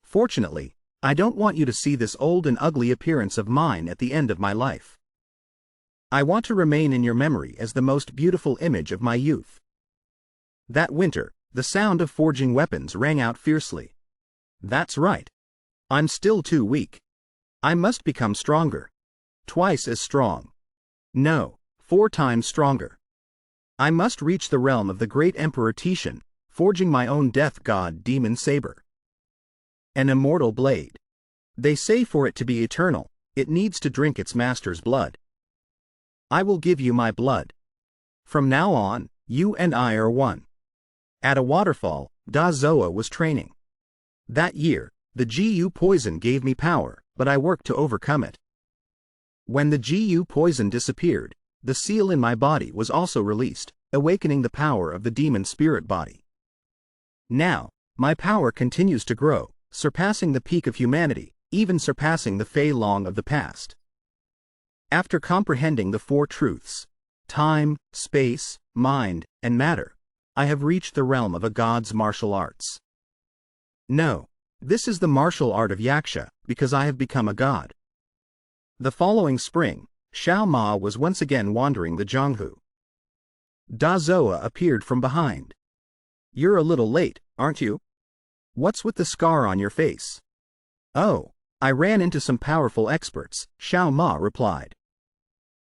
Fortunately, I don't want you to see this old and ugly appearance of mine at the end of my life. I want to remain in your memory as the most beautiful image of my youth. That winter, the sound of forging weapons rang out fiercely. That's right. I'm still too weak. I must become stronger. Twice as strong. No, 4 times stronger. I must reach the realm of the great Emperor Tishan, forging my own death god demon saber. An immortal blade. They say for it to be eternal, it needs to drink its master's blood. I will give you my blood. From now on, you and I are one. At a waterfall, Da Zoa was training. That year, the Gu poison gave me power, but I worked to overcome it. When the Gu poison disappeared, the seal in my body was also released, awakening the power of the demon spirit body. Now, my power continues to grow, surpassing the peak of humanity, even surpassing the Fei Long of the past. After comprehending the 4 truths, time, space, mind, and matter, I have reached the realm of a god's martial arts. No, this is the martial art of Yaksha, because I have become a god. The following spring, Xiao Ma was once again wandering the Zhonghu. Da Zoa appeared from behind. You're a little late, aren't you? What's with the scar on your face? Oh, I ran into some powerful experts, Xiao Ma replied.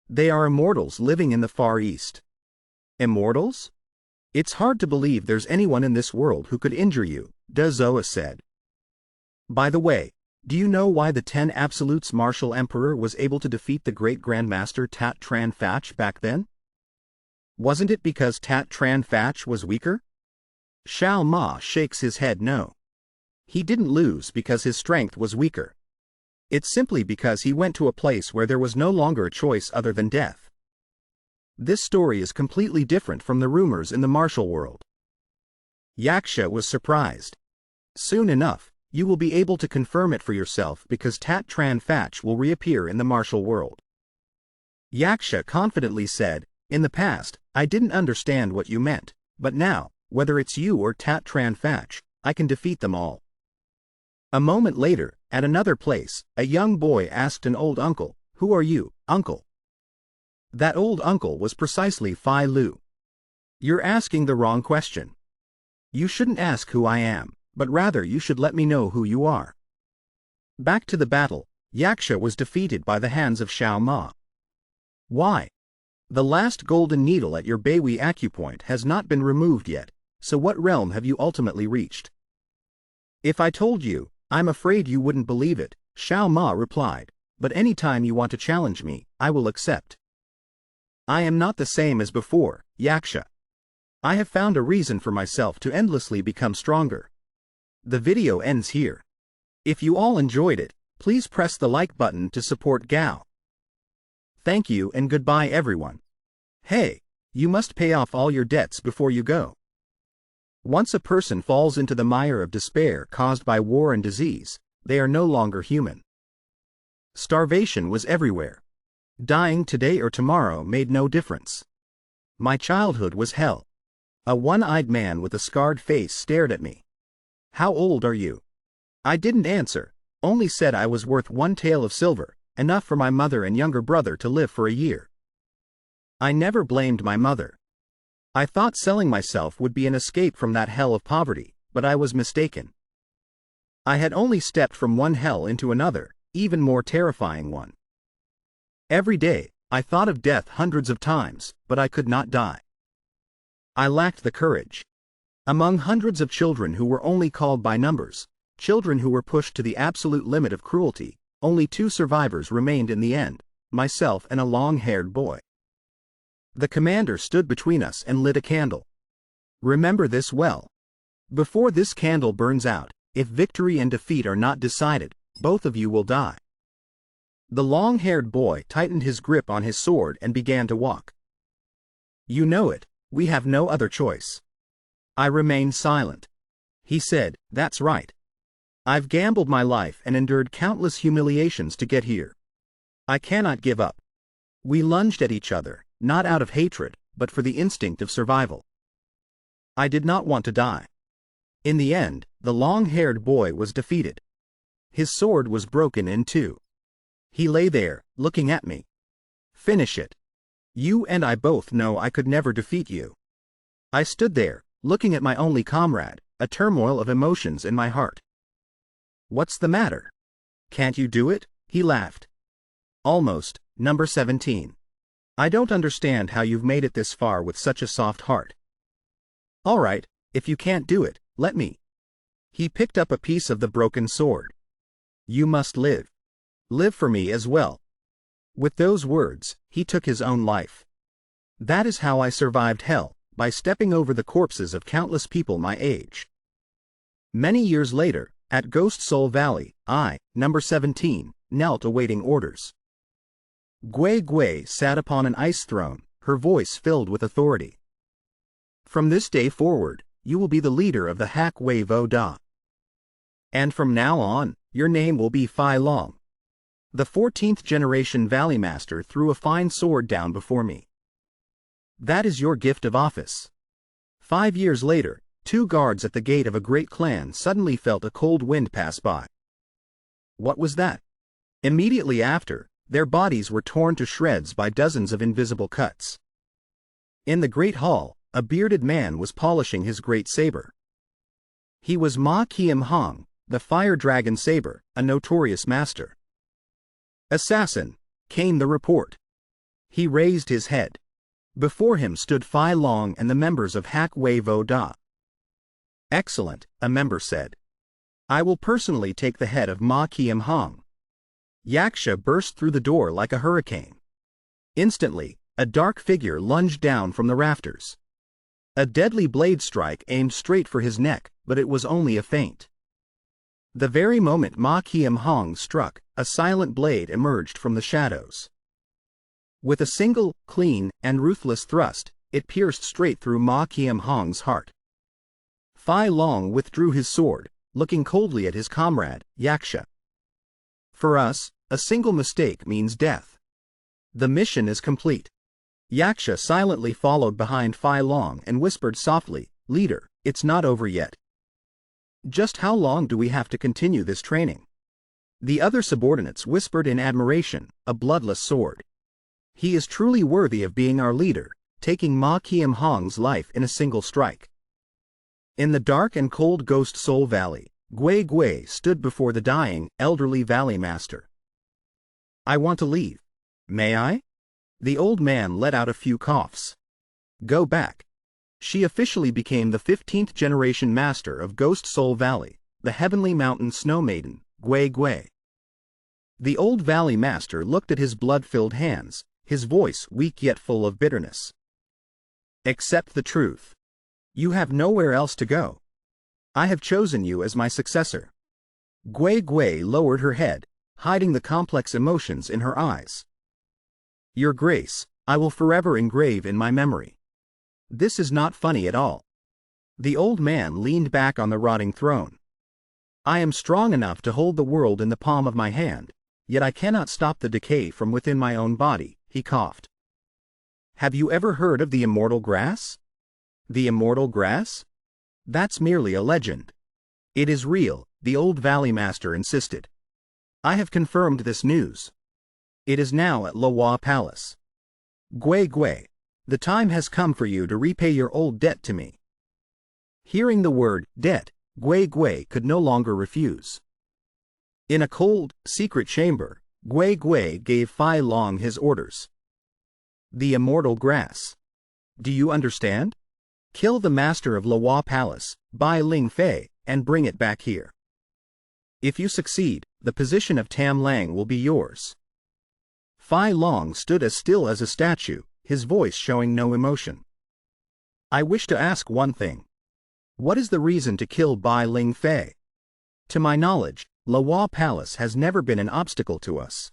They are immortals living in the Far East. Immortals? It's hard to believe there's anyone in this world who could injure you, Da Zoa said. By the way, do you know why the 10 Absolutes Martial Emperor was able to defeat the great Grandmaster Tat Tran Fach back then? Wasn't it because Tat Tran Fach was weaker? Xiao Ma shakes his head no. He didn't lose because his strength was weaker. It's simply because he went to a place where there was no longer a choice other than death. This story is completely different from the rumors in the martial world. Yaksha was surprised. Soon enough, you will be able to confirm it for yourself because Tat Tran Fach will reappear in the martial world. Yaksha confidently said, in the past, I didn't understand what you meant, but now, whether it's you or Tat Tran Fach, I can defeat them all. A moment later, at another place, a young boy asked an old uncle, who are you, uncle? That old uncle was precisely Fai Lu. You're asking the wrong question. You shouldn't ask who I am, but rather you should let me know who you are. Back to the battle, Yaksha was defeated by the hands of Xiao Ma. Why? The last golden needle at your Beihui acupoint has not been removed yet, so what realm have you ultimately reached? If I told you, I'm afraid you wouldn't believe it, Xiao Ma replied, but any time you want to challenge me, I will accept. I am not the same as before, Yaksha. I have found a reason for myself to endlessly become stronger. The video ends here. If you all enjoyed it, please press the like button to support Gao. Thank you and goodbye everyone. Hey, you must pay off all your debts before you go. Once a person falls into the mire of despair caused by war and disease, they are no longer human. Starvation was everywhere. Dying today or tomorrow made no difference. My childhood was hell. A one-eyed man with a scarred face stared at me. How old are you? I didn't answer, only said I was worth 1 tael of silver, enough for my mother and younger brother to live for a year. I never blamed my mother. I thought selling myself would be an escape from that hell of poverty, but I was mistaken. I had only stepped from one hell into another, even more terrifying one. Every day, I thought of death hundreds of times, but I could not die. I lacked the courage. Among hundreds of children who were only called by numbers, children who were pushed to the absolute limit of cruelty, only 2 survivors remained in the end, myself and a long-haired boy. The commander stood between us and lit a candle. Remember this well. Before this candle burns out, if victory and defeat are not decided, both of you will die. The long-haired boy tightened his grip on his sword and began to walk. You know it, we have no other choice. I remained silent. He said, that's right. I've gambled my life and endured countless humiliations to get here. I cannot give up. We lunged at each other, not out of hatred, but for the instinct of survival. I did not want to die. In the end, the long-haired boy was defeated. His sword was broken in 2. He lay there, looking at me. Finish it. You and I both know I could never defeat you. I stood there, looking at my only comrade, a turmoil of emotions in my heart. What's the matter? Can't you do it? He laughed. Almost, number 17. I don't understand how you've made it this far with such a soft heart. All right, if you can't do it, let me. He picked up a piece of the broken sword. You must live. Live for me as well. With those words, he took his own life. That is how I survived hell, by stepping over the corpses of countless people my age. Many years later, at Ghost Soul Valley, I, number 17, knelt awaiting orders. Gui Gui sat upon an ice throne, her voice filled with authority. From this day forward, you will be the leader of the Hak Wei Vo Da. And from now on, your name will be Phi Long. The 14th generation Valley Master threw a fine sword down before me. That is your gift of office. 5 years later, 2 guards at the gate of a great clan suddenly felt a cold wind pass by. What was that? Immediately after, their bodies were torn to shreds by dozens of invisible cuts. In the great hall, a bearded man was polishing his great saber. He was Ma Kiem Hong, the Fire Dragon Saber, a notorious master. Assassin, came the report. He raised his head. Before him stood Phi Long and the members of Hak Wei Vo Da. Excellent, a member said. I will personally take the head of Ma Kiem Hong. Yaksha burst through the door like a hurricane. Instantly, a dark figure lunged down from the rafters. A deadly blade strike aimed straight for his neck, but it was only a feint. The very moment Ma Kiem Hong struck, a silent blade emerged from the shadows. With a single, clean, and ruthless thrust, it pierced straight through Ma Kiem Hong's heart. Phi Long withdrew his sword, looking coldly at his comrade, Yaksha. For us, a single mistake means death. The mission is complete. Yaksha silently followed behind Phi Long and whispered softly, Leader, it's not over yet. Just how long do we have to continue this training? The other subordinates whispered in admiration, a bloodless sword. He is truly worthy of being our leader, taking Ma Kiem Hong's life in a single strike. In the dark and cold Ghost Soul Valley, Gui Gui stood before the dying, elderly Valley Master. I want to leave. May I? The old man let out a few coughs. Go back. She officially became the 15th generation master of Ghost Soul Valley, the Heavenly Mountain Snow Maiden, Gui Gui. The old Valley Master looked at his blood-filled hands, his voice weak yet full of bitterness. Accept the truth. You have nowhere else to go. I have chosen you as my successor. Gui Gui lowered her head, hiding the complex emotions in her eyes. Your grace, I will forever engrave in my memory. This is not funny at all. The old man leaned back on the rotting throne. I am strong enough to hold the world in the palm of my hand, yet I cannot stop the decay from within my own body, he coughed. Have you ever heard of the immortal grass? The immortal grass? That's merely a legend. It is real, the old Valley Master insisted. I have confirmed this news. It is now at Loa Palace. Gui Gui, the time has come for you to repay your old debt to me. Hearing the word, debt, Gui Gui could no longer refuse. In a cold, secret chamber, Gui Gui gave Phi Long his orders. The immortal grass. Do you understand? Kill the master of Lawa Palace, Bai Ling Fei, and bring it back here. If you succeed, the position of Tam Lang will be yours. Fai Long stood as still as a statue, his voice showing no emotion. I wish to ask one thing. What is the reason to kill Bai Ling Fei? To my knowledge, Lawa Palace has never been an obstacle to us.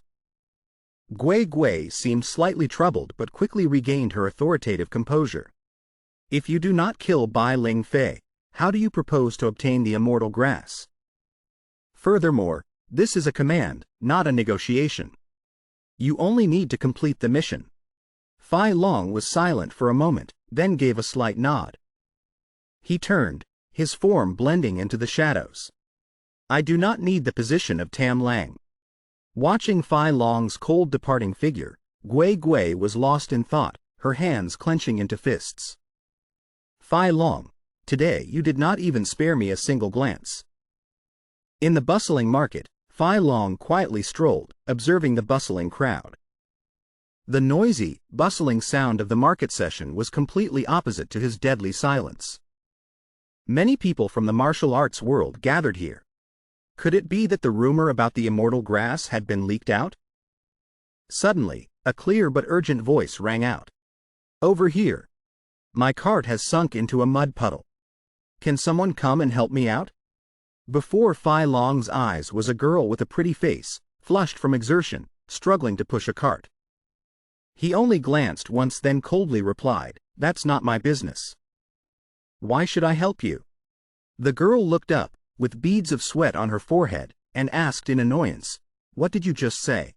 Gui Gui seemed slightly troubled but quickly regained her authoritative composure. If you do not kill Bai Ling Fei, how do you propose to obtain the immortal grass? Furthermore, this is a command, not a negotiation. You only need to complete the mission. Fai Long was silent for a moment, then gave a slight nod. He turned, his form blending into the shadows. I do not need the position of Tam Lang. Watching Fai Long's cold departing figure, Gui Gui was lost in thought, her hands clenching into fists. Fai Long, today you did not even spare me a single glance. In the bustling market, Fai Long quietly strolled, observing the bustling crowd. The noisy, bustling sound of the market session was completely opposite to his deadly silence. Many people from the martial arts world gathered here. Could it be that the rumor about the immortal grass had been leaked out? Suddenly, a clear but urgent voice rang out. Over here. My cart has sunk into a mud puddle. Can someone come and help me out? Before Fai Long's eyes was a girl with a pretty face, flushed from exertion, struggling to push a cart. He only glanced once then coldly replied, That's not my business. Why should I help you? The girl looked up, with beads of sweat on her forehead, and asked in annoyance, What did you just say?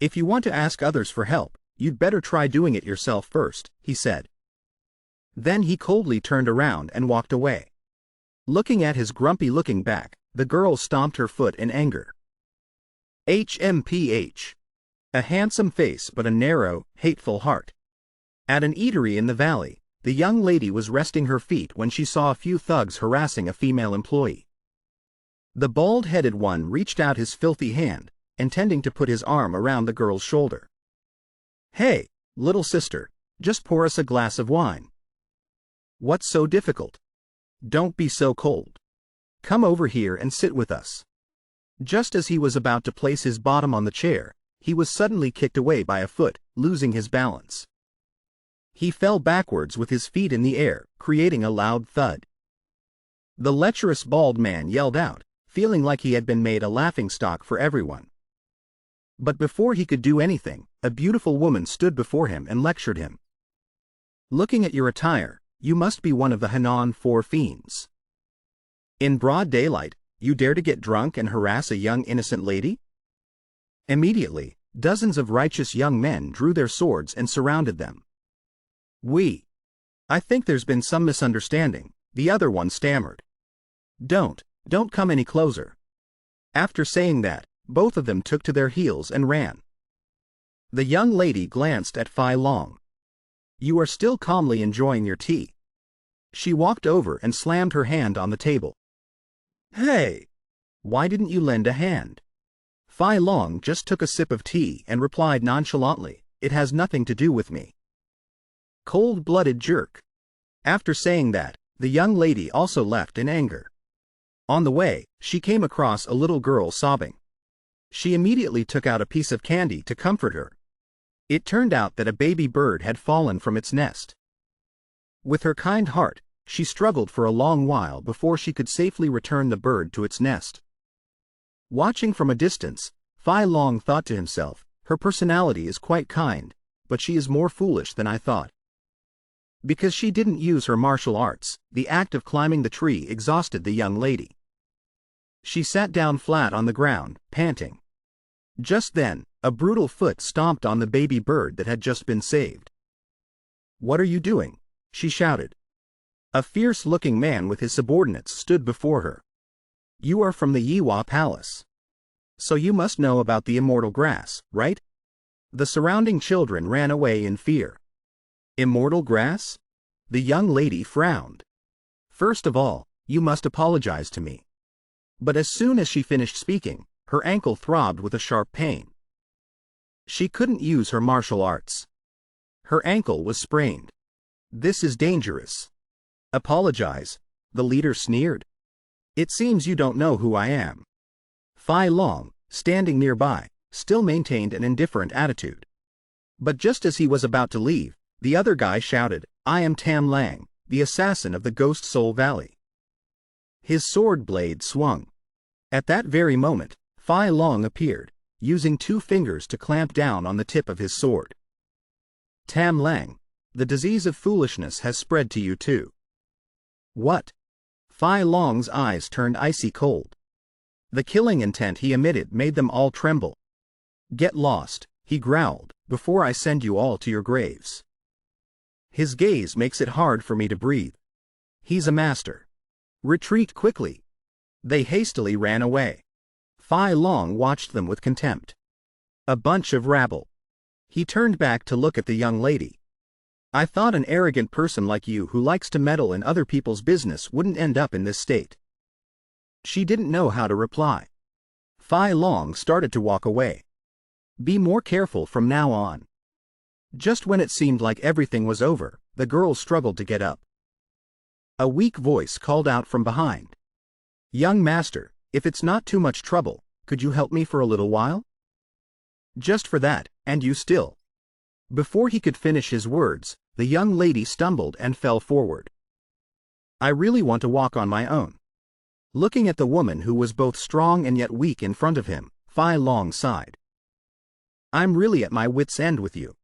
If you want to ask others for help, you'd better try doing it yourself first, he said. Then he coldly turned around and walked away. Looking at his grumpy-looking back, the girl stomped her foot in anger. HMPH. A handsome face but a narrow, hateful heart. At an eatery in the valley, the young lady was resting her feet when she saw a few thugs harassing a female employee. The bald-headed one reached out his filthy hand, intending to put his arm around the girl's shoulder. Hey, little sister, just pour us a glass of wine. What's so difficult? Don't be so cold. Come over here and sit with us. Just as he was about to place his bottom on the chair, he was suddenly kicked away by a foot, losing his balance. He fell backwards with his feet in the air, creating a loud thud. The lecherous bald man yelled out, feeling like he had been made a laughingstock for everyone. But before he could do anything, a beautiful woman stood before him and lectured him. Looking at your attire, you must be one of the Hanan Four Fiends. In broad daylight, you dare to get drunk and harass a young innocent lady? Immediately, dozens of righteous young men drew their swords and surrounded them. I think there's been some misunderstanding, the other one stammered. Don't come any closer. After saying that, both of them took to their heels and ran. The young lady glanced at Fai Long. You are still calmly enjoying your tea. She walked over and slammed her hand on the table. Hey! Why didn't you lend a hand? Fai Long just took a sip of tea and replied nonchalantly, It has nothing to do with me. Cold-blooded jerk. After saying that, the young lady also left in anger. On the way, she came across a little girl sobbing. She immediately took out a piece of candy to comfort her. It turned out that a baby bird had fallen from its nest. With her kind heart, she struggled for a long while before she could safely return the bird to its nest. Watching from a distance, Fai Long thought to himself, Her personality is quite kind, but she is more foolish than I thought. Because she didn't use her martial arts, the act of climbing the tree exhausted the young lady. She sat down flat on the ground, panting. Just then, a brutal foot stomped on the baby bird that had just been saved. What are you doing? She shouted. A fierce-looking man with his subordinates stood before her. You are from the Yiwa Palace. So you must know about the immortal grass, right? The surrounding children ran away in fear. Immortal grass? The young lady frowned. First of all, you must apologize to me. But as soon as she finished speaking, her ankle throbbed with a sharp pain. She couldn't use her martial arts. Her ankle was sprained. This is dangerous. Apologize, the leader sneered. It seems you don't know who I am. Fai Long, standing nearby, still maintained an indifferent attitude. But just as he was about to leave, the other guy shouted, I am Tam Lang, the assassin of the Ghost Soul Valley. His sword blade swung. At that very moment, Fai Long appeared, using 2 fingers to clamp down on the tip of his sword. Tam Lang, the disease of foolishness has spread to you too. What? Fai Long's eyes turned icy cold. The killing intent he emitted made them all tremble. Get lost, he growled, before I send you all to your graves. His gaze makes it hard for me to breathe. He's a master. Retreat quickly. They hastily ran away. Fai Long watched them with contempt. A bunch of rabble. He turned back to look at the young lady. I thought an arrogant person like you who likes to meddle in other people's business wouldn't end up in this state. She didn't know how to reply. Fai Long started to walk away. Be more careful from now on. Just when it seemed like everything was over, the girl struggled to get up. A weak voice called out from behind. Young master, if it's not too much trouble, could you help me for a little while? Just for that, and you still. Before he could finish his words, the young lady stumbled and fell forward. I really want to walk on my own. Looking at the woman who was both strong and yet weak in front of him, Fai Long sighed. I'm really at my wit's end with you.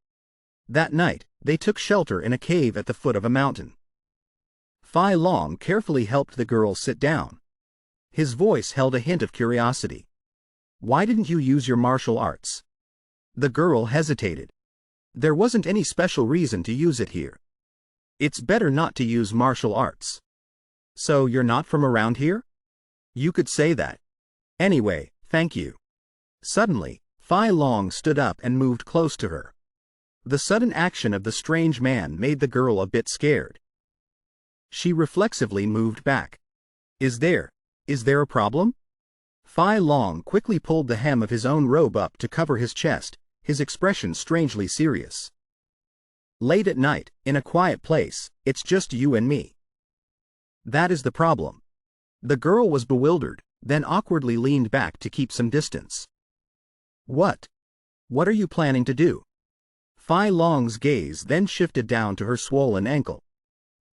That night, they took shelter in a cave at the foot of a mountain. Fai Long carefully helped the girl sit down. His voice held a hint of curiosity. Why didn't you use your martial arts? The girl hesitated. There wasn't any special reason to use it here. It's better not to use martial arts. So you're not from around here? You could say that. Anyway, thank you. Suddenly, Fai Long stood up and moved close to her. The sudden action of the strange man made the girl a bit scared. She reflexively moved back. Is there a problem? Fai Long quickly pulled the hem of his own robe up to cover his chest, his expression strangely serious. Late at night, in a quiet place, it's just you and me. That is the problem. The girl was bewildered, then awkwardly leaned back to keep some distance. What? What are you planning to do? Fai Long's gaze then shifted down to her swollen ankle.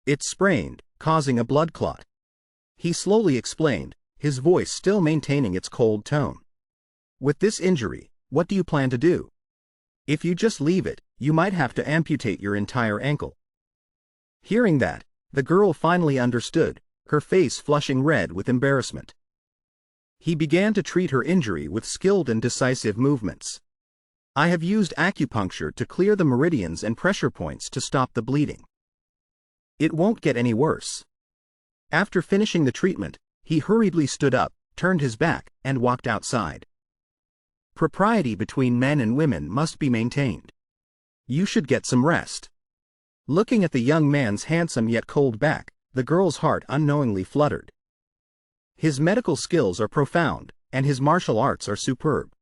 It's sprained, causing a blood clot. He slowly explained, his voice still maintaining its cold tone. With this injury, what do you plan to do? If you just leave it, you might have to amputate your entire ankle. Hearing that, the girl finally understood, her face flushing red with embarrassment. He began to treat her injury with skilled and decisive movements. I have used acupuncture to clear the meridians and pressure points to stop the bleeding. It won't get any worse. After finishing the treatment, he hurriedly stood up, turned his back, and walked outside. Propriety between men and women must be maintained. You should get some rest. Looking at the young man's handsome yet cold back, the girl's heart unknowingly fluttered. His medical skills are profound, and his martial arts are superb.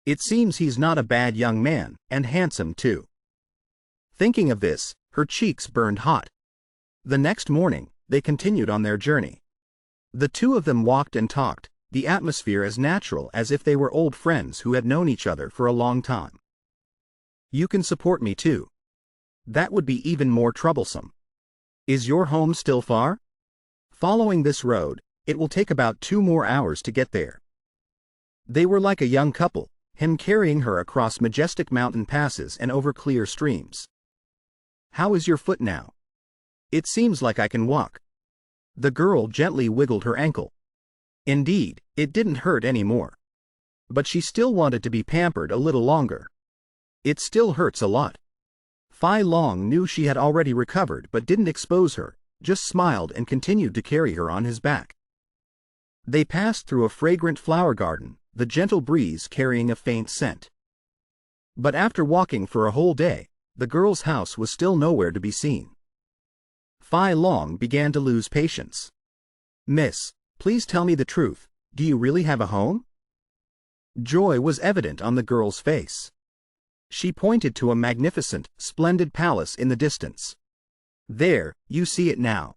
It seems he's not a bad young man, and handsome too. Thinking of this, her cheeks burned hot. The next morning, they continued on their journey. The two of them walked and talked, the atmosphere as natural as if they were old friends who had known each other for a long time. You can support me too. That would be even more troublesome. Is your home still far? Following this road, it will take about 2 more hours to get there. They were like a young couple, him carrying her across majestic mountain passes and over clear streams. How is your foot now? It seems like I can walk. The girl gently wiggled her ankle. Indeed, it didn't hurt anymore. But she still wanted to be pampered a little longer. It still hurts a lot. Fai Long knew she had already recovered but didn't expose her, just smiled and continued to carry her on his back. They passed through a fragrant flower garden, the gentle breeze carrying a faint scent. But after walking for a whole day, the girl's house was still nowhere to be seen. Fai Long began to lose patience. Miss, please tell me the truth, do you really have a home? Joy was evident on the girl's face. She pointed to a magnificent, splendid palace in the distance. There, you see it now.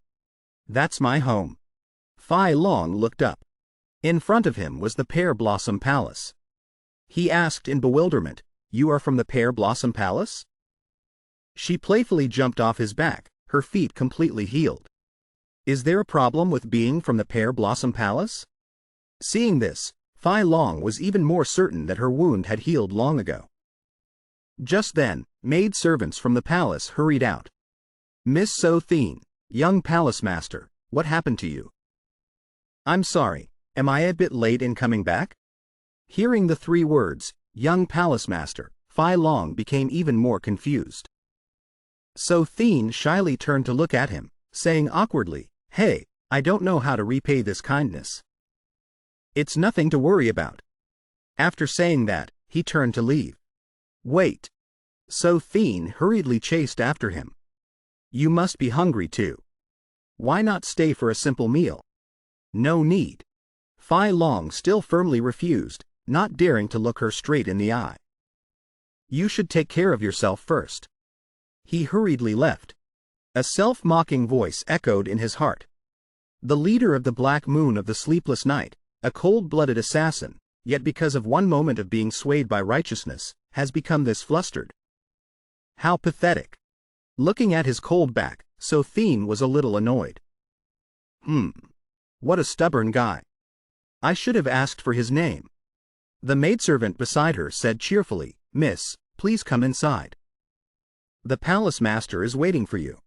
That's my home. Fai Long looked up. In front of him was the Pear Blossom Palace. He asked in bewilderment, "You are from the Pear Blossom Palace?" She playfully jumped off his back, her feet completely healed. "Is there a problem with being from the Pear Blossom Palace?" Seeing this, Fai Long was even more certain that her wound had healed long ago. Just then, maid servants from the palace hurried out. "Miss So Thien, young palace master, what happened to you?" "I'm sorry, am I a bit late in coming back?" Hearing the three words, young palace master, Fai Long became even more confused. So Thien shyly turned to look at him, saying awkwardly, "Hey, I don't know how to repay this kindness." "It's nothing to worry about." After saying that, he turned to leave. "Wait." So Thien hurriedly chased after him. "You must be hungry too. Why not stay for a simple meal?" "No need." Fai Long still firmly refused, not daring to look her straight in the eye. "You should take care of yourself first." He hurriedly left. A self-mocking voice echoed in his heart. The leader of the Black Moon of the Sleepless Night, a cold-blooded assassin, yet because of one moment of being swayed by righteousness, has become this flustered. How pathetic. Looking at his cold back, So Thien was a little annoyed. What a stubborn guy. I should have asked for his name. The maidservant beside her said cheerfully, "Miss, please come inside. The palace master is waiting for you."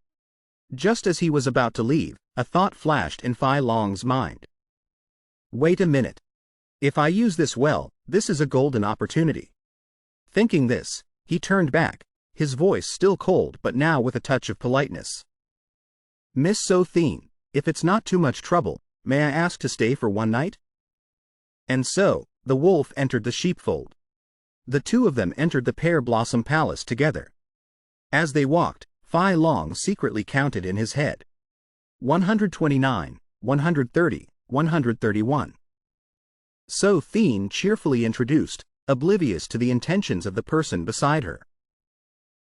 Just as he was about to leave, a thought flashed in Fai Long's mind. Wait a minute. If I use this well, this is a golden opportunity. Thinking this, he turned back, his voice still cold but now with a touch of politeness. "Miss So Thien, if it's not too much trouble, may I ask to stay for one night?" And so, the wolf entered the sheepfold. The two of them entered the Pear Blossom Palace together. As they walked, Fai Long secretly counted in his head. 129, 130, 131. So Thien cheerfully introduced, oblivious to the intentions of the person beside her.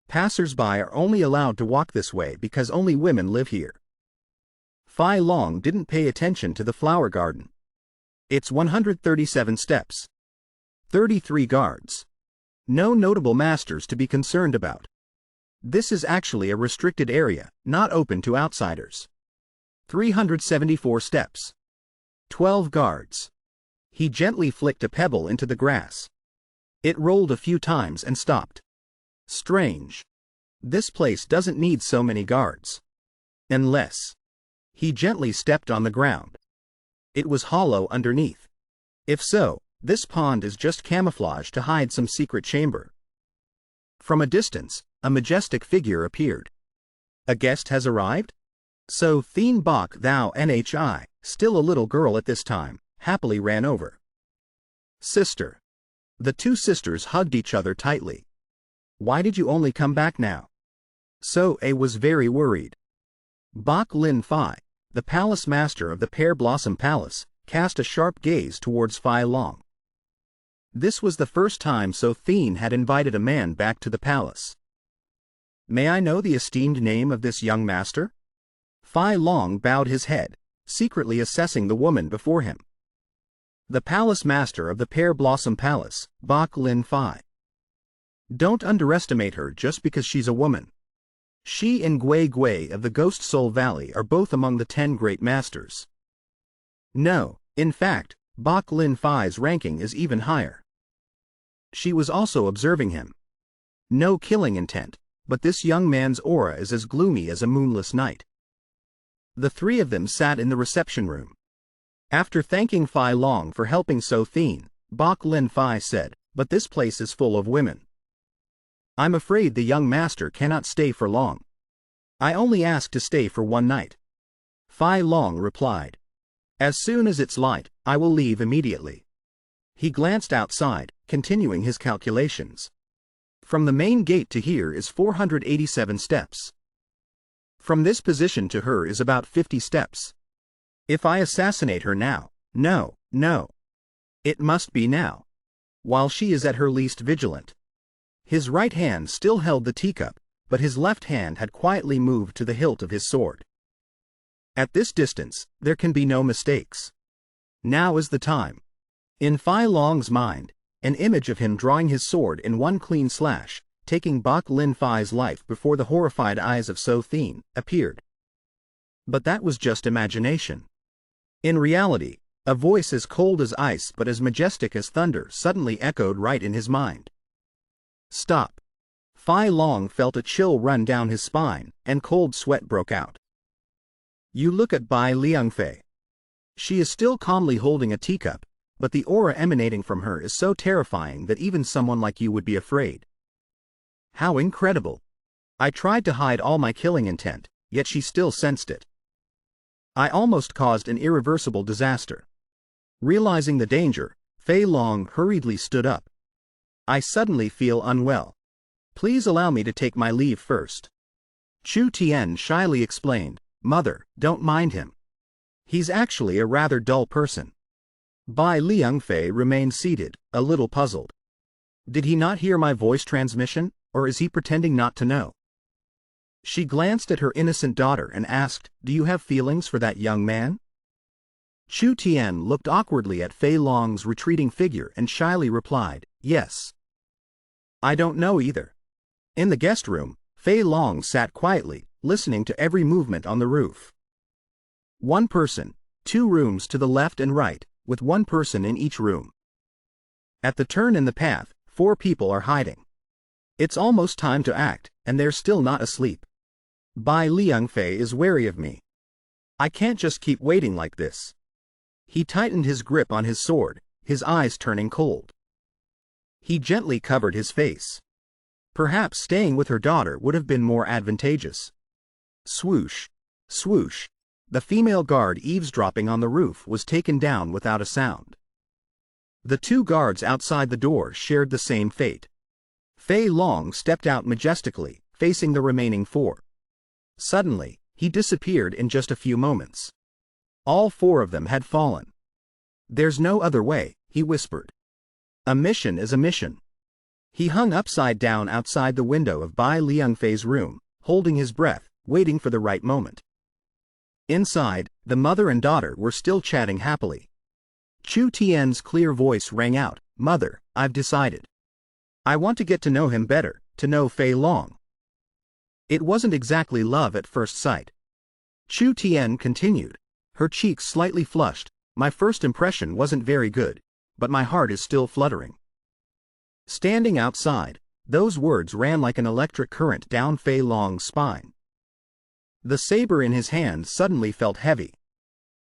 "Passers-by are only allowed to walk this way because only women live here." Fai Long didn't pay attention to the flower garden. It's 137 steps. 33 guards. No notable masters to be concerned about. This is actually a restricted area, not open to outsiders. 374 steps. 12 guards. He gently flicked a pebble into the grass. It rolled a few times and stopped. Strange. This place doesn't need so many guards. Unless. He gently stepped on the ground. It was hollow underneath. If so, this pond is just camouflage to hide some secret chamber. From a distance, a majestic figure appeared. "A guest has arrived?" So Thien Bok Thou Nhi, still a little girl at this time, happily ran over. "Sister." The two sisters hugged each other tightly. "Why did you only come back now?" So A was very worried. Bok Lin Phi, the palace master of the Pear Blossom Palace, cast a sharp gaze towards Fai Long. This was the first time So Thien had invited a man back to the palace. "May I know the esteemed name of this young master?" Fai Long bowed his head, secretly assessing the woman before him. "The palace master of the Pear Blossom Palace, Bok Lin Phi." Don't underestimate her just because she's a woman. She and Gui Gui of the Ghost Soul Valley are both among the 10 great masters. No, in fact, Bok Lin Phi's ranking is even higher. She was also observing him. No killing intent, but this young man's aura is as gloomy as a moonless night. The three of them sat in the reception room. After thanking Fai Long for helping So Thien, Bok Lin Phi said, "But this place is full of women. I'm afraid the young master cannot stay for long. I only ask to stay for one night." Fai Long replied, "As soon as it's light, I will leave immediately." He glanced outside, continuing his calculations. From the main gate to here is 487 steps. From this position to her is about 50 steps. If I assassinate her now, no. It must be now. While she is at her least vigilant. His right hand still held the teacup, but his left hand had quietly moved to the hilt of his sword. At this distance, there can be no mistakes. Now is the time. In Fei Long's mind, an image of him drawing his sword in one clean slash, taking Bok Lin Fei's life before the horrified eyes of So Thien, appeared. But that was just imagination. In reality, a voice as cold as ice but as majestic as thunder suddenly echoed right in his mind. Stop. Fei Long felt a chill run down his spine, and cold sweat broke out. You look at Bai Liangfei. She is still calmly holding a teacup, but the aura emanating from her is so terrifying that even someone like you would be afraid. How incredible! I tried to hide all my killing intent, yet she still sensed it. I almost caused an irreversible disaster. Realizing the danger, Fei Long hurriedly stood up. I suddenly feel unwell. Please allow me to take my leave first. Chu Tian shyly explained, Mother, don't mind him. He's actually a rather dull person. Bai Liangfei remained seated, a little puzzled. Did he not hear my voice transmission, or is he pretending not to know? She glanced at her innocent daughter and asked, Do you have feelings for that young man? Chu Tian looked awkwardly at Fei Long's retreating figure and shyly replied, Yes. I don't know either. In the guest room, Fei Long sat quietly, listening to every movement on the roof. One person, 2 rooms to the left and right, with one person in each room. At the turn in the path, 4 people are hiding. It's almost time to act, and they're still not asleep. Bai Liangfei is wary of me. I can't just keep waiting like this. He tightened his grip on his sword, his eyes turning cold. He gently covered his face. Perhaps staying with her daughter would have been more advantageous. Swoosh, swoosh. The female guard eavesdropping on the roof was taken down without a sound. The 2 guards outside the door shared the same fate. Fei Long stepped out majestically, facing the remaining 4. Suddenly, he disappeared in just a few moments. All 4 of them had fallen. There's no other way, he whispered. A mission is a mission. He hung upside down outside the window of Bai Liangfei's room, holding his breath, waiting for the right moment. Inside, the mother and daughter were still chatting happily. Chu Tian's clear voice rang out, Mother, I've decided. I want to get to know him better, to know Fei Long. It wasn't exactly love at first sight. Chu Tian continued, her cheeks slightly flushed. My first impression wasn't very good, but my heart is still fluttering. Standing outside, those words ran like an electric current down Fei Long's spine. The saber in his hand suddenly felt heavy.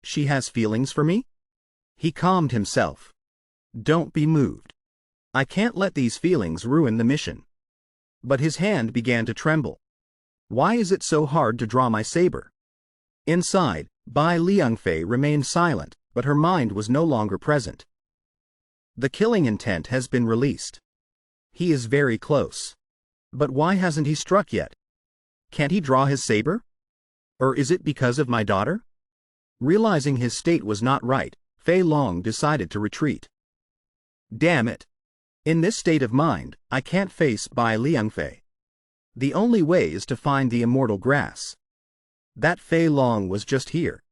She has feelings for me? He calmed himself. Don't be moved. I can't let these feelings ruin the mission. But his hand began to tremble. Why is it so hard to draw my saber? Inside, Bai Liangfei remained silent, but her mind was no longer present. The killing intent has been released. He is very close. But why hasn't he struck yet? Can't he draw his saber? Or is it because of my daughter? Realizing his state was not right, Fei Long decided to retreat. Damn it! In this state of mind, I can't face Bai Liangfei. The only way is to find the immortal grass. That Fei Long was just here.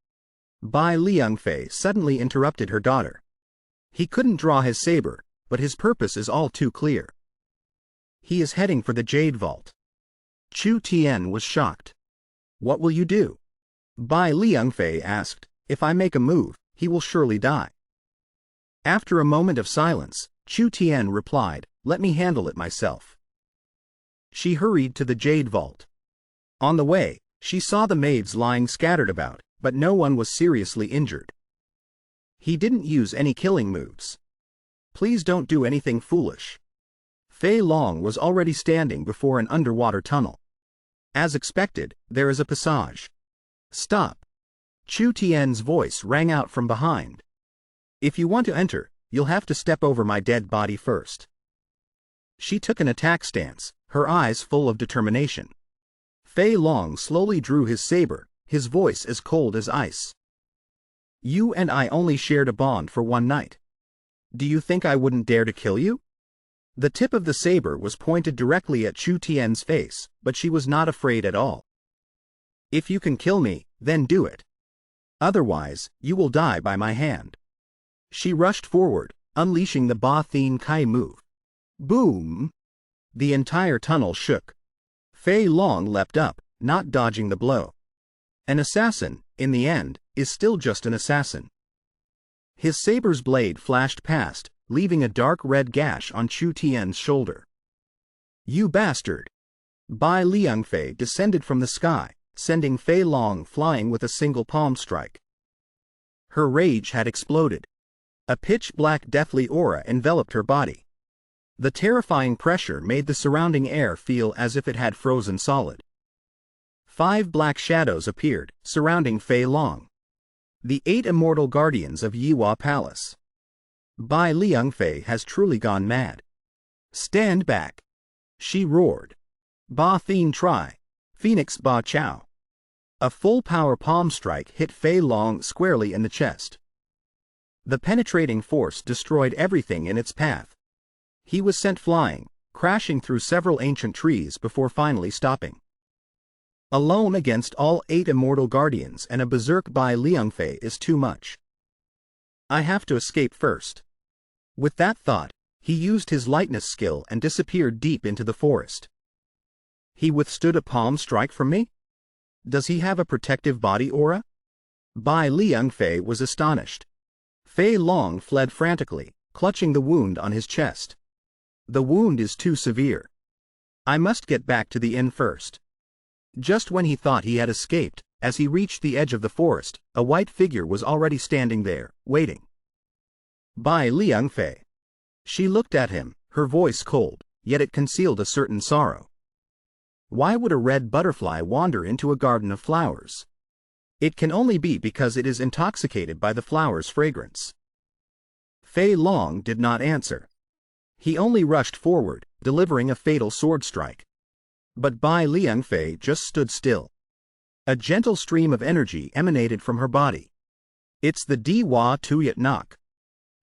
Bai Liangfei suddenly interrupted her daughter. He couldn't draw his saber, but his purpose is all too clear. He is heading for the Jade Vault. Chu Tian was shocked. What will you do? Bai Liangfei asked. If I make a move, he will surely die. After a moment of silence, Chu Tian replied, Let me handle it myself. She hurried to the Jade Vault. On the way, she saw the maids lying scattered about, but no one was seriously injured. He didn't use any killing moves. Please don't do anything foolish. Fei Long was already standing before an underwater tunnel. As expected, there is a passage. Stop. Chu Tian's voice rang out from behind. If you want to enter, you'll have to step over my dead body first. She took an attack stance, her eyes full of determination. Fei Long slowly drew his saber, his voice as cold as ice. You and I only shared a bond for one night. Do you think I wouldn't dare to kill you? The tip of the saber was pointed directly at Chu Tian's face, but she was not afraid at all. If you can kill me, then do it. Otherwise, you will die by my hand. She rushed forward, unleashing the Ba Thien Kai move. Boom! The entire tunnel shook. Fei Long leapt up, not dodging the blow. An assassin, in the end, is still just an assassin. His saber's blade flashed past, leaving a dark red gash on Chu Tian's shoulder. You bastard! Bai Liangfei descended from the sky, sending Fei Long flying with a single palm strike. Her rage had exploded. A pitch-black deathly aura enveloped her body. The terrifying pressure made the surrounding air feel as if it had frozen solid. 5 black shadows appeared, surrounding Fei Long. The 8 immortal guardians of Yihua Palace. Bai Liangfei has truly gone mad. Stand back! She roared. Ba Thien Tri, Phoenix Ba Chao. A full-power palm strike hit Fei Long squarely in the chest. The penetrating force destroyed everything in its path. He was sent flying, crashing through several ancient trees before finally stopping. Alone against all 8 immortal guardians and a berserk Bai Liangfei is too much. I have to escape first. With that thought, he used his lightness skill and disappeared deep into the forest. He withstood a palm strike from me? Does he have a protective body aura? Bai Liangfei was astonished. Fei Long fled frantically, clutching the wound on his chest. The wound is too severe. I must get back to the inn first. Just when he thought he had escaped, as he reached the edge of the forest, a white figure was already standing there, waiting. Bai Liangfei. She looked at him, her voice cold, yet it concealed a certain sorrow. Why would a red butterfly wander into a garden of flowers? It can only be because it is intoxicated by the flower's fragrance. Fei Long did not answer. He only rushed forward, delivering a fatal sword strike. But Bai Liangfei just stood still. A gentle stream of energy emanated from her body. It's the Diwa Tuyat Nok.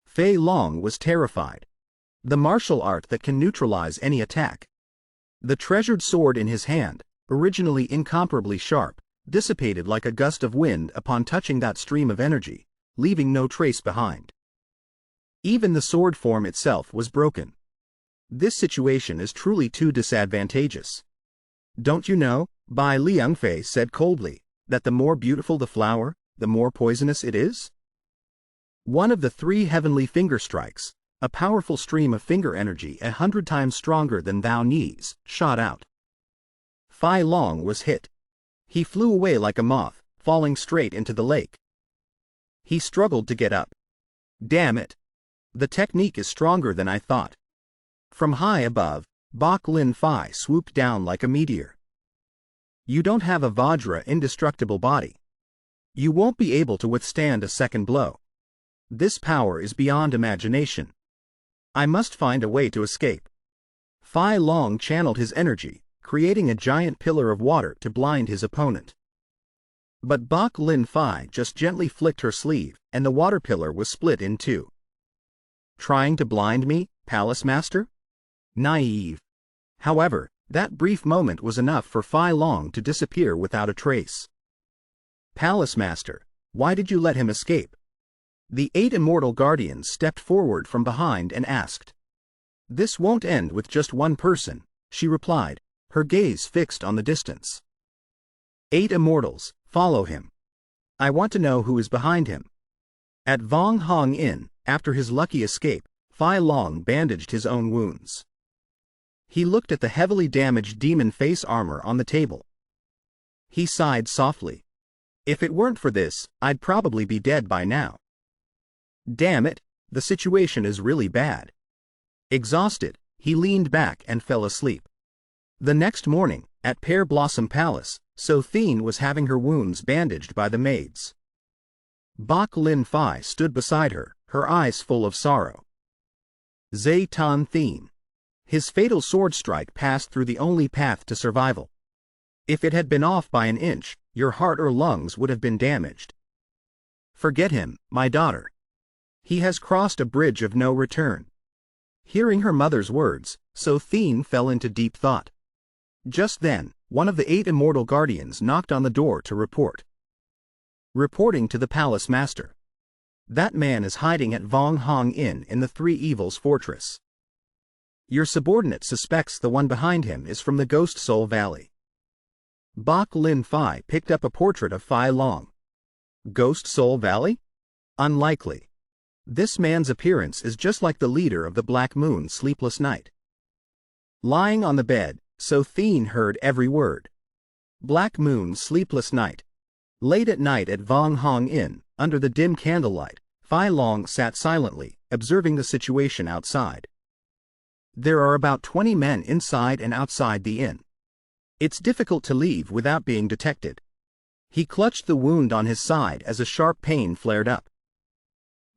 Fei Long was terrified. The martial art that can neutralize any attack. The treasured sword in his hand, originally incomparably sharp, dissipated like a gust of wind upon touching that stream of energy, leaving no trace behind. Even the sword form itself was broken. This situation is truly too disadvantageous. Don't you know, Bai Liangfei said coldly, that the more beautiful the flower, the more poisonous it is? One of the 3 heavenly finger strikes, a powerful stream of finger energy 100 times stronger than Thou Knees, shot out. Fei Long was hit. He flew away like a moth, falling straight into the lake. He struggled to get up. Damn it! The technique is stronger than I thought. From high above, Bok Lin Fai swooped down like a meteor. You don't have a Vajra indestructible body. You won't be able to withstand a second blow. This power is beyond imagination. I must find a way to escape. Fei Long channeled his energy, creating a giant pillar of water to blind his opponent. But Bok Lin Fai just gently flicked her sleeve, and the water pillar was split in 2. Trying to blind me, Palace Master? Naive. However, that brief moment was enough for Fei Long to disappear without a trace. Palace Master, why did you let him escape? The 8 immortal guardians stepped forward from behind and asked. This won't end with just one person, she replied, her gaze fixed on the distance. 8 immortals, follow him. I want to know who is behind him. At Vong Hong Inn, after his lucky escape, Fei Long bandaged his own wounds. He looked at the heavily damaged demon face armor on the table. He sighed softly. If it weren't for this, I'd probably be dead by now. Damn it, the situation is really bad. Exhausted, he leaned back and fell asleep. The next morning, at Pear Blossom Palace, So Thien was having her wounds bandaged by the maids. Bok Lin Fai stood beside her, her eyes full of sorrow. Zai Tan Thien. His fatal sword strike passed through the only path to survival. If it had been off by an inch, your heart or lungs would have been damaged. Forget him, my daughter. He has crossed a bridge of no return. Hearing her mother's words, So Thien fell into deep thought. Just then, one of the 8 immortal guardians knocked on the door to report. Reporting to the palace master. That man is hiding at Vong Hong Inn in the Three Evils Fortress. Your subordinate suspects the one behind him is from the Ghost Soul Valley. Bok Lin Fai picked up a portrait of Fai Long. Ghost Soul Valley? Unlikely. This man's appearance is just like the leader of the Black Moon Sleepless Night. Lying on the bed, So Thien heard every word. Black Moon Sleepless Night. Late at night at Vong Hong Inn, under the dim candlelight, Fai Long sat silently, observing the situation outside. There are about 20 men inside and outside the inn. It's difficult to leave without being detected. He clutched the wound on his side as a sharp pain flared up.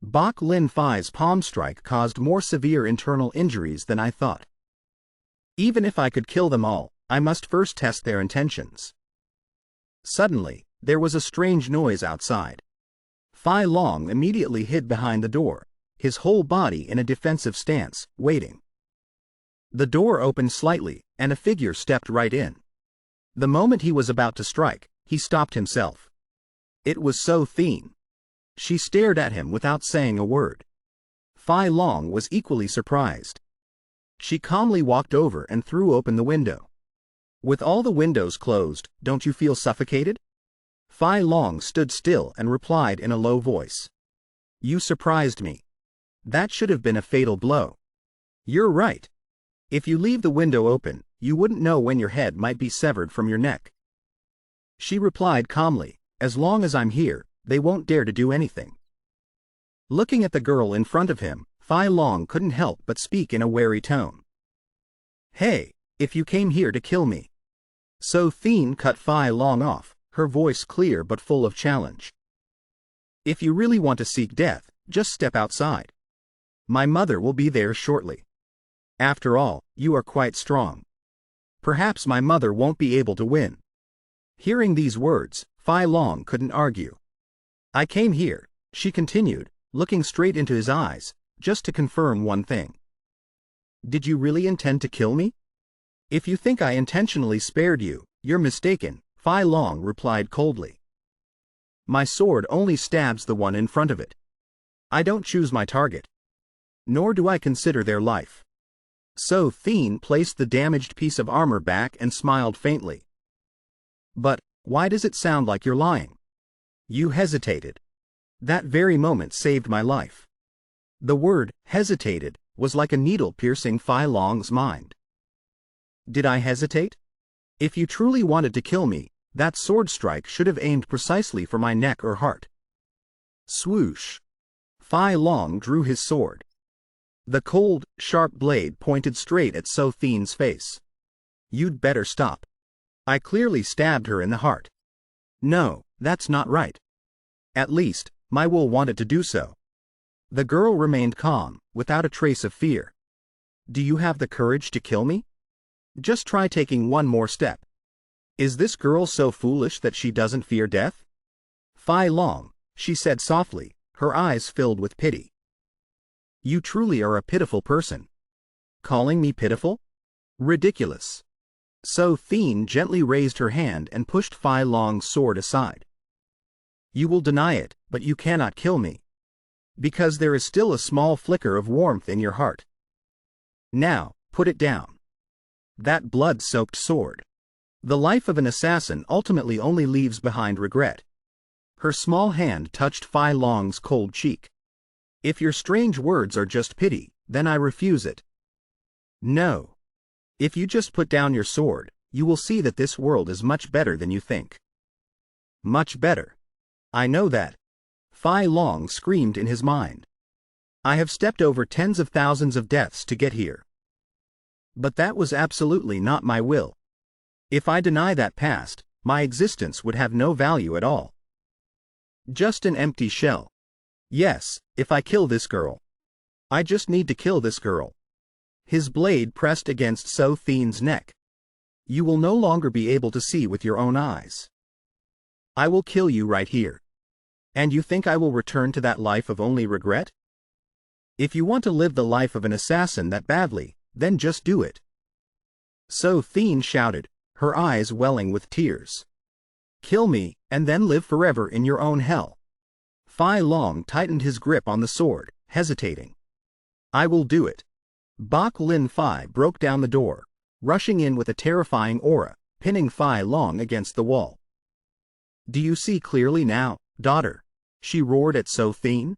Bok Lin Fai's palm strike caused more severe internal injuries than I thought. Even if I could kill them all, I must first test their intentions. Suddenly, there was a strange noise outside. Fai Long immediately hid behind the door, his whole body in a defensive stance, waiting. The door opened slightly, and a figure stepped right in. The moment he was about to strike, he stopped himself. It was So Thien. She stared at him without saying a word. Fai Long was equally surprised. She calmly walked over and threw open the window. With all the windows closed, don't you feel suffocated? Fai Long stood still and replied in a low voice. You surprised me. That should have been a fatal blow. You're right. If you leave the window open, you wouldn't know when your head might be severed from your neck. She replied calmly, as long as I'm here, they won't dare to do anything. Looking at the girl in front of him, Fai Long couldn't help but speak in a wary tone. Hey, if you came here to kill me. So Thien cut Fai Long off, her voice clear but full of challenge. If you really want to seek death, just step outside. My mother will be there shortly. After all, you are quite strong. Perhaps my mother won't be able to win. Hearing these words, Fai Long couldn't argue. I came here, she continued, looking straight into his eyes, just to confirm one thing. Did you really intend to kill me? If you think I intentionally spared you, you're mistaken, Fai Long replied coldly. My sword only stabs the one in front of it. I don't choose my target. Nor do I consider their life. So Thien placed the damaged piece of armor back and smiled faintly. But, why does it sound like you're lying? You hesitated. That very moment saved my life. The word, hesitated, was like a needle piercing Fai Long's mind. Did I hesitate? If you truly wanted to kill me, that sword strike should have aimed precisely for my neck or heart. Swoosh. Fai Long drew his sword. The cold, sharp blade pointed straight at So Thien's face. You'd better stop. I clearly stabbed her in the heart. No, that's not right. At least, my will wanted to do so. The girl remained calm, without a trace of fear. Do you have the courage to kill me? Just try taking one more step. Is this girl so foolish that she doesn't fear death? Fai Long, she said softly, her eyes filled with pity. You truly are a pitiful person. Calling me pitiful? Ridiculous. So Thien gently raised her hand and pushed Fai Long's sword aside. You will deny it, but you cannot kill me. Because there is still a small flicker of warmth in your heart. Now, put it down. That blood-soaked sword. The life of an assassin ultimately only leaves behind regret. Her small hand touched Fai Long's cold cheek. If your strange words are just pity, then I refuse it. No. If you just put down your sword, you will see that this world is much better than you think. Much better. I know that. Fai Long screamed in his mind. I have stepped over tens of thousands of deaths to get here. But that was absolutely not my will. If I deny that past, my existence would have no value at all. Just an empty shell. Yes, if I kill this girl. I just need to kill this girl. His blade pressed against So Thien's neck. You will no longer be able to see with your own eyes. I will kill you right here. And you think I will return to that life of only regret? If you want to live the life of an assassin that badly, then just do it. So Thien shouted, her eyes welling with tears. Kill me, and then live forever in your own hell. Fai Long tightened his grip on the sword, hesitating. I will do it. Bok Lin Fai broke down the door, rushing in with a terrifying aura, pinning Fai Long against the wall. Do you see clearly now, daughter? She roared at So Thien.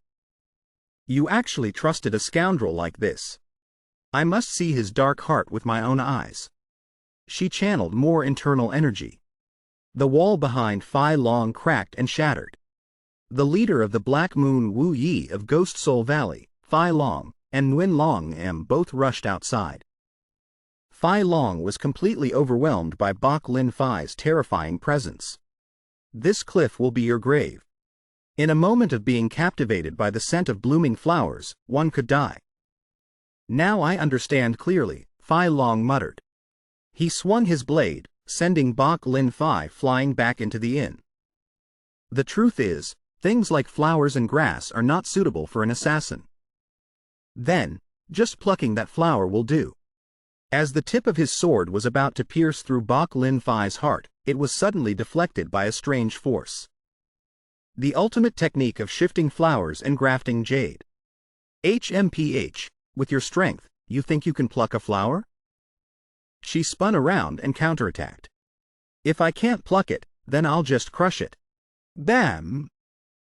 You actually trusted a scoundrel like this. I must see his dark heart with my own eyes. She channeled more internal energy. The wall behind Fai Long cracked and shattered. The leader of the Black Moon Wu Yi of Ghost Soul Valley, Fai Long, and Nguyen Long Em both rushed outside. Fai Long was completely overwhelmed by Bok Lin Fai's terrifying presence. This cliff will be your grave. In a moment of being captivated by the scent of blooming flowers, one could die. Now I understand clearly, Fai Long muttered. He swung his blade, sending Bok Lin Fai flying back into the inn. The truth is, things like flowers and grass are not suitable for an assassin. Then, just plucking that flower will do. As the tip of his sword was about to pierce through Bok Lin Fai's heart, it was suddenly deflected by a strange force. The ultimate technique of shifting flowers and grafting jade. HMPH, with your strength, you think you can pluck a flower? She spun around and counterattacked. If I can't pluck it, then I'll just crush it. Bam!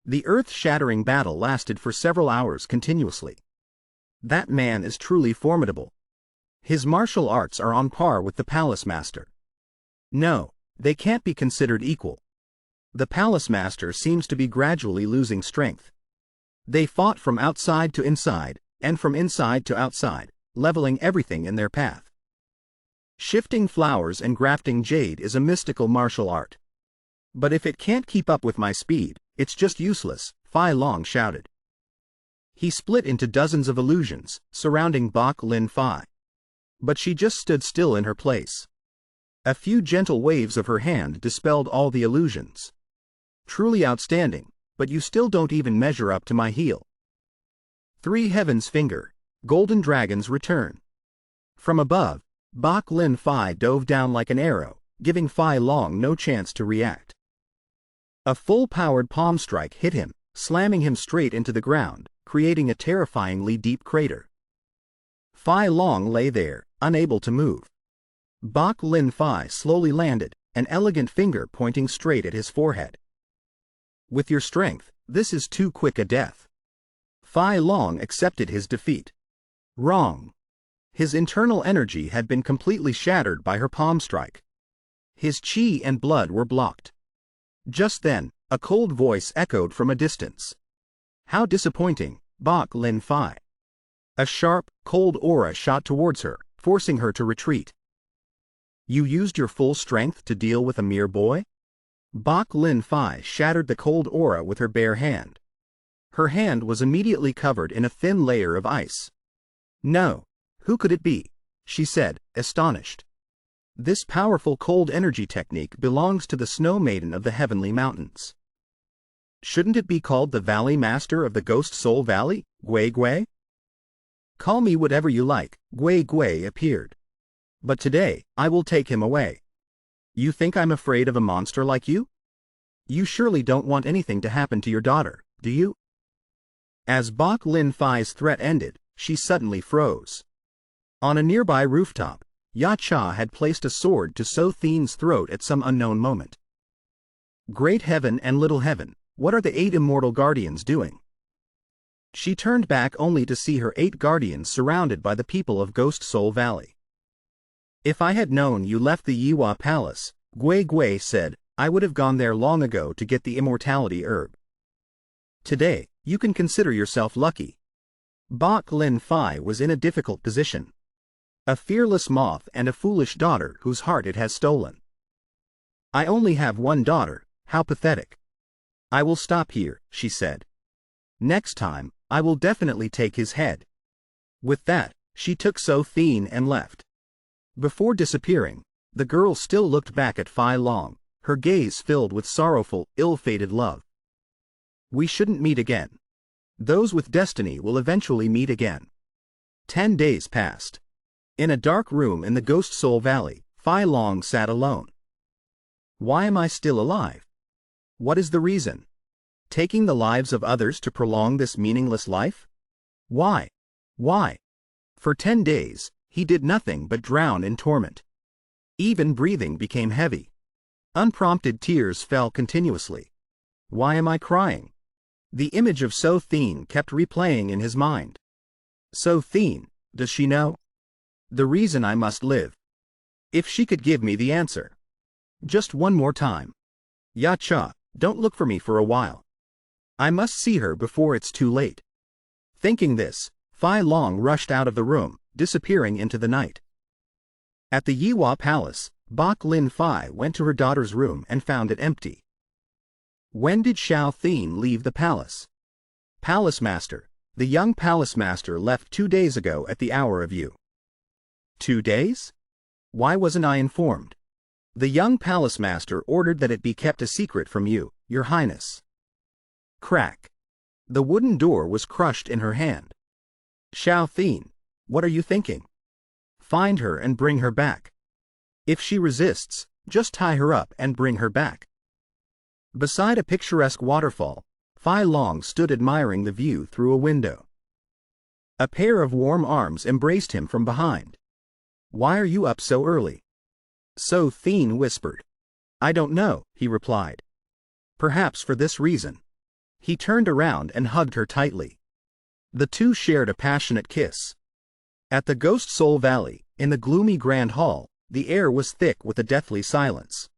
The earth-shattering battle lasted for several hours continuously. That man is truly formidable. His martial arts are on par with the Palace Master. No, they can't be considered equal. The Palace Master seems to be gradually losing strength. They fought from outside to inside, and from inside to outside, leveling everything in their path. Shifting flowers and grafting jade is a mystical martial art. But if it can't keep up with my speed, it's just useless, Fai Long shouted. He split into dozens of illusions, surrounding Bok Lin Fai. But she just stood still in her place. A few gentle waves of her hand dispelled all the illusions. Truly outstanding, but you still don't even measure up to my heel. Three Heaven's Finger, Golden Dragon's Return. From above, Bok Lin Fai dove down like an arrow, giving Fai Long no chance to react. A full-powered palm strike hit him, slamming him straight into the ground, creating a terrifyingly deep crater. Fai Long lay there, unable to move. Bok Lin Fai slowly landed, an elegant finger pointing straight at his forehead. With your strength, this is too quick a death. Fai Long accepted his defeat. Wrong. His internal energy had been completely shattered by her palm strike. His chi and blood were blocked. Just then, a cold voice echoed from a distance. How disappointing, Bok Lin Fai. A sharp, cold aura shot towards her, forcing her to retreat. You used your full strength to deal with a mere boy? Bok Lin Fai shattered the cold aura with her bare hand. Her hand was immediately covered in a thin layer of ice. No. Who could it be? She said, astonished. This powerful cold energy technique belongs to the Snow Maiden of the Heavenly Mountains. Shouldn't it be called the Valley Master of the Ghost Soul Valley, Gui Gui? Call me whatever you like, Gui Gui appeared. But today, I will take him away. You think I'm afraid of a monster like you? You surely don't want anything to happen to your daughter, do you? As Bok Lin Fai's threat ended, she suddenly froze. On a nearby rooftop, Ya Cha had placed a sword to So Thien's throat at some unknown moment. Great Heaven and Little Heaven, what are the 8 immortal guardians doing? She turned back only to see her 8 guardians surrounded by the people of Ghost Soul Valley. If I had known you left the Yiwa Palace, Gui Gui said, I would have gone there long ago to get the immortality herb. Today, you can consider yourself lucky. Bok Lin Fai was in a difficult position. A fearless moth and a foolish daughter whose heart it has stolen. I only have one daughter, how pathetic. I will stop here, she said. Next time, I will definitely take his head. With that, she took So Thien and left. Before disappearing, the girl still looked back at Fai Long, her gaze filled with sorrowful, ill-fated love. We shouldn't meet again. Those with destiny will eventually meet again. 10 days passed. In a dark room in the Ghost Soul Valley, Fai Long sat alone. Why am I still alive? What is the reason? Taking the lives of others to prolong this meaningless life? Why? Why? For 10 days, he did nothing but drown in torment. Even breathing became heavy. Unprompted tears fell continuously. Why am I crying? The image of So Thien kept replaying in his mind. So Thien, does she know? The reason I must live. If she could give me the answer. Just one more time. Ya Cha, don't look for me for a while. I must see her before it's too late. Thinking this, Fai Long rushed out of the room, disappearing into the night. At the Yiwa Palace, Bok Lin Fai went to her daughter's room and found it empty. When did Xiao Thien leave the palace? Palace Master, the young Palace Master left 2 days ago at the hour of you. 2 days? Why wasn't I informed? The young Palace Master ordered that it be kept a secret from you, Your Highness. Crack. The wooden door was crushed in her hand. Xiao Thien, what are you thinking? Find her and bring her back. If she resists, just tie her up and bring her back. Beside a picturesque waterfall, Fai Long stood admiring the view through a window. A pair of warm arms embraced him from behind. Why are you up so early? So Thien whispered. I don't know, he replied. Perhaps for this reason. He turned around and hugged her tightly. The two shared a passionate kiss. At the Ghost Soul Valley, in the gloomy Grand Hall, the air was thick with a deathly silence.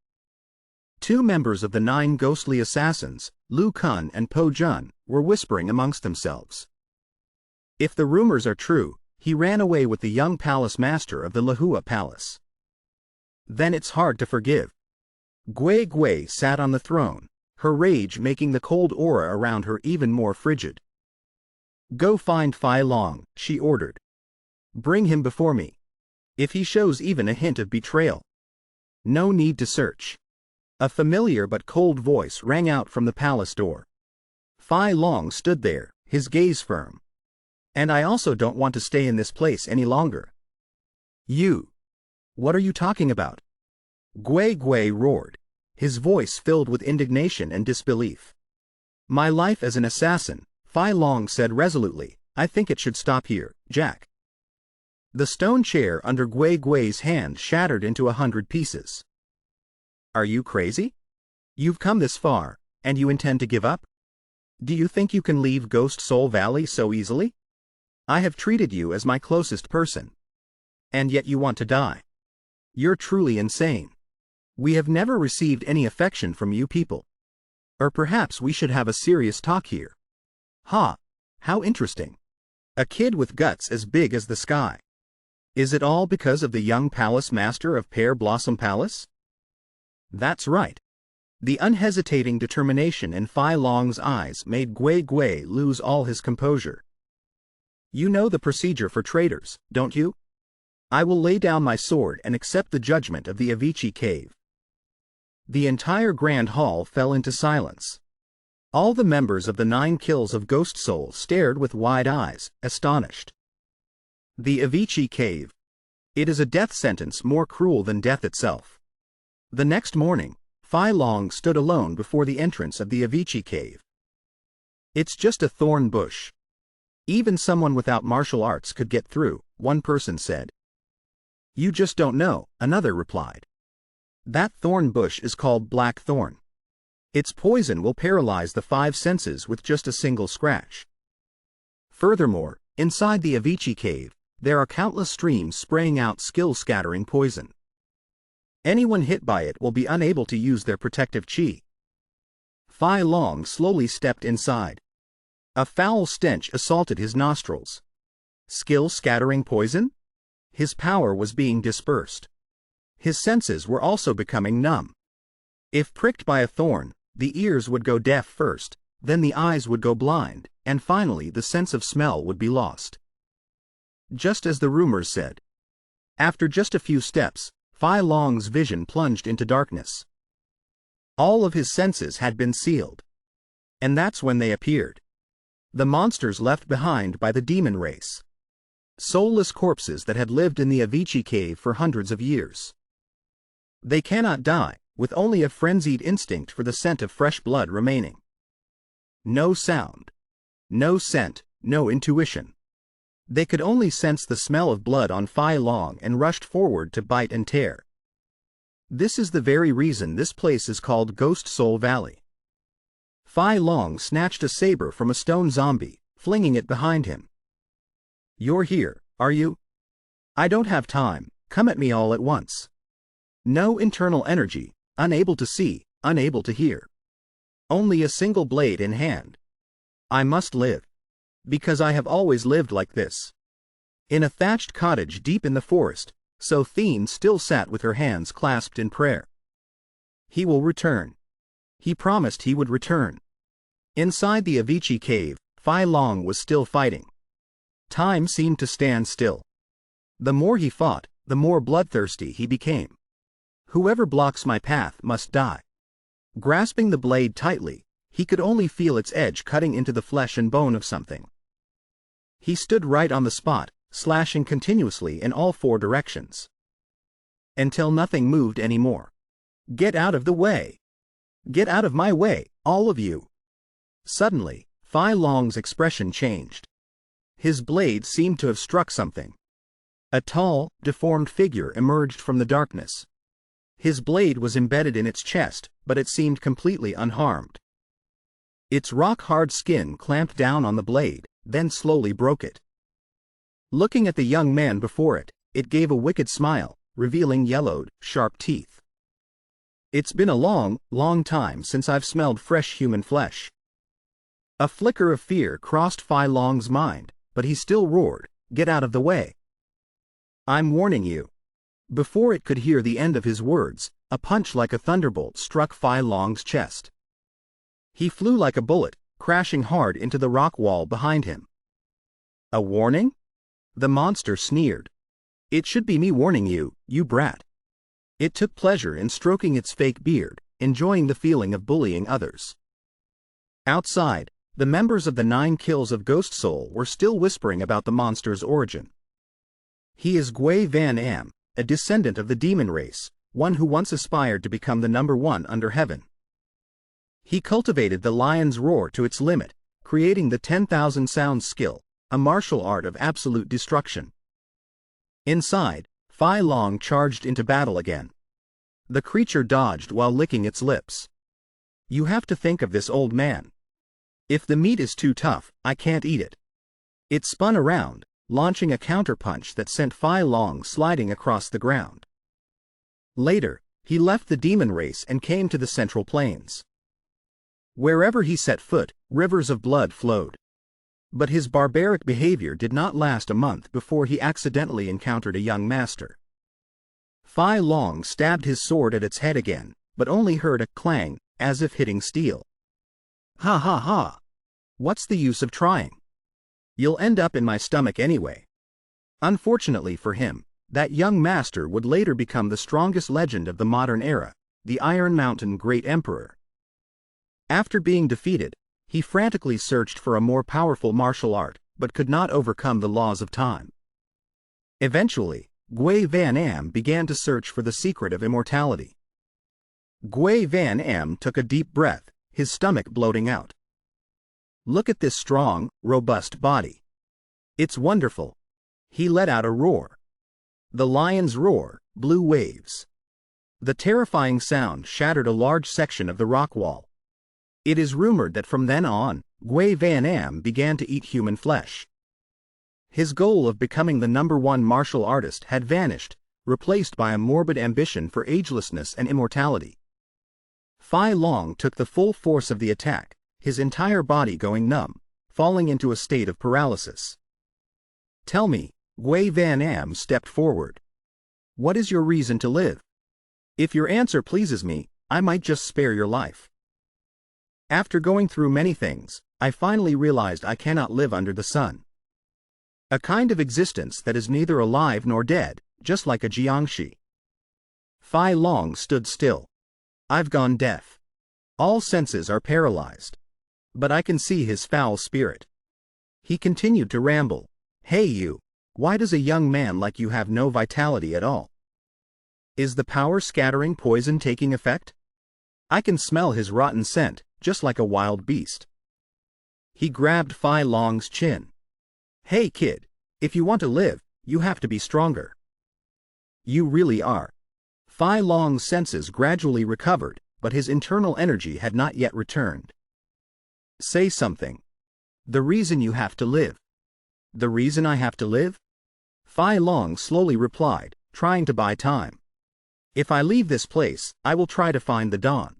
2 members of the 9 ghostly assassins, Lu Kun and Po Jun, were whispering amongst themselves. If the rumors are true, he ran away with the young palace master of the Lahua Palace. Then it's hard to forgive. Gui Gui sat on the throne, her rage making the cold aura around her even more frigid. Go find Fai Long, she ordered. Bring him before me. If he shows even a hint of betrayal. No need to search. A familiar but cold voice rang out from the palace door. Fai Long stood there, his gaze firm. And I also don't want to stay in this place any longer. You. What are you talking about? Gui Gui roared, his voice filled with indignation and disbelief. My life as an assassin, Fai Long said resolutely, I think it should stop here, Jack. The stone chair under Gui Gui's hand shattered into 100 pieces. Are you crazy? You've come this far, and you intend to give up? Do you think you can leave Ghost Soul Valley so easily? I have treated you as my closest person. And yet you want to die. You're truly insane. We have never received any affection from you people. Or perhaps we should have a serious talk here. Ha! How interesting. A kid with guts as big as the sky. Is it all because of the young palace master of Pear Blossom Palace? That's right. The unhesitating determination in Fai Long's eyes made Gui Gui lose all his composure. You know the procedure for traitors, don't you? I will lay down my sword and accept the judgment of the Avicii Cave. The entire Grand Hall fell into silence. All the members of the 9 kills of Ghost Soul stared with wide eyes, astonished. The Avicii Cave. It is a death sentence more cruel than death itself. The next morning, Fai Long stood alone before the entrance of the Avicii Cave. It's just a thorn bush. Even someone without martial arts could get through, one person said. You just don't know, another replied. That thorn bush is called black thorn. Its poison will paralyze the 5 senses with just a single scratch. Furthermore, inside the Avicii Cave, there are countless streams spraying out skill-scattering poison. Anyone hit by it will be unable to use their protective chi. Fai Long slowly stepped inside. A foul stench assaulted his nostrils. Skill-scattering poison? His power was being dispersed. His senses were also becoming numb. If pricked by a thorn, the ears would go deaf first, then the eyes would go blind, and finally the sense of smell would be lost. Just as the rumors said. After just a few steps, Fai Long's vision plunged into darkness. All of his senses had been sealed. And that's when they appeared. The monsters left behind by the demon race. Soulless corpses that had lived in the Avicii cave for hundreds of years. They cannot die, with only a frenzied instinct for the scent of fresh blood remaining. No sound. No scent, no intuition. They could only sense the smell of blood on Fai Long and rushed forward to bite and tear. This is the very reason this place is called Ghost Soul Valley. Fai Long snatched a saber from a stone zombie, flinging it behind him. "You're here, are you? I don't have time, come at me all at once." No internal energy, unable to see, unable to hear. Only a single blade in hand. I must live. Because I have always lived like this. In a thatched cottage deep in the forest, So Theen still sat with her hands clasped in prayer. He will return. He promised he would return. Inside the Avicii cave, Fai Long was still fighting. Time seemed to stand still. The more he fought, the more bloodthirsty he became. Whoever blocks my path must die. Grasping the blade tightly, he could only feel its edge cutting into the flesh and bone of something. He stood right on the spot, slashing continuously in all four directions. Until nothing moved anymore. "Get out of the way! Get out of my way, all of you!" Suddenly, Fai Long's expression changed. His blade seemed to have struck something. A tall, deformed figure emerged from the darkness. His blade was embedded in its chest, but it seemed completely unharmed. Its rock-hard skin clamped down on the blade, then slowly broke it. Looking at the young man before it, it gave a wicked smile, revealing yellowed, sharp teeth. "It's been a long, long time since I've smelled fresh human flesh." A flicker of fear crossed Fai Long's mind, but he still roared, "Get out of the way! I'm warning you." Before it could hear the end of his words, a punch like a thunderbolt struck Fai Long's chest. He flew like a bullet, crashing hard into the rock wall behind him. "A warning?" The monster sneered. "It should be me warning you, you brat." It took pleasure in stroking its fake beard, enjoying the feeling of bullying others. Outside, the members of the 9 Kills of Ghost Soul were still whispering about the monster's origin. "He is Gui Van Am, a descendant of the demon race, one who once aspired to become the #1 under heaven. He cultivated the lion's roar to its limit, creating the 10,000 sounds skill, a martial art of absolute destruction." Inside, Fai Long charged into battle again. The creature dodged while licking its lips. "You have to think of this old man. If the meat is too tough, I can't eat it." It spun around, launching a counterpunch that sent Fai Long sliding across the ground. Later, he left the demon race and came to the Central Plains. Wherever he set foot, rivers of blood flowed. But his barbaric behavior did not last a month before he accidentally encountered a young master. Fai Long stabbed his sword at its head again, but only heard a clang, as if hitting steel. "Ha ha ha! What's the use of trying? You'll end up in my stomach anyway." Unfortunately for him, that young master would later become the strongest legend of the modern era, the Iron Mountain Great Emperor. After being defeated, he frantically searched for a more powerful martial art, but could not overcome the laws of time. Eventually, Gui Van Am began to search for the secret of immortality. Gui Van Am took a deep breath, his stomach bloating out. "Look at this strong, robust body. It's wonderful." He let out a roar. The lion's roar, blue waves. The terrifying sound shattered a large section of the rock wall. It is rumored that from then on, Gui Van Am began to eat human flesh. His goal of becoming the #1 martial artist had vanished, replaced by a morbid ambition for agelessness and immortality. Fai Long took the full force of the attack, his entire body going numb, falling into a state of paralysis. "Tell me," Gui Van Am stepped forward. "What is your reason to live? If your answer pleases me, I might just spare your life. After going through many things, I finally realized I cannot live under the sun. A kind of existence that is neither alive nor dead, just like a jiangshi." Fai Long stood still. "I've gone deaf. All senses are paralyzed. But I can see his foul spirit. He continued to ramble. Hey you, why does a young man like you have no vitality at all? Is the power-scattering poison taking effect? I can smell his rotten scent, just like a wild beast. He grabbed Fai Long's chin. Hey kid, if you want to live, you have to be stronger. You really are. Fai Long's senses gradually recovered, but his internal energy had not yet returned. Say something. The reason you have to live. The reason I have to live? Fai Long slowly replied, trying to buy time. If I leave this place, I will try to find the dawn.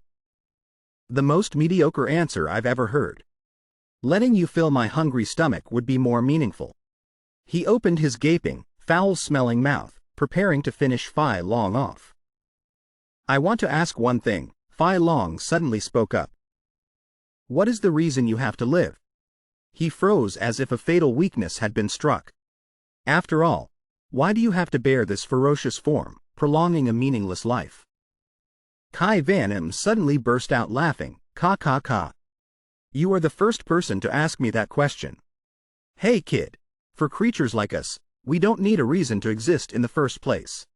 The most mediocre answer I've ever heard. Letting you fill my hungry stomach would be more meaningful. He opened his gaping, foul-smelling mouth, preparing to finish Fai Long off. I want to ask one thing, Fai Long suddenly spoke up. What is the reason you have to live? He froze as if a fatal weakness had been struck. After all, why do you have to bear this ferocious form, prolonging a meaningless life? Kai Van Im suddenly burst out laughing, ka ka ka. You are the first person to ask me that question. Hey kid, for creatures like us, we don't need a reason to exist in the first place.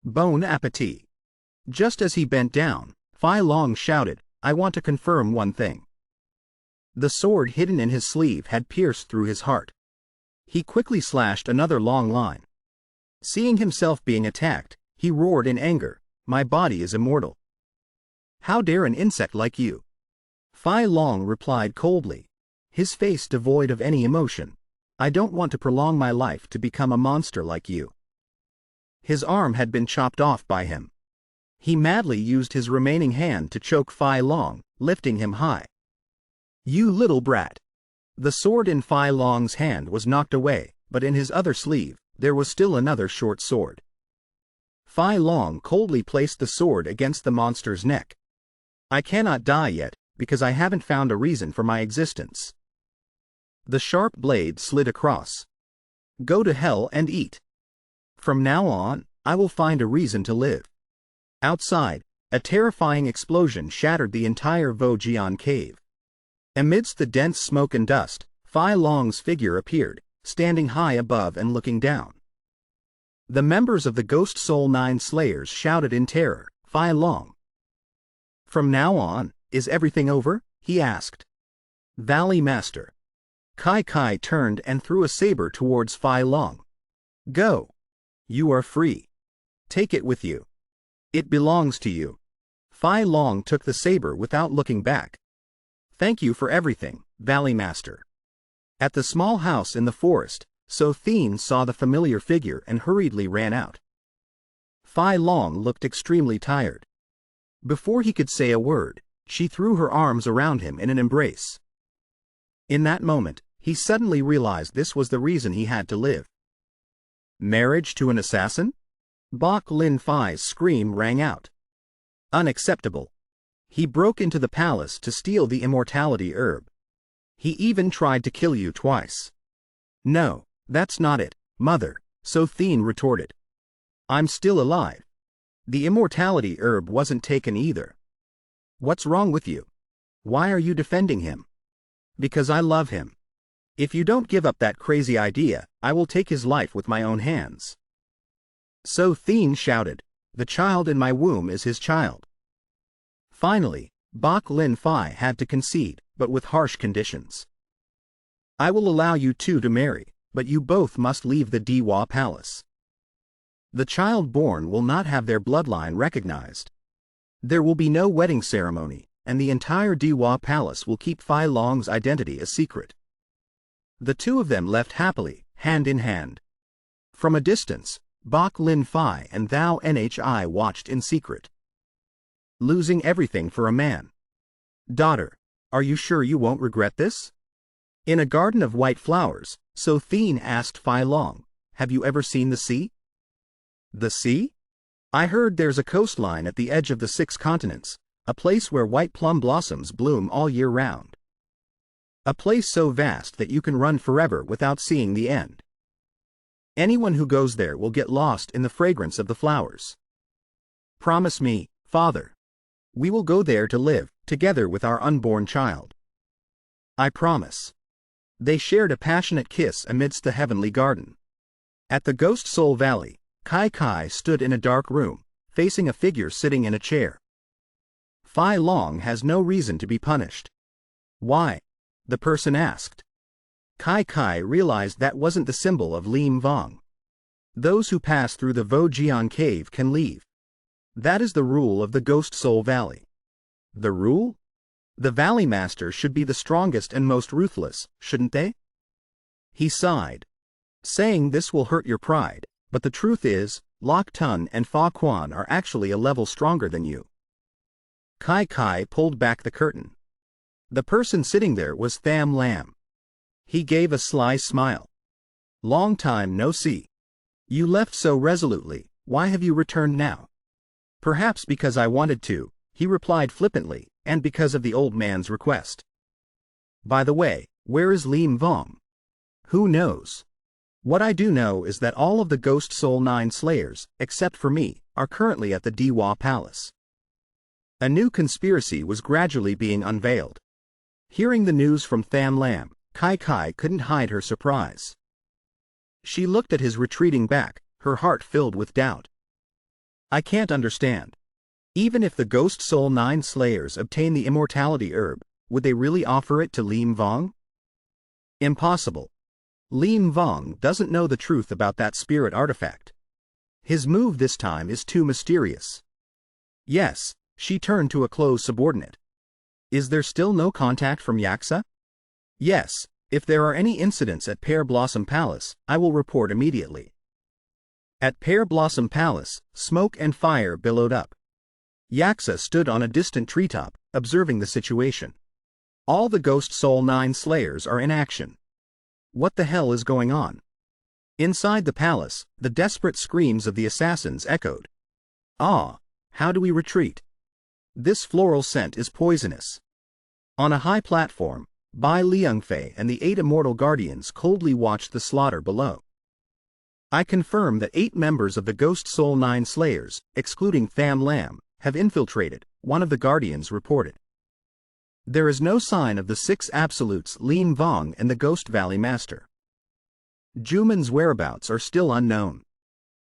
Bon appetit. Just as he bent down, Fai Long shouted, I want to confirm one thing. The sword hidden in his sleeve had pierced through his heart. He quickly slashed another long line. Seeing himself being attacked, he roared in anger, my body is immortal. How dare an insect like you? Fai Long replied coldly, his face devoid of any emotion. I don't want to prolong my life to become a monster like you. His arm had been chopped off by him. He madly used his remaining hand to choke Fai Long, lifting him high. You little brat. The sword in Fai Long's hand was knocked away, but in his other sleeve, there was still another short sword. Fai Long coldly placed the sword against the monster's neck. I cannot die yet, because I haven't found a reason for my existence. The sharp blade slid across. Go to hell and eat. From now on, I will find a reason to live. Outside, a terrifying explosion shattered the entire Vojian cave. Amidst the dense smoke and dust, Fai Long's figure appeared, standing high above and looking down. The members of the Ghost Soul 9 Slayers shouted in terror, Fai Long. From now on, is everything over? He asked. Valley Master. Kai Kai turned and threw a saber towards Fai Long. Go. You are free. Take it with you. It belongs to you. Fai Long took the saber without looking back. Thank you for everything, Valley Master. At the small house in the forest, So Thien saw the familiar figure and hurriedly ran out. Fai Long looked extremely tired. Before he could say a word, she threw her arms around him in an embrace. In that moment, he suddenly realized this was the reason he had to live. Marriage to an assassin? Bok Lin Fai's scream rang out. Unacceptable. He broke into the palace to steal the immortality herb. He even tried to kill you twice. No, that's not it, Mother, So Thien retorted. I'm still alive. The immortality herb wasn't taken either. What's wrong with you? Why are you defending him? Because I love him. If you don't give up that crazy idea, I will take his life with my own hands. So Thien shouted, the child in my womb is his child. Finally, Bok Lin Fai had to concede, but with harsh conditions. I will allow you two to marry, but you both must leave the Diwa Palace. The child born will not have their bloodline recognized. There will be no wedding ceremony, and the entire Diwa Palace will keep Fai Long's identity a secret. The two of them left happily, hand in hand. From a distance, Bok Lin Fai and Thou Nhi watched in secret. Losing everything for a man. Daughter, are you sure you won't regret this? In a garden of white flowers, So Thien asked Fai Long, have you ever seen the sea? The sea? I heard there's a coastline at the edge of the 6 continents, a place where white plum blossoms bloom all year round. A place so vast that you can run forever without seeing the end. Anyone who goes there will get lost in the fragrance of the flowers. Promise me, Father. We will go there to live, together with our unborn child. I promise. They shared a passionate kiss amidst the heavenly garden. At the Ghost Soul Valley, Kai Kai stood in a dark room, facing a figure sitting in a chair. Fai Long has no reason to be punished. Why? The person asked. Kai Kai realized that wasn't the symbol of Lim Vong. Those who pass through the Vojian cave can leave. That is the rule of the Ghost Soul Valley. The rule? The Valley Master should be the strongest and most ruthless, shouldn't they? He sighed. Saying this will hurt your pride, but the truth is, Lok Tun and Fa Quan are actually a level stronger than you. Kai Kai pulled back the curtain. The person sitting there was Tham Lam. He gave a sly smile. Long time no see. You left so resolutely, why have you returned now? Perhaps because I wanted to, he replied flippantly, and because of the old man's request. By the way, where is Lim Vong? Who knows? What I do know is that all of the Ghost Soul 9 Slayers, except for me, are currently at the Diwa Palace. A new conspiracy was gradually being unveiled. Hearing the news from Tham Lam, Kai Kai couldn't hide her surprise. She looked at his retreating back, her heart filled with doubt. I can't understand. Even if the Ghost Soul 9 Slayers obtain the immortality herb, would they really offer it to Lim Vong? Impossible. Lim Vong doesn't know the truth about that spirit artifact. His move this time is too mysterious. Yes, she turned to a close subordinate. Is there still no contact from Yaksa? Yes, if there are any incidents at Pear Blossom Palace, I will report immediately. At Pear Blossom Palace, smoke and fire billowed up. Yaksa stood on a distant treetop, observing the situation. All the Ghost Soul 9 Slayers are in action. What the hell is going on? Inside the palace, the desperate screams of the assassins echoed. Ah, how do we retreat? This floral scent is poisonous. On a high platform, Bai Liangfei and the 8 immortal guardians coldly watched the slaughter below. I confirm that 8 members of the Ghost Soul 9 Slayers, excluding Tham Lam, have infiltrated, one of the guardians reported. There is no sign of the 6 absolutes Lim Vong and the Ghost Valley Master. Juman's whereabouts are still unknown.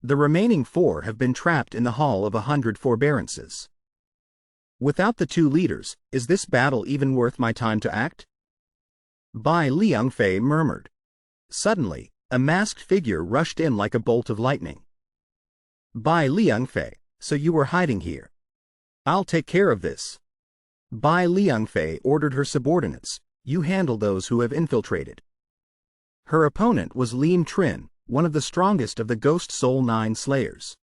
The remaining 4 have been trapped in the Hall of 100 Forbearances. Without the 2 leaders, is this battle even worth my time to act? Bai Liangfei murmured. Suddenly, a masked figure rushed in like a bolt of lightning. Bai Liangfei, so you were hiding here. I'll take care of this. Bai Liangfei ordered her subordinates, you handle those who have infiltrated. Her opponent was Lim Trin, one of the strongest of the Ghost Soul 9 Slayers.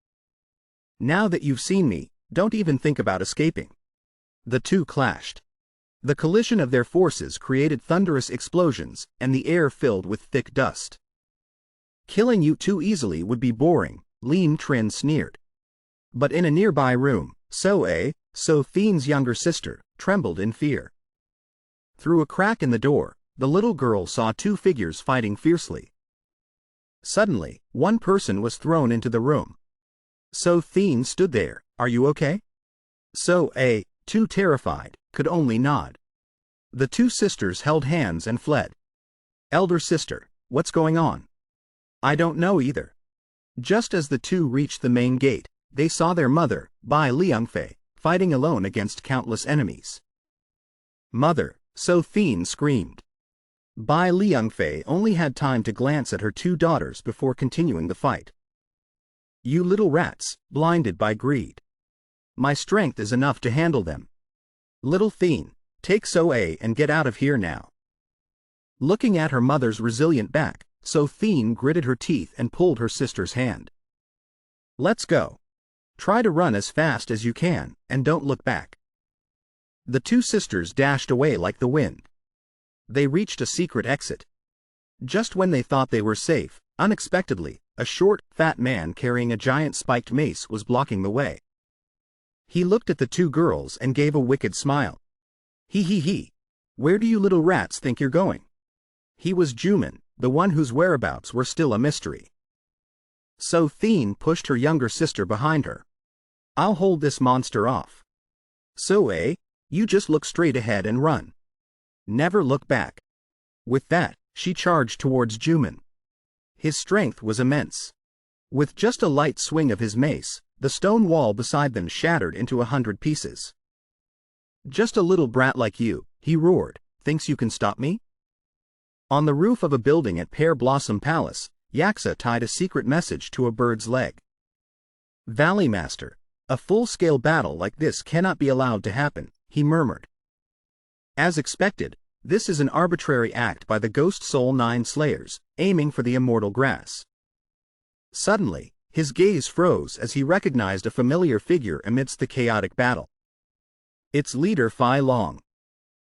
Now that you've seen me, don't even think about escaping. The 2 clashed. The collision of their forces created thunderous explosions, and the air filled with thick dust. Killing you too easily would be boring, Lim Trin sneered. But in a nearby room, So Thien's younger sister, trembled in fear. Through a crack in the door, the little girl saw 2 figures fighting fiercely. Suddenly, one person was thrown into the room. So Thien stood there, are you okay? So too terrified, could only nod. The 2 sisters held hands and fled. Elder sister, what's going on? I don't know either. Just as the 2 reached the main gate, they saw their mother, Bai Liangfei, fighting alone against countless enemies. Mother, So Thien screamed. Bai Liangfei only had time to glance at her 2 daughters before continuing the fight. You little rats, blinded by greed. My strength is enough to handle them. Little Thien, take So and get out of here now. Looking at her mother's resilient back, So Thien gritted her teeth and pulled her sister's hand. Let's go. Try to run as fast as you can, and don't look back. The 2 sisters dashed away like the wind. They reached a secret exit. Just when they thought they were safe, unexpectedly, a short, fat man carrying a giant spiked mace was blocking the way. He looked at the 2 girls and gave a wicked smile. He. Where do you little rats think you're going? He was Juman, the one whose whereabouts were still a mystery. So Thien pushed her younger sister behind her. I'll hold this monster off. So you just look straight ahead and run. Never look back. With that, she charged towards Juman. His strength was immense. With just a light swing of his mace, the stone wall beside them shattered into 100 pieces. "Just a little brat like you," he roared, "thinks you can stop me?" On the roof of a building at Pear Blossom Palace, Yaksa tied a secret message to a bird's leg. "Valley Master, a full-scale battle like this cannot be allowed to happen," he murmured. "As expected, this is an arbitrary act by the Ghost Soul 9 Slayers, aiming for the immortal grass." Suddenly, his gaze froze as he recognized a familiar figure amidst the chaotic battle. Its leader Fai Long.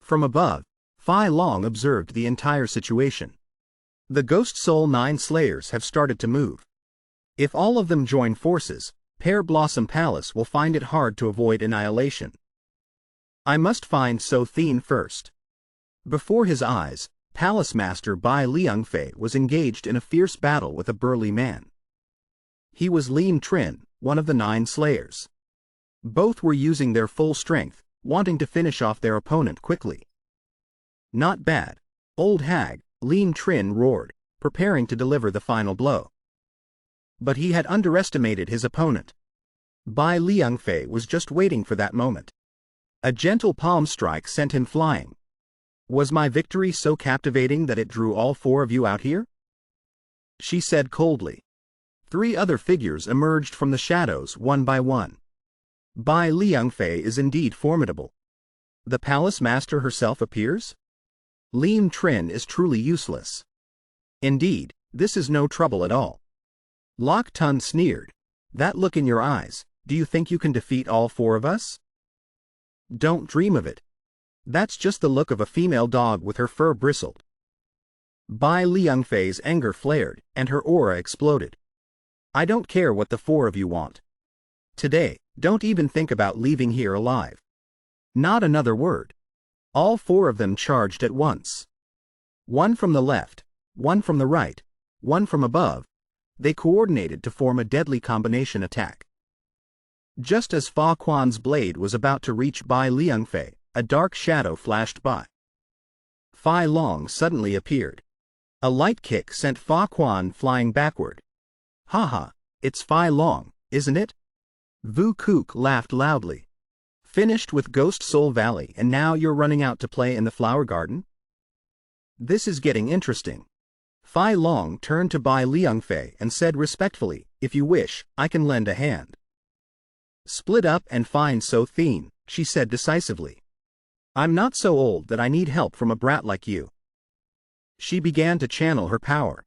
From above, Fai Long observed the entire situation. The Ghost Soul 9 Slayers have started to move. If all of them join forces, Pear Blossom Palace will find it hard to avoid annihilation. I must find So Thien first. Before his eyes, Palace Master Bai Liangfei was engaged in a fierce battle with a burly man. He was Lin Trin, one of the 9 Slayers. Both were using their full strength, wanting to finish off their opponent quickly. "Not bad, old hag," Lin Trin roared, preparing to deliver the final blow. But he had underestimated his opponent. Bai Liangfei was just waiting for that moment. A gentle palm strike sent him flying. "Was my victory so captivating that it drew all 4 of you out here?" she said coldly. 3 other figures emerged from the shadows one by one. Bai Liangfei is indeed formidable. The Palace Master herself appears? Lin Trin is truly useless. Indeed, this is no trouble at all. Lok Tun sneered. "That look in your eyes, do you think you can defeat all 4 of us?" "Don't dream of it. That's just the look of a female dog with her fur bristled." Bai Liangfei's anger flared, and her aura exploded. "I don't care what the 4 of you want. Today, don't even think about leaving here alive. Not another word." All 4 of them charged at once. One from the left, one from the right, one from above. They coordinated to form a deadly combination attack. Just as Fa Quan's blade was about to reach Bai Liangfei, a dark shadow flashed by. Fai Long suddenly appeared. A light kick sent Fa Quan flying backward. "Haha, it's Fai Long, isn't it?" Vu Kook laughed loudly. "Finished with Ghost Soul Valley and now you're running out to play in the flower garden? This is getting interesting." Fai Long turned to Bai Liangfei and said respectfully, "If you wish, I can lend a hand." "Split up and find So Thien," she said decisively. "I'm not so old that I need help from a brat like you." She began to channel her power.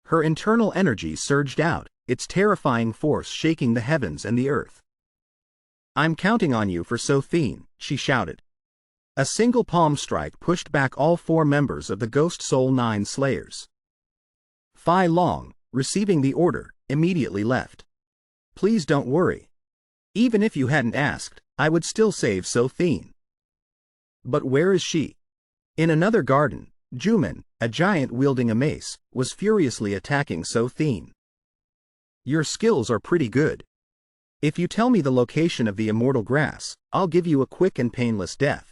Her internal energy surged out, its terrifying force shaking the heavens and the earth. "I'm counting on you for So Thien," she shouted. A single palm strike pushed back all 4 members of the Ghost Soul 9 Slayers. Fai Long, receiving the order, immediately left. "Please don't worry. Even if you hadn't asked, I would still save So Thien." "But where is she?" In another garden, Juman, a giant wielding a mace, was furiously attacking So Thien. "Your skills are pretty good. If you tell me the location of the immortal grass, I'll give you a quick and painless death."